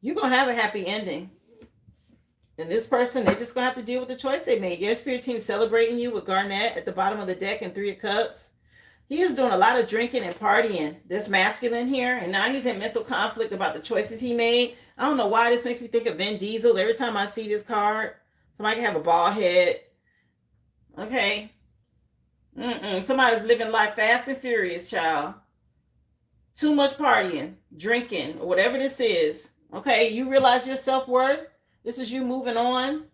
You're going to have a happy ending. And this person, they're just going to have to deal with the choice they made. Your spirit team celebrating you with Garnet at the bottom of the deck and 3 of Cups. He was doing a lot of drinking and partying. This masculine here. And now he's in mental conflict about the choices he made. I don't know why this makes me think of Vin Diesel. Every time I see this card, somebody can have a bald head. Okay. Somebody's living life fast and furious, child. Too much partying, drinking, or whatever this is. Okay, you realize your self-worth. This is you moving on.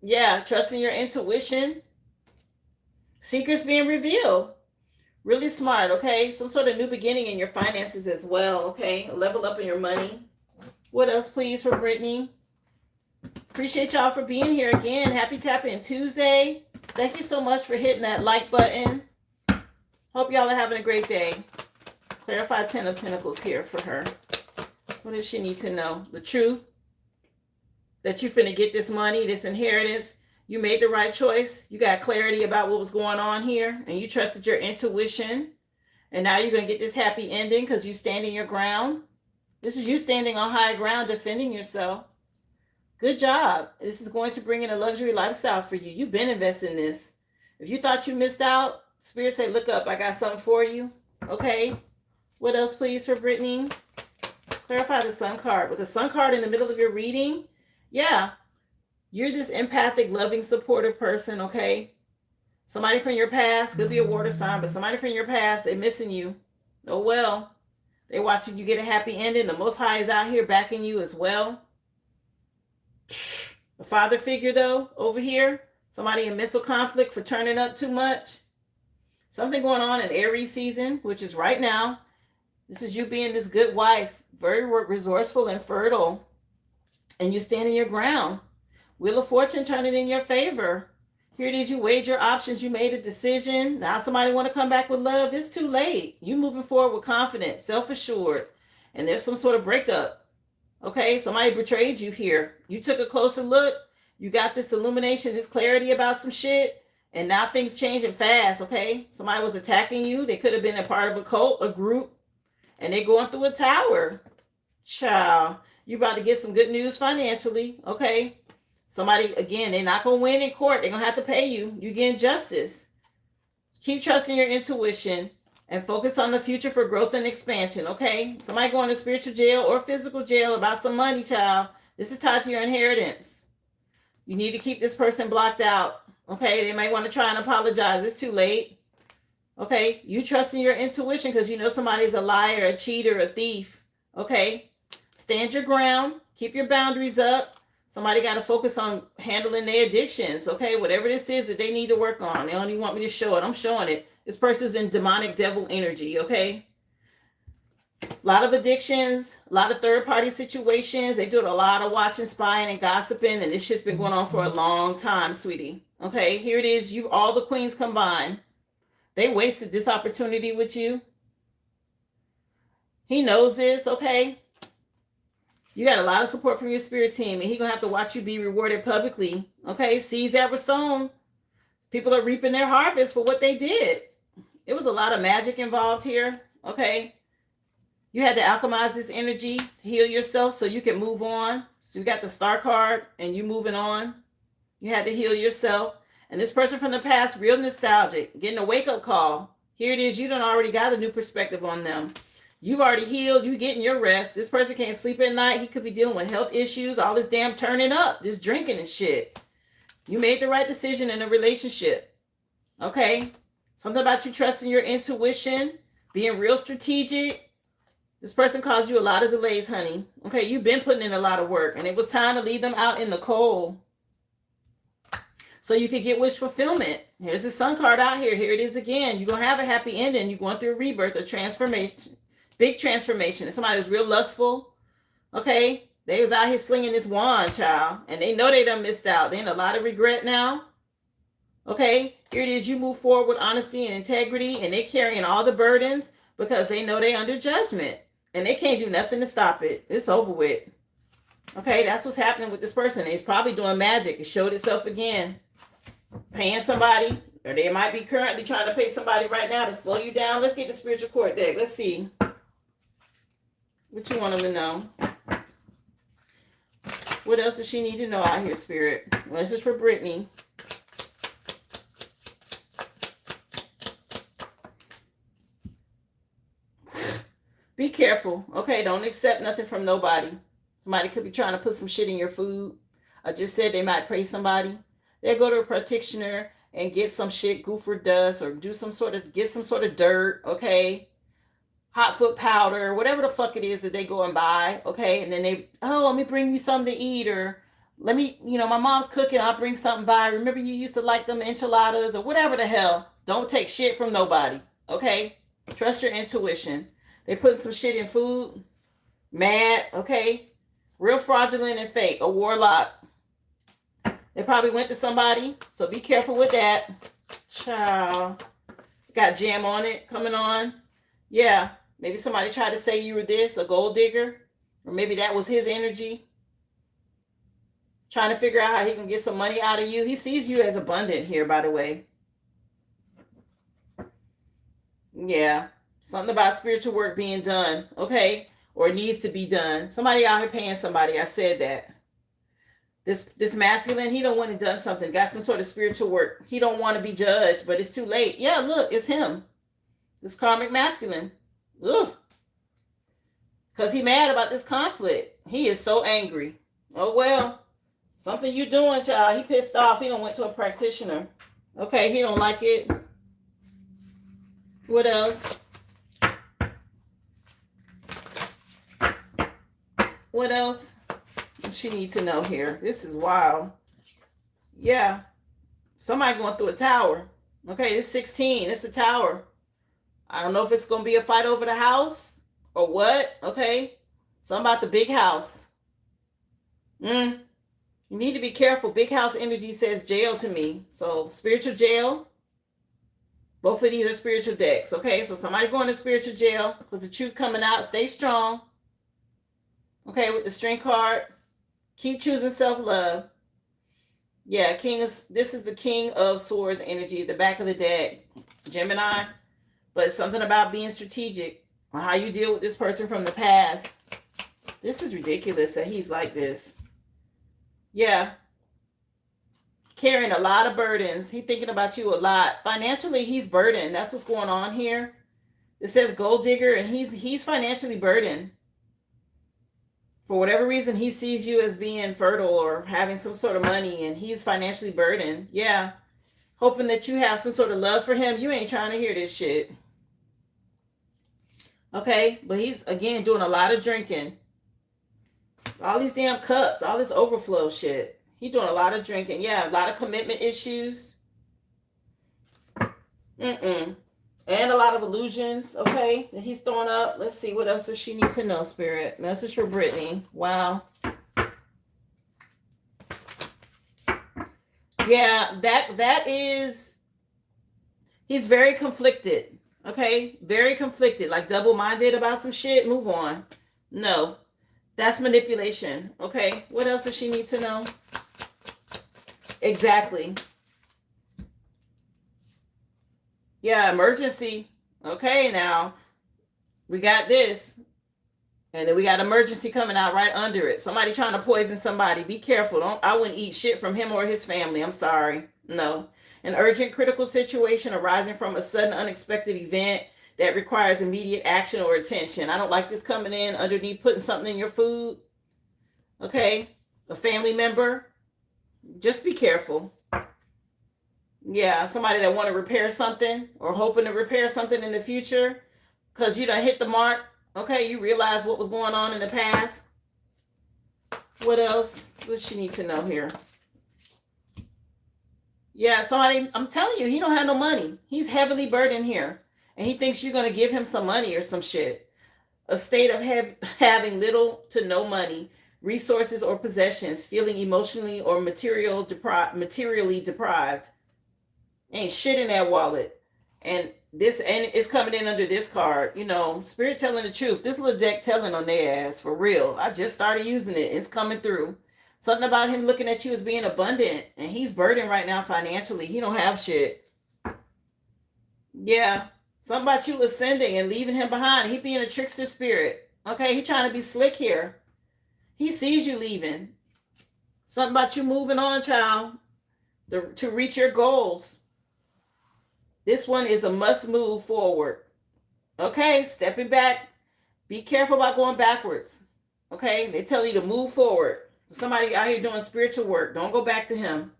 Yeah, trusting your intuition. Secrets being revealed. Really smart, okay? Some sort of new beginning in your finances as well, okay? A level up in your money. What else, please, for Britney? Appreciate y'all for being here again. Happy Tapping Tuesday. Thank you so much for hitting that like button. Hope y'all are having a great day. Clarify 10 of Pentacles here for her. What does she need to know? The truth. That you finna get this money, this inheritance. You made the right choice. You got clarity about what was going on here. And you trusted your intuition. And now you're going to get this happy ending because you standing your ground. This is you standing on high ground, defending yourself. Good job. This is going to bring in a luxury lifestyle for you. You've been investing in this. If you thought you missed out, Spirit say, look up. I got something for you. Okay. What else, please, for Britney? Clarify the Sun card. With the Sun card in the middle of your reading, Yeah, you're this empathic, loving, supportive person, okay? Somebody from your past could be a water sign, but somebody from your past, they're missing you. Oh well. They watching you get a happy ending. The Most High is out here backing you as well. A father figure, though, over here, somebody in mental conflict for turning up too much. Something going on in Aries season, which is right now. This is you being this good wife, very resourceful and fertile, and you standing your ground. Wheel of Fortune turning in your favor. Here it is, you weighed your options, you made a decision. Now somebody want to come back with love. It's too late. You moving forward with confidence, self-assured, and there's some sort of breakup. Okay, somebody betrayed you here. You took a closer look. You got this illumination, this clarity about some shit, and now things changing fast. Okay, somebody was attacking you. They could have been a part of a cult, a group, and they're going through a tower. Child, you about to get some good news financially. Okay, somebody, again, they're not going to win in court. They're going to have to pay you. You're getting justice. Keep trusting your intuition and focus on the future for growth and expansion, okay? Somebody going to spiritual jail or physical jail about some money, child. This is tied to your inheritance. You need to keep this person blocked out, okay? They might want to try and apologize. It's too late, okay? You trust in your intuition because you know somebody's a liar, a cheater, a thief, okay? Stand your ground. Keep your boundaries up. Somebody got to focus on handling their addictions, okay? Whatever this is that they need to work on. They don't even want me to show it. I'm showing it. This person's in demonic devil energy, okay? A lot of addictions, a lot of third-party situations. They do a lot of watching, spying, and gossiping, and this shit's been going on for a long time, sweetie. Okay, here it is. You've all the queens combined. They wasted this opportunity with you. He knows this, okay? You got a lot of support from your spirit team, and he's going to have to watch you be rewarded publicly. Okay, seeds that were sown. People are reaping their harvest for what they did. It was a lot of magic involved here. Okay, you had to alchemize this energy to heal yourself so you can move on. So you got the star card, and you moving on. You had to heal yourself. And this person from the past, real nostalgic, getting a wake-up call. Here it is. You done already got a new perspective on them. You've already healed. You getting your rest. This person can't sleep at night. He could be dealing with health issues. All this damn turning up. This drinking and shit. You made the right decision in a relationship. Okay? Something about you trusting your intuition. Being real strategic. This person caused you a lot of delays, honey. Okay? You've been putting in a lot of work. And it was time to leave them out in the cold. So you could get wish fulfillment. Here's the sun card out here. Here it is again. You're going to have a happy ending. You're going through a rebirth, a transformation. Big transformation. Somebody who's real lustful. Okay? They was out here slinging this wand, child. And they know they done missed out. They in a lot of regret now. Okay? Here it is. You move forward with honesty and integrity. And they carrying all the burdens because they know they under judgment. And they can't do nothing to stop it. It's over with. Okay? That's what's happening with this person. He's probably doing magic. It showed itself again. Paying somebody. Or they might be currently trying to pay somebody right now to slow you down. Let's get the spiritual court deck. Let's see. What you want them to know? What else does she need to know out here, Spirit? Well, this is for Britney. Be careful, okay? Don't accept nothing from nobody. Somebody could be trying to put some shit in your food. I just said they might pray somebody. They'll go to a practitioner and get some shit, goof or dust, or get some sort of dirt, okay? Hot foot powder, whatever the fuck it is that they go and buy, okay? And then let me bring you something to eat, or let me, my mom's cooking, I'll bring something by. Remember you used to like them enchiladas, or whatever the hell. Don't take shit from nobody, okay? Trust your intuition. They put some shit in food, mad, okay? Real fraudulent and fake, a warlock. They probably went to somebody, so be careful with that. Child. Got jam on it, coming on. Yeah, maybe somebody tried to say you were this, a gold digger. Or maybe that was his energy. Trying to figure out how he can get some money out of you. He sees you as abundant here, by the way. Yeah, something about spiritual work being done, okay? Or needs to be done. Somebody out here paying somebody, I said that. This masculine, he don't want to done something, got some sort of spiritual work. He don't want to be judged, but it's too late. Yeah, look, it's him. This karmic masculine. Ugh. Because he mad about this conflict. He is so angry. Oh, well. Something you doing, child. He pissed off. He don't went to a practitioner. Okay, he don't like it. What else? What else? She needs to know here. This is wild. Yeah. Somebody going through a tower. Okay, it's 16. It's the tower. I don't know if it's going to be a fight over the house or what. Okay. Something about the big house. You need to be careful. Big house energy says jail to me. So spiritual jail. Both of these are spiritual decks. Okay, so somebody going to spiritual jail with the truth coming out. Stay strong. Okay, with the strength card. Keep choosing self-love. Yeah, this is the King of Swords energy, the back of the deck. Gemini. But it's something about being strategic on how you deal with this person from the past. This is ridiculous that he's like this. Yeah. Carrying a lot of burdens. He's thinking about you a lot. Financially, he's burdened. That's what's going on here. It says gold digger, and he's financially burdened. For whatever reason, he sees you as being fertile or having some sort of money, and he's financially burdened. Yeah. Hoping that you have some sort of love for him. You ain't trying to hear this shit. Okay, but he's, again, doing a lot of drinking. All these damn cups, all this overflow shit. He's doing a lot of drinking. Yeah, a lot of commitment issues. And a lot of illusions, okay, that he's throwing up. Let's see, what else does she need to know, Spirit? Message for Britney. Wow. Yeah, that is, he's very conflicted, okay? Very conflicted, like double-minded about some shit. Move on. No, that's manipulation, okay? What else does she need to know? Exactly. Yeah, emergency. Okay, now we got this. And then we got emergency coming out right under it. Somebody trying to poison somebody. Be careful. I wouldn't eat shit from him or his family. I'm sorry. No. An urgent critical situation arising from a sudden unexpected event that requires immediate action or attention. I don't like this coming in underneath putting something in your food. Okay? A family member. Just be careful. Yeah, somebody that want to repair something or hoping to repair something in the future because you done hit the mark. Okay, you realize what was going on in the past. What else does she need to know here? Yeah, somebody, I'm telling you, he don't have no money. He's heavily burdened here. And he thinks you're going to give him some money or some shit. A state of having little to no money, resources or possessions, feeling emotionally or materially deprived. Ain't shit in that wallet. And it's coming in under this card. You know, Spirit telling the truth. This little deck telling on their ass, for real. I just started using it. It's coming through. Something about him looking at you as being abundant. And he's burdened right now financially. He don't have shit. Yeah. Something about you ascending and leaving him behind. He being a trickster spirit. Okay, he trying to be slick here. He sees you leaving. Something about you moving on, child. To reach your goals. This one is a must move forward. Okay, stepping back. Be careful about going backwards. Okay, they tell you to move forward. Somebody out here doing spiritual work. Don't go back to him.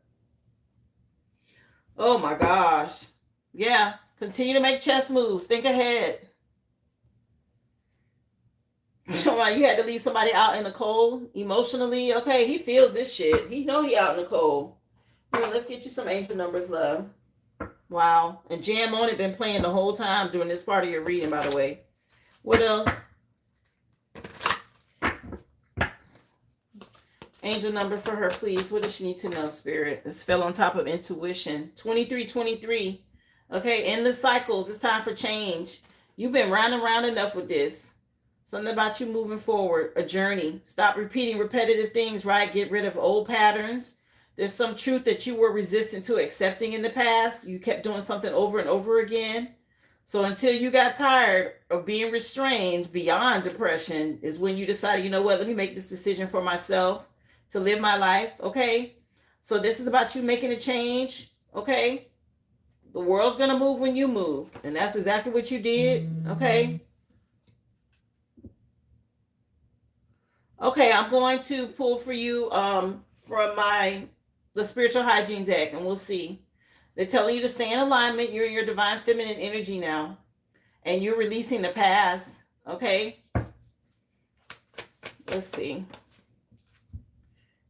Oh my gosh. Yeah, continue to make chess moves. Think ahead. You had to leave somebody out in the cold emotionally. Okay, he feels this shit. He know he out in the cold. Let's get you some angel numbers, love. Wow. And Jam On It been playing the whole time during this part of your reading, by the way. What else? Angel number for her, please. What does she need to know, Spirit? This fell on top of intuition. 2323. Okay, endless cycles. It's time for change. You've been round and round enough with this. Something about you moving forward. A journey. Stop repeating repetitive things, right? Get rid of old patterns. There's some truth that you were resistant to accepting in the past. You kept doing something over and over again. So until you got tired of being restrained beyond depression is when you decided, you know what, let me make this decision for myself to live my life, okay? So this is about you making a change, okay? The world's going to move when you move. And that's exactly what you did, okay? Okay, I'm going to pull for you from the spiritual hygiene deck, and we'll see. They're telling you to stay in alignment. You're in your divine feminine energy now, and you're releasing the past. Okay. Let's see.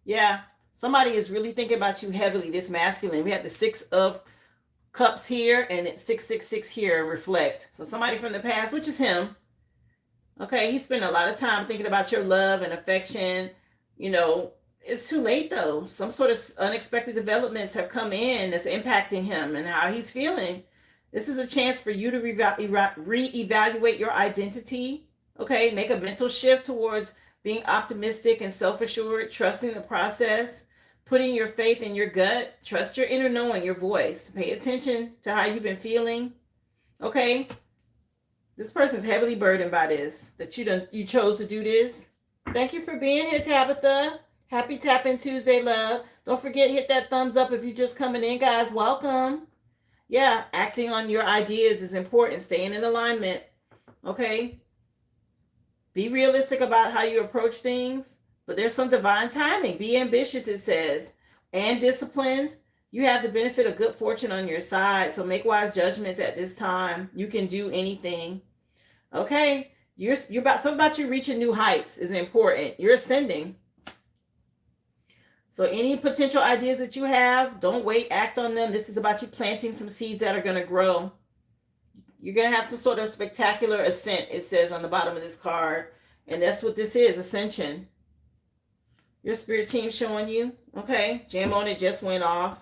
Yeah, somebody is really thinking about you heavily. This masculine. We have the 6 of Cups here, and it's 666 here. Reflect. So somebody from the past, which is him. Okay, he spent a lot of time thinking about your love and affection. You know, it's too late though. Some sort of unexpected developments have come in that's impacting him and how he's feeling. This is a chance for you to reevaluate your identity. Okay, make a mental shift towards being optimistic and self-assured, trusting the process, putting your faith in your gut, trust your inner knowing, your voice. Pay attention to how you've been feeling. Okay? This person's heavily burdened by this, that you chose to do this. Thank you for being here, Tabitha. Happy Tapping Tuesday, love. Don't forget, hit that thumbs up if you're just coming in, guys. Welcome. Yeah, acting on your ideas is important. Staying in alignment. Okay? Be realistic about how you approach things, but there's some divine timing. Be ambitious, it says, and disciplined. You have the benefit of good fortune on your side, so make wise judgments at this time. You can do anything. Okay, you're about something about you reaching new heights is important. You're ascending. So any potential ideas that you have, don't wait, act on them. This is about you planting some seeds that are going to grow. You're going to have some sort of spectacular ascent, it says on the bottom of this card. And that's what this is, ascension. Your spirit team showing you. Okay, jam on it just went off.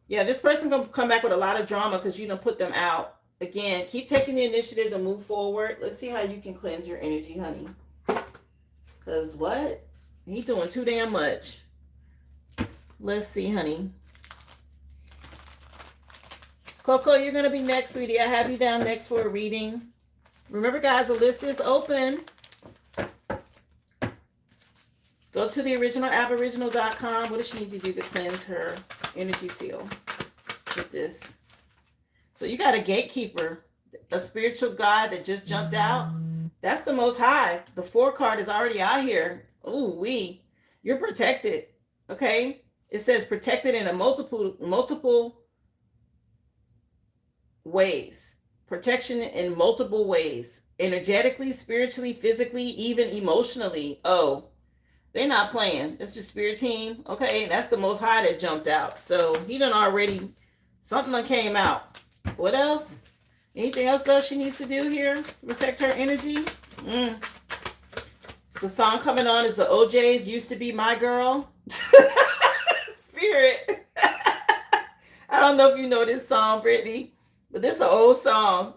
Yeah, this person's going to come back with a lot of drama because you done put them out. Again, keep taking the initiative to move forward. Let's see how you can cleanse your energy, honey. Because what? He doing too damn much. Let's see, honey. Coco, you're going to be next, sweetie. I have you down next for a reading. Remember, guys, the list is open. Go to the original aboriginal.com. What does she need to do to cleanse her energy field with this? So you got a gatekeeper, a spiritual guide that just jumped out. That's the Most High. The 4 card is already out here. Ooh, you're protected. Okay? It says protected in a multiple ways. Protection in multiple ways. Energetically, spiritually, physically, even emotionally. Oh, they're not playing. It's your spirit team. Okay, that's the Most High that jumped out. So he done already, something that came out. What else? Anything else though she needs to do here to protect her energy? The song coming on is the OJ's Used to Be My Girl. Spirit. I don't know if you know this song, Britney, but this is an old song.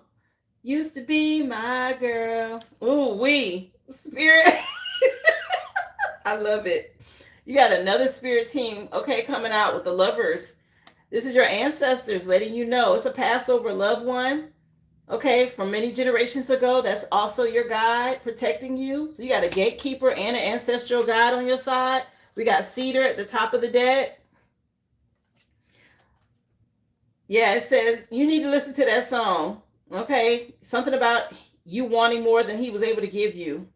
Used to be my girl. Ooh, Spirit. I love it. You got another spirit team, okay, coming out with the Lovers. This is your ancestors letting you know it's a Passover loved one, okay, from many generations ago. That's also your guide protecting you. So you got a gatekeeper and an ancestral guide on your side. We got Cedar at the top of the deck. Yeah, it says you need to listen to that song, okay? Something about you wanting more than he was able to give you.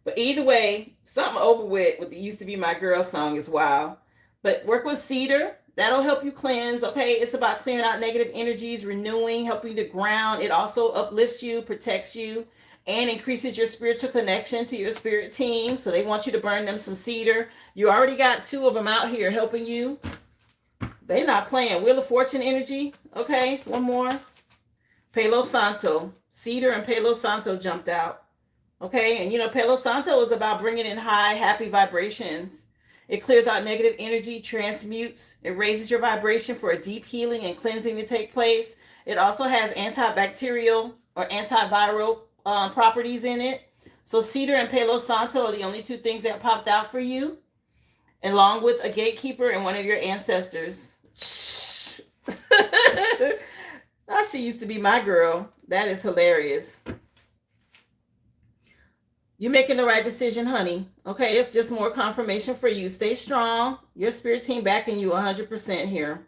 But either way, something over with the Used to Be My Girl song is wild. But work with Cedar. That'll help you cleanse, okay? It's about clearing out negative energies, renewing, helping you to ground. It also uplifts you, protects you, and increases your spiritual connection to your spirit team. So they want you to burn them some cedar. You already got 2 of them out here helping you. They're not playing. Wheel of Fortune energy. Okay, one more. Palo Santo. Cedar and Palo Santo jumped out. Okay, and you know, Palo Santo is about bringing in high, happy vibrations. It clears out negative energy, transmutes. It raises your vibration for a deep healing and cleansing to take place. It also has antibacterial or antiviral properties in it. So Cedar and Palo Santo are the only 2 things that popped out for you, along with a gatekeeper and one of your ancestors. Oh, she used to be my girl. That is hilarious. You're making the right decision, honey. Okay, it's just more confirmation for you. Stay strong. Your spirit team backing you 100% here.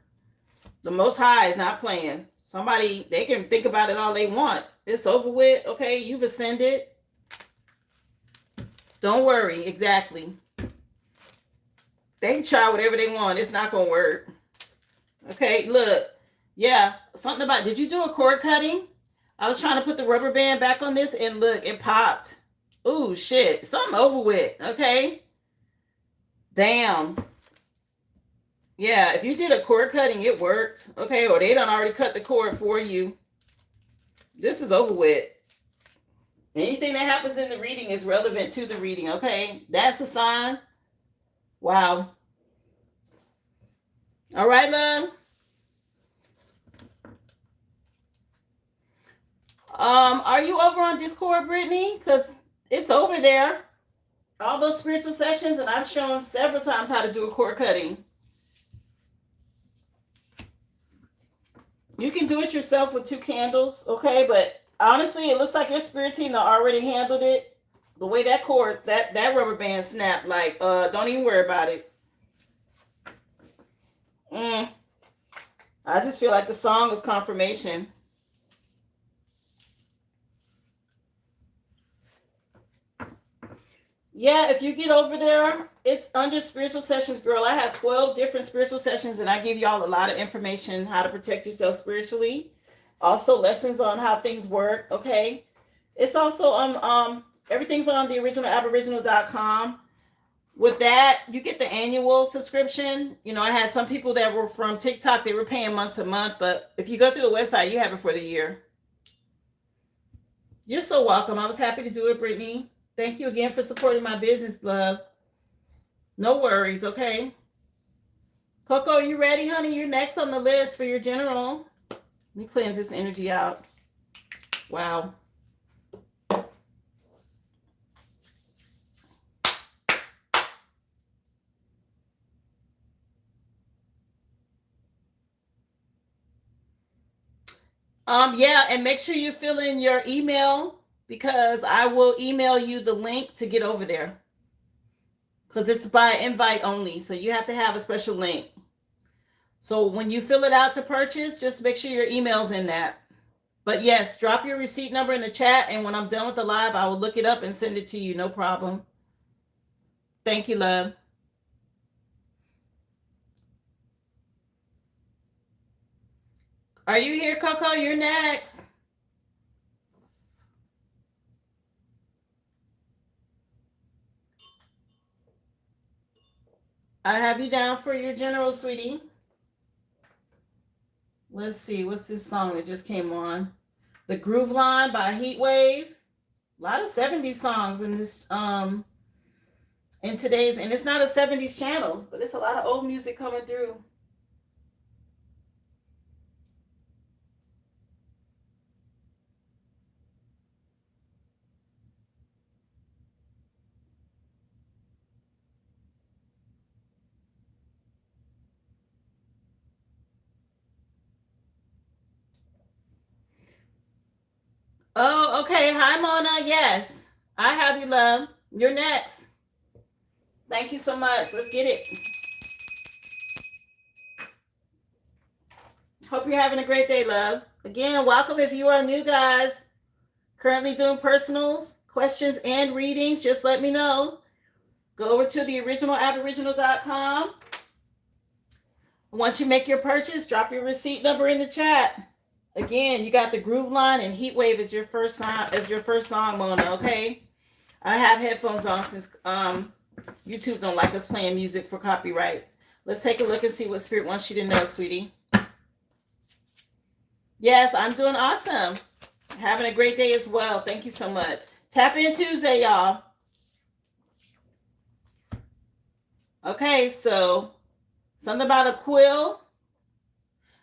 The Most High is not playing. Somebody, they can think about it all they want. It's over with. Okay, you've ascended. Don't worry. Exactly. They can try whatever they want. It's not gonna work. Okay, look. Yeah, something about, did you do a cord cutting? I was trying to put the rubber band back on this and look, it popped. Ooh, shit. Something over with. Okay. Damn. Yeah, if you did a cord cutting, it worked. Okay, or they done already cut the cord for you. This is over with. Anything that happens in the reading is relevant to the reading. Okay, that's a sign. Wow. All right, love. Are you over on Discord, Brittany? Because it's over there. All those spiritual sessions, and I've shown several times how to do a cord cutting. You can do it yourself with 2 candles, okay? But honestly, it looks like your spirit team already handled it. The way that cord, that rubber band snapped, like, don't even worry about it. I just feel like the song is confirmation. Yeah, if you get over there, it's under spiritual sessions, girl. I have 12 different spiritual sessions, and I give y'all a lot of information how to protect yourself spiritually. Also, lessons on how things work. Okay, it's also everything's on the originalaboriginal.com. With that, you get the annual subscription. You know, I had some people that were from TikTok, they were paying month to month, but if you go through the website, you have it for the year. You're so welcome. I was happy to do it, Brittany. Thank you again for supporting my business, love. No worries, okay? Coco, you ready, honey? You're next on the list for your general. Let me cleanse this energy out. Wow. Yeah, and make sure you fill in your email, because I will email you the link to get over there. Because it's by invite only, so you have to have a special link. So when you fill it out to purchase, just make sure your email's in that. But yes, drop your receipt number in the chat, and when I'm done with the live, I will look it up and send it to you. No problem. Thank you, love. Are you here, Coco? You're next. I have you down for your general, sweetie. Let's see. What's this song that just came on? The Groove Line by Heatwave. A lot of 70s songs in this in today's, and it's not a 70s channel, but it's a lot of old music coming through. Oh, okay. Hi, Mona. Yes, I have you, love. You're next. Thank you so much. Let's get it. Hope you're having a great day, love. Again, welcome if you are new, guys. Currently doing personals, questions, and readings. Just let me know. Go over to the originalaboriginal.com. Once you make your purchase, drop your receipt number in the chat. Again, you got the Groove Line and Heatwave as your first song, Mona, okay? I have headphones on since YouTube don't like us playing music for copyright. Let's take a look and see what Spirit wants you to know, sweetie. Yes, I'm doing awesome. Having a great day as well. Thank you so much. Tap in Tuesday, y'all. Okay, so something about a quill.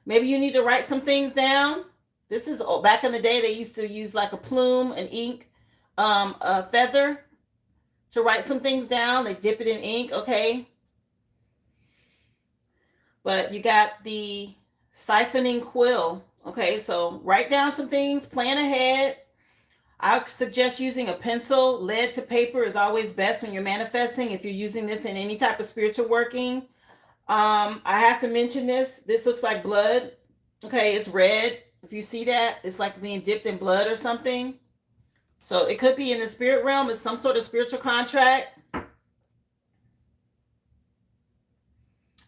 Maybe you need to write some things down. This is back in the day, they used to use like a plume, an ink, a feather to write some things down. They dip it in ink, okay? But you got the siphoning quill. Okay, so write down some things, plan ahead. I suggest using a pencil. Lead to paper is always best when you're manifesting, if you're using this in any type of spiritual working. I have to mention this. This looks like blood. Okay, it's red. If you see that, it's like being dipped in blood or something. So it could be in the spirit realm. It's some sort of spiritual contract.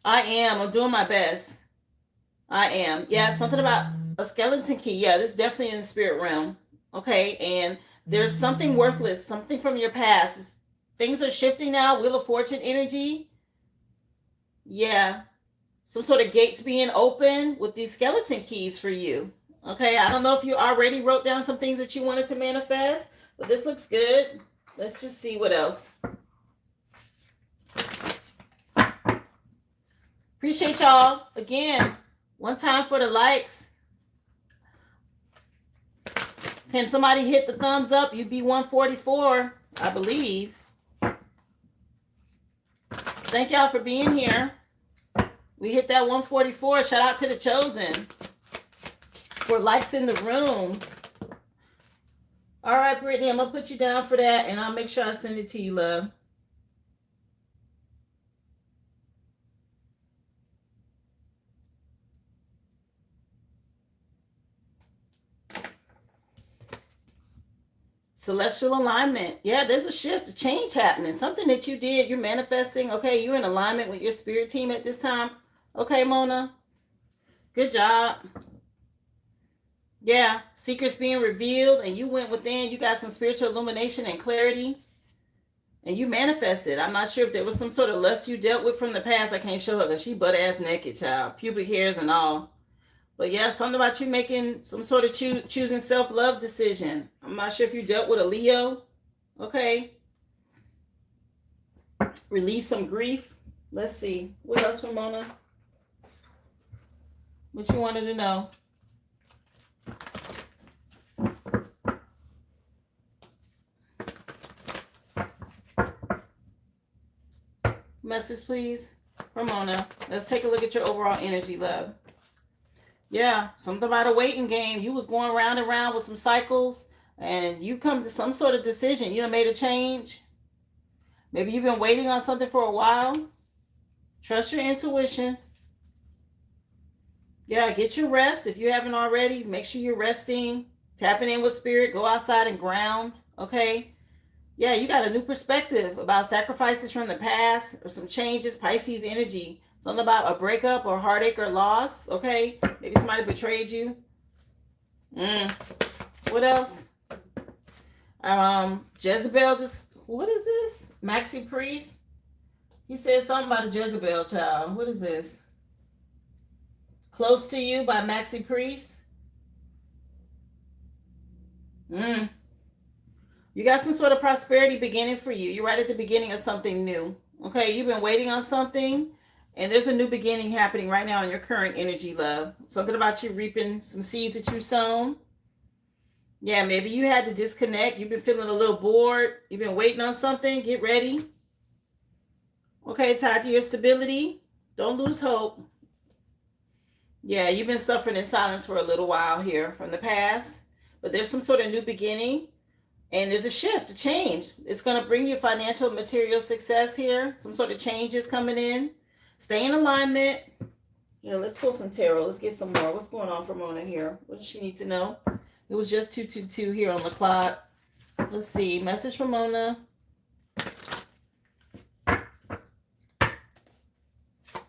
I am. I'm doing my best. I am. Yeah, something about a skeleton key. Yeah, this is definitely in the spirit realm. Okay, and there's something worthless, something from your past. Things are shifting now. Wheel of Fortune energy. Yeah, some sort of gates being open with these skeleton keys for you. Okay, I don't know if you already wrote down some things that you wanted to manifest, but this looks good. Let's just see what else. Appreciate y'all. Again, one time for the likes. Can somebody hit the thumbs up? You'd be 144, I believe. Thank y'all for being here. We hit that 144. Shout out to the chosen for likes in the room. All right, Brittany, I'm going to put you down for that, and I'll make sure I send it to you, love. Celestial alignment. Yeah, there's a shift, a change happening. Something that you did, you're manifesting. Okay, you're in alignment with your spirit team at this time. Okay, Mona. Good job. Yeah, secrets being revealed, and you went within. You got some spiritual illumination and clarity, and you manifested. I'm not sure if there was some sort of lust you dealt with from the past. I can't show her because she butt ass naked, child. Pubic hairs and all. But yeah, something about you making some sort of choosing self-love decision. I'm not sure if you dealt with a Leo. Okay. Release some grief. Let's see. What else from Mona? What you wanted to know? Message, please, from Mona. Let's take a look at your overall energy, love. Yeah, something about a waiting game. You was going round and round with some cycles, and you come to some sort of decision. You done made a change. Maybe you've been waiting on something for a while. Trust your intuition. Yeah, get your rest. If you haven't already, make sure you're resting. Tapping in with spirit. Go outside and ground. Okay? Yeah, you got a new perspective about sacrifices from the past or some changes. Pisces energy. Something about a breakup or heartache or loss. Okay? Maybe somebody betrayed you. What else? Jezebel just... What is this? Maxi Priest? He said something about a Jezebel child. What is this? Close to You by Maxi Priest. You got some sort of prosperity beginning for you. You're right at the beginning of something new. Okay, you've been waiting on something, and there's a new beginning happening right now in your current energy, love. Something about you reaping some seeds that you've sown. Yeah, maybe you had to disconnect. You've been feeling a little bored. You've been waiting on something. Get ready. Okay, tied to your stability. Don't lose hope. Yeah, you've been suffering in silence for a little while here from the past, but there's some sort of new beginning, and there's a shift, a change. It's going to bring you financial and material success here. Some sort of changes coming in. Stay in alignment. You know, let's pull some tarot. Let's get some more. What's going on for Mona here? What does she need to know? It was just 222 here on the clock. Let's see. Message from Mona.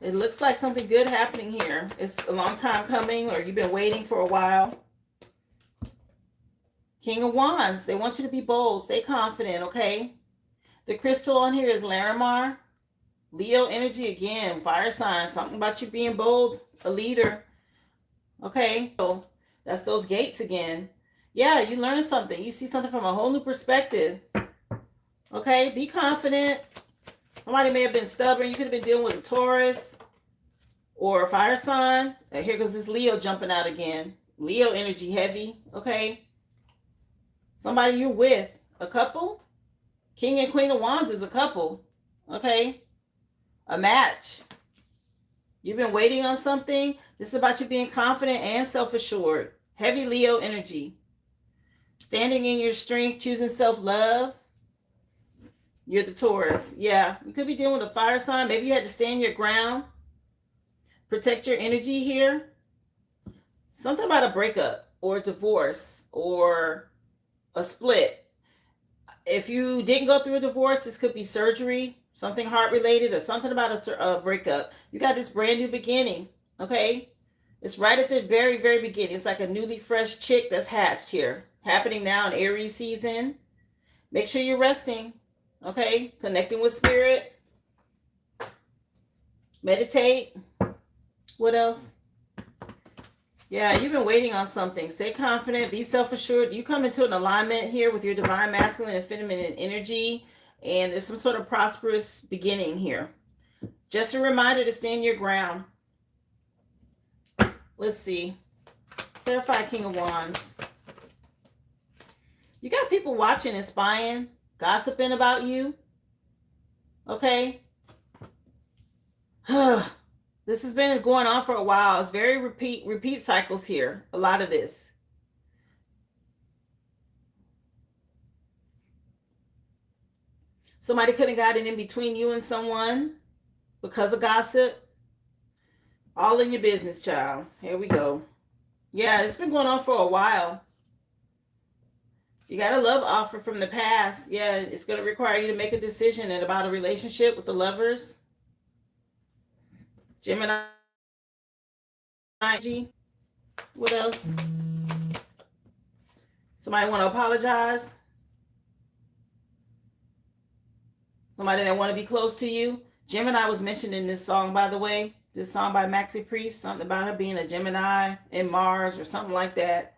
It looks like something good happening here. It's a long time coming, or you've been waiting for a while. King of Wands. They want you to be bold. Stay confident, okay? The crystal on here is Larimar. Leo energy again. Fire sign. Something about you being bold. A leader. Okay? So that's those gates again. Yeah, you learn something. You see something from a whole new perspective. Okay? Be confident. Somebody may have been stubborn. You could have been dealing with a Taurus or a fire sign. And here goes this Leo jumping out again. Leo energy heavy. Okay? Somebody you're with. A couple. King and Queen of Wands is a couple. Okay? A match. You've been waiting on something. This is about you being confident and self-assured. Heavy Leo energy. Standing in your strength. Choosing self-love. You're the Taurus. Yeah. You could be dealing with a fire sign. Maybe you had to stand your ground. Protect your energy here. Something about a breakup or a divorce or a split. If you didn't go through a divorce, this could be surgery. something heart related or something about a breakup. You got this brand new beginning, okay? It's right at the very, very beginning. It's like a newly fresh chick that's hatched here, happening now in Aries season. Make sure you're resting, okay? Connecting with spirit. Meditate. What else? Yeah, you've been waiting on something. Stay confident. Be self-assured. You come into an alignment here with your divine masculine and feminine energy, and there's some sort of prosperous beginning here. Just a reminder to stand your ground. Let's see. Clarify King of Wands. You got people watching and spying, gossiping about you. Okay? This has been going on for a while. It's very repeat cycles here. A lot of this. Somebody could have gotten in between you and someone because of gossip. All in your business, child. Here we go. Yeah, it's been going on for a while. You got a love offer from the past. Yeah, it's going to require you to make a decision about a relationship with the lovers. Gemini. What else? Somebody want to apologize? Somebody that want to be close to you? Gemini was mentioned in this song, by the way. This song by Maxi Priest. Something about her being a Gemini in Mars or something like that.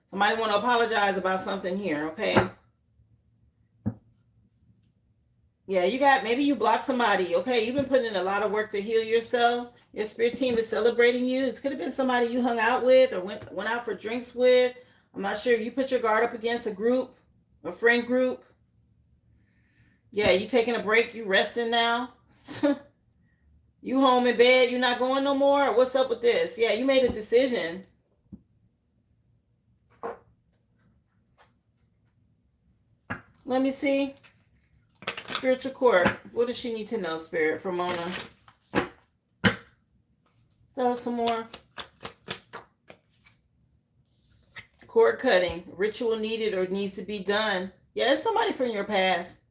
Somebody want to apologize about something here, okay? Yeah, you got, maybe you blocked somebody, okay? You've been putting in a lot of work to heal yourself. Your spirit team is celebrating you. It could have been somebody you hung out with or went out for drinks with. I'm not sure. You put your guard up against a group, a friend group. Yeah, you taking a break. You resting now. You home in bed. You not going no more? What's up with this? Yeah, you made a decision. Let me see. Spiritual court. What does she need to know, Spirit, for Mona? Tell us some more. Cord cutting. Ritual needed or needs to be done. Yeah, it's somebody from your past.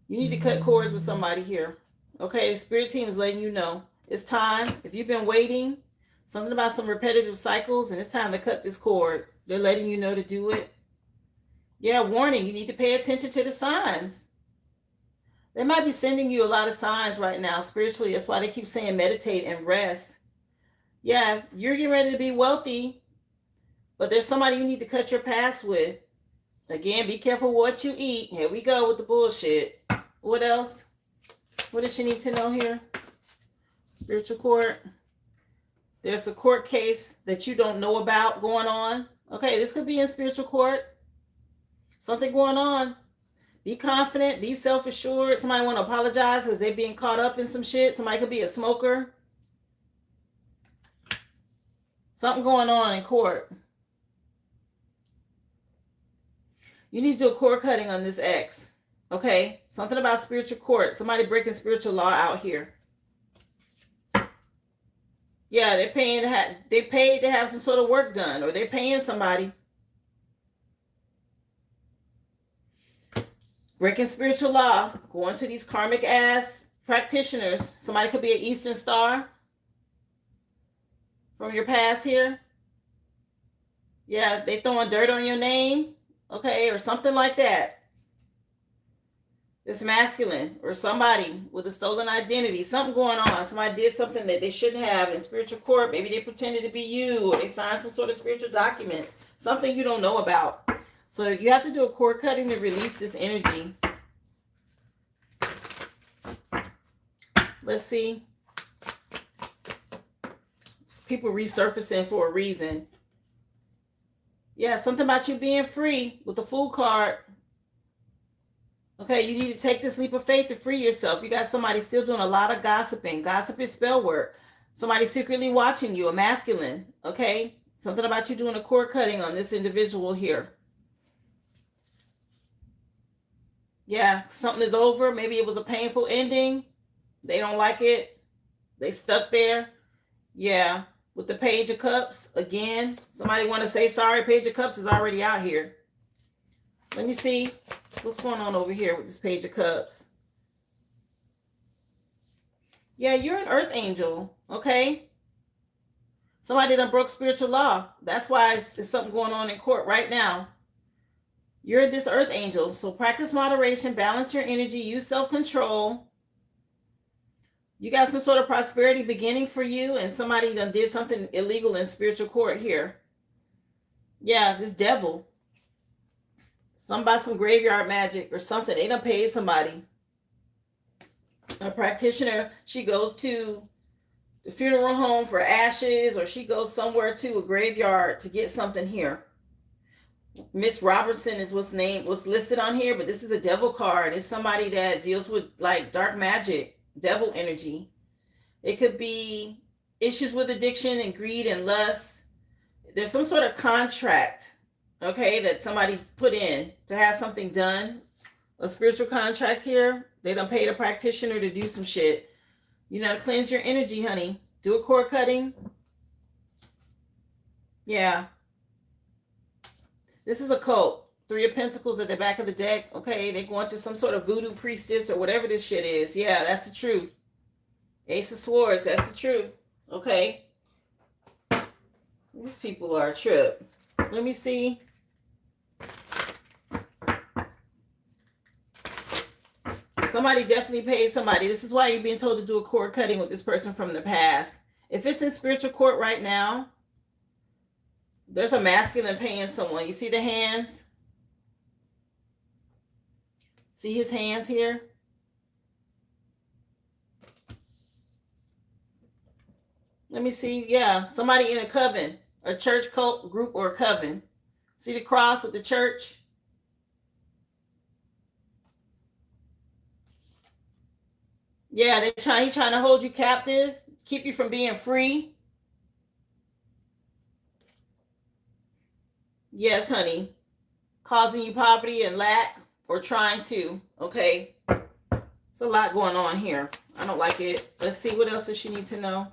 You need to cut cords with somebody here. Okay, the spirit team is letting you know. It's time. If you've been waiting, something about some repetitive cycles, and it's time to cut this cord. They're letting you know to do it. Yeah, warning. You need to pay attention to the signs. They might be sending you a lot of signs right now spiritually. That's why they keep saying meditate and rest. Yeah, you're getting ready to be wealthy, but there's somebody you need to cut your past with. Again, be careful what you eat. Here we go with the bullshit. What else? What does she need to know here? Spiritual court. There's a court case that you don't know about going on. Okay, this could be in spiritual court. Something going on. Be confident. Be self-assured. Somebody want to apologize because they're being caught up in some shit. Somebody could be a smoker. Something going on in court. You need to do a cord cutting on this ex. Okay? Something about spiritual court. Somebody breaking spiritual law out here. Yeah, they paid to have some sort of work done, or they're paying somebody. Breaking spiritual law, going to these karmic ass practitioners. Somebody could be an Eastern Star from your past here. Yeah, they throwing dirt on your name, okay, or something like that. It's masculine, or somebody with a stolen identity. Something going on. Somebody did something that they shouldn't have in spiritual court. Maybe they pretended to be you, or they signed some sort of spiritual documents. Something you don't know about. So you have to do a cord cutting to release this energy. Let's see. People resurfacing for a reason. Yeah, something about you being free with the Fool card. Okay, you need to take this leap of faith to free yourself. You got somebody still doing a lot of gossiping. Gossip is spell work. Somebody secretly watching you, a masculine. Okay, something about you doing a cord cutting on this individual here. Yeah, something is over. Maybe it was a painful ending. They don't like it. They stuck there. Yeah, with the Page of Cups. Again, somebody want to say sorry. Page of Cups is already out here. Let me see. What's going on over here with this Page of Cups? Yeah, you're an earth angel, okay? Somebody done broke spiritual law. That's why it's something going on in court right now. You're this earth angel. So practice moderation, balance your energy, use self-control. You got some sort of prosperity beginning for you, and somebody done did something illegal in spiritual court here. Yeah, this devil. Some graveyard magic or something. They done paid somebody. A practitioner, she goes to the funeral home for ashes, or she goes somewhere to a graveyard to get something here. Miss Robertson is what's listed on here, but this is a devil card. It's somebody that deals with like dark magic, devil energy. It could be issues with addiction and greed and lust. There's some sort of contract, okay, that somebody put in to have something done. A spiritual contract here. They done paid a practitioner to do some shit. You know, to cleanse your energy, honey. Do a cord cutting. Yeah. This is a cult. 3 of Pentacles at the back of the deck. Okay, they going to some sort of voodoo priestess or whatever this shit is. Yeah, that's the truth. Ace of Swords, that's the truth. Okay. These people are a trip. Let me see. Somebody definitely paid somebody. This is why you're being told to do a cord cutting with this person from the past. If it's in spiritual court right now, there's a masculine paying someone. You see the hands? See his hands here? Let me see. Yeah, somebody in a coven, a church cult group or a coven. See the cross with the church? Yeah, he's trying to hold you captive, keep you from being free. Yes, honey. Causing you poverty and lack, or trying to. Okay. It's a lot going on here. I don't like it. Let's see, what else does she need to know?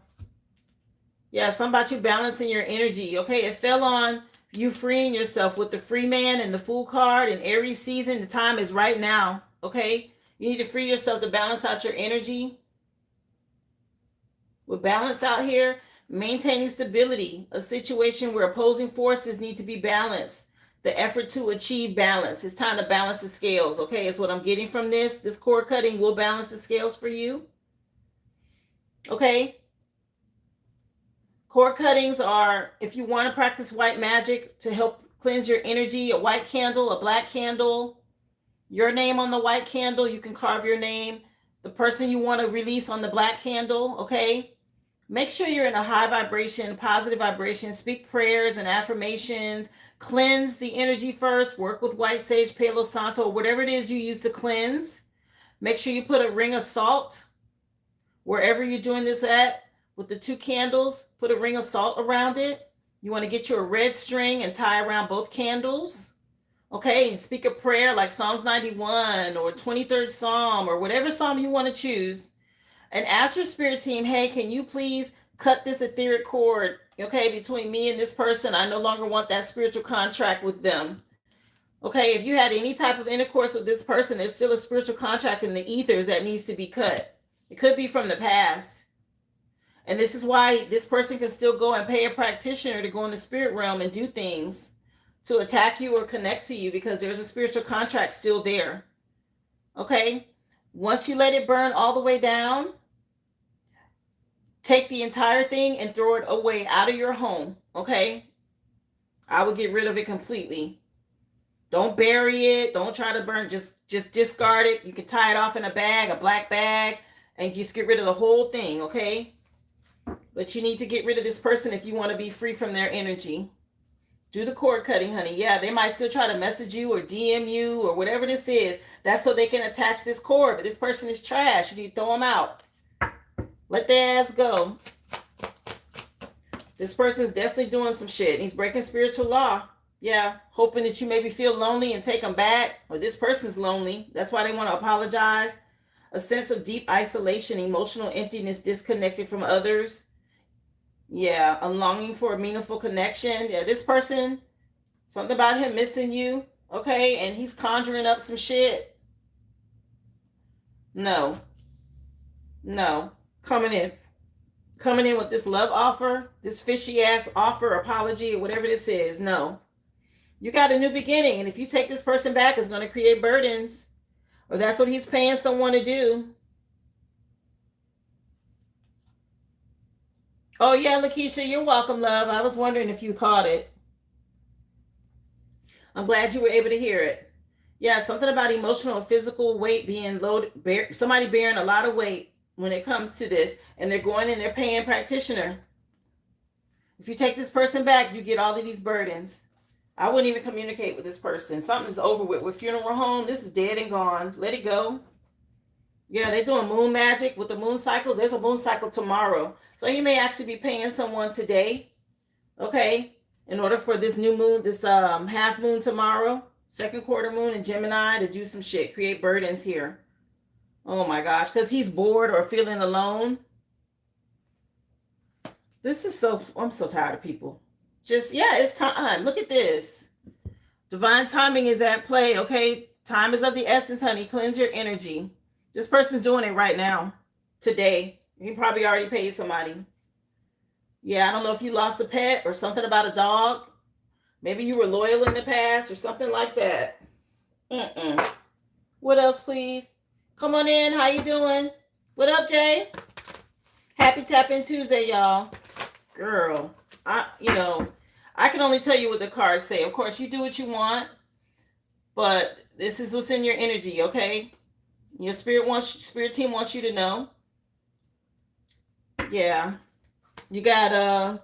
Yeah, something about you balancing your energy. Okay, it fell on you freeing yourself with the free man and the fool card and Aries season. The time is right now. Okay, you need to free yourself to balance out your energy. With balance out here, maintaining stability, a situation where opposing forces need to be balanced. The effort to achieve balance. It's time to balance the scales. Okay, is what I'm getting from this. This cord cutting will balance the scales for you. Okay. Cord cuttings are, if you want to practice white magic to help cleanse your energy, a white candle, a black candle, your name on the white candle, you can carve your name, the person you want to release on the black candle, okay? Make sure you're in a high vibration, positive vibration, speak prayers and affirmations, cleanse the energy first, work with white sage, Palo Santo, whatever it is you use to cleanse. Make sure you put a ring of salt wherever you're doing this at. With the 2 candles, put a ring of salt around it. You want to get you a red string and tie around both candles. Okay, and speak a prayer like Psalms 91 or 23rd Psalm or whatever Psalm you want to choose. And ask your spirit team, hey, can you please cut this etheric cord, okay, between me and this person? I no longer want that spiritual contract with them. Okay, if you had any type of intercourse with this person, there's still a spiritual contract in the ethers that needs to be cut. It could be from the past. And this is why this person can still go and pay a practitioner to go in the spirit realm and do things to attack you or connect to you, because there's a spiritual contract still there. Okay? Once you let it burn all the way down, take the entire thing and throw it away out of your home. Okay? I would get rid of it completely. Don't bury it. Don't try to burn. Just discard it. You can tie it off in a bag, a black bag, and just get rid of the whole thing. Okay? But you need to get rid of this person if you want to be free from their energy. Do the cord cutting, honey. Yeah, they might still try to message you or DM you or whatever this is. That's so they can attach this cord. But this person is trash. You need to throw them out. Let their ass go. This person's definitely doing some shit. He's breaking spiritual law. Yeah, hoping that you maybe feel lonely and take them back. Or this person's lonely. That's why they want to apologize. A sense of deep isolation, emotional emptiness, disconnected from others. Yeah, a longing for a meaningful connection. Yeah, this person, something about him missing you. Okay, and he's conjuring up some shit. No. coming in. Coming in with this love offer, this fishy ass offer, apology, or whatever this is. No. You got a new beginning. And if you take this person back, it's going to create burdens. Or that's what he's paying someone to do. Oh, yeah, Lakeisha, you're welcome, love. I was wondering if you caught it. I'm glad you were able to hear it. Yeah, something about emotional or physical weight being loaded, somebody bearing a lot of weight when it comes to this, and they're going and they're paying practitioner. If you take this person back, you get all of these burdens. I wouldn't even communicate with this person. Something's over with. With funeral home, this is dead and gone. Let it go. Yeah, they're doing moon magic with the moon cycles. There's a moon cycle tomorrow. So he may actually be paying someone today, okay, in order for this new moon, this half moon tomorrow, second quarter moon in Gemini, to do some shit, create burdens here. Oh my gosh, because he's bored or feeling alone. This is so, I'm so tired of people. Just, yeah, it's time. Look at this. Divine timing is at play, okay? Time is of the essence, honey. Cleanse your energy. This person's doing it right now, today. He probably already paid somebody. Yeah, I don't know if you lost a pet or something about a dog. Maybe you were loyal in the past or something like that. What else, please? Come on in. How you doing? What up, Jay? Happy Tap In Tuesday, y'all. Girl, I can only tell you what the cards say. Of course, you do what you want, but this is what's in your energy, okay? Your spirit team wants you to know. Yeah. You got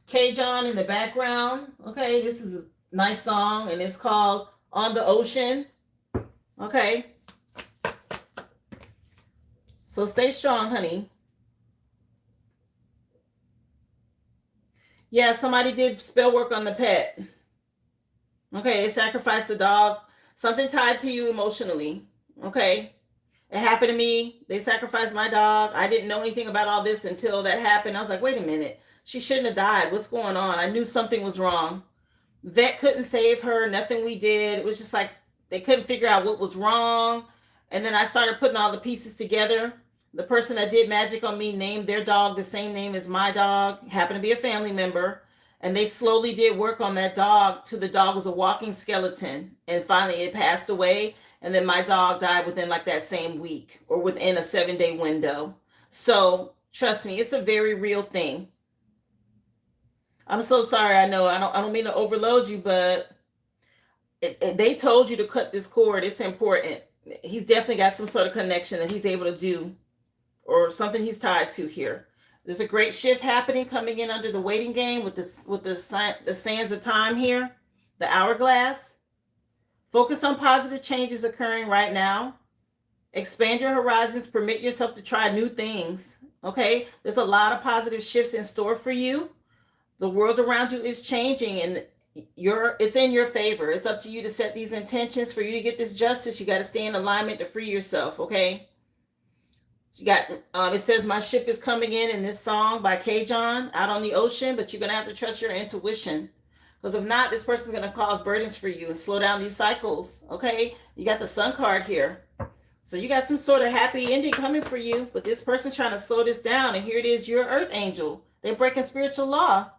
K-John in the background. Okay, this is a nice song, and it's called On the Ocean. Okay. So stay strong, honey. Yeah, somebody did spell work on the pet. Okay, they sacrificed the dog. Something tied to you emotionally. Okay. It happened to me. They sacrificed my dog. I didn't know anything about all this until that happened. I was like, wait a minute. She shouldn't have died. What's going on? I knew something was wrong. Vet couldn't save her. Nothing we did. It was just like they couldn't figure out what was wrong. And then I started putting all the pieces together. The person that did magic on me named their dog the same name as my dog. Happened to be a family member. And they slowly did work on that dog till the dog was a walking skeleton. And finally it passed away. And then my dog died within like that same week or within a 7-day window. So trust me, it's a very real thing. I'm so sorry. I know I don't mean to overload you, but they told you to cut this cord. It's important. He's definitely got some sort of connection that he's able to do, or something he's tied to here. There's a great shift happening coming in under the waiting game with the sands of time here, the hourglass. Focus on positive changes occurring right now. Expand your horizons. Permit yourself to try new things. Okay? There's a lot of positive shifts in store for you. The world around you is changing, and it's in your favor. It's up to you to set these intentions. For you to get this justice, you got to stay in alignment to free yourself. Okay? You got it says my ship is coming in this song by K-John, Out on the Ocean, but you're going to have to trust your intuition. Because if not, this person's going to cause burdens for you and slow down these cycles, okay? You got the Sun card here. So you got some sort of happy ending coming for you, but this person's trying to slow this down, and here it is, your Earth Angel. They're breaking spiritual law.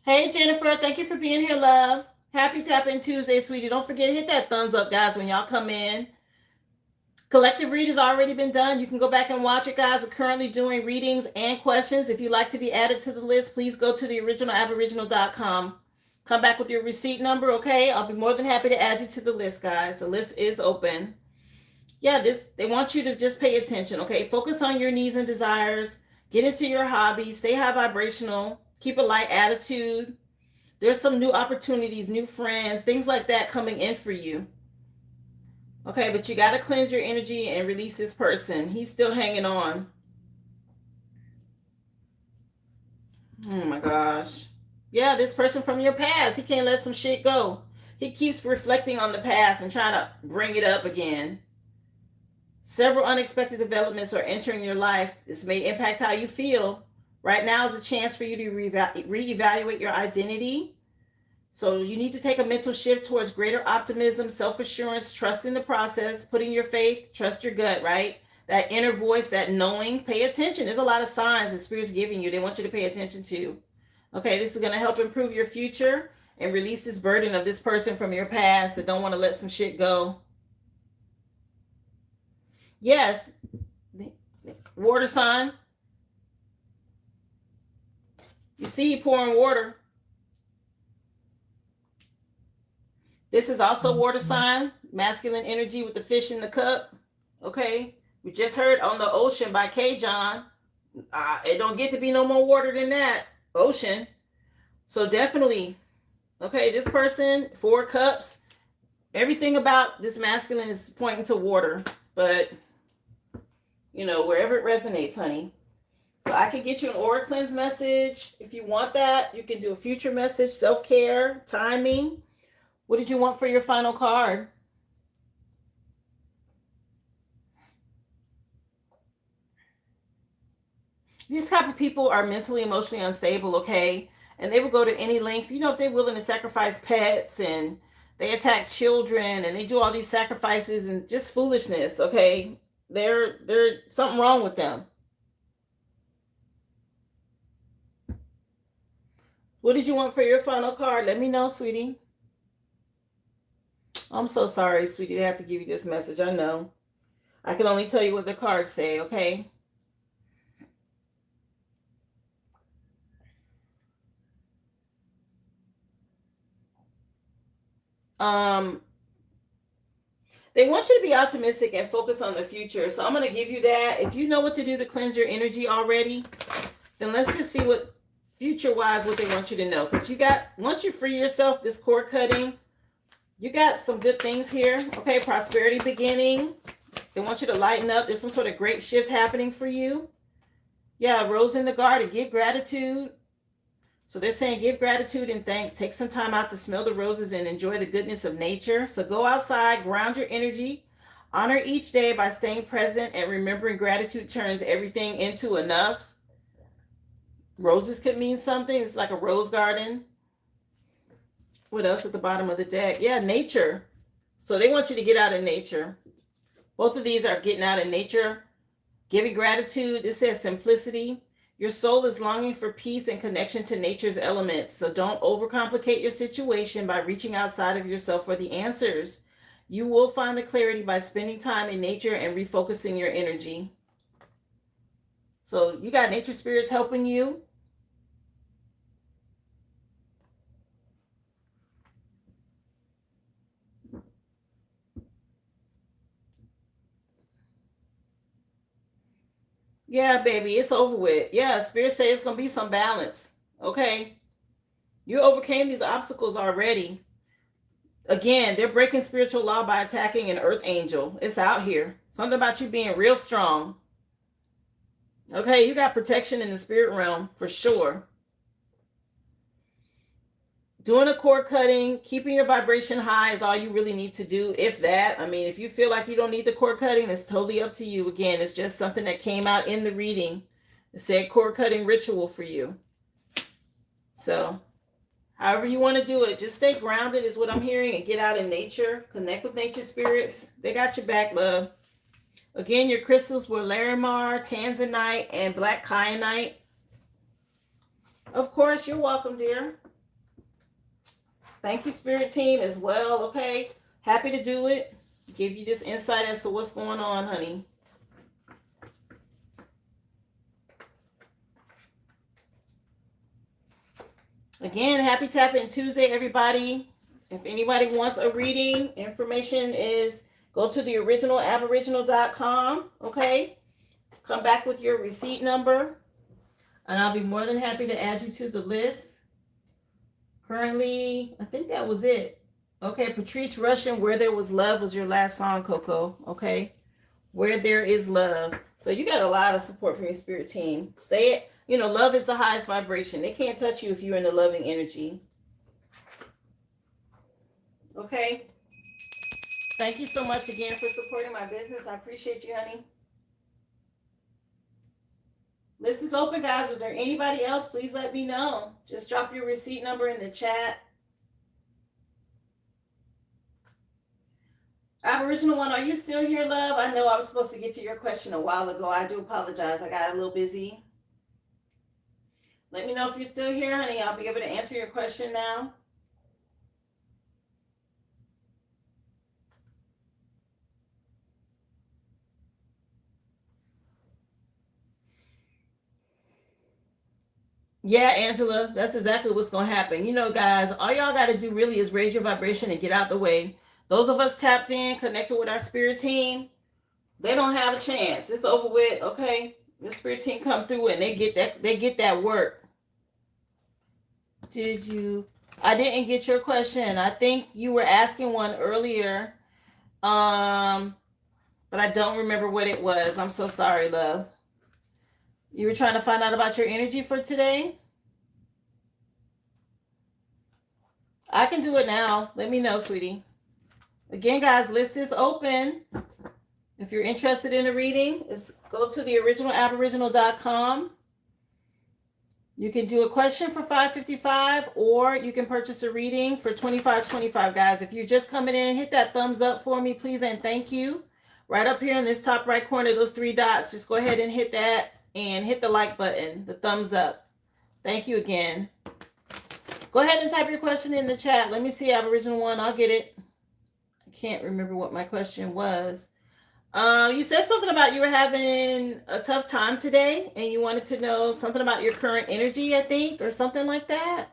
Hey, Jennifer, thank you for being here, love. Happy Tap In Tuesday, sweetie. Don't forget to hit that thumbs up, guys, when y'all come in. Collective read has already been done. You can go back and watch it, guys. We're currently doing readings and questions. If you'd like to be added to the list, please go to theoriginalaboriginal.com. Come back with your receipt number, okay? I'll be more than happy to add you to the list, guys. The list is open. Yeah, they want you to just pay attention, okay? Focus on your needs and desires. Get into your hobbies. Stay high vibrational. Keep a light attitude. There's some new opportunities, new friends, things like that coming in for you. Okay, but you got to cleanse your energy and release this person. He's still hanging on. Oh my gosh. Yeah, this person from your past, he can't let some shit go. He keeps reflecting on the past and trying to bring it up again. Several unexpected developments are entering your life. This may impact how you feel. Right now is a chance for you to reevaluate your identity. So you need to take a mental shift towards greater optimism, self-assurance, trust in the process, put in your faith, trust your gut, right? That inner voice, that knowing, pay attention. There's a lot of signs that Spirit's giving you. They want you to pay attention to. Okay, this is going to help improve your future and release this burden of this person from your past that don't want to let some shit go. Yes, water sign. You see you pouring water. This is also water sign, masculine energy with the fish in the cup. Okay, we just heard On the Ocean by K. John. It don't get to be no more water than that. Ocean. So definitely, okay, this person, 4 cups. Everything about this masculine is pointing to water, but you know, wherever it resonates, honey. So I can get you an aura cleanse message. If you want that, you can do a future message, self-care, timing. What did you want for your final card? These type of people are mentally, emotionally unstable, okay? And they will go to any lengths. You know, if they're willing to sacrifice pets and they attack children and they do all these sacrifices and just foolishness, okay? There's something wrong with them. What did you want for your final card? Let me know, sweetie. I'm so sorry, sweetie, to have to give you this message. I know. I can only tell you what the cards say, okay? They want you to be optimistic and focus on the future. So I'm going to give you that. If you know what to do to cleanse your energy already, then let's just see what future-wise what they want you to know. Because you got, once you free yourself, this cord cutting, you got some good things here. Okay, prosperity beginning. They want you to lighten up. There's some sort of great shift happening for you. Yeah, rose in the garden. Give gratitude. So they're saying give gratitude and thanks. Take some time out to smell the roses and enjoy the goodness of nature. So go outside, ground your energy. Honor each day by staying present and remembering gratitude turns everything into enough. Roses could mean something. It's like a rose garden. What else at the bottom of the deck? Yeah, nature. So they want you to get out in nature. Both of these are getting out in nature. Giving gratitude. This says simplicity. Your soul is longing for peace and connection to nature's elements. So don't overcomplicate your situation by reaching outside of yourself for the answers. You will find the clarity by spending time in nature and refocusing your energy. So you got nature spirits helping you. Yeah, baby, it's over with. Yeah, Spirit say it's going to be some balance. Okay? You overcame these obstacles already. Again, they're breaking spiritual law by attacking an earth angel. It's out here. Something about you being real strong. Okay, you got protection in the spirit realm for sure. Doing a cord cutting, keeping your vibration high is all you really need to do, if that. I mean, if you feel like you don't need the cord cutting, it's totally up to you. Again, it's just something that came out in the reading. It said cord cutting ritual for you. So, however you want to do it, just stay grounded is what I'm hearing and get out in nature. Connect with nature spirits. They got your back, love. Again, your crystals were Larimar, Tanzanite, and Black Kyanite. Of course, you're welcome, dear. Thank you, Spirit Team, as well, okay? Happy to do it. Give you this insight as to what's going on, honey. Again, happy Tap-In Tuesday, everybody. If anybody wants a reading, information is go to the original aboriginal.com, okay? Come back with your receipt number, and I'll be more than happy to add you to the list. Currently, I think that was it. Okay, Patrice Rushen, Where There Was Love was your last song, Coco. Okay, Where There Is Love. So you got a lot of support from your spirit team. Stay, love is the highest vibration. They can't touch you if you're in the loving energy. Okay. Thank you so much again for supporting my business. I appreciate you, honey. List is open, guys. Was there anybody else? Please let me know. Just drop your receipt number in the chat. Aboriginal One, are you still here, love? I know I was supposed to get to your question a while ago. I do apologize. I got a little busy. Let me know if you're still here, honey. I'll be able to answer your question now. Yeah, Angela, that's exactly what's going to happen. You know, guys, all y'all got to do really is raise your vibration and get out the way. Those of us tapped in, connected with our spirit team, they don't have a chance. It's over with, okay? The spirit team come through and they get that work. Did you I didn't get your question. I think you were asking one earlier. Um, but I don't remember what it was. I'm so sorry, love. You were trying to find out about your energy for today? I can do it now. Let me know, sweetie. Again, guys, list is open. If you're interested in a reading, go to the originalaboriginal.com. You can do a question for $5.55, or you can purchase a reading for $25.25, guys. If you're just coming in, hit that thumbs up for me, please, and thank you. Right up here in this top right corner, those three dots, just go ahead and hit that and hit the like button, the thumbs up. Thank you again. Go ahead and type your question in the chat. Let me see, Aboriginal One. I'll get it. I can't remember what my question was. You said something about you were having a tough time today and you wanted to know something about your current energy, I think, or something like that.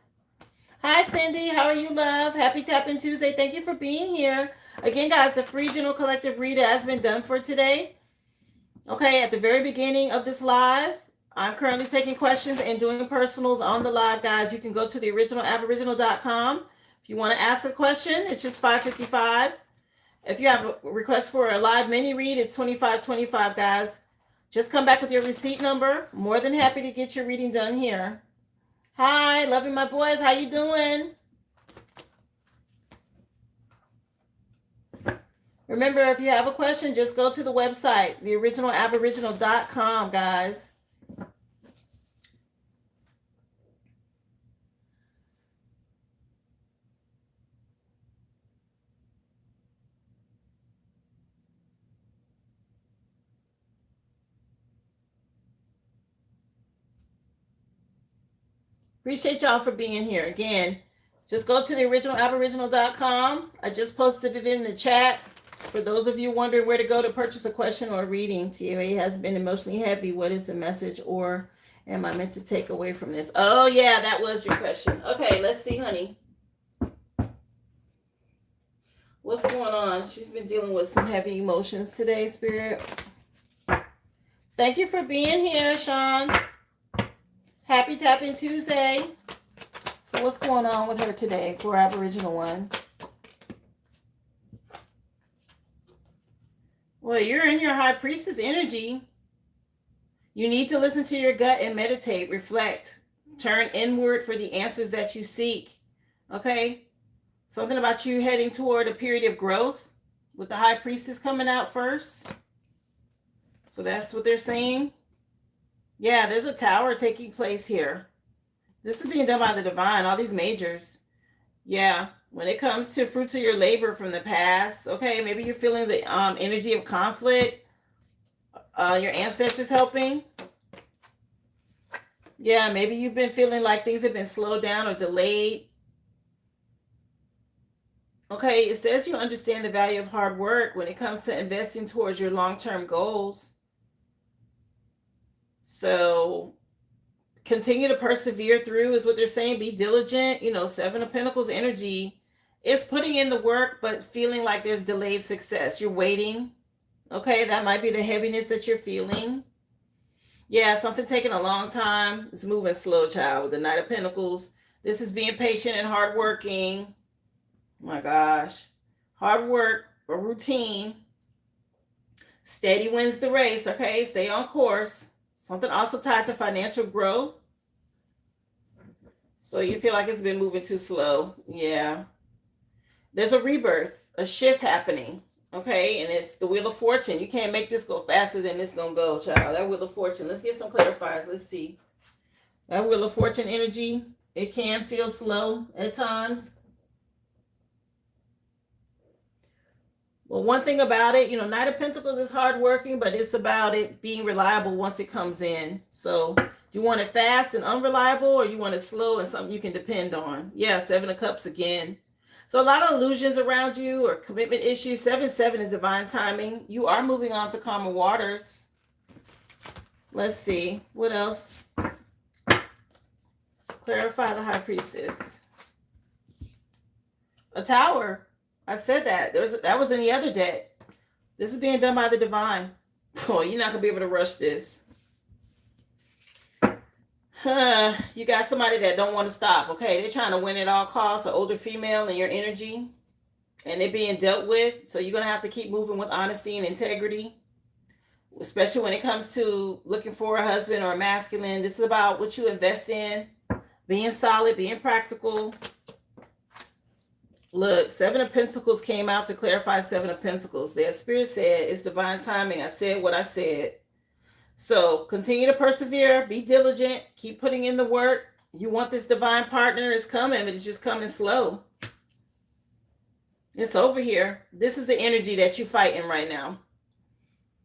Hi, Cindy. How are you, love? Happy Tapping Tuesday. Thank you for being here. Again, guys, the free general collective reader has been done for today. Okay, at the very beginning of this live, I'm currently taking questions and doing personals on the live, guys. You can go to the originalaboriginal.com. If you want to ask a question, it's just $5.55. If you have a request for a live mini read, it's $25.25, guys. Just come back with your receipt number. More than happy to get your reading done here. Hi, loving my boys. How you doing? Remember, if you have a question, just go to the website, theoriginalaboriginal.com, guys. Appreciate y'all for being here. Again, just go to theoriginalaboriginal.com. I just posted it in the chat. For those of you wondering where to go to purchase a question or a reading, TMA has been emotionally heavy. What is the message, or am I meant to take away from this? Oh, yeah, that was your question. Okay, let's see, honey. What's going on? She's been dealing with some heavy emotions today, Spirit. Thank you for being here, Sean. Happy Tapping Tuesday. So what's going on with her today for Aboriginal One? Well, you're in your High Priestess energy. You need to listen to your gut and meditate, reflect, turn inward for the answers that you seek. Okay? Something about you heading toward a period of growth with the High Priestess coming out first. So that's what they're saying. Yeah, there's a tower taking place here. This is being done by the divine, all these majors. Yeah, when it comes to fruits of your labor from the past, okay, maybe you're feeling the energy of conflict. Your ancestors helping. Yeah, maybe you've been feeling like things have been slowed down or delayed. Okay, it says you understand the value of hard work when it comes to investing towards your long-term goals. So continue to persevere through is what they're saying. Be diligent. You know, Seven of Pentacles energy is putting in the work, but feeling like there's delayed success. You're waiting. Okay, that might be the heaviness that you're feeling. Yeah, something taking a long time. It's moving slow, child, with the Knight of Pentacles. This is being patient and hardworking. Oh my gosh. Hard work, a routine. Steady wins the race, okay? Stay on course. Something also tied to financial growth. So you feel like it's been moving too slow. Yeah. There's a rebirth, a shift happening. Okay, and it's the Wheel of Fortune. You can't make this go faster than it's going to go, child. That Wheel of Fortune. Let's get some clarifiers. Let's see. That Wheel of Fortune energy, it can feel slow at times. Well, one thing about it, Knight of Pentacles is hardworking, but it's about it being reliable once it comes in. So, do you want it fast and unreliable, or you want it slow and something you can depend on? Yeah, Seven of Cups again. So a lot of illusions around you or commitment issues. 7-7 is divine timing. You are moving on to calmer waters. Let's see. What else? Clarify the High Priestess. A Tower. I said that. That was in the other deck. This is being done by the divine. Oh, you're not going to be able to rush this. You got somebody that don't want to stop. Okay, they're trying to win at all costs. An older female in your energy. And they're being dealt with. So you're going to have to keep moving with honesty and integrity. Especially when it comes to looking for a husband or a masculine. This is about what you invest in. Being solid, being practical. Look, Seven of Pentacles came out to clarify Seven of Pentacles. Their spirit said it's divine timing. I said what I said. So continue to persevere. Be diligent. Keep putting in the work. You want this divine partner. It's coming, but it's just coming slow. It's over here. This is the energy that you're fighting right now.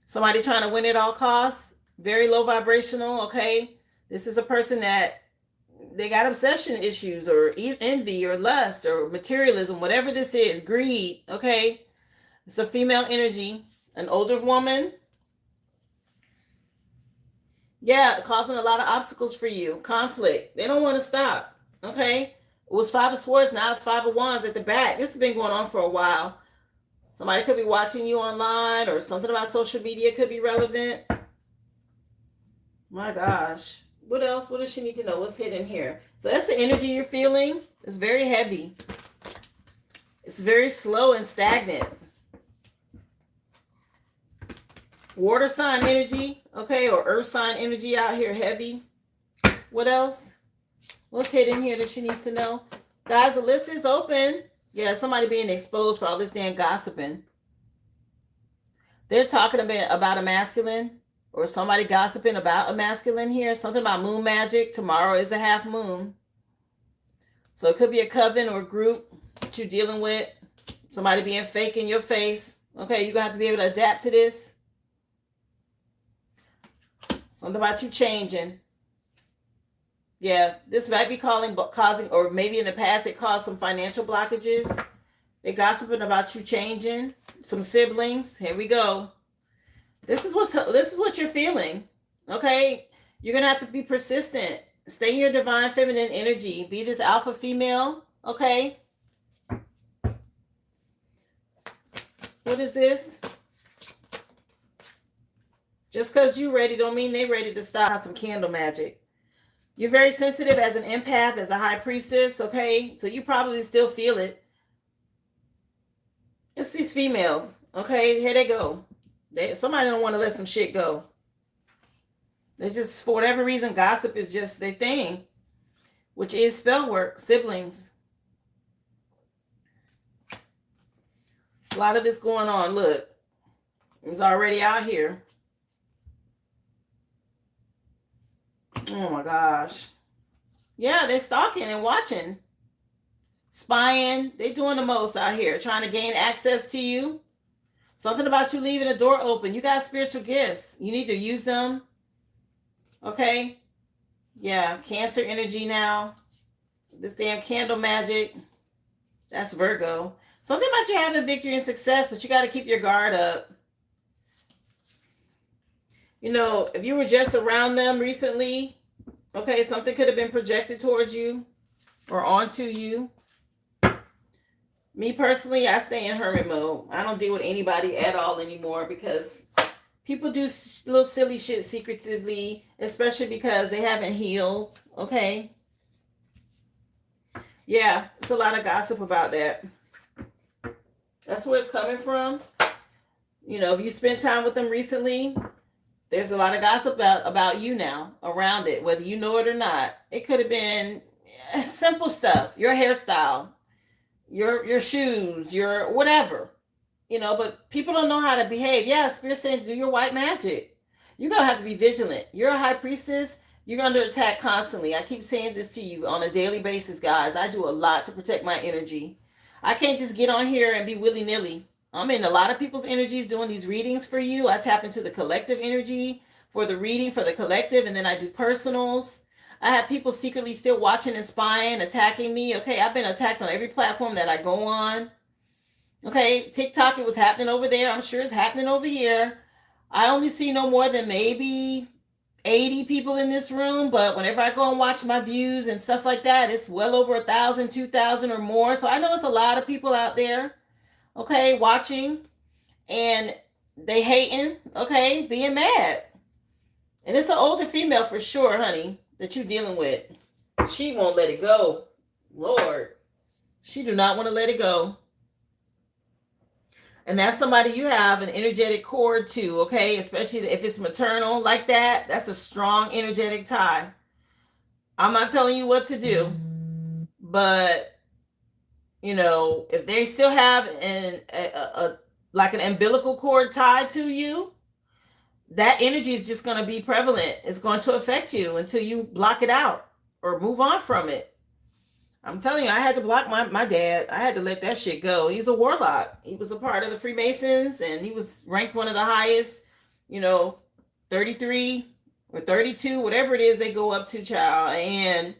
Somebody trying to win at all costs. Very low vibrational, okay? This is a person that they got obsession issues or envy or lust or materialism, whatever this is, greed, okay? It's a female energy, an older woman. Yeah, causing a lot of obstacles for you, conflict. They don't want to stop, okay? It was Five of Swords, now it's Five of Wands at the back. This has been going on for a while. Somebody could be watching you online or something about social media could be relevant. My gosh. What else? What does she need to know? What's hidden here? So that's the energy you're feeling. It's very heavy. It's very slow and stagnant. Water sign energy, okay, or earth sign energy out here, heavy. What else? What's hidden here that she needs to know? Guys, the list is open. Yeah, somebody being exposed for all this damn gossiping. They're talking about a masculine. Or somebody gossiping about a masculine here. Something about moon magic. Tomorrow is a half moon. So it could be a coven or a group that you're dealing with. Somebody being fake in your face. Okay, you're going to have to be able to adapt to this. Something about you changing. Yeah, this might be causing, or maybe in the past it caused some financial blockages. They're gossiping about you changing. Some siblings. Here we go. This is what you're feeling, okay? You're going to have to be persistent. Stay in your divine feminine energy. Be this alpha female, okay? What is this? Just because you're ready don't mean they're ready to stop some candle magic. You're very sensitive as an empath, as a high priestess, okay? So you probably still feel it. It's these females, okay? Here they go. Somebody don't want to let some shit go. They just, for whatever reason, gossip is just their thing, which is spell work, siblings. A lot of this going on. Look, it was already out here. Oh my gosh. Yeah, they're stalking and watching, spying. They're doing the most out here, trying to gain access to you. Something about you leaving the door open. You got spiritual gifts. You need to use them. Okay? Yeah, Cancer energy now. This damn candle magic. That's Virgo. Something about you having victory and success, but you got to keep your guard up. You know, if you were just around them recently, okay, something could have been projected towards you or onto you. Me personally, I stay in hermit mode. I don't deal with anybody at all anymore because people do little silly shit secretively, especially because they haven't healed, okay? Yeah, it's a lot of gossip about that. That's where it's coming from. You know, if you spend time with them recently, there's a lot of gossip about you now around it, whether you know it or not. It could have been simple stuff, your hairstyle, your shoes, your whatever, you know, but people don't know how to behave. Yeah, Spirit saying do your white magic. You're going to have to be vigilant. You're a high priestess. You're under attack constantly. I keep saying this to you on a daily basis, guys. I do a lot to protect my energy. I can't just get on here and be willy-nilly. I'm in a lot of people's energies doing these readings for you. I tap into the collective energy for the reading for the collective, and then I do personals. I have people secretly still watching and spying, attacking me. Okay, I've been attacked on every platform that I go on. Okay, TikTok, it was happening over there. I'm sure it's happening over here. I only see no more than maybe 80 people in this room, but whenever I go and watch my views and stuff like that, it's well over 1,000, 2,000 or more. So I know it's a lot of people out there, okay, watching, and they hating, okay, being mad. And it's an older female for sure, honey, that you're dealing with. She won't let it go. Lord. She do not want to let it go. And that's somebody you have an energetic cord to, okay? Especially if it's maternal like that. That's a strong energetic tie. I'm not telling you what to do, but if they still have like an umbilical cord tied to you, that energy is just going to be prevalent. It's going to affect you until you block it out or move on from it. I'm telling you, I had to block my dad. I had to let that shit go. He was a warlock. He was a part of the Freemasons, and he was ranked one of the highest, 33 or 32, whatever it is they go up to, child. And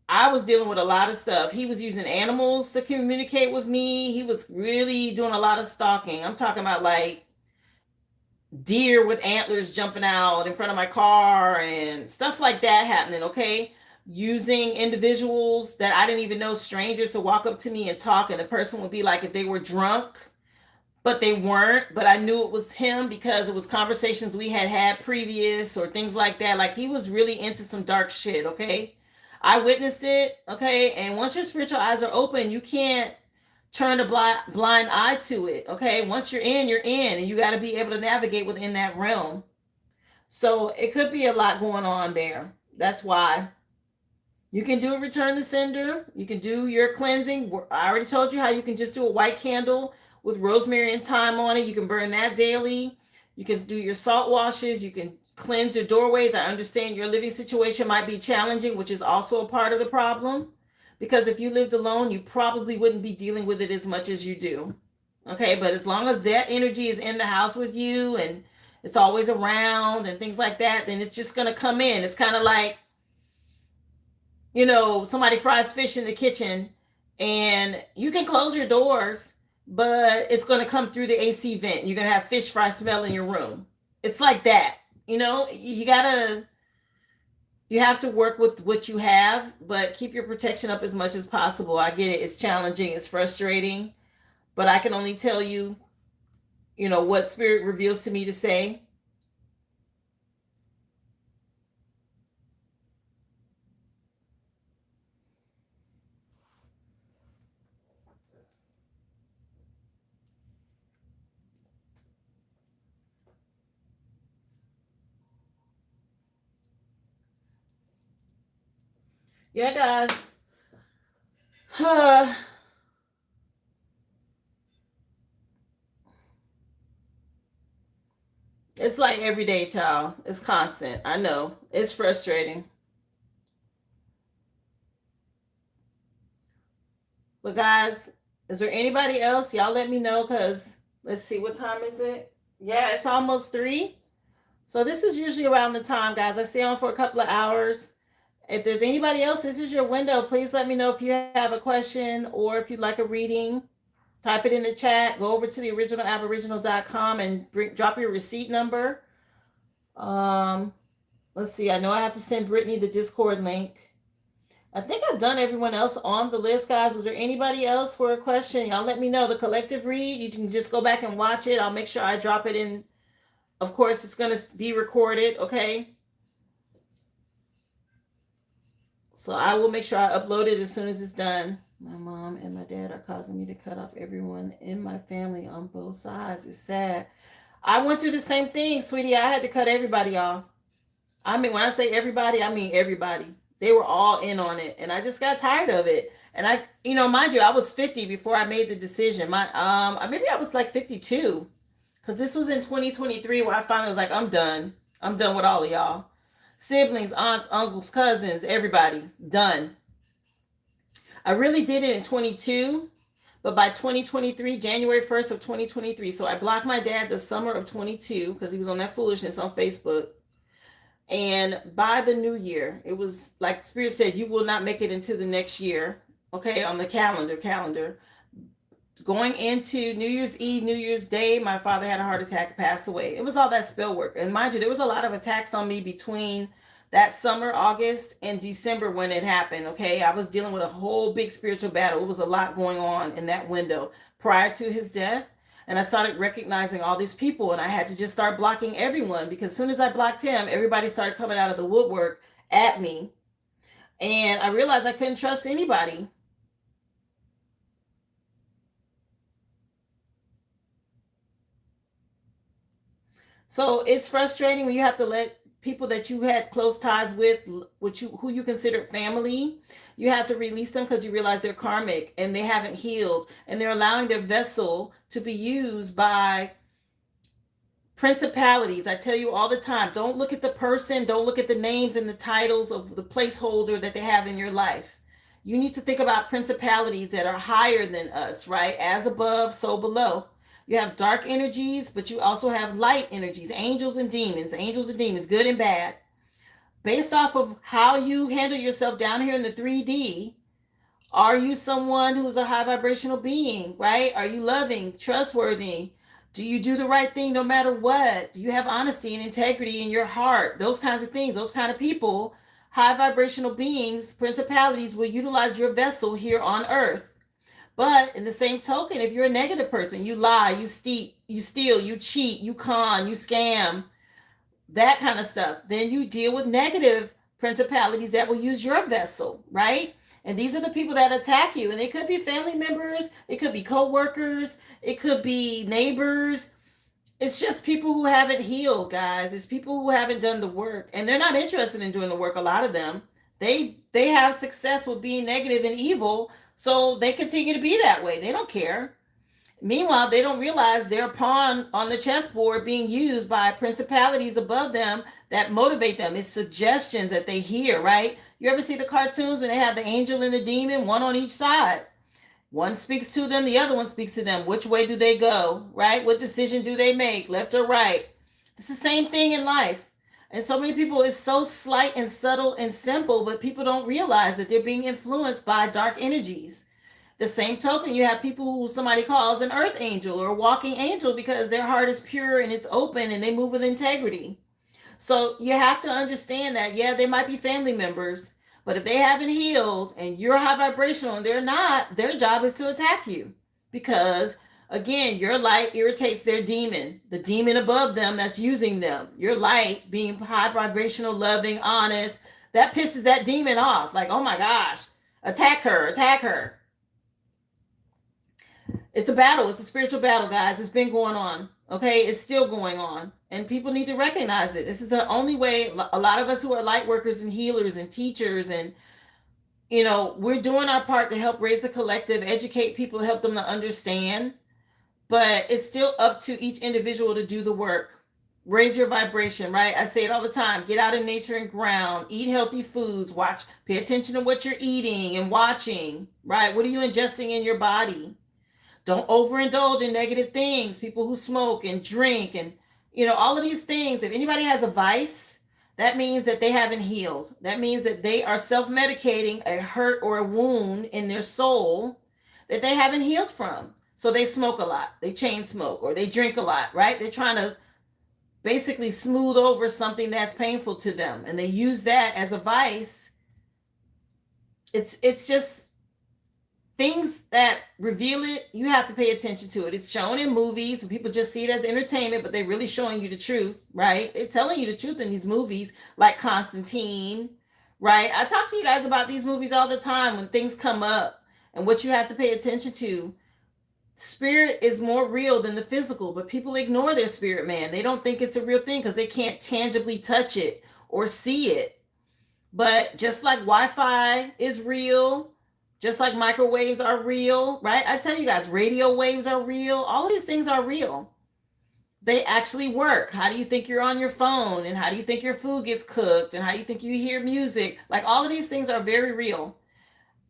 I was dealing with a lot of stuff. He was using animals to communicate with me. He was really doing a lot of stalking. I'm talking about like deer with antlers jumping out in front of my car and stuff like that happening, okay? Using individuals that I didn't even know, strangers, to walk up to me and talk, and the person would be like, if they were drunk, but they weren't, but I knew it was him because it was conversations we had previous or things like that. Like, he was really into some dark shit, okay? I witnessed it, okay? And once your spiritual eyes are open, you can't turn a blind eye to it, okay? Once you're in, and you got to be able to navigate within that realm. So it could be a lot going on there. That's why. You can do a return to sender. You can do your cleansing. I already told you how you can just do a white candle with rosemary and thyme on it. You can burn that daily. You can do your salt washes. You can cleanse your doorways. I understand your living situation might be challenging, which is also a part of the problem. Because if you lived alone, you probably wouldn't be dealing with it as much as you do. Okay, but as long as that energy is in the house with you and it's always around and things like that, then it's just going to come in. It's kind of like, somebody fries fish in the kitchen and you can close your doors, but it's going to come through the AC vent. You're going to have fish fry smell in your room. It's like that. You have to work with what you have, but keep your protection up as much as possible. I get it. It's challenging. It's frustrating, but I can only tell you, what spirit reveals to me to say. Yeah, guys. It's like every day, child. It's constant. I know. It's frustrating. But guys, is there anybody else? Y'all let me know, because let's see, what time is it? Yeah, it's almost 3. So this is usually around the time, guys. I stay on for a couple of hours. If there's anybody else, this is your window. Please let me know if you have a question or if you'd like a reading. Type it in the chat. Go over to the originalaboriginal.com and drop your receipt number. Let's see. I know I have to send Britney the Discord link. I think I've done everyone else on the list, guys. Was there anybody else for a question? Y'all let me know. The collective read, you can just go back and watch it. I'll make sure I drop it in. Of course, it's going to be recorded, okay? So I will make sure I upload it as soon as it's done. My mom and my dad are causing me to cut off everyone in my family on both sides. It's sad. I went through the same thing, sweetie. I had to cut everybody off. I mean, when I say everybody, I mean everybody. They were all in on it, and I just got tired of it. And I, mind you, I was 50 before I made the decision. Maybe I was like 52, because this was in 2023 where I finally was like, I'm done. I'm done with all of y'all. Siblings, aunts, uncles, cousins, everybody, done. I really did it in 22, But by 2023, January 1st of 2023, so I blocked my dad the summer of 22 because he was on that foolishness on Facebook. And by the new year, it was like Spirit said, you will not make it into the next year. Okay, on the calendar. Going into New Year's Eve, New Year's Day, my father had a heart attack, passed away. It was all that spell work. And mind you, there was a lot of attacks on me between that summer, August, and December when it happened. Okay, I was dealing with a whole big spiritual battle. It was a lot going on in that window prior to his death. And I started recognizing all these people, and I had to just start blocking everyone because as soon as I blocked him, everybody started coming out of the woodwork at me. And I realized I couldn't trust anybody. So it's frustrating when you have to let people that you had close ties with, who you considered family, you have to release them because you realize they're karmic and they haven't healed, and they're allowing their vessel to be used by principalities. I tell you all the time, don't look at the person, don't look at the names and the titles of the placeholder that they have in your life. You need to think about principalities that are higher than us, right? As above, so below. You have dark energies, but you also have light energies, angels and demons, good and bad. Based off of how you handle yourself down here in the 3D, are you someone who's a high vibrational being, right? Are you loving, trustworthy? Do you do the right thing no matter what? Do you have honesty and integrity in your heart? Those kinds of things, those kind of people, high vibrational beings, principalities will utilize your vessel here on earth. But in the same token, if you're a negative person, you lie, you steal, you cheat, you con, you scam, that kind of stuff, then you deal with negative principalities that will use your vessel, right? And these are the people that attack you. And it could be family members, it could be co-workers, it could be neighbors. It's just people who haven't healed, guys. It's people who haven't done the work. And they're not interested in doing the work, a lot of them. They have success with being negative and evil, so they continue to be that way. They don't care. Meanwhile, they don't realize they're a pawn on the chessboard being used by principalities above them that motivate them. It's suggestions that they hear, right? You ever see the cartoons and they have the angel and the demon, one on each side? One speaks to them, the other one speaks to them. Which way do they go, right? What decision do they make, left or right? It's the same thing in life. And so many people, it's so slight and subtle and simple, but people don't realize that they're being influenced by dark energies. The same token, you have people who somebody calls an earth angel or a walking angel because their heart is pure and it's open and they move with integrity. So you have to understand that, yeah, they might be family members, but if they haven't healed and you're high vibrational and they're not, their job is to attack you because, again, your light irritates their demon, the demon above them that's using them. Your light, being high vibrational, loving, honest, that pisses that demon off. Like, oh my gosh, attack her, attack her. It's a battle. It's a spiritual battle, guys. It's been going on. Okay, it's still going on. And people need to recognize it. This is the only way. A lot of us who are light workers and healers and teachers and, we're doing our part to help raise the collective, educate people, help them to understand. But it's still up to each individual to do the work. Raise your vibration, right? I say it all the time. Get out in nature and ground. Eat healthy foods. Watch. Pay attention to what you're eating and watching, right? What are you ingesting in your body? Don't overindulge in negative things. People who smoke and drink and, all of these things. If anybody has a vice, that means that they haven't healed. That means that they are self-medicating a hurt or a wound in their soul that they haven't healed from. So they smoke a lot. They chain smoke or they drink a lot, right? They're trying to basically smooth over something that's painful to them. And they use that as a vice. It's just things that reveal it, you have to pay attention to it. It's shown in movies and people just see it as entertainment, but they're really showing you the truth, right? They're telling you the truth in these movies like Constantine, right? I talk to you guys about these movies all the time when things come up and what you have to pay attention to. Spirit is more real than the physical, but people ignore their spirit, man. They don't think it's a real thing because they can't tangibly touch it or see it. But just like Wi-Fi is real, just like microwaves are real, right? I tell you guys, radio waves are real. All of these things are real. They actually work. How do you think you're on your phone? And how do you think your food gets cooked? And how do you think you hear music? Like all of these things are very real.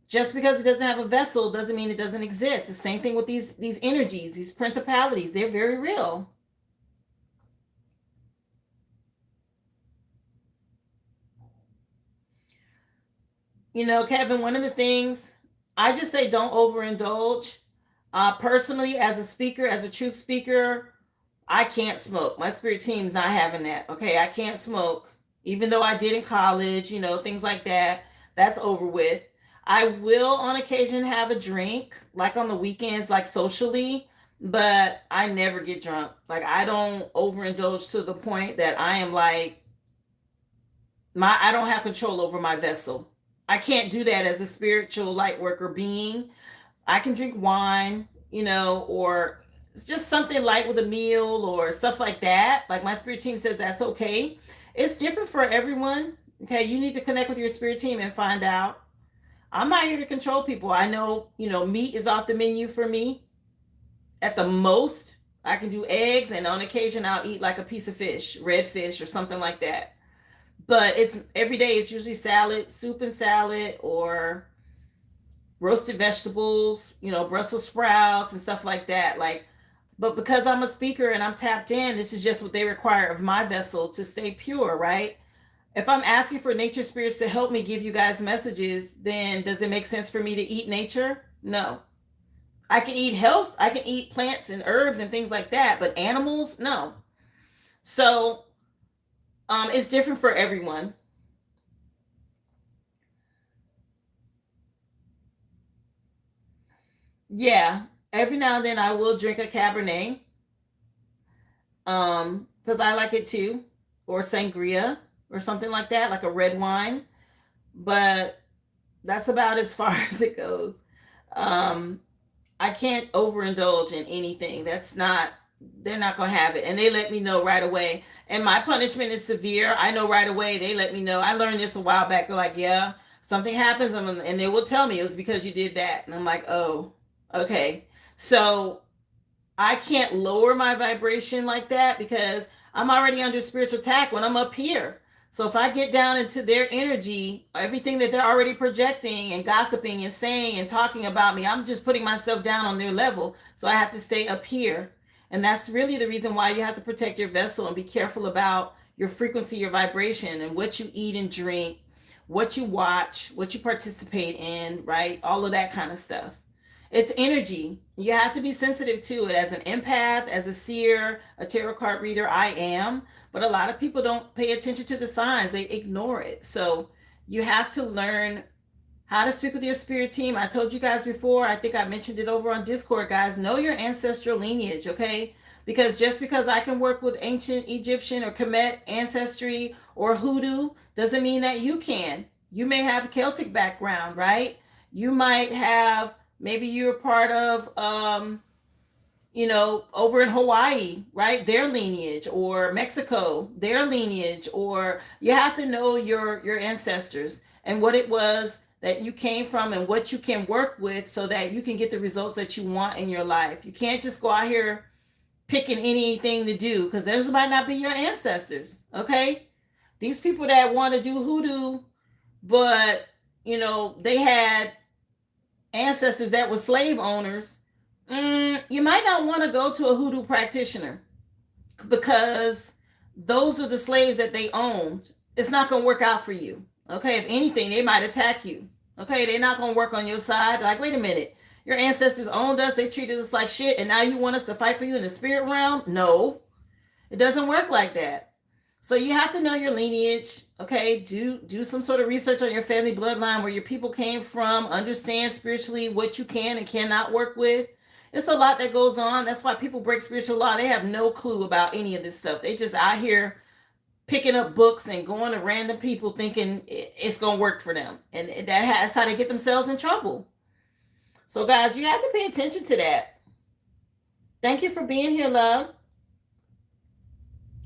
Just because it doesn't have a vessel doesn't mean it doesn't exist. The same thing with these energies, these principalities. They're very real. Kevin, one of the things I just say, don't overindulge. Personally, as a speaker, as a truth speaker, I can't smoke. My spirit team's not having that. Okay, I can't smoke, even though I did in college. Things like that. That's over with. I will on occasion have a drink, like on the weekends, like socially, but I never get drunk. Like, I don't overindulge to the point that I am like, I don't have control over my vessel. I can't do that as a spiritual light worker being. I can drink wine, or it's just something light with a meal or stuff like that. Like, my spirit team says that's okay. It's different for everyone. Okay, you need to connect with your spirit team and find out. I'm not here to control people. I know, meat is off the menu for me. At the most, I can do eggs, and on occasion I'll eat like a piece of fish, red fish or something like that. But it's every day. It's usually salad, soup and salad, or roasted vegetables, Brussels sprouts and stuff like that. Like, but because I'm a speaker and I'm tapped in, this is just what they require of my vessel to stay pure, right? If I'm asking for nature spirits to help me give you guys messages, then does it make sense for me to eat nature? No. I can eat health, I can eat plants and herbs and things like that, but animals, no. So it's different for everyone. Yeah, every now and then I will drink a Cabernet, because I like it too, or sangria, or something like that, like a red wine. But that's about as far as it goes. Um, I can't overindulge in anything. They're not going to have it. And they let me know right away. And my punishment is severe. I know right away. They let me know. I learned this a while back. They're like, yeah, something happens. And they will tell me it was because you did that. And I'm like, oh, okay. So I can't lower my vibration like that because I'm already under spiritual attack when I'm up here. So if I get down into their energy, everything that they're already projecting and gossiping and saying and talking about me, I'm just putting myself down on their level. So I have to stay up here. And that's really the reason why you have to protect your vessel and be careful about your frequency, your vibration, and what you eat and drink, what you watch, what you participate in, right? All of that kind of stuff. It's energy. You have to be sensitive to it. As an empath, as a seer, a tarot card reader, I am. But a lot of people don't pay attention to the signs. They ignore it. So you have to learn how to speak with your spirit team. I told you guys before, I think I mentioned it over on Discord, guys. Know your ancestral lineage, okay? Because just because I can work with ancient Egyptian or Kemet ancestry or hoodoo doesn't mean that you can. You may have a Celtic background, right? You might have, maybe you're part of over in Hawaii, right? Their lineage, or Mexico, their lineage, or you have to know your ancestors and what it was that you came from and what you can work with so that you can get the results that you want in your life. You can't just go out here picking anything to do because those might not be your ancestors, okay? These people that want to do hoodoo, but they had ancestors that were slave owners. You might not want to go to a hoodoo practitioner because those are the slaves that they owned. It's not going to work out for you. Okay, if anything, they might attack you. Okay, they're not going to work on your side. Like, wait a minute. Your ancestors owned us. They treated us like shit. And now you want us to fight for you in the spirit realm? No, it doesn't work like that. So you have to know your lineage. Okay, do some sort of research on your family bloodline, where your people came from. Understand spiritually what you can and cannot work with. It's a lot that goes on. That's why people break spiritual law. They have no clue about any of this stuff. They just out here picking up books and going to random people thinking it's going to work for them. And that's how they get themselves in trouble. So, guys, you have to pay attention to that. Thank you for being here, love.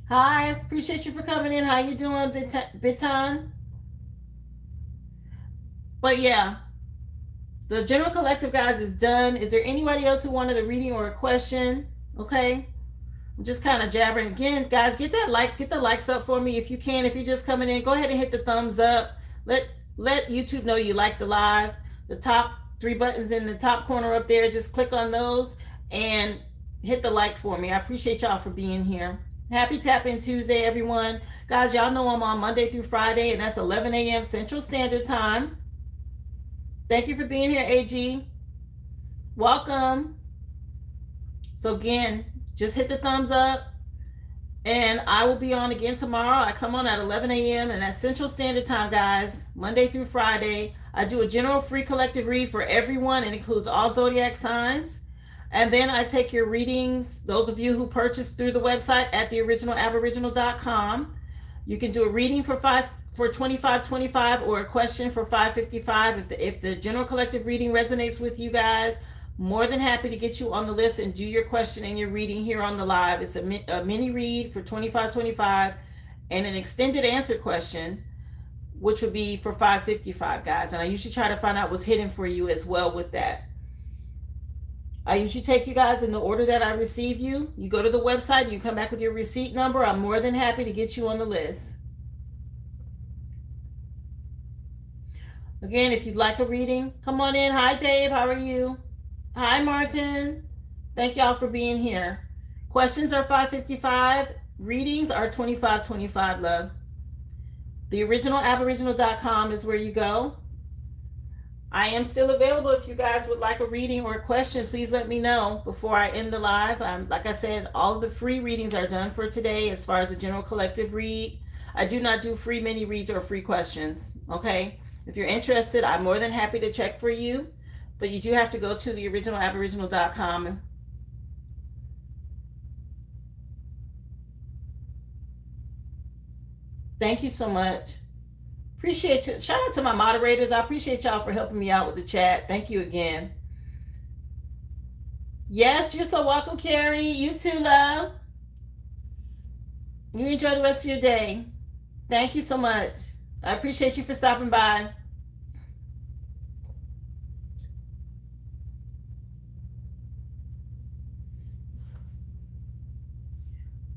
Hi, appreciate you for coming in. How you doing, Bitan? But yeah, the general collective, guys, is done. Is there anybody else who wanted a reading or a question? Okay. I'm just kind of jabbering again, guys. Get the likes up for me if you can. If you're just coming in, go ahead and hit the thumbs up. Let YouTube know you like the live. the top 3 buttons in the top corner up there. Just click on those and hit the like for me. I appreciate y'all for being here. Happy Tap In Tuesday, everyone. Guys, y'all know I'm on Monday through Friday, and that's 11 a.m. Central Standard Time. Thank you for being here, AG. Welcome. So again, just hit the thumbs up. And I will be on again tomorrow. I come on at 11 a.m. and that's Central Standard Time, guys. Monday through Friday. I do a general free collective read for everyone. It includes all zodiac signs. And then I take your readings, those of you who purchased through the website at theoriginalaboriginal.com. You can do a reading for $25.25 or a question for $5.55. If the general collective reading resonates with you guys, more than happy to get you on the list and do your question and your reading here on the live. It's a mini read for $25.25 and an extended answer question, which would be for $5.55, guys. And I usually try to find out what's hidden for you as well with that. I usually take you guys in the order that I receive you. You go to the website, you come back with your receipt number. I'm more than happy to get you on the list. Again, if you'd like a reading, come on in. Hi, Dave. How are you? Hi, Martin. Thank y'all for being here. Questions are $5.55. Readings are $25.25, love. Theoriginalaboriginal.com is where you go. I am still available. If you guys would like a reading or a question, please let me know before I end the live. Like I said, all of the free readings are done for today as far as the general collective read. I do not do free mini reads or free questions, okay? If you're interested, I'm more than happy to check for you. But you do have to go to theoriginalaboriginal.com. Thank you so much. Appreciate you. Shout out to my moderators. I appreciate y'all for helping me out with the chat. Thank you again. Yes, you're so welcome, Carrie. You too, love. You enjoy the rest of your day. Thank you so much. I appreciate you for stopping by.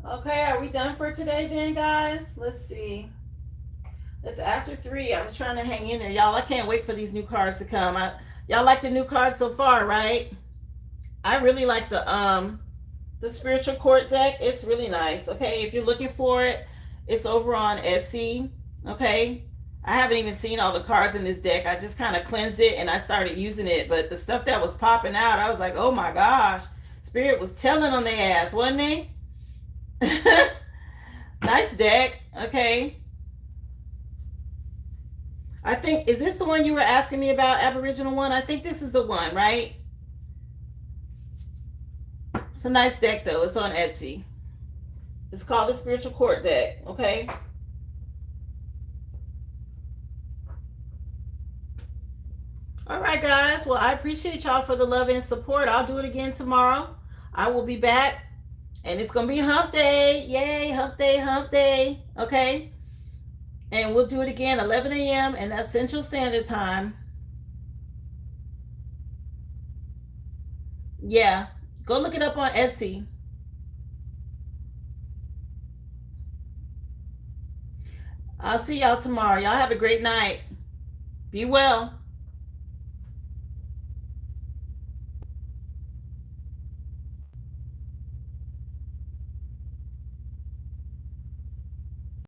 Okay, are we done for today then, guys? Let's see. It's after 3. I was trying to hang in there. Y'all, I can't wait for these new cards to come. Y'all like the new cards so far, right? I really like the spiritual court deck. It's really nice. Okay, if you're looking for it, it's over on Etsy. Okay. I haven't even seen all the cards in this deck. I just kind of cleansed it and I started using it. But the stuff that was popping out, I was like, oh my gosh. Spirit was telling on their ass, wasn't they? Nice deck. Okay. I think, is this the one you were asking me about, Aboriginal One? I think this is the one, right? It's a nice deck, though. It's on Etsy. It's called the Spiritual Court deck, okay? All right, guys. Well, I appreciate y'all for the love and support. I'll do it again tomorrow. I will be back. And it's going to be hump day. Yay, hump day, hump day. Okay? And we'll do it again 11 a.m. and that's Central Standard Time. Yeah. Go look it up on Etsy. I'll see y'all tomorrow. Y'all have a great night. Be well.